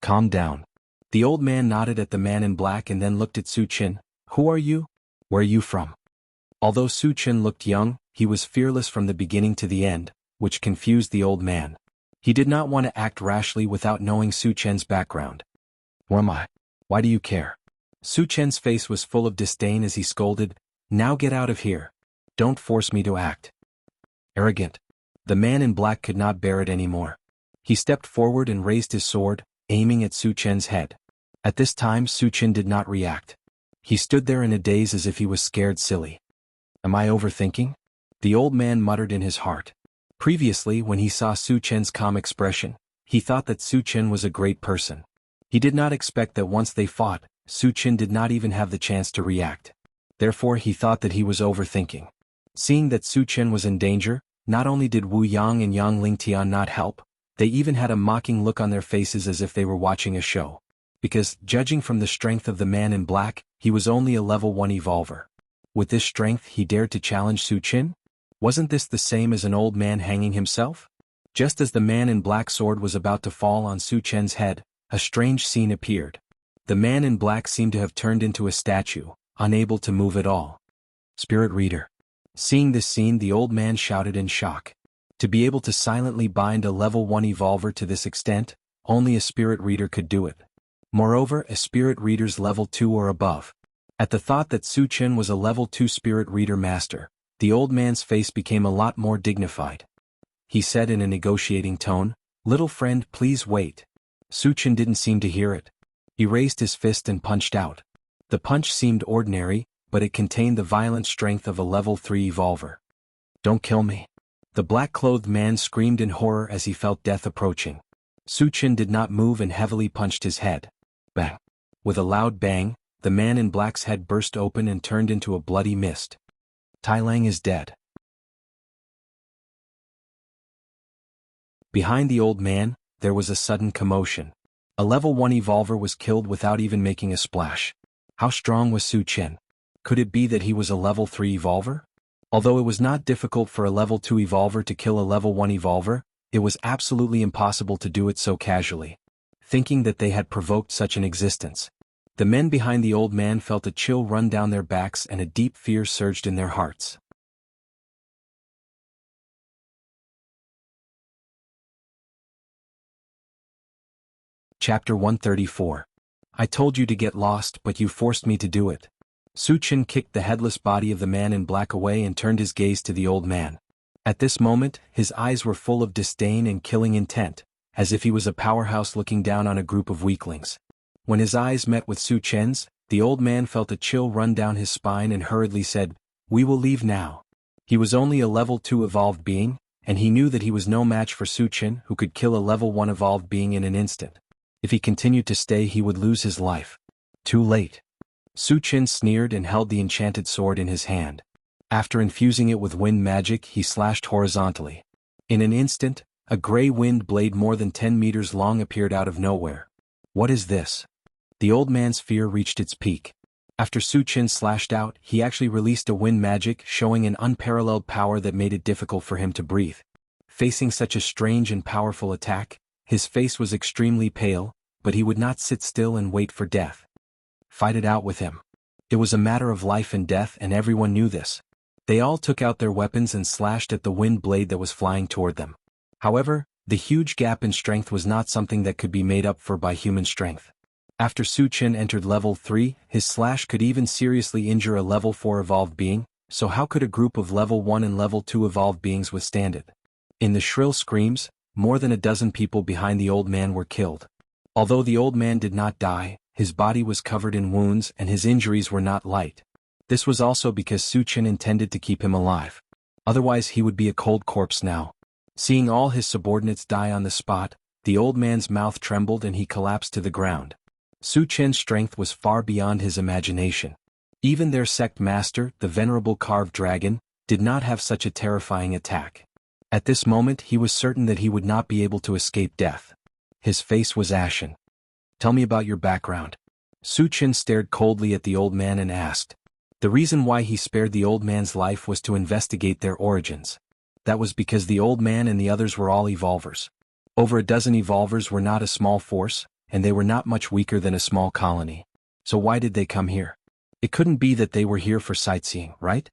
"Calm down." The old man nodded at the man in black and then looked at Su Chen. "Who are you? Where are you from?" Although Su Chen looked young, he was fearless from the beginning to the end, which confused the old man. He did not want to act rashly without knowing Su Chen's background. "Who am I? Why do you care?" Su Chen's face was full of disdain as he scolded, "Now get out of here. Don't force me to act." Arrogant. The man in black could not bear it anymore. He stepped forward and raised his sword, aiming at Su Chen's head. At this time, Su Chen did not react. He stood there in a daze as if he was scared silly. "Am I overthinking?" The old man muttered in his heart. Previously, when he saw Su Chen's calm expression, he thought that Su Chen was a great person. He did not expect that once they fought, Su Chen did not even have the chance to react. Therefore, he thought that he was overthinking. Seeing that Su Chen was in danger, not only did Wu Yang and Yang Lingtian not help, they even had a mocking look on their faces as if they were watching a show. Because, judging from the strength of the man in black, he was only a level 1 evolver. With this strength, he dared to challenge Su Chen? Wasn't this the same as an old man hanging himself? Just as the man in black sword was about to fall on Su Chen's head, a strange scene appeared. The man in black seemed to have turned into a statue, unable to move at all. Spirit Reader. Seeing this scene, the old man shouted in shock. To be able to silently bind a level 1 evolver to this extent, only a spirit reader could do it. Moreover, a spirit reader's level 2 or above. At the thought that Su Chen was a level 2 spirit reader master, the old man's face became a lot more dignified. He said in a negotiating tone, "Little friend, please wait." Su Chen didn't seem to hear it. He raised his fist and punched out. The punch seemed ordinary, but it contained the violent strength of a level 3 evolver. "Don't kill me." The black-clothed man screamed in horror as he felt death approaching. Su Chen did not move and heavily punched his head. Bang! With a loud bang, the man in black's head burst open and turned into a bloody mist. Tai Lang is dead. Behind the old man, there was a sudden commotion. A level 1 evolver was killed without even making a splash. How strong was Su Chen? Could it be that he was a level 3 evolver? Although it was not difficult for a level 2 evolver to kill a level 1 evolver, it was absolutely impossible to do it so casually. Thinking that they had provoked such an existence, the men behind the old man felt a chill run down their backs and a deep fear surged in their hearts. Chapter 134. I told you to get lost, but you forced me to do it. Su Chen kicked the headless body of the man in black away and turned his gaze to the old man. At this moment, his eyes were full of disdain and killing intent, as if he was a powerhouse looking down on a group of weaklings. When his eyes met with Su Chen's, the old man felt a chill run down his spine and hurriedly said, "We will leave now." He was only a level 2 evolved being, and he knew that he was no match for Su Chen, who could kill a level 1 evolved being in an instant. If he continued to stay, he would lose his life. Too late. Su Chen sneered and held the enchanted sword in his hand. After infusing it with wind magic, he slashed horizontally. In an instant, a gray wind blade more than 10 meters long appeared out of nowhere. What is this? The old man's fear reached its peak. After Su Chen slashed out, he actually released a wind magic, showing an unparalleled power that made it difficult for him to breathe. Facing such a strange and powerful attack, his face was extremely pale, but he would not sit still and wait for death. Fight it out with him. It was a matter of life and death, and everyone knew this. They all took out their weapons and slashed at the wind blade that was flying toward them. However, the huge gap in strength was not something that could be made up for by human strength. After Su Chen entered level 3, his slash could even seriously injure a level 4 evolved being, so how could a group of level 1 and level 2 evolved beings withstand it? In the shrill screams, more than a dozen people behind the old man were killed. Although the old man did not die, his body was covered in wounds and his injuries were not light. This was also because Su Chen intended to keep him alive. Otherwise he would be a cold corpse now. Seeing all his subordinates die on the spot, the old man's mouth trembled and he collapsed to the ground. Su Chen's strength was far beyond his imagination. Even their sect master, the venerable carved dragon, did not have such a terrifying attack. At this moment he was certain that he would not be able to escape death. His face was ashen. "Tell me about your background." Su Chen stared coldly at the old man and asked. The reason why he spared the old man's life was to investigate their origins. That was because the old man and the others were all evolvers. Over a dozen evolvers were not a small force, and they were not much weaker than a small colony. So why did they come here? It couldn't be that they were here for sightseeing, right?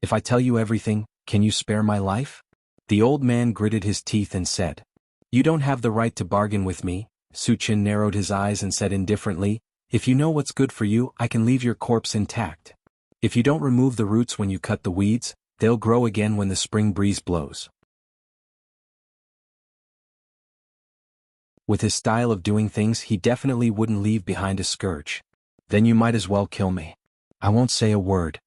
If I tell you everything, can you spare my life? The old man gritted his teeth and said. You don't have the right to bargain with me. Su Chen narrowed his eyes and said indifferently, if you know what's good for you, I can leave your corpse intact. If you don't remove the roots when you cut the weeds, they'll grow again when the spring breeze blows. With his style of doing things, he definitely wouldn't leave behind a scourge. Then you might as well kill me. I won't say a word.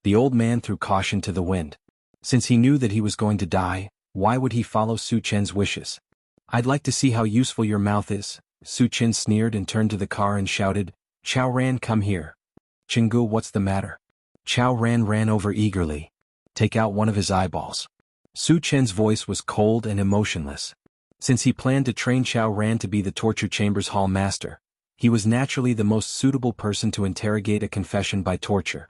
The old man threw caution to the wind. Since he knew that he was going to die, why would he follow Su Chen's wishes? I'd like to see how useful your mouth is. Su Chen sneered and turned to the car and shouted, Chao Ran, come here. Jianghu, what's the matter? Chao Ran ran over eagerly. Take out one of his eyeballs. Su Chen's voice was cold and emotionless. Since he planned to train Chao Ran to be the torture chamber's hall master, he was naturally the most suitable person to interrogate a confession by torture.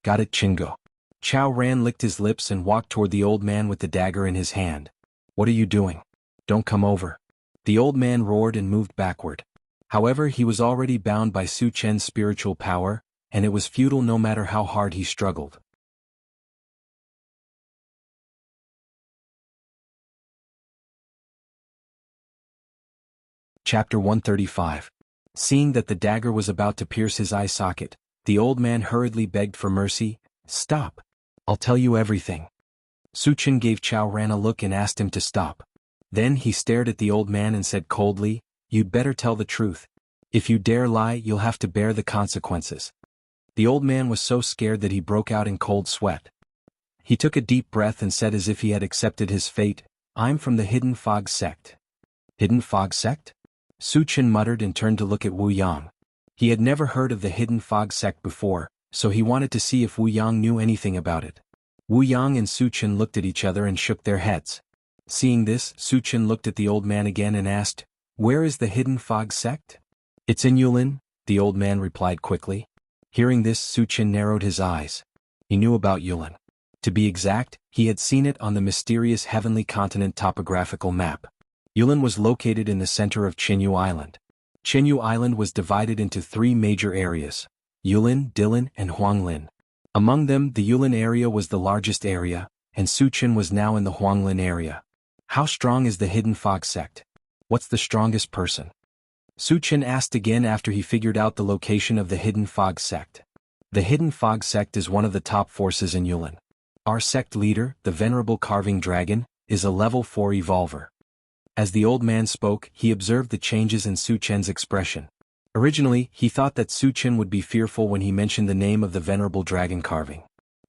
Got it, Jianghu. Chao Ran licked his lips and walked toward the old man with the dagger in his hand. What are you doing? Don't come over. The old man roared and moved backward. However, he was already bound by Su Chen's spiritual power, and it was futile no matter how hard he struggled. Chapter 135. Seeing that the dagger was about to pierce his eye socket, the old man hurriedly begged for mercy. "Stop. I'll tell you everything." Suchen gave Chao Ran a look and asked him to stop. Then he stared at the old man and said coldly, "You'd better tell the truth. If you dare lie, you'll have to bear the consequences." The old man was so scared that he broke out in cold sweat. He took a deep breath and said as if he had accepted his fate, "I'm from the Hidden Fog Sect." Hidden Fog Sect? Suchen muttered and turned to look at Wu Yang. He had never heard of the Hidden Fog Sect before, so he wanted to see if Wu Yang knew anything about it. Wu Yang and Suchen looked at each other and shook their heads. Seeing this, Suchen looked at the old man again and asked, "Where is the Hidden Fog Sect?" "It's in Yulin," the old man replied quickly. Hearing this, Suchen narrowed his eyes. He knew about Yulin. To be exact, he had seen it on the mysterious heavenly continent topographical map. Yulin was located in the center of Qinyu Island. Qinyu Island was divided into three major areas: Yulin, Dilin, and Huanglin. Among them, the Yulin area was the largest area, and Suchen was now in the Huanglin area. How strong is the Hidden Fog Sect? What's the strongest person? Suchen asked again after he figured out the location of the Hidden Fog Sect. The Hidden Fog Sect is one of the top forces in Yulin. Our sect leader, the Venerable Carving Dragon, is a level 4 evolver. As the old man spoke, he observed the changes in Suchen's expression. Originally, he thought that Suchen would be fearful when he mentioned the name of the Venerable Dragon Carving.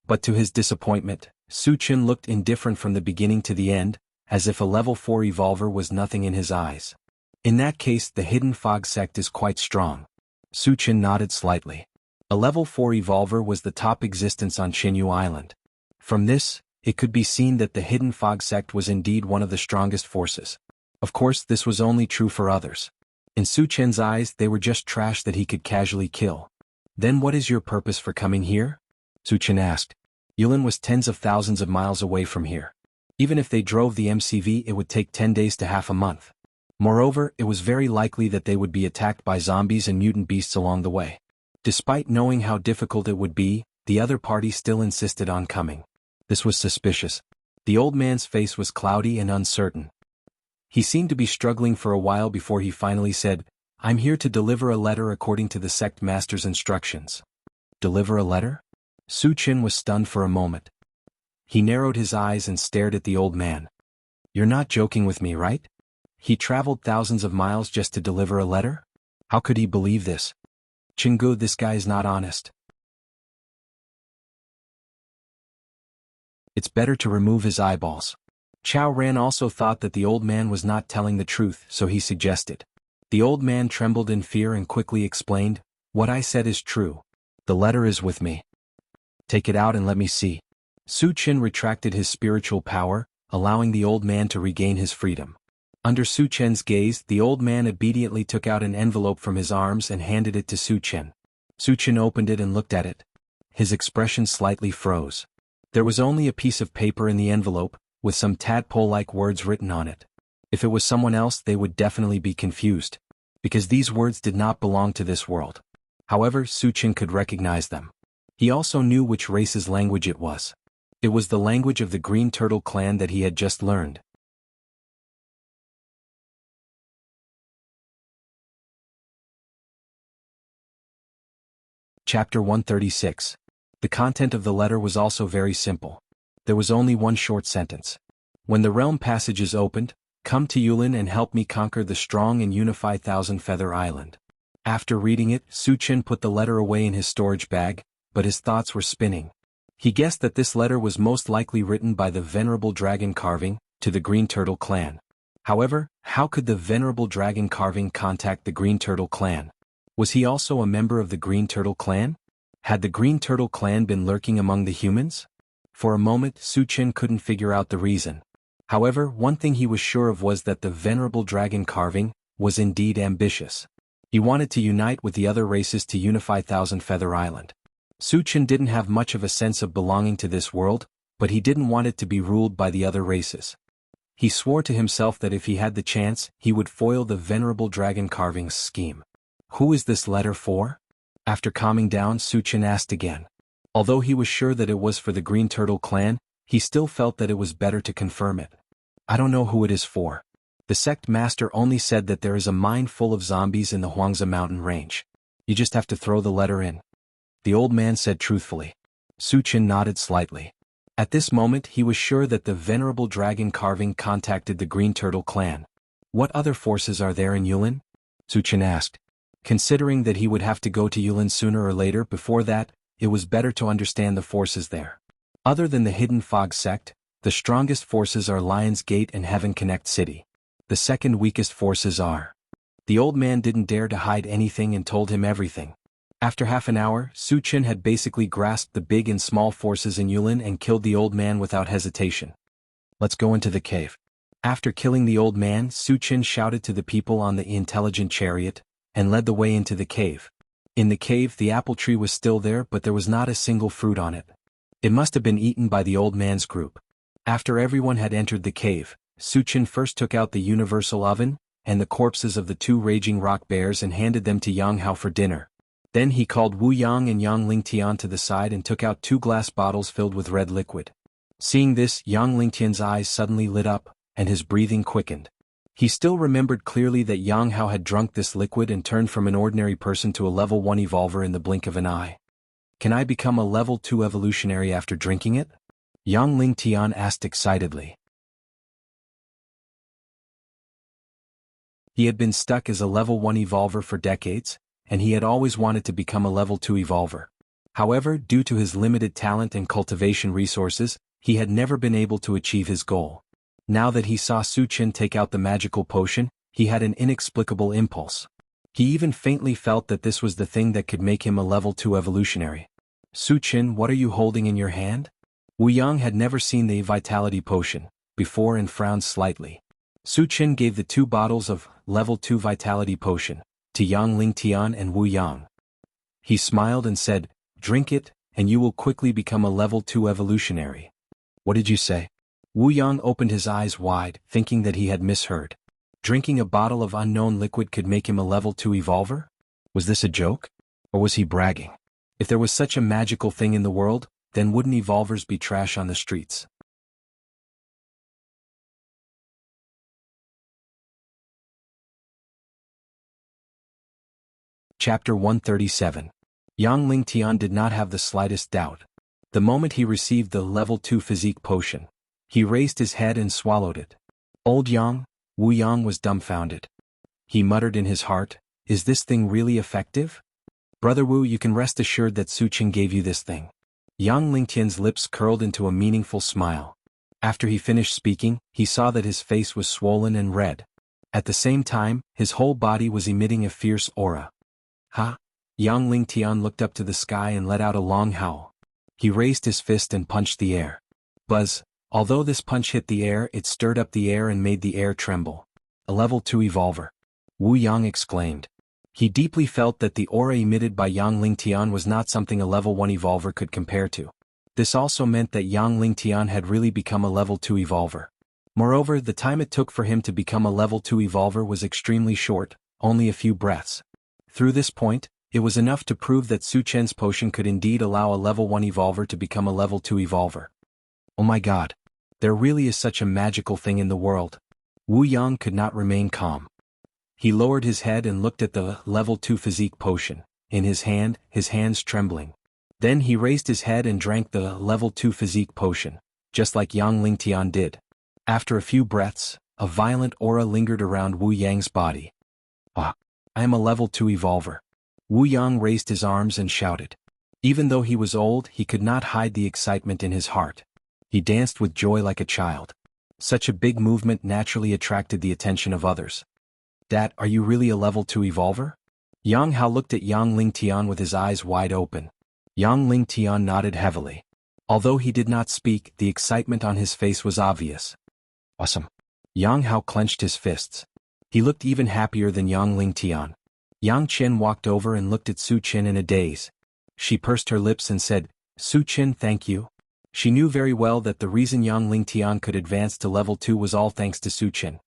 But to his disappointment, Suchen looked indifferent from the beginning to the end, as if a level 4 evolver was nothing in his eyes. In that case, the Hidden Fog Sect is quite strong. Suchen nodded slightly. A level 4 evolver was the top existence on Qinyu Island. From this, it could be seen that the Hidden Fog Sect was indeed one of the strongest forces. Of course, this was only true for others. In Suchen's eyes, they were just trash that he could casually kill. "Then what is your purpose for coming here?" Suchen asked. Yulin was tens of thousands of miles away from here. Even if they drove the MCV, it would take 10 days to half a month. Moreover, it was very likely that they would be attacked by zombies and mutant beasts along the way. Despite knowing how difficult it would be, the other party still insisted on coming. This was suspicious. The old man's face was cloudy and uncertain. He seemed to be struggling for a while before he finally said, "I'm here to deliver a letter according to the sect master's instructions." Deliver a letter? Suchen was stunned for a moment. He narrowed his eyes and stared at the old man. "You're not joking with me, right? He traveled thousands of miles just to deliver a letter? How could he believe this? Jianghu, this guy is not honest. It's better to remove his eyeballs." Chao Ran also thought that the old man was not telling the truth, so he suggested. The old man trembled in fear and quickly explained, "What I said is true. The letter is with me. Take it out and let me see." Suchen retracted his spiritual power, allowing the old man to regain his freedom. Under Suchen's gaze, the old man obediently took out an envelope from his arms and handed it to Suchen. Suchen opened it and looked at it. His expression slightly froze. There was only a piece of paper in the envelope, with some tadpole-like words written on it. If it was someone else, they would definitely be confused, because these words did not belong to this world. However, Suchen could recognize them. He also knew which race's language it was. It was the language of the Green Turtle clan that he had just learned. Chapter 136. The content of the letter was also very simple. There was only one short sentence. "When the realm passage is opened, come to Yulin and help me conquer the strong and unify Thousand Feather Island." After reading it, Suchen put the letter away in his storage bag, but his thoughts were spinning. He guessed that this letter was most likely written by the Venerable Dragon Carving to the Green Turtle clan. However, how could the Venerable Dragon Carving contact the Green Turtle clan? Was he also a member of the Green Turtle clan? Had the Green Turtle clan been lurking among the humans? For a moment, Suchen couldn't figure out the reason. However, one thing he was sure of was that the Venerable Dragon Carving was indeed ambitious. He wanted to unite with the other races to unify Thousand Feather Island. Suchen didn't have much of a sense of belonging to this world, but he didn't want it to be ruled by the other races. He swore to himself that if he had the chance, he would foil the Venerable Dragon Carving's scheme. Who is this letter for? After calming down, Suchen asked again. Although he was sure that it was for the Green Turtle clan, he still felt that it was better to confirm it. "I don't know who it is for. The sect master only said that there is a mine full of zombies in the Huangza mountain range. You just have to throw the letter in. The old man said truthfully. Su Chen nodded slightly. At this moment he was sure that the venerable dragon carving contacted the Green Turtle clan. What other forces are there in Yulin? Su Chen asked. Considering that he would have to go to Yulin sooner or later, before that, it was better to understand the forces there. Other than the Hidden Fog sect, the strongest forces are Lion's Gate and Heaven Connect City. The second weakest forces are. The old man didn't dare to hide anything and told him everything. After half an hour, Su Chen had basically grasped the big and small forces in Yulin and killed the old man without hesitation. Let's go into the cave. After killing the old man, Su Chen shouted to the people on the intelligent chariot, and led the way into the cave. In the cave the apple tree was still there, but there was not a single fruit on it. It must have been eaten by the old man's group. After everyone had entered the cave, Su Chen first took out the universal oven, and the corpses of the two raging rock bears and handed them to Jianghu for dinner. Then he called Wu Yang and Yang Lingtian to the side and took out 2 glass bottles filled with red liquid. Seeing this, Yang Lingtian's eyes suddenly lit up, and his breathing quickened. He still remembered clearly that Yang Hao had drunk this liquid and turned from an ordinary person to a level 1 evolver in the blink of an eye. Can I become a level 2 evolutionary after drinking it? Yang Lingtian asked excitedly. He had been stuck as a level 1 evolver for decades, and he had always wanted to become a level 2 evolver. However, due to his limited talent and cultivation resources, he had never been able to achieve his goal. Now that he saw Su Chen take out the magical potion, he had an inexplicable impulse. He even faintly felt that this was the thing that could make him a level 2 evolutionary. Su Chen, what are you holding in your hand? Wu Yang had never seen the vitality potion before and frowned slightly. Su Chen gave the 2 bottles of level 2 vitality potion to Yang Lingtian and Wu Yang. He smiled and said, drink it, and you will quickly become a level 2 evolutionary. What did you say? Wu Yang opened his eyes wide, thinking that he had misheard. Drinking a bottle of unknown liquid could make him a level 2 evolver? Was this a joke? Or was he bragging? If there was such a magical thing in the world, then wouldn't evolvers be trash on the streets? Chapter 137. Yang Lingtian did not have the slightest doubt. The moment he received the level 2 physique potion, he raised his head and swallowed it. Old Yang, Wu Yang was dumbfounded. He muttered in his heart, is this thing really effective? Brother Wu, you can rest assured that Su Chen gave you this thing. Yang Lingtian's lips curled into a meaningful smile. After he finished speaking, he saw that his face was swollen and red. At the same time, his whole body was emitting a fierce aura. Ha! Yang Lingtian looked up to the sky and let out a long howl. He raised his fist and punched the air. Buzz! Although this punch hit the air, it stirred up the air and made the air tremble. A level 2 evolver. Wu Yang exclaimed. He deeply felt that the aura emitted by Yang Lingtian was not something a level 1 evolver could compare to. This also meant that Yang Lingtian had really become a level 2 evolver. Moreover, the time it took for him to become a level 2 evolver was extremely short, only a few breaths. Through this point, it was enough to prove that Su Chen's potion could indeed allow a level 1 evolver to become a level 2 evolver. Oh my god. There really is such a magical thing in the world. Wu Yang could not remain calm. He lowered his head and looked at the level 2 physique potion in his hand, his hands trembling. Then he raised his head and drank the level 2 physique potion, just like Yang Lingtian did. After a few breaths, a violent aura lingered around Wu Yang's body. Ah, I am a level 2 evolver. Wu Yang raised his arms and shouted. Even though he was old, he could not hide the excitement in his heart. He danced with joy like a child. Such a big movement naturally attracted the attention of others. Dad, are you really a level 2 evolver? Yang Hao looked at Yang Lingtian with his eyes wide open. Yang Lingtian nodded heavily. Although he did not speak, the excitement on his face was obvious. Awesome. Yang Hao clenched his fists. He looked even happier than Yang Lingtian. Yang Chen walked over and looked at Su Chen in a daze. She pursed her lips and said, Su Chen, thank you. She knew very well that the reason Yang Lingtian could advance to level 2 was all thanks to Su Chen.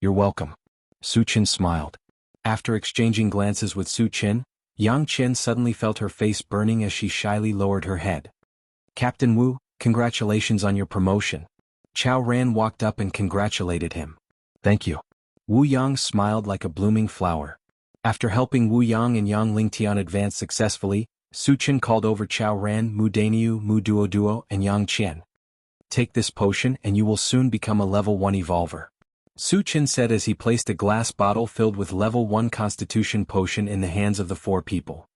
You're welcome. Su Chen smiled. After exchanging glances with Su Chen, Yang Chen suddenly felt her face burning as she shyly lowered her head. Captain Wu, congratulations on your promotion. Chao Ran walked up and congratulated him. Thank you. Wu Yang smiled like a blooming flower. After helping Wu Yang and Yang Lingtian advance successfully, Su Chen called over Chao Ran, Mu Dainiu, Mu Duo, and Yang Qian. Take this potion and you will soon become a level 1 evolver. Su Chen said as he placed a glass bottle filled with level 1 constitution potion in the hands of the 4 people.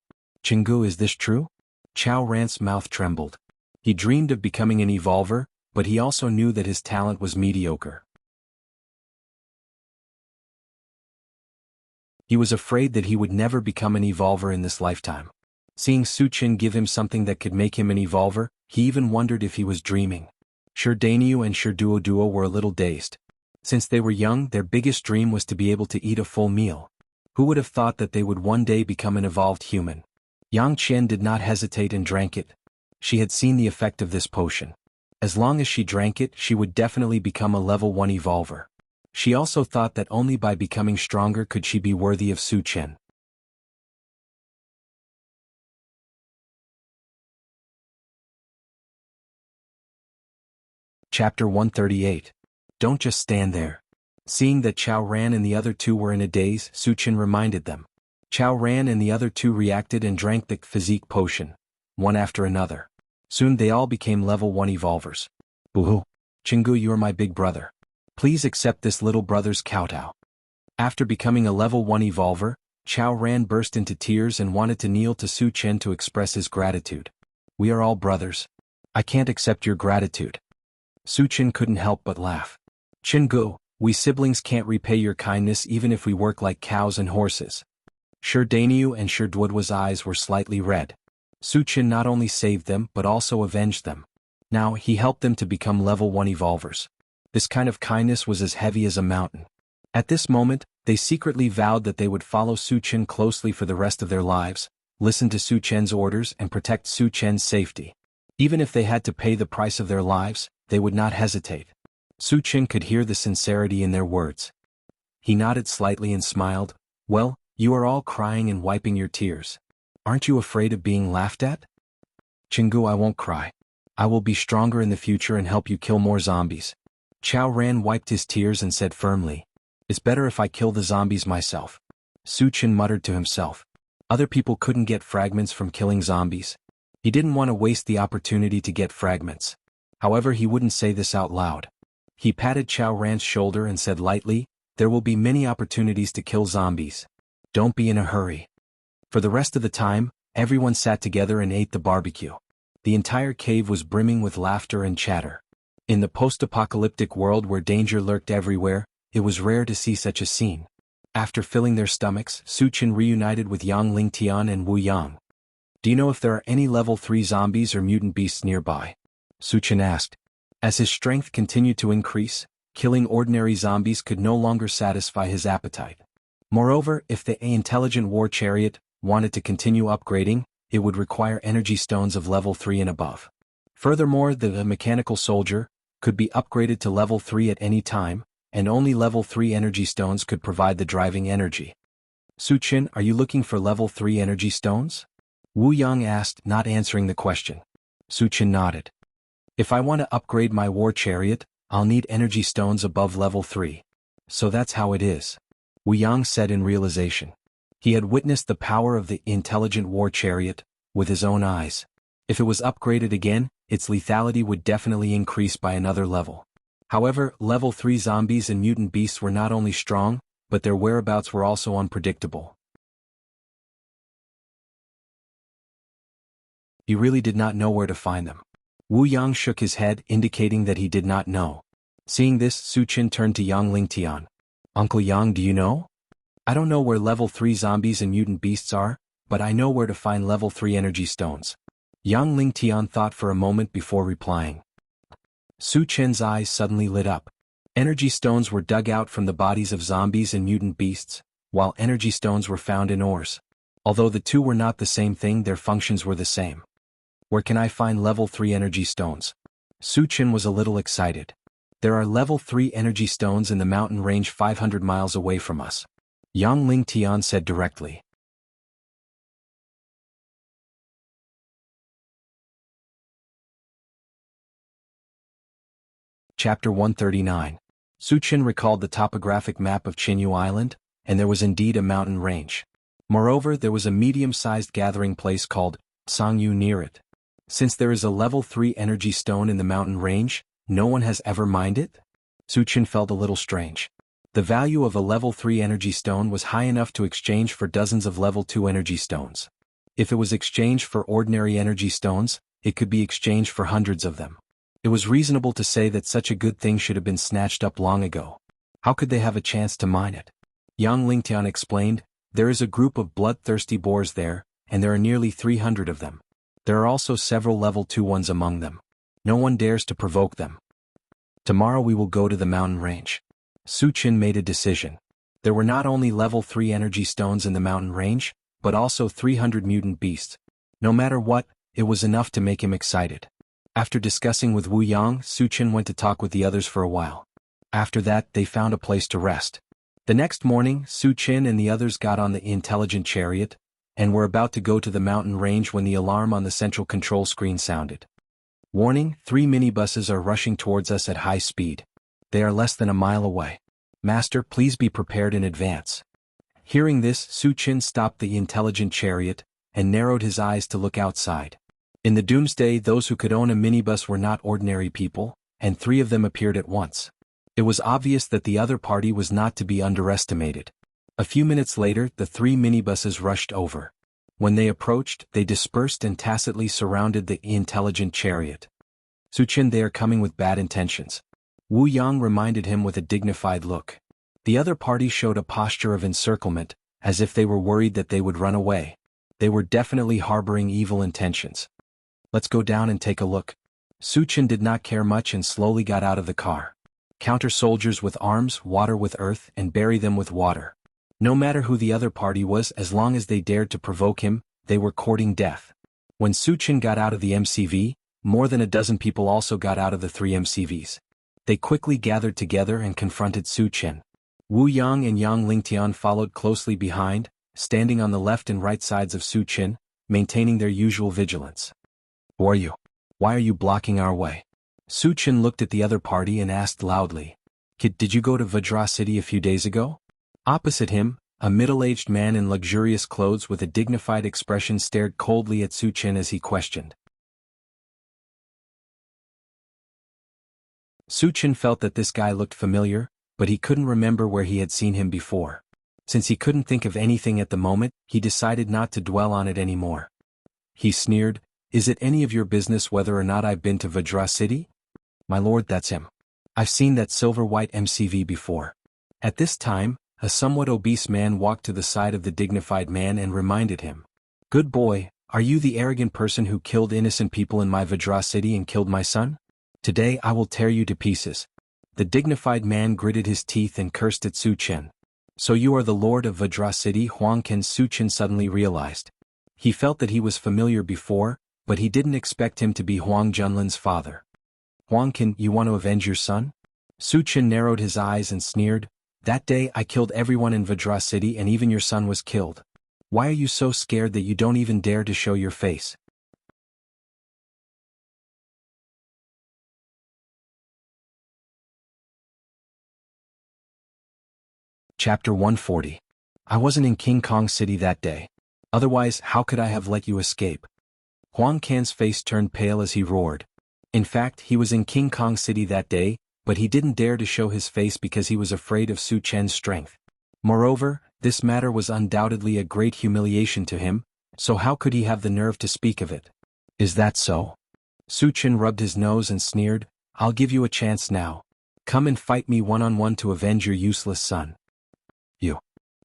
Jianghu, is this true? Chao Ran's mouth trembled. He dreamed of becoming an evolver, but he also knew that his talent was mediocre. He was afraid that he would never become an evolver in this lifetime. Seeing Su Chen give him something that could make him an evolver, he even wondered if he was dreaming. Shi Dainiu and Shi Duo were a little dazed. Since they were young, their biggest dream was to be able to eat a full meal. Who would have thought that they would one day become an evolved human? Yang Qian did not hesitate and drank it. She had seen the effect of this potion. As long as she drank it, she would definitely become a level 1 evolver. She also thought that only by becoming stronger could she be worthy of Su Chen. Chapter 138. Don't just stand there. Seeing that Chao Ran and the other 2 were in a daze, Su Chen reminded them. Chao Ran and the other 2 reacted and drank the physique potion, one after another. Soon they all became level 1 evolvers. Boo-hoo. Jianghu, you are my big brother. Please accept this little brother's kowtow. After becoming a level 1 evolver, Chao Ran burst into tears and wanted to kneel to Su Chen to express his gratitude. We are all brothers. I can't accept your gratitude. Su Chen couldn't help but laugh. Jianghu, we siblings can't repay your kindness even if we work like cows and horses. Shi Dainiu and Shi Duo's eyes were slightly red. Su Chen not only saved them but also avenged them. Now he helped them to become level 1 evolvers. This kind of kindness was as heavy as a mountain. At this moment, they secretly vowed that they would follow Su Chen closely for the rest of their lives, listen to Su Chen's orders and protect Su Chen's safety. Even if they had to pay the price of their lives, they would not hesitate. Su Chen could hear the sincerity in their words. He nodded slightly and smiled. Well, you are all crying and wiping your tears. Aren't you afraid of being laughed at? Jianghu, I won't cry. I will be stronger in the future and help you kill more zombies. Chao Ran wiped his tears and said firmly. It's better if I kill the zombies myself. Su Chen muttered to himself. Other people couldn't get fragments from killing zombies. He didn't want to waste the opportunity to get fragments. However, he wouldn't say this out loud. He patted Chao Ran's shoulder and said lightly, there will be many opportunities to kill zombies. Don't be in a hurry. For the rest of the time, everyone sat together and ate the barbecue. The entire cave was brimming with laughter and chatter. In the post-apocalyptic world where danger lurked everywhere, it was rare to see such a scene. After filling their stomachs, Su Chen reunited with Yang Lingtian and Wu Yang. Do you know if there are any level 3 zombies or mutant beasts nearby? Su Chen asked. As his strength continued to increase, killing ordinary zombies could no longer satisfy his appetite. Moreover, if the intelligent war chariot wanted to continue upgrading, it would require energy stones of level 3 and above. Furthermore, the mechanical soldier could be upgraded to level 3 at any time, and only level 3 energy stones could provide the driving energy. Su Chen, are you looking for level 3 energy stones? Wu Yang asked, not answering the question. Su Chen nodded. If I want to upgrade my war chariot, I'll need energy stones above level 3. So that's how it is. Wu Yang said in realization. He had witnessed the power of the intelligent war chariot with his own eyes. If it was upgraded again, its lethality would definitely increase by another level. However, level 3 zombies and mutant beasts were not only strong, but their whereabouts were also unpredictable. He really did not know where to find them. Wu Yang shook his head, indicating that he did not know. Seeing this, Su Chen turned to Yang Lingtian. Uncle Yang, do you know? I don't know where level 3 zombies and mutant beasts are, but I know where to find level 3 energy stones. Yang Lingtian thought for a moment before replying. Su Chen's eyes suddenly lit up. Energy stones were dug out from the bodies of zombies and mutant beasts, while energy stones were found in ores. Although the two were not the same thing, their functions were the same. Where can I find level 3 energy stones? Su Chen was a little excited. There are level 3 energy stones in the mountain range 500 miles away from us. Yang Lingtian said directly. Chapter 139. Su Chen recalled the topographic map of Qinyu Island, and there was indeed a mountain range. Moreover, there was a medium-sized gathering place called Sangyu near it. Since there is a level 3 energy stone in the mountain range, no one has ever mined it? Su Chen felt a little strange. The value of a level 3 energy stone was high enough to exchange for dozens of level 2 energy stones. If it was exchanged for ordinary energy stones, it could be exchanged for hundreds of them. It was reasonable to say that such a good thing should have been snatched up long ago. How could they have a chance to mine it? Yang Lingtian explained, there is a group of bloodthirsty boars there, and there are nearly 300 of them. There are also several level 2 ones among them. No one dares to provoke them. Tomorrow we will go to the mountain range. Su Chen made a decision. There were not only level 3 energy stones in the mountain range, but also 300 mutant beasts. No matter what, it was enough to make him excited. After discussing with Wu Yang, Su Chen went to talk with the others for a while. After that, they found a place to rest. The next morning, Su Chen and the others got on the intelligent chariot, and were about to go to the mountain range when the alarm on the central control screen sounded. Warning, 3 minibuses are rushing towards us at high speed. They are less than a mile away. Master, please be prepared in advance. Hearing this, Su Chen stopped the intelligent chariot, and narrowed his eyes to look outside. In the doomsday, those who could own a minibus were not ordinary people, and 3 of them appeared at once. It was obvious that the other party was not to be underestimated. A few minutes later, the 3 minibuses rushed over. When they approached, they dispersed and tacitly surrounded the intelligent chariot. Su Chen, they are coming with bad intentions. Wu Yang reminded him with a dignified look. The other party showed a posture of encirclement, as if they were worried that they would run away. They were definitely harboring evil intentions. Let's go down and take a look. Su Chen did not care much and slowly got out of the car. Counter soldiers with arms, water with earth, and bury them with water. No matter who the other party was, as long as they dared to provoke him, they were courting death. When Su Chen got out of the MCV, more than a dozen people also got out of the 3 MCVs. They quickly gathered together and confronted Su Chen. Wu Yang and Yang Lingtian followed closely behind, standing on the left and right sides of Su Chen, maintaining their usual vigilance. Who are you? Why are you blocking our way? Su Chen looked at the other party and asked loudly. Kid, did you go to Vajra City a few days ago? Opposite him, a middle-aged man in luxurious clothes with a dignified expression stared coldly at Su Chen as he questioned. Su Chen felt that this guy looked familiar, but he couldn't remember where he had seen him before. Since he couldn't think of anything at the moment, he decided not to dwell on it anymore. He sneered, Is it any of your business whether or not I've been to Vajra City? My lord, that's him. I've seen that silver-white MCV before. At this time, a somewhat obese man walked to the side of the dignified man and reminded him. Good boy, are you the arrogant person who killed innocent people in my Vajra City and killed my son? Today I will tear you to pieces. The dignified man gritted his teeth and cursed at Su Chen. So you are the lord of Vajra City? Huang Ken. Su Chen suddenly realized. He felt that he was familiar before, but he didn't expect him to be Huang Junlin's father. Huang Ken, you want to avenge your son? Su Chen narrowed his eyes and sneered. That day I killed everyone in Vajra City and even your son was killed. Why are you so scared that you don't even dare to show your face? Chapter 140. I wasn't in King Kong City that day. Otherwise, how could I have let you escape? Huang Can's face turned pale as he roared. In fact, he was in King Kong City that day, but he didn't dare to show his face because he was afraid of Su Chen's strength. Moreover, this matter was undoubtedly a great humiliation to him, so how could he have the nerve to speak of it? Is that so? Su Chen rubbed his nose and sneered, I'll give you a chance now. Come and fight me one-on-one to avenge your useless son. You.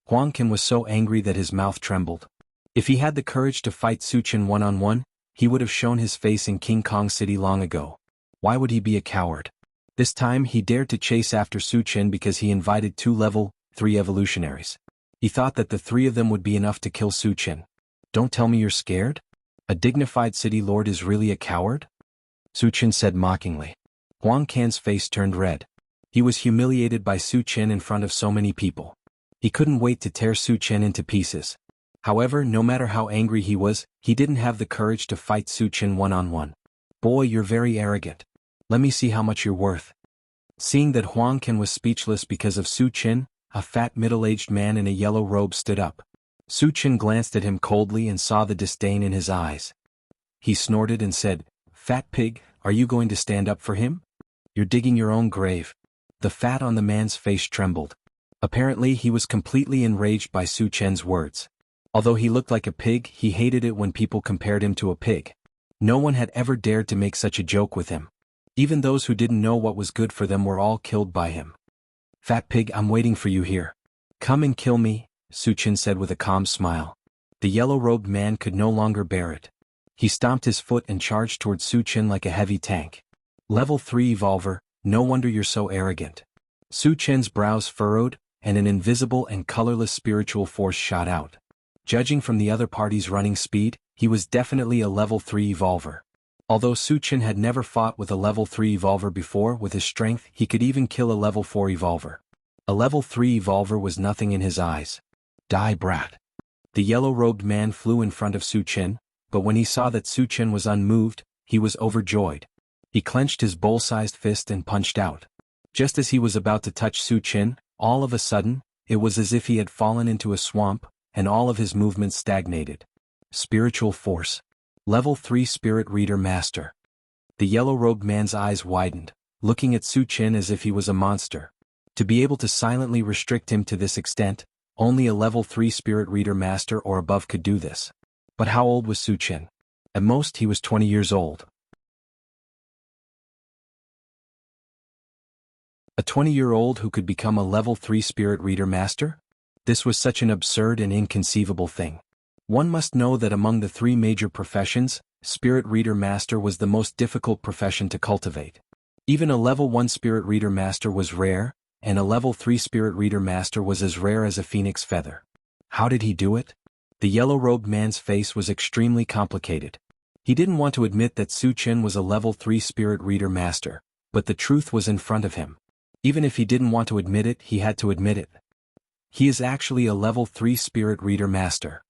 Huang Can was so angry that his mouth trembled. If he had the courage to fight Su Chen one-on-one, he would have shown his face in King Kong City long ago. Why would he be a coward? This time he dared to chase after Su Chen because he invited 2 level 3 evolutionaries. He thought that the 3 of them would be enough to kill Su Chen. Don't tell me you're scared? A dignified city lord is really a coward? Su Chen said mockingly. Huang Can's face turned red. He was humiliated by Su Chen in front of so many people. He couldn't wait to tear Su Chen into pieces. However, no matter how angry he was, he didn't have the courage to fight Su Chen one-on-one. Boy, you're very arrogant. Let me see how much you're worth. Seeing that Huang Qian was speechless because of Su Qin, a fat middle-aged man in a yellow robe stood up. Su Qin glanced at him coldly and saw the disdain in his eyes. He snorted and said, "Fat pig, are you going to stand up for him? You're digging your own grave." The fat on the man's face trembled. Apparently he was completely enraged by Su Qian's words. Although he looked like a pig, he hated it when people compared him to a pig. No one had ever dared to make such a joke with him. Even those who didn't know what was good for them were all killed by him. "Fat pig, I'm waiting for you here. Come and kill me," Su Qin said with a calm smile. The yellow-robed man could no longer bear it. He stomped his foot and charged toward Su Qin like a heavy tank. Level 3 Evolver, no wonder you're so arrogant. Su Qin's brows furrowed, and an invisible and colorless spiritual force shot out. Judging from the other party's running speed, he was definitely a level 3 Evolver. Although Su Qin had never fought with a level 3 Evolver before, with his strength he could even kill a level 4 Evolver. A level 3 Evolver was nothing in his eyes. "Die, brat." The yellow-robed man flew in front of Su Qin, but when he saw that Su Qin was unmoved, he was overjoyed. He clenched his bowl-sized fist and punched out. Just as he was about to touch Su Qin, all of a sudden, it was as if he had fallen into a swamp, and all of his movements stagnated. Spiritual Force. Level 3 Spirit Reader Master. The yellow-robed man's eyes widened, looking at Su Qin as if he was a monster. To be able to silently restrict him to this extent, only a level 3 Spirit Reader Master or above could do this. But how old was Su Qin? At most he was 20 years old. A 20-year-old who could become a level 3 Spirit Reader Master? This was such an absurd and inconceivable thing. One must know that among the 3 major professions, Spirit Reader Master was the most difficult profession to cultivate. Even a level 1 Spirit Reader Master was rare, and a level 3 Spirit Reader Master was as rare as a phoenix feather. How did he do it? The yellow-robed man's face was extremely complicated. He didn't want to admit that Su Qin was a level 3 Spirit Reader Master, but the truth was in front of him. Even if he didn't want to admit it, he had to admit it. He is actually a level 3 Spirit Reader Master.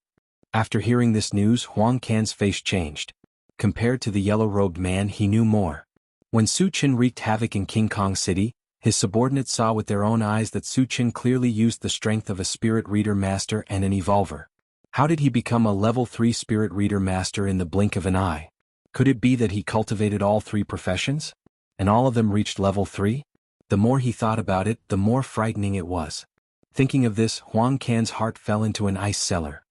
After hearing this news, Huang Qian's face changed. Compared to the yellow-robed man, he knew more. When Su Qin wreaked havoc in King Kong City, his subordinates saw with their own eyes that Su Qin clearly used the strength of a Spirit Reader Master and an Evolver. How did he become a level 3 Spirit Reader Master in the blink of an eye? Could it be that he cultivated all 3 professions? And all of them reached level 3? The more he thought about it, the more frightening it was. Thinking of this, Huang Qian's heart fell into an ice cellar.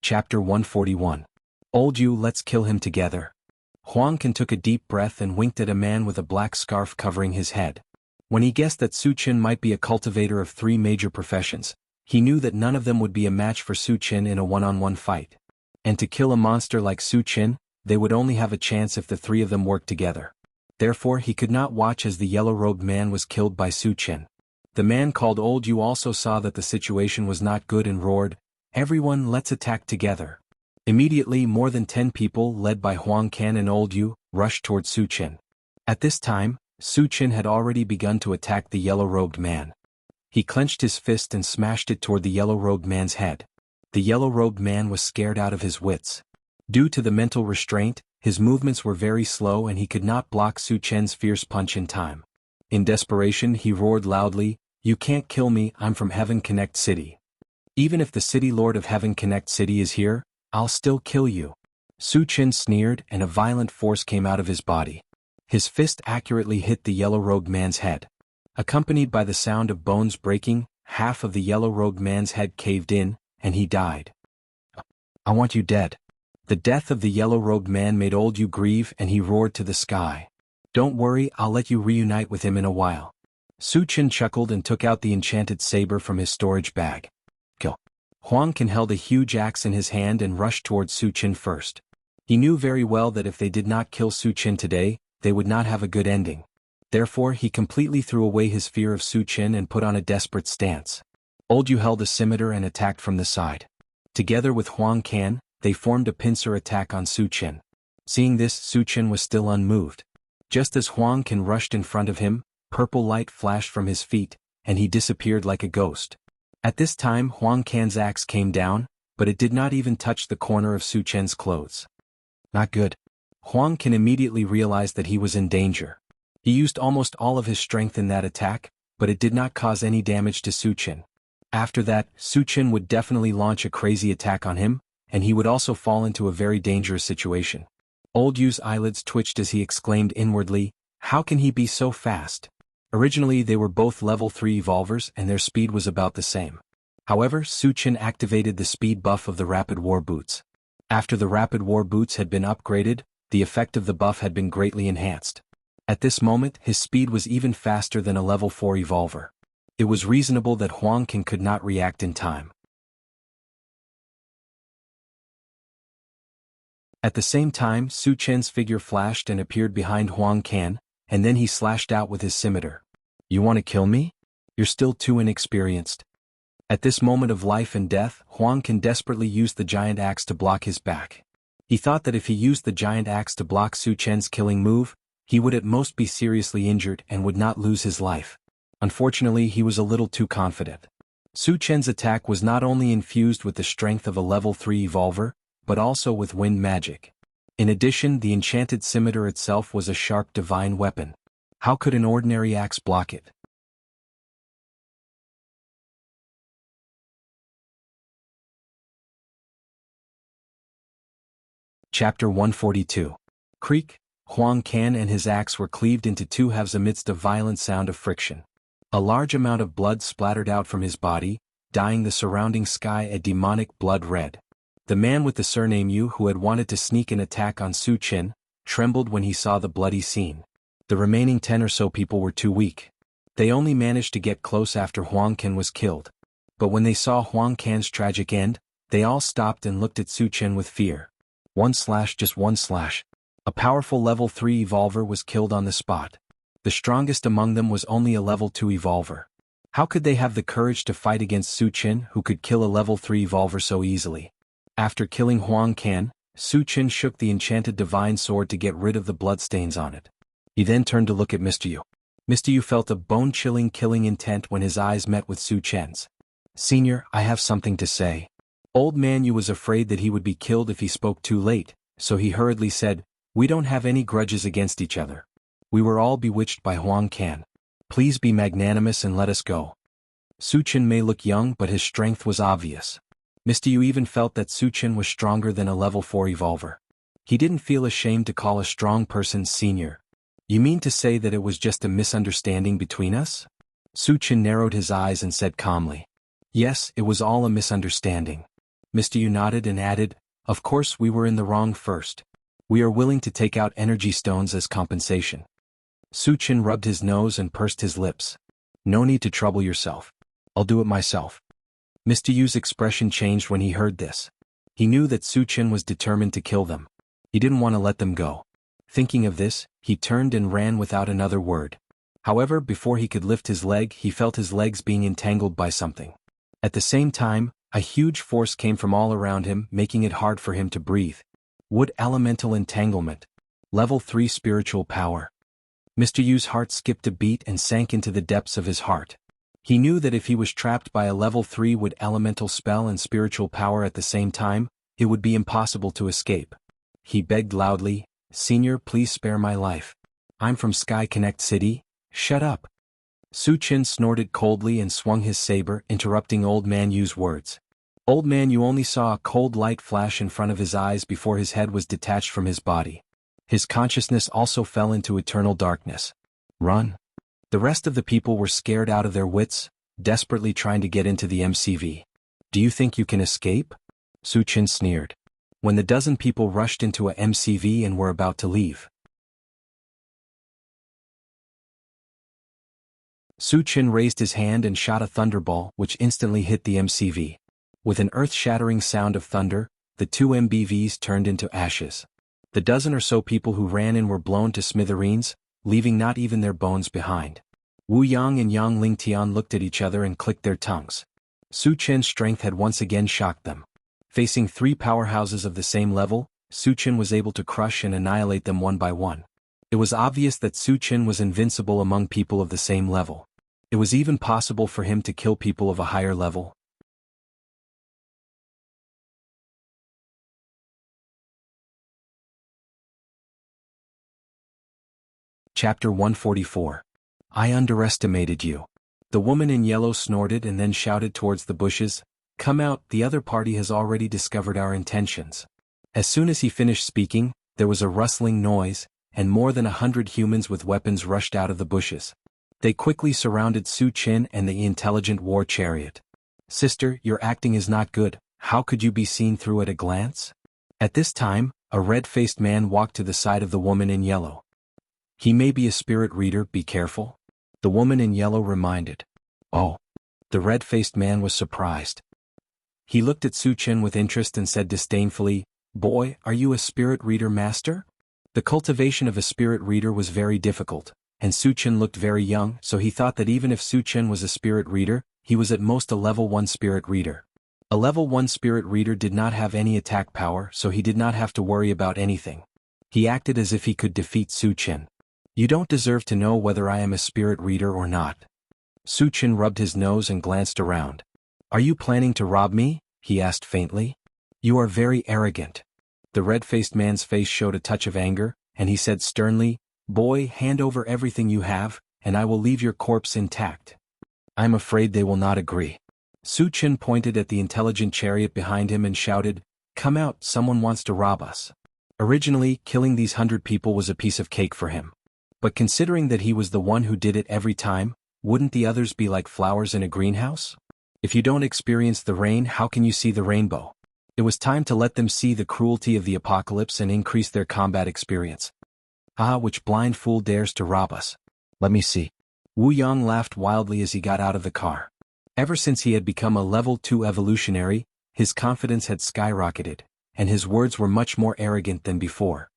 Chapter 141. Old you, let's kill him together. Huang Qian took a deep breath and winked at a man with a black scarf covering his head. When he guessed that Su Qin might be a cultivator of 3 major professions, he knew that none of them would be a match for Su Qin in a one-on-one fight. And to kill a monster like Su Qin, they would only have a chance if the 3 of them worked together. Therefore he could not watch as the yellow-robed man was killed by Su Qin. The man called Old You also saw that the situation was not good and roared, "Everyone, let's attack together." Immediately more than 10 people, led by Huang Qian and Old You, rushed toward Su Qin. At this time, Su Qin had already begun to attack the yellow-robed man. He clenched his fist and smashed it toward the yellow-robed man's head. The yellow-robed man was scared out of his wits. Due to the mental restraint, his movements were very slow and he could not block Su Qin's fierce punch in time. In desperation he roared loudly, "You can't kill me, I'm from Heaven Connect City. Even if the City Lord of Heaven Connect City is here, I'll still kill you." Su Qin sneered and a violent force came out of his body. His fist accurately hit the yellow-robed man's head. Accompanied by the sound of bones breaking, half of the yellow-robed man's head caved in, and he died. "I want you dead." The death of the yellow-robed man made Old You grieve and he roared to the sky. "Don't worry, I'll let you reunite with him in a while." Su Qin chuckled and took out the enchanted saber from his storage bag. Kill. Huang Qian held a huge axe in his hand and rushed towards Su Qin first. He knew very well that if they did not kill Su Qin today, they would not have a good ending. Therefore he completely threw away his fear of Su Qin and put on a desperate stance. Old You held a scimitar and attacked from the side. Together with Huang Qian, they formed a pincer attack on Su Qin. Seeing this, Su Qin was still unmoved. Just as Huang Qian rushed in front of him, purple light flashed from his feet, and he disappeared like a ghost. At this time Huang Qian's axe came down, but it did not even touch the corner of Su Chen's clothes. Not good. Huang Can immediately realized that he was in danger. He used almost all of his strength in that attack, but it did not cause any damage to Su Chen. After that, Su Chen would definitely launch a crazy attack on him, and he would also fall into a very dangerous situation. Old Yu's eyelids twitched as he exclaimed inwardly, "How can he be so fast?" Originally they were both level 3 evolvers and their speed was about the same. However, Su Chen activated the speed buff of the Rapid War Boots. After the Rapid War Boots had been upgraded, the effect of the buff had been greatly enhanced. At this moment, his speed was even faster than a level 4 evolver. It was reasonable that Huang Can could not react in time. At the same time, Su Chen's figure flashed and appeared behind Huang Can, and then he slashed out with his scimitar. "You want to kill me? You're still too inexperienced." At this moment of life and death, Huang Can desperately used the giant axe to block his back. He thought that if he used the giant axe to block Su Chen's killing move, he would at most be seriously injured and would not lose his life. Unfortunately, he was a little too confident. Su Chen's attack was not only infused with the strength of a level 3 evolver, but also with wind magic. In addition, the enchanted scimitar itself was a sharp divine weapon. How could an ordinary axe block it? Chapter 142. Creak. Huang Can and his axe were cleaved into two halves amidst a violent sound of friction. A large amount of blood splattered out from his body, dyeing the surrounding sky a demonic blood red. The man with the surname Yu, who had wanted to sneak an attack on Su Chen, trembled when he saw the bloody scene. The remaining 10 or so people were too weak. They only managed to get close after Huang Can was killed. But when they saw Huang Can's tragic end, they all stopped and looked at Su Chen with fear. Just one slash. A powerful level 3 evolver was killed on the spot. The strongest among them was only a level 2 evolver. How could they have the courage to fight against Su Chen, who could kill a level 3 evolver so easily? After killing Huang Can, Su Chen shook the enchanted divine sword to get rid of the bloodstains on it. He then turned to look at Mr. Yu. Mr. Yu felt a bone-chilling killing intent when his eyes met with Su Chen's. "Senior, I have something to say." Old Man Yu was afraid that he would be killed if he spoke too late, so he hurriedly said, "We don't have any grudges against each other. We were all bewitched by Huang Can. Please be magnanimous and let us go." Su Chen may look young, but his strength was obvious. Mr. Yu even felt that Su Chen was stronger than a level 4 evolver. He didn't feel ashamed to call a strong person senior. "You mean to say that it was just a misunderstanding between us?" Su Chen narrowed his eyes and said calmly. "Yes, it was all a misunderstanding." Mr. Yu nodded and added, "Of course we were in the wrong first. We are willing to take out energy stones as compensation." Su Chen rubbed his nose and pursed his lips. "No need to trouble yourself. I'll do it myself." Mr. Yu's expression changed when he heard this. He knew that Su Chen was determined to kill them. He didn't want to let them go. Thinking of this, he turned and ran without another word. However, before he could lift his leg, he felt his legs being entangled by something. At the same time, a huge force came from all around him, making it hard for him to breathe. Wood elemental entanglement. Level 3 spiritual power. Mr. Yu's heart skipped a beat and sank into the depths of his heart. He knew that if he was trapped by a level 3 wood elemental spell and spiritual power at the same time, it would be impossible to escape. He begged loudly, "Senior, please spare my life. I'm from Sky Connect City, shut up." Su Chen snorted coldly and swung his saber, interrupting Old Man Yu's words. Old Man Yu only saw a cold light flash in front of his eyes before his head was detached from his body. His consciousness also fell into eternal darkness. Run. The rest of the people were scared out of their wits, desperately trying to get into the MCV. "Do you think you can escape?" Su Chen sneered. When the dozen people rushed into a MCV and were about to leave, Su Chen raised his hand and shot a thunderball, which instantly hit the MCV. With an earth-shattering sound of thunder, the two MBVs turned into ashes. The dozen or so people who ran in were blown to smithereens, leaving not even their bones behind. Wu Yang and Yang Lingtian looked at each other and clicked their tongues. Su Chen's strength had once again shocked them. Facing 3 powerhouses of the same level, Su Chen was able to crush and annihilate them one by one. It was obvious that Su Chen was invincible among people of the same level. It was even possible for him to kill people of a higher level. Chapter 144. I underestimated you. The woman in yellow snorted and then shouted towards the bushes, "Come out, the other party has already discovered our intentions." As soon as he finished speaking, there was a rustling noise, and more than 100 humans with weapons rushed out of the bushes. They quickly surrounded Su Qin and the intelligent war chariot. "Sister, your acting is not good, how could you be seen through at a glance?" At this time, a red-faced man walked to the side of the woman in yellow. "He may be a spirit reader, be careful," the woman in yellow reminded. "Oh." The red-faced man was surprised. He looked at Su Qin with interest and said disdainfully, "Boy, are you a spirit reader, master?" The cultivation of a spirit reader was very difficult, and Su Qin looked very young, so he thought that even if Su Qin was a spirit reader, he was at most a level 1 spirit reader. A level 1 spirit reader did not have any attack power, so he did not have to worry about anything. He acted as if he could defeat Su Qin. "You don't deserve to know whether I am a spirit reader or not." Su Qin rubbed his nose and glanced around. "Are you planning to rob me?" he asked faintly. "You are very arrogant." The red-faced man's face showed a touch of anger, and he said sternly, "Boy, hand over everything you have, and I will leave your corpse intact." "I'm afraid they will not agree." Su Qin pointed at the intelligent chariot behind him and shouted, "Come out, someone wants to rob us." Originally, killing these 100 people was a piece of cake for him. But considering that he was the one who did it every time, wouldn't the others be like flowers in a greenhouse? If you don't experience the rain, how can you see the rainbow? It was time to let them see the cruelty of the apocalypse and increase their combat experience. "Ah, which blind fool dares to rob us? Let me see." Wu Yang laughed wildly as he got out of the car. Ever since he had become a level 2 evolutionary, his confidence had skyrocketed, and his words were much more arrogant than before.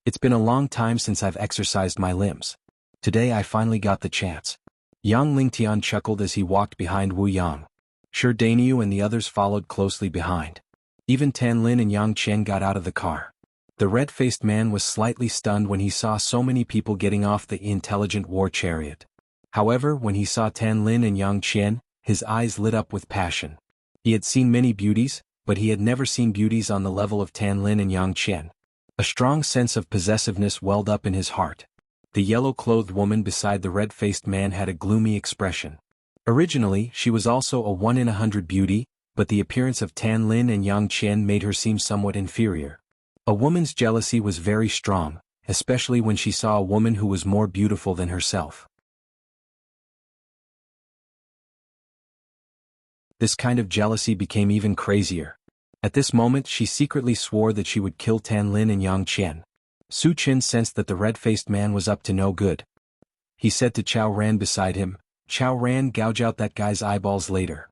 "It's been a long time since I've exercised my limbs. Today I finally got the chance." Yang Lingtian chuckled as he walked behind Wu Yang. Shi Danyu and the others followed closely behind. Even Tan Lin and Yang Qian got out of the car. The red-faced man was slightly stunned when he saw so many people getting off the intelligent war chariot. However, when he saw Tan Lin and Yang Qian, his eyes lit up with passion. He had seen many beauties, but he had never seen beauties on the level of Tan Lin and Yang Qian. A strong sense of possessiveness welled up in his heart. The yellow-clothed woman beside the red-faced man had a gloomy expression. Originally, she was also a 1 in 100 beauty, but the appearance of Tan Lin and Yang Qian made her seem somewhat inferior. A woman's jealousy was very strong, especially when she saw a woman who was more beautiful than herself. This kind of jealousy became even crazier. At this moment she secretly swore that she would kill Tan Lin and Yang Qian. Su Qin sensed that the red-faced man was up to no good. He said to Chao Ran beside him, "Chao Ran, gouge out that guy's eyeballs later."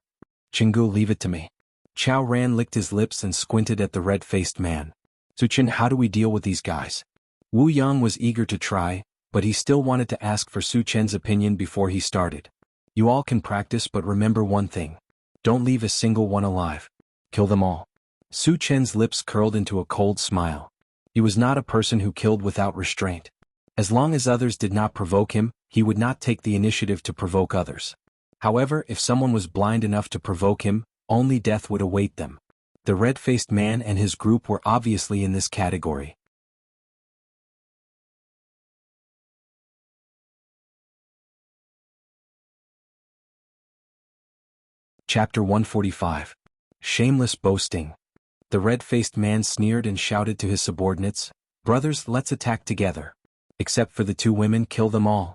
"Jianghu, leave it to me." Chao Ran licked his lips and squinted at the red-faced man. "Su Qin, how do we deal with these guys?" Wu Yang was eager to try, but he still wanted to ask for Su Qin's opinion before he started. "You all can practice, but remember one thing. Don't leave a single one alive. Kill them all." Su Qin's lips curled into a cold smile. He was not a person who killed without restraint. As long as others did not provoke him, he would not take the initiative to provoke others. However, if someone was blind enough to provoke him, only death would await them. The red-faced man and his group were obviously in this category. Chapter 145. Shameless Boasting. The red-faced man sneered and shouted to his subordinates, "Brothers, let's attack together. Except for the 2 women, kill them all."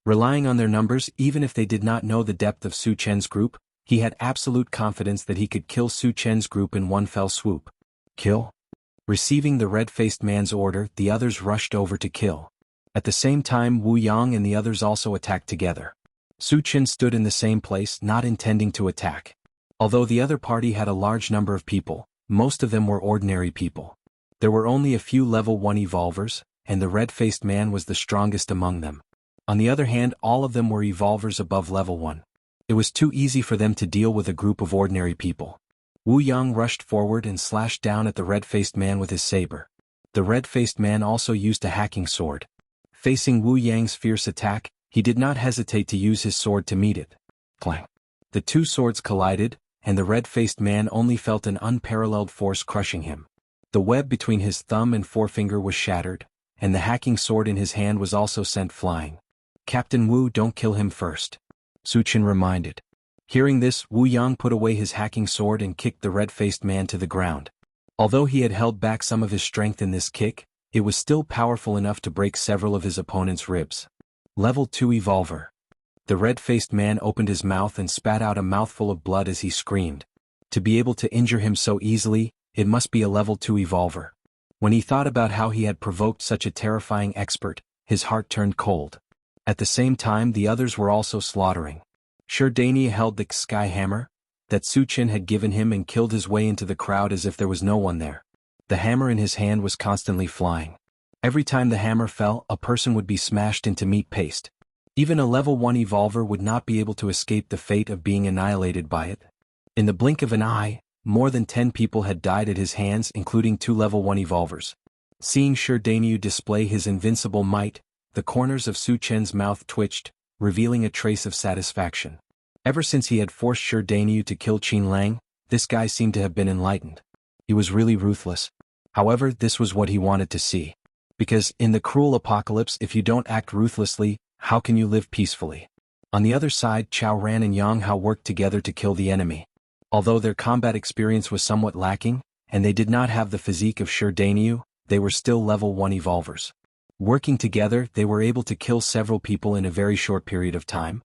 Relying on their numbers, even if they did not know the depth of Su Chen's group, he had absolute confidence that he could kill Su Chen's group in one fell swoop. "Kill?" Receiving the red-faced man's order, the others rushed over to kill. At the same time, Wu Yang and the others also attacked together. Su Chen stood in the same place, not intending to attack. Although the other party had a large number of people, most of them were ordinary people. There were only a few level 1 evolvers, and the red-faced man was the strongest among them. On the other hand, all of them were evolvers above level 1. It was too easy for them to deal with a group of ordinary people. Wu Yang rushed forward and slashed down at the red-faced man with his saber. The red-faced man also used a hacking sword. Facing Wu Yang's fierce attack, he did not hesitate to use his sword to meet it. Clang! The 2 swords collided, and the red-faced man only felt an unparalleled force crushing him. The web between his thumb and forefinger was shattered, and the hacking sword in his hand was also sent flying. "Captain Wu, don't kill him first," Su Chen reminded. Hearing this, Wu Yang put away his hacking sword and kicked the red-faced man to the ground. Although he had held back some of his strength in this kick, it was still powerful enough to break several of his opponent's ribs. Level 2 Evolver. The red-faced man opened his mouth and spat out a mouthful of blood as he screamed. To be able to injure him so easily, it must be a level 2 Evolver. When he thought about how he had provoked such a terrifying expert, his heart turned cold. At the same time, the others were also slaughtering. Sherdania held the sky hammer that Su Chen had given him and killed his way into the crowd as if there was no one there. The hammer in his hand was constantly flying. Every time the hammer fell, a person would be smashed into meat paste. Even a level 1 Evolver would not be able to escape the fate of being annihilated by it. In the blink of an eye, more than 10 people had died at his hands, including 2 level 1 Evolvers. Seeing Sherdania display his invincible might, the corners of Su Chen's mouth twitched, revealing a trace of satisfaction. Ever since he had forced Sherdania to kill Qin Lang, this guy seemed to have been enlightened. He was really ruthless. However, this was what he wanted to see. Because, in the cruel apocalypse, if you don't act ruthlessly, how can you live peacefully? On the other side, Chao Ran and Yang Hao worked together to kill the enemy. Although their combat experience was somewhat lacking, and they did not have the physique of Sherdania, they were still level 1 Evolvers. Working together, they were able to kill several people in a very short period of time.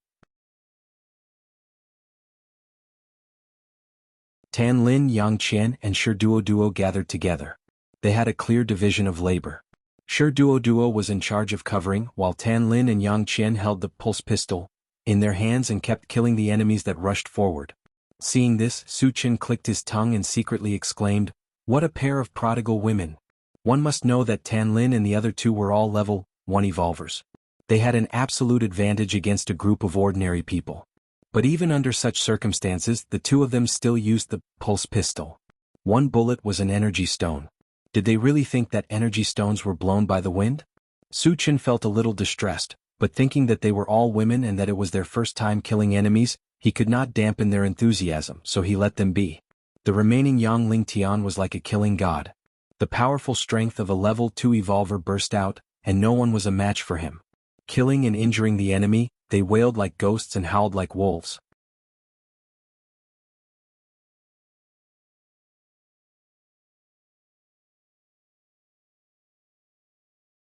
Tan Lin, Yang Qian, and Shi Duo gathered together. They had a clear division of labor. Shi Duo was in charge of covering, while Tan Lin and Yang Qian held the pulse pistol in their hands and kept killing the enemies that rushed forward. Seeing this, Su Chen clicked his tongue and secretly exclaimed, "What a pair of prodigal women!" One must know that Tan Lin and the other two were all level 1 Evolvers. They had an absolute advantage against a group of ordinary people. But even under such circumstances, the two of them still used the pulse pistol. One bullet was an energy stone. Did they really think that energy stones were blown by the wind? Su Chen felt a little distressed, but thinking that they were all women and that it was their first time killing enemies, he could not dampen their enthusiasm, so he let them be. The remaining Yang Ling Tian was like a killing god. The powerful strength of a level 2 Evolver burst out, and no one was a match for him. Killing and injuring the enemy, they wailed like ghosts and howled like wolves.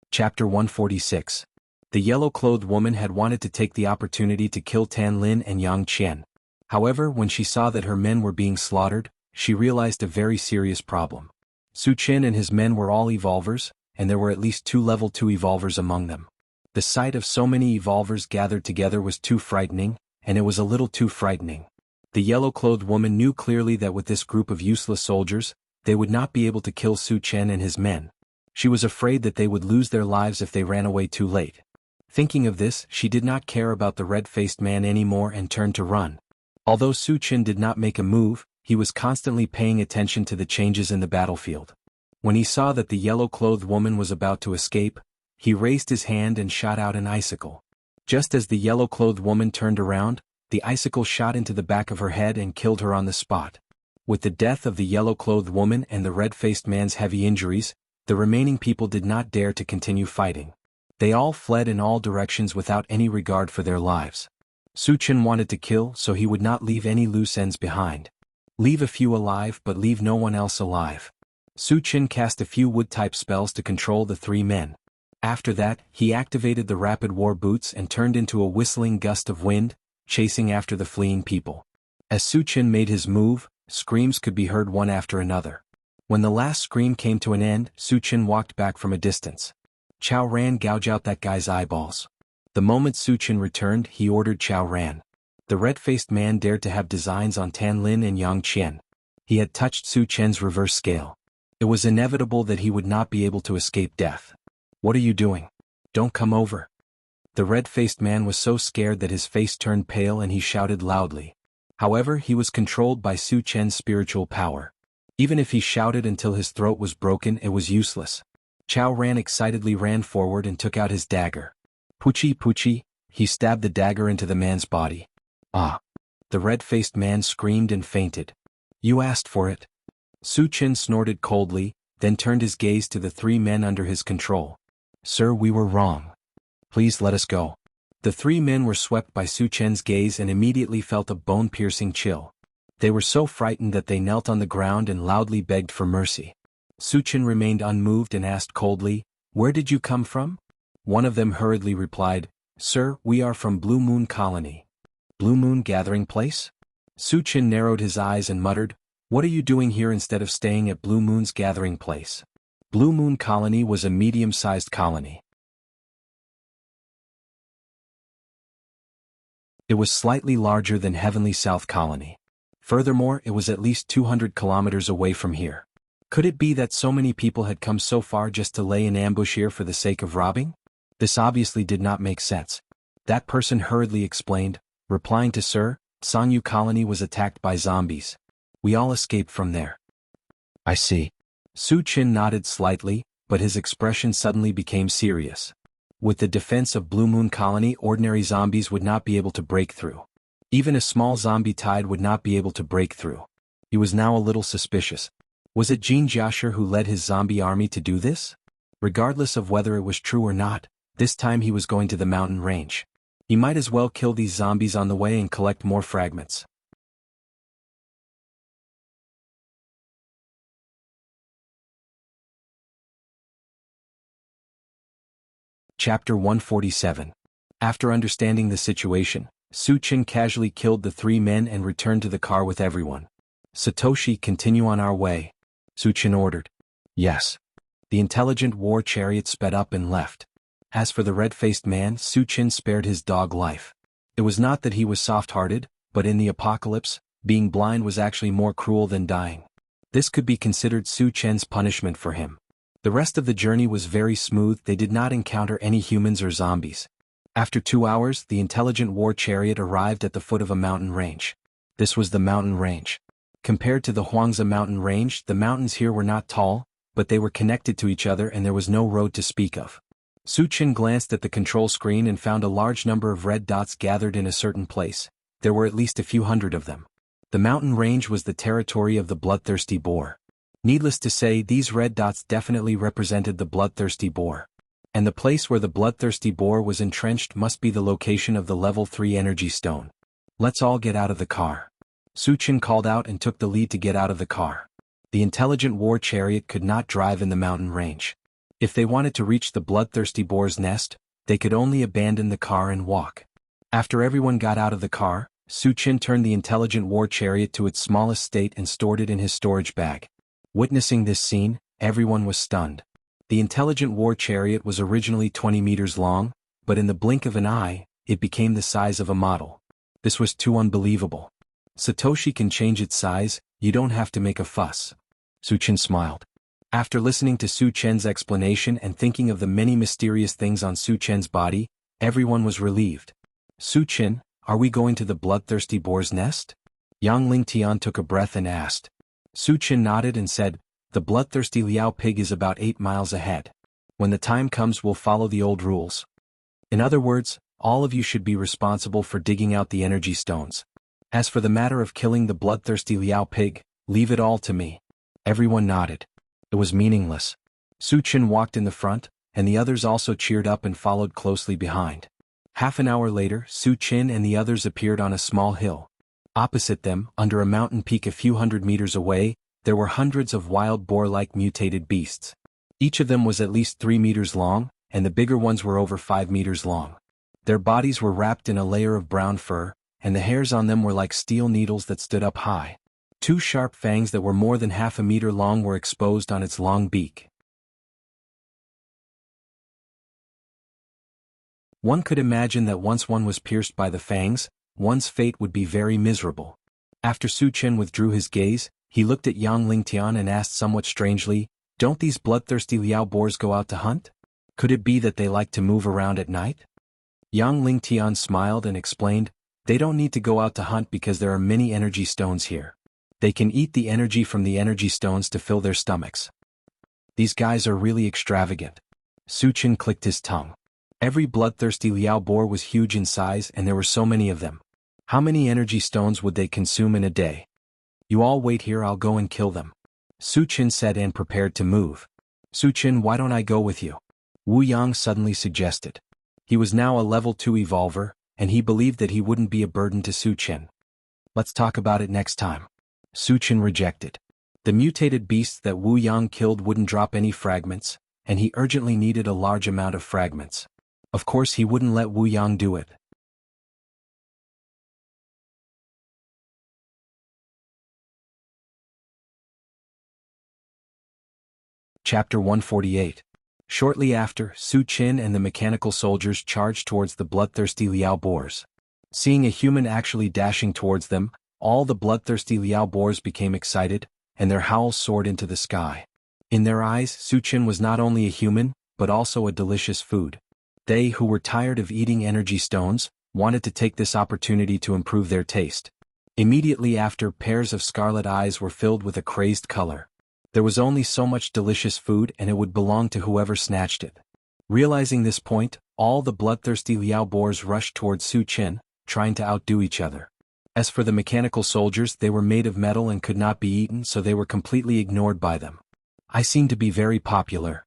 Chapter 146. The yellow-clothed woman had wanted to take the opportunity to kill Tan Lin and Yang Qian. However, when she saw that her men were being slaughtered, she realized a very serious problem. Su Chen and his men were all Evolvers, and there were at least 2 level 2 Evolvers among them. The sight of so many Evolvers gathered together was too frightening, and it was a little too frightening. The yellow-clothed woman knew clearly that with this group of useless soldiers, they would not be able to kill Su Chen and his men. She was afraid that they would lose their lives if they ran away too late. Thinking of this, she did not care about the red-faced man anymore and turned to run. Although Su Chen did not make a move, he was constantly paying attention to the changes in the battlefield. When he saw that the yellow-clothed woman was about to escape, he raised his hand and shot out an icicle. Just as the yellow-clothed woman turned around, the icicle shot into the back of her head and killed her on the spot. With the death of the yellow-clothed woman and the red-faced man's heavy injuries, the remaining people did not dare to continue fighting. They all fled in all directions without any regard for their lives. Su Chen wanted to kill, so he would not leave any loose ends behind. Leave a few alive but leave no one else alive. Su Chen cast a few wood-type spells to control the 3 men. After that, he activated the rapid war boots and turned into a whistling gust of wind, chasing after the fleeing people. As Su Chen made his move, screams could be heard one after another. When the last scream came to an end, Su Chen walked back from a distance. Chao Ran, gouge out that guy's eyeballs. The moment Su Chen returned, he ordered Chao Ran. The red-faced man dared to have designs on Tan Lin and Yang Qian. He had touched Su Chen's reverse scale. It was inevitable that he would not be able to escape death. "What are you doing? Don't come over." The red-faced man was so scared that his face turned pale and he shouted loudly. However, he was controlled by Su Chen's spiritual power. Even if he shouted until his throat was broken, it was useless. Chao Ran excitedly ran forward and took out his dagger. Puchi puchi, he stabbed the dagger into the man's body. "Ah!" The red-faced man screamed and fainted. "You asked for it." Su Chen snorted coldly, then turned his gaze to the 3 men under his control. Sir, we were wrong. Please let us go. The three men were swept by Su Chen's gaze and immediately felt a bone-piercing chill. They were so frightened that they knelt on the ground and loudly begged for mercy. Su Chen remained unmoved and asked coldly, "Where did you come from?" One of them hurriedly replied, "Sir, we are from Blue Moon Colony." Blue Moon Gathering Place? Su Chen narrowed his eyes and muttered, "What are you doing here instead of staying at Blue Moon's Gathering Place?" Blue Moon Colony was a medium-sized colony. It was slightly larger than Heavenly South Colony. Furthermore, it was at least 200 kilometers away from here. Could it be that so many people had come so far just to lay in ambush here for the sake of robbing? This obviously did not make sense. That person hurriedly explained, replying to Sir, Sangyu Colony was attacked by zombies. We all escaped from there. I see. Su Chen nodded slightly, but his expression suddenly became serious. With the defense of Blue Moon Colony, ordinary zombies would not be able to break through. Even a small zombie tide would not be able to break through. He was now a little suspicious. Was it Jean Jiasher who led his zombie army to do this? Regardless of whether it was true or not, this time he was going to the mountain range. He might as well kill these zombies on the way and collect more fragments. Chapter 147. After understanding the situation, Su Chen casually killed the three men and returned to the car with everyone. Satoshi, continue on our way, Su Chen ordered. Yes. The intelligent war chariot sped up and left. As for the red-faced man, Su Chen spared his dog life. It was not that he was soft-hearted, but in the apocalypse, being blind was actually more cruel than dying. This could be considered Su Chen's punishment for him. The rest of the journey was very smooth. They did not encounter any humans or zombies. After 2 hours, the intelligent war chariot arrived at the foot of a mountain range. This was the mountain range. Compared to the Huangza mountain range, the mountains here were not tall, but they were connected to each other and there was no road to speak of. Su Chen glanced at the control screen and found a large number of red dots gathered in a certain place. There were at least a few hundred of them. The mountain range was the territory of the bloodthirsty boar. Needless to say, these red dots definitely represented the bloodthirsty boar. And the place where the bloodthirsty boar was entrenched must be the location of the level 3 energy stone. Let's all get out of the car. Su Chen called out and took the lead to get out of the car. The intelligent war chariot could not drive in the mountain range. If they wanted to reach the bloodthirsty boar's nest, they could only abandon the car and walk. After everyone got out of the car, Su Chen turned the intelligent war chariot to its smallest state and stored it in his storage bag. Witnessing this scene, everyone was stunned. The intelligent war chariot was originally 20 meters long, but in the blink of an eye, it became the size of a model. This was too unbelievable. Satoshi can change its size, you don't have to make a fuss. Su Chen smiled. After listening to Su Chen's explanation and thinking of the many mysterious things on Su Chen's body, everyone was relieved. Su Chen, are we going to the bloodthirsty boar's nest? Yang Lingtian took a breath and asked. Su Chen nodded and said, the bloodthirsty Liao pig is about 8 miles ahead. When the time comes we'll follow the old rules. In other words, all of you should be responsible for digging out the energy stones. As for the matter of killing the bloodthirsty Liao pig, leave it all to me. Everyone nodded. It was meaningless. Su Chen walked in the front, and the others also cheered up and followed closely behind. Half an hour later, Su Chen and the others appeared on a small hill. Opposite them, under a mountain peak a few hundred meters away, there were hundreds of wild boar-like mutated beasts. Each of them was at least 3 meters long, and the bigger ones were over 5 meters long. Their bodies were wrapped in a layer of brown fur, and the hairs on them were like steel needles that stood up high. 2 sharp fangs that were more than half a meter long were exposed on its long beak. One could imagine that once one was pierced by the fangs, one's fate would be very miserable. After Su Chen withdrew his gaze, he looked at Yang Lingtian and asked somewhat strangely, don't these bloodthirsty Liao boars go out to hunt? Could it be that they like to move around at night? Yang Lingtian smiled and explained, they don't need to go out to hunt because there are many energy stones here. They can eat the energy from the energy stones to fill their stomachs. These guys are really extravagant. Su Chen clicked his tongue. Every bloodthirsty Liao boar was huge in size and there were so many of them. How many energy stones would they consume in a day? You all wait here, I'll go and kill them. Su Chen said and prepared to move. Su Chen, why don't I go with you? Wu Yang suddenly suggested. He was now a level 2 evolver, and he believed that he wouldn't be a burden to Su Chen. Let's talk about it next time. Su Chen rejected. The mutated beasts that Wu Yang killed wouldn't drop any fragments, and he urgently needed a large amount of fragments. Of course he wouldn't let Wu Yang do it. Chapter 148. Shortly after, Su Chen and the mechanical soldiers charged towards the bloodthirsty Liao Boars. Seeing a human actually dashing towards them, all the bloodthirsty Liao Boars became excited, and their howls soared into the sky. In their eyes, Su Chen was not only a human, but also a delicious food. They, who were tired of eating energy stones, wanted to take this opportunity to improve their taste. Immediately after, pairs of scarlet eyes were filled with a crazed color. There was only so much delicious food and it would belong to whoever snatched it. Realizing this point, all the bloodthirsty Liao Boars rushed towards Su Chen, trying to outdo each other. As for the mechanical soldiers, they were made of metal and could not be eaten, so they were completely ignored by them. I seem to be very popular.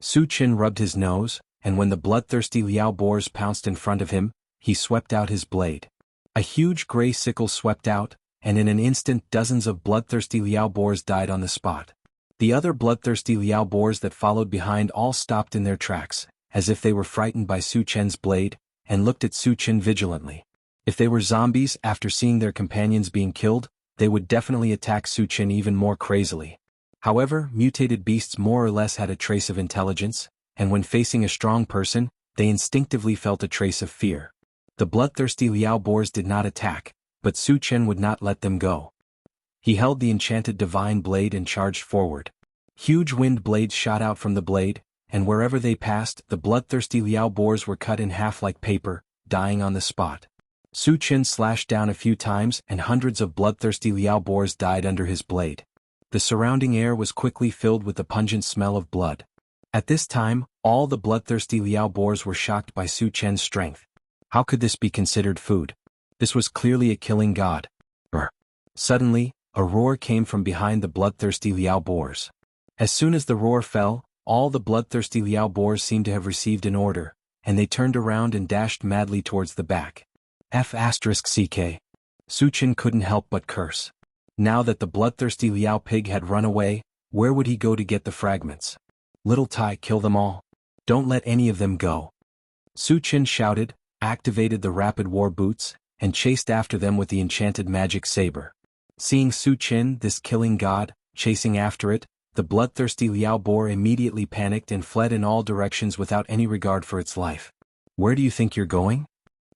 Su Chen rubbed his nose, and when the bloodthirsty Liao Boars pounced in front of him, he swept out his blade. A huge gray sickle swept out, and in an instant dozens of bloodthirsty Liao Boars died on the spot. The other bloodthirsty Liao Boars that followed behind all stopped in their tracks, as if they were frightened by Su Chen's blade, and looked at Su Chen vigilantly. If they were zombies, after seeing their companions being killed, they would definitely attack Su Chen even more crazily. However, mutated beasts more or less had a trace of intelligence, and when facing a strong person, they instinctively felt a trace of fear. The bloodthirsty Liao Boars did not attack, but Su Chen would not let them go. He held the enchanted divine blade and charged forward. Huge wind blades shot out from the blade, and wherever they passed, the bloodthirsty Liao Boars were cut in half like paper, dying on the spot. Su Chen slashed down a few times and hundreds of bloodthirsty Liao Boars died under his blade. The surrounding air was quickly filled with the pungent smell of blood. At this time, all the bloodthirsty Liao Boars were shocked by Su Chen's strength. How could this be considered food? This was clearly a killing god. Suddenly, a roar came from behind the bloodthirsty Liao Boars. As soon as the roar fell, all the bloodthirsty Liao Boars seemed to have received an order, and they turned around and dashed madly towards the back. F***ck. Su Chen couldn't help but curse. Now that the bloodthirsty Liao Pig had run away, where would he go to get the fragments? Little Tai, kill them all. Don't let any of them go. Su Chen shouted, activated the rapid war boots, and chased after them with the enchanted magic saber. Seeing Su Chen, this killing god, chasing after it, the bloodthirsty Liao Boar immediately panicked and fled in all directions without any regard for its life. Where do you think you're going?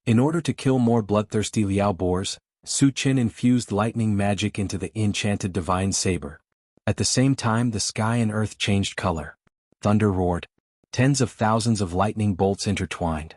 In order to kill more bloodthirsty Liao Boars, Su Chen infused lightning magic into the enchanted divine saber. At the same time, the sky and earth changed color. Thunder roared. Tens of thousands of lightning bolts intertwined.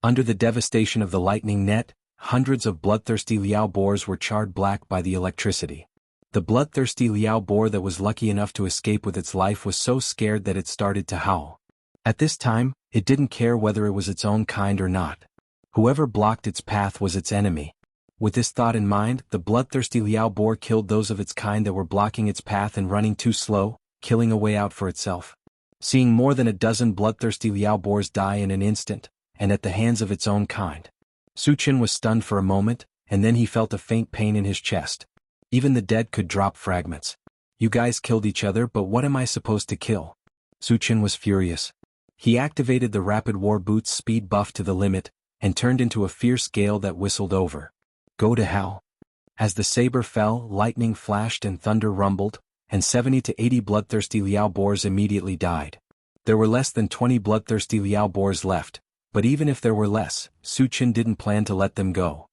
Under the devastation of the lightning net, hundreds of bloodthirsty Liao Boars were charred black by the electricity. The bloodthirsty Liao Boar that was lucky enough to escape with its life was so scared that it started to howl. At this time, it didn't care whether it was its own kind or not. Whoever blocked its path was its enemy. With this thought in mind, the bloodthirsty Liao Boar killed those of its kind that were blocking its path and running too slow, killing a way out for itself. Seeing more than a dozen bloodthirsty Liao Boars die in an instant, and at the hands of its own kind, Su Chen was stunned for a moment, and then he felt a faint pain in his chest. Even the dead could drop fragments. You guys killed each other, but what am I supposed to kill? Su Chen was furious. He activated the rapid war boots speed buff to the limit, and turned into a fierce gale that whistled over. Go to hell. As the saber fell, lightning flashed and thunder rumbled, and 70 to 80 bloodthirsty Liao Boars immediately died. There were less than 20 bloodthirsty Liao Boars left, but even if there were less, Su Chen didn't plan to let them go.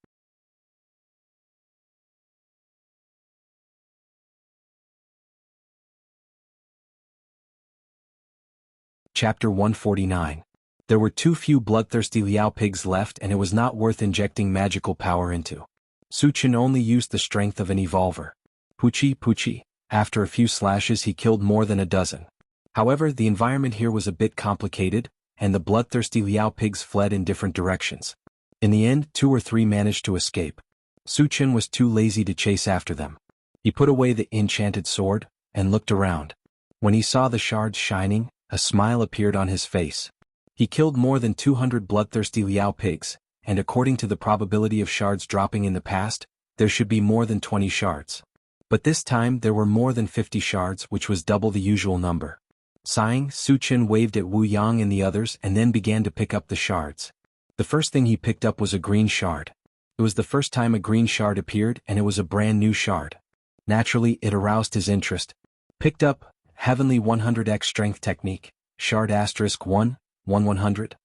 Chapter 149. There were too few bloodthirsty Liao Pigs left and it was not worth injecting magical power into. Su Chen only used the strength of an evolver. Poochie poochie. After a few slashes he killed more than a dozen. However, the environment here was a bit complicated, and the bloodthirsty Liao Pigs fled in different directions. In the end, 2 or 3 managed to escape. Su Chen was too lazy to chase after them. He put away the enchanted sword, and looked around. When he saw the shards shining, a smile appeared on his face. He killed more than 200 bloodthirsty Liao pigs, and according to the probability of shards dropping in the past, there should be more than 20 shards. But this time there were more than 50 shards, which was double the usual number. Sighing, Su Chen waved at Wu Yang and the others and then began to pick up the shards. The first thing he picked up was a green shard. It was the first time a green shard appeared, and it was a brand new shard. Naturally, it aroused his interest. Picked up, Heavenly 100x Strength Technique, Shard *1, 100.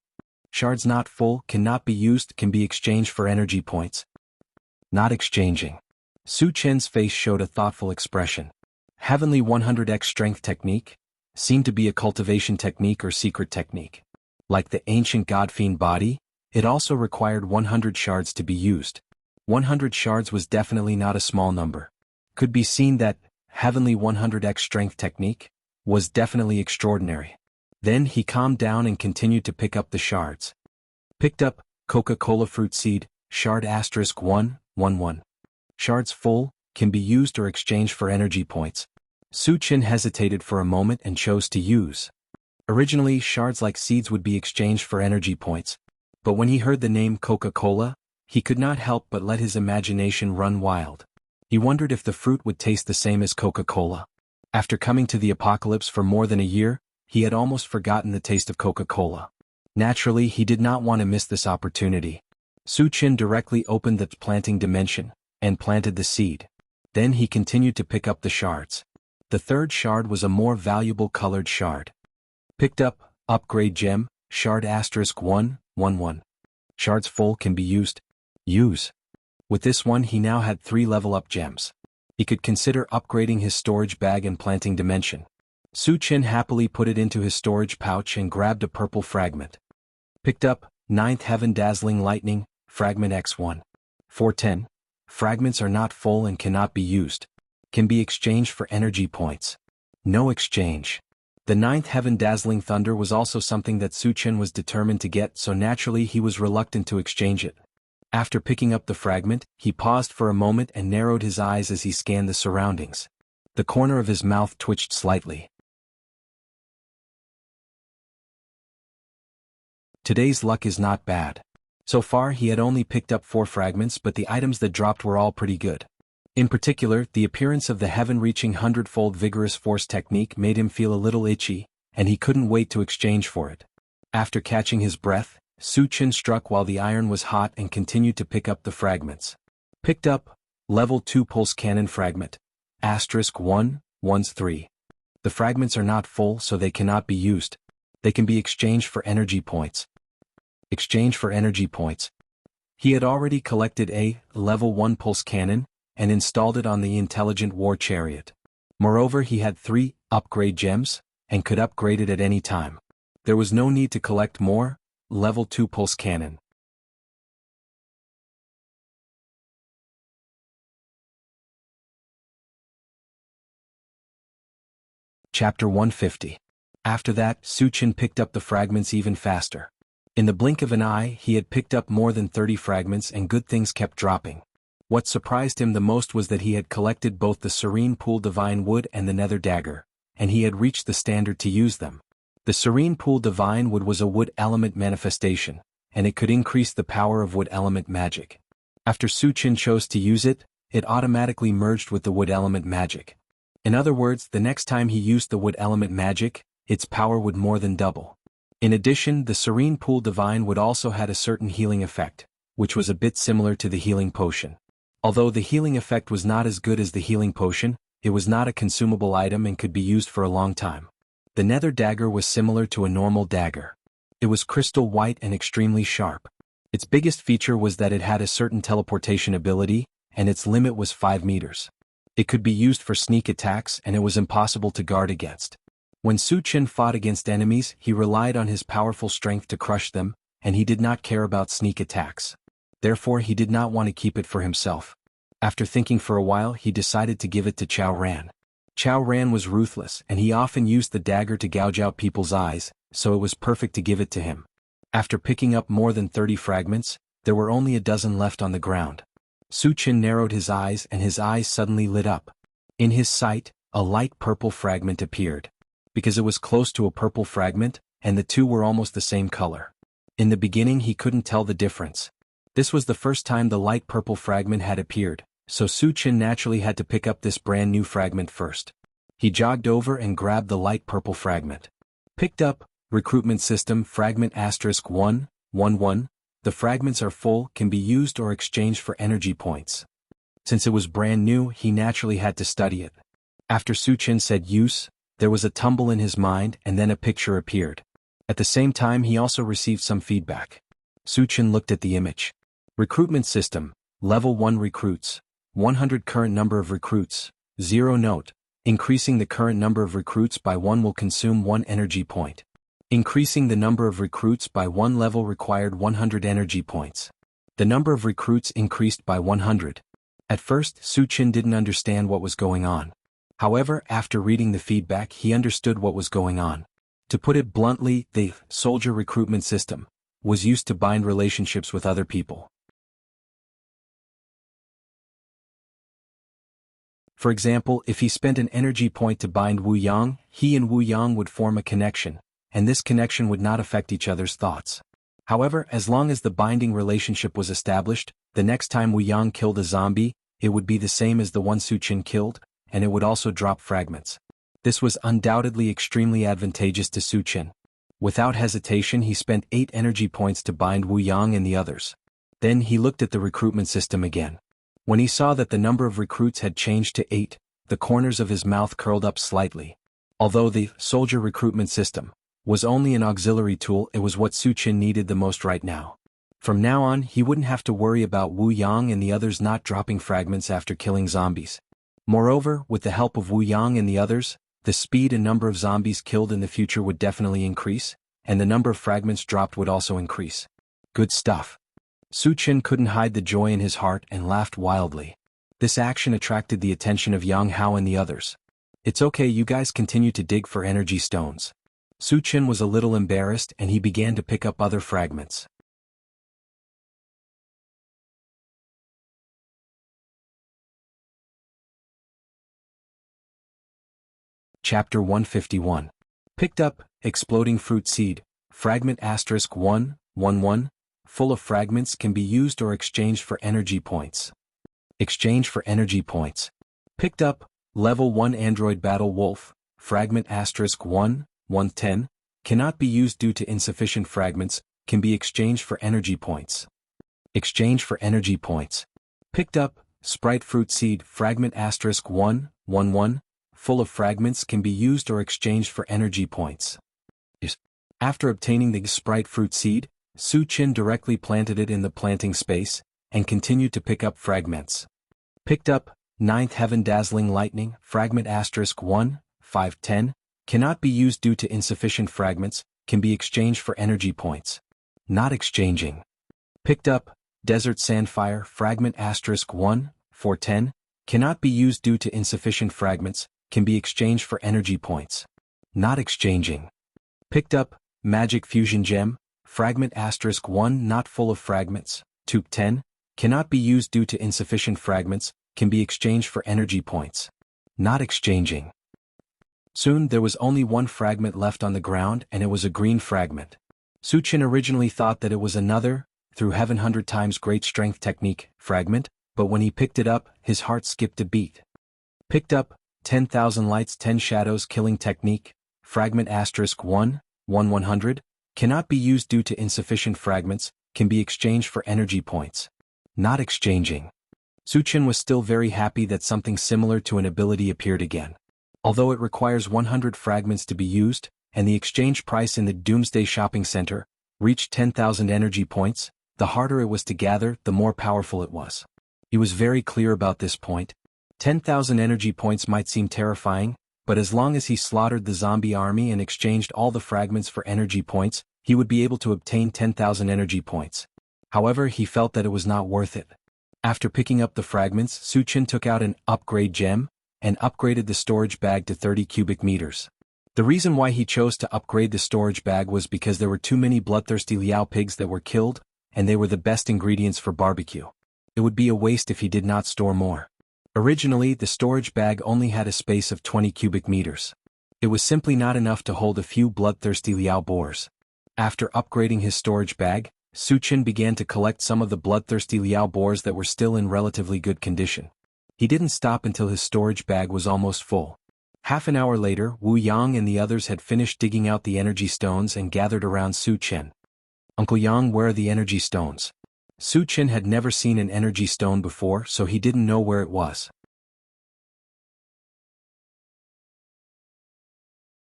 Shards not full, cannot be used, can be exchanged for energy points. Not exchanging. Su Chen's face showed a thoughtful expression. Heavenly 100x Strength Technique seemed to be a cultivation technique or secret technique. Like the ancient God-fiend body, it also required 100 shards to be used. 100 shards was definitely not a small number. Could be seen that Heavenly 100x Strength Technique was definitely extraordinary. Then he calmed down and continued to pick up the shards. Picked up Coca-Cola Fruit Seed, Shard *1, 1. Shards full, can be used or exchanged for energy points. Su Chen hesitated for a moment and chose to use. Originally, shards like seeds would be exchanged for energy points. But when he heard the name Coca-Cola, he could not help but let his imagination run wild. He wondered if the fruit would taste the same as Coca-Cola. After coming to the apocalypse for more than a year, he had almost forgotten the taste of Coca-Cola. Naturally, he did not want to miss this opportunity. Su Chen directly opened the planting dimension and planted the seed. Then he continued to pick up the shards. The third shard was a more valuable colored shard. Picked up Upgrade Gem, Shard *1, 1. Shards full, can be used. Use. With this one he now had 3 level-up gems. He could consider upgrading his storage bag and planting dimension. Su Chen happily put it into his storage pouch and grabbed a purple fragment. Picked up 9th Heaven Dazzling Lightning, Fragment *1. 410. Fragments are not full and cannot be used. Can be exchanged for energy points. No exchange. The 9th Heaven Dazzling Thunder was also something that Su Chen was determined to get, so naturally he was reluctant to exchange it. After picking up the fragment, he paused for a moment and narrowed his eyes as he scanned the surroundings. The corner of his mouth twitched slightly. Today's luck is not bad. So far he had only picked up 4 fragments, but the items that dropped were all pretty good. In particular, the appearance of the heaven-reaching 100-fold vigorous force technique made him feel a little itchy, and he couldn't wait to exchange for it. After catching his breath, Su Chen struck while the iron was hot and continued to pick up the fragments. Picked up Level 2 Pulse Cannon Fragment, *1, 1-3. The fragments are not full, so they cannot be used. They can be exchanged for energy points. Exchange for energy points. He had already collected a Level 1 Pulse Cannon and installed it on the Intelligent War Chariot. Moreover, he had 3 upgrade gems and could upgrade it at any time. There was no need to collect more Level 2 Pulse Cannon. Chapter 150. After that, Su Chen picked up the fragments even faster. In the blink of an eye, he had picked up more than 30 fragments and good things kept dropping. What surprised him the most was that he had collected both the Serene Pool Divine Wood and the Nether Dagger, and he had reached the standard to use them. The Serene Pool Divine Wood was a wood element manifestation, and it could increase the power of wood element magic. After Su Chen chose to use it, it automatically merged with the wood element magic. In other words, the next time he used the wood element magic, its power would more than double. In addition, the Serene Pool Divine Wood also had a certain healing effect, which was a bit similar to the healing potion. Although the healing effect was not as good as the healing potion, it was not a consumable item and could be used for a long time. The Nether Dagger was similar to a normal dagger. It was crystal white and extremely sharp. Its biggest feature was that it had a certain teleportation ability, and its limit was 5 meters. It could be used for sneak attacks and it was impossible to guard against. When Su Chen fought against enemies, he relied on his powerful strength to crush them, and he did not care about sneak attacks. Therefore he did not want to keep it for himself. After thinking for a while, he decided to give it to Chao Ran. Chao Ran was ruthless, and he often used the dagger to gouge out people's eyes, so it was perfect to give it to him. After picking up more than 30 fragments, there were only a dozen left on the ground. Su Chen narrowed his eyes and his eyes suddenly lit up. In his sight, a light purple fragment appeared. Because it was close to a purple fragment, and the two were almost the same color. In the beginning he couldn't tell the difference. This was the first time the light purple fragment had appeared, so Su Chen naturally had to pick up this brand new fragment first. He jogged over and grabbed the light purple fragment. Picked up, recruitment system fragment *111. The fragments are full, can be used or exchanged for energy points. Since it was brand new, he naturally had to study it. After Su Chen said use, there was a tumble in his mind and then a picture appeared. At the same time he also received some feedback. Su Chen looked at the image. Recruitment system, level 1 recruits, 100 current number of recruits, 0 note. Increasing the current number of recruits by 1 will consume 1 energy point. Increasing the number of recruits by 1 level required 100 energy points. The number of recruits increased by 100. At first, Su Chen didn't understand what was going on. However, after reading the feedback he understood what was going on. To put it bluntly, the soldier recruitment system was used to bind relationships with other people. For example, if he spent an energy point to bind Wu Yang, he and Wu Yang would form a connection, and this connection would not affect each other's thoughts. However, as long as the binding relationship was established, the next time Wu Yang killed a zombie, it would be the same as the one Su Chen killed, and it would also drop fragments. This was undoubtedly extremely advantageous to Su Chen. Without hesitation he spent 8 energy points to bind Wu Yang and the others. Then he looked at the recruitment system again. When he saw that the number of recruits had changed to 8, the corners of his mouth curled up slightly. Although the soldier recruitment system was only an auxiliary tool, it was what Su Chen needed the most right now. From now on he wouldn't have to worry about Wu Yang and the others not dropping fragments after killing zombies. Moreover, with the help of Wu Yang and the others, the speed and number of zombies killed in the future would definitely increase, and the number of fragments dropped would also increase. Good stuff. Su Chen couldn't hide the joy in his heart and laughed wildly. This action attracted the attention of Yang Hao and the others. It's okay, you guys continue to dig for energy stones. Su Chen was a little embarrassed and he began to pick up other fragments. Chapter 151. Picked up, exploding fruit seed, fragment *111. Full of fragments can be used or exchanged for energy points. Exchange for energy points. Picked up, level 1 android battle wolf, fragment *110. Cannot be used due to insufficient fragments, can be exchanged for energy points. Exchange for energy points. Picked up, sprite fruit seed, fragment *111. Full of fragments can be used or exchanged for energy points. After obtaining the sprite fruit seed, Su Chen directly planted it in the planting space, and continued to pick up fragments. Picked up, 9th Heaven Dazzling Lightning, fragment *1, 510, cannot be used due to insufficient fragments, can be exchanged for energy points. Not exchanging. Picked up, Desert Sandfire, fragment *1, 410, cannot be used due to insufficient fragments, can be exchanged for energy points. Not exchanging. Picked up, Magic Fusion Gem, fragment *1 not full of fragments, 210, cannot be used due to insufficient fragments, can be exchanged for energy points. Not exchanging. Soon there was only one fragment left on the ground and it was a green fragment. Su Chen originally thought that it was another, through heaven 100 times great strength technique, fragment, but when he picked it up, his heart skipped a beat. Picked up, 10,000 lights 10 shadows killing technique, fragment *1, 100, cannot be used due to insufficient fragments, can be exchanged for energy points. Not exchanging. Su Chen was still very happy that something similar to an ability appeared again. Although it requires 100 fragments to be used, and the exchange price in the Doomsday Shopping Center reached 10,000 energy points, the harder it was to gather, the more powerful it was. He was very clear about this point. 10,000 energy points might seem terrifying, but as long as he slaughtered the zombie army and exchanged all the fragments for energy points, he would be able to obtain 10,000 energy points. However, he felt that it was not worth it. After picking up the fragments, Su Chen took out an upgrade gem and upgraded the storage bag to 30 cubic meters. The reason why he chose to upgrade the storage bag was because there were too many bloodthirsty Liao pigs that were killed, and they were the best ingredients for barbecue. It would be a waste if he did not store more. Originally, the storage bag only had a space of 20 cubic meters. It was simply not enough to hold a few bloodthirsty Liao boars. After upgrading his storage bag, Suchin began to collect some of the bloodthirsty Liao boars that were still in relatively good condition. He didn't stop until his storage bag was almost full. Half an hour later, Wu Yang and the others had finished digging out the energy stones and gathered around Su Chen. "Uncle Yang, where are the energy stones?" Su Chen had never seen an energy stone before, so he didn't know where it was.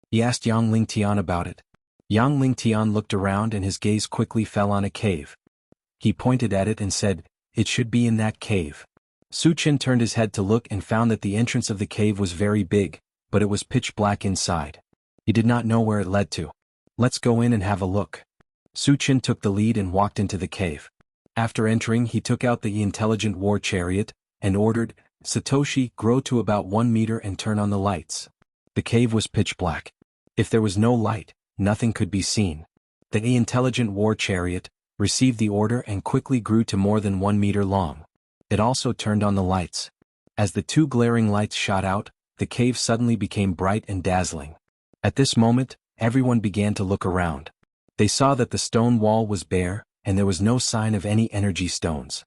He asked Yang Lingtian about it. Yang Lingtian looked around and his gaze quickly fell on a cave. He pointed at it and said, "It should be in that cave." Su Chen turned his head to look and found that the entrance of the cave was very big, but it was pitch black inside. He did not know where it led to. "Let's go in and have a look." Su Chen took the lead and walked into the cave. After entering, he took out the intelligent war chariot, and ordered, "Satoshi, grow to about 1 meter and turn on the lights." The cave was pitch black. If there was no light, nothing could be seen. The intelligent war chariot received the order and quickly grew to more than 1 meter long. It also turned on the lights. As the two glaring lights shot out, the cave suddenly became bright and dazzling. At this moment, everyone began to look around. They saw that the stone wall was bare, and there was no sign of any energy stones.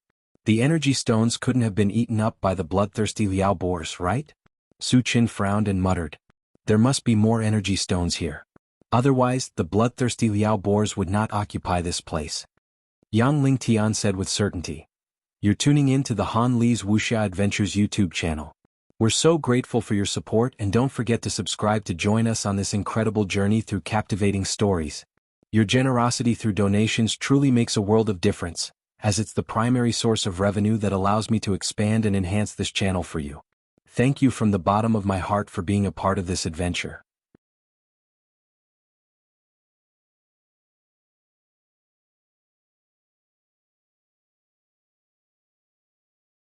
The energy stones couldn't have been eaten up by the bloodthirsty Liao boars, right? Su Chen frowned and muttered, "There must be more energy stones here. Otherwise, the bloodthirsty Liao boars would not occupy this place." Yang Lingtian said with certainty, "You're tuning in to the Han Li's Wuxia Adventures YouTube channel. We're so grateful for your support, and don't forget to subscribe to join us on this incredible journey through captivating stories. Your generosity through donations truly makes a world of difference, as it's the primary source of revenue that allows me to expand and enhance this channel for you. Thank you from the bottom of my heart for being a part of this adventure."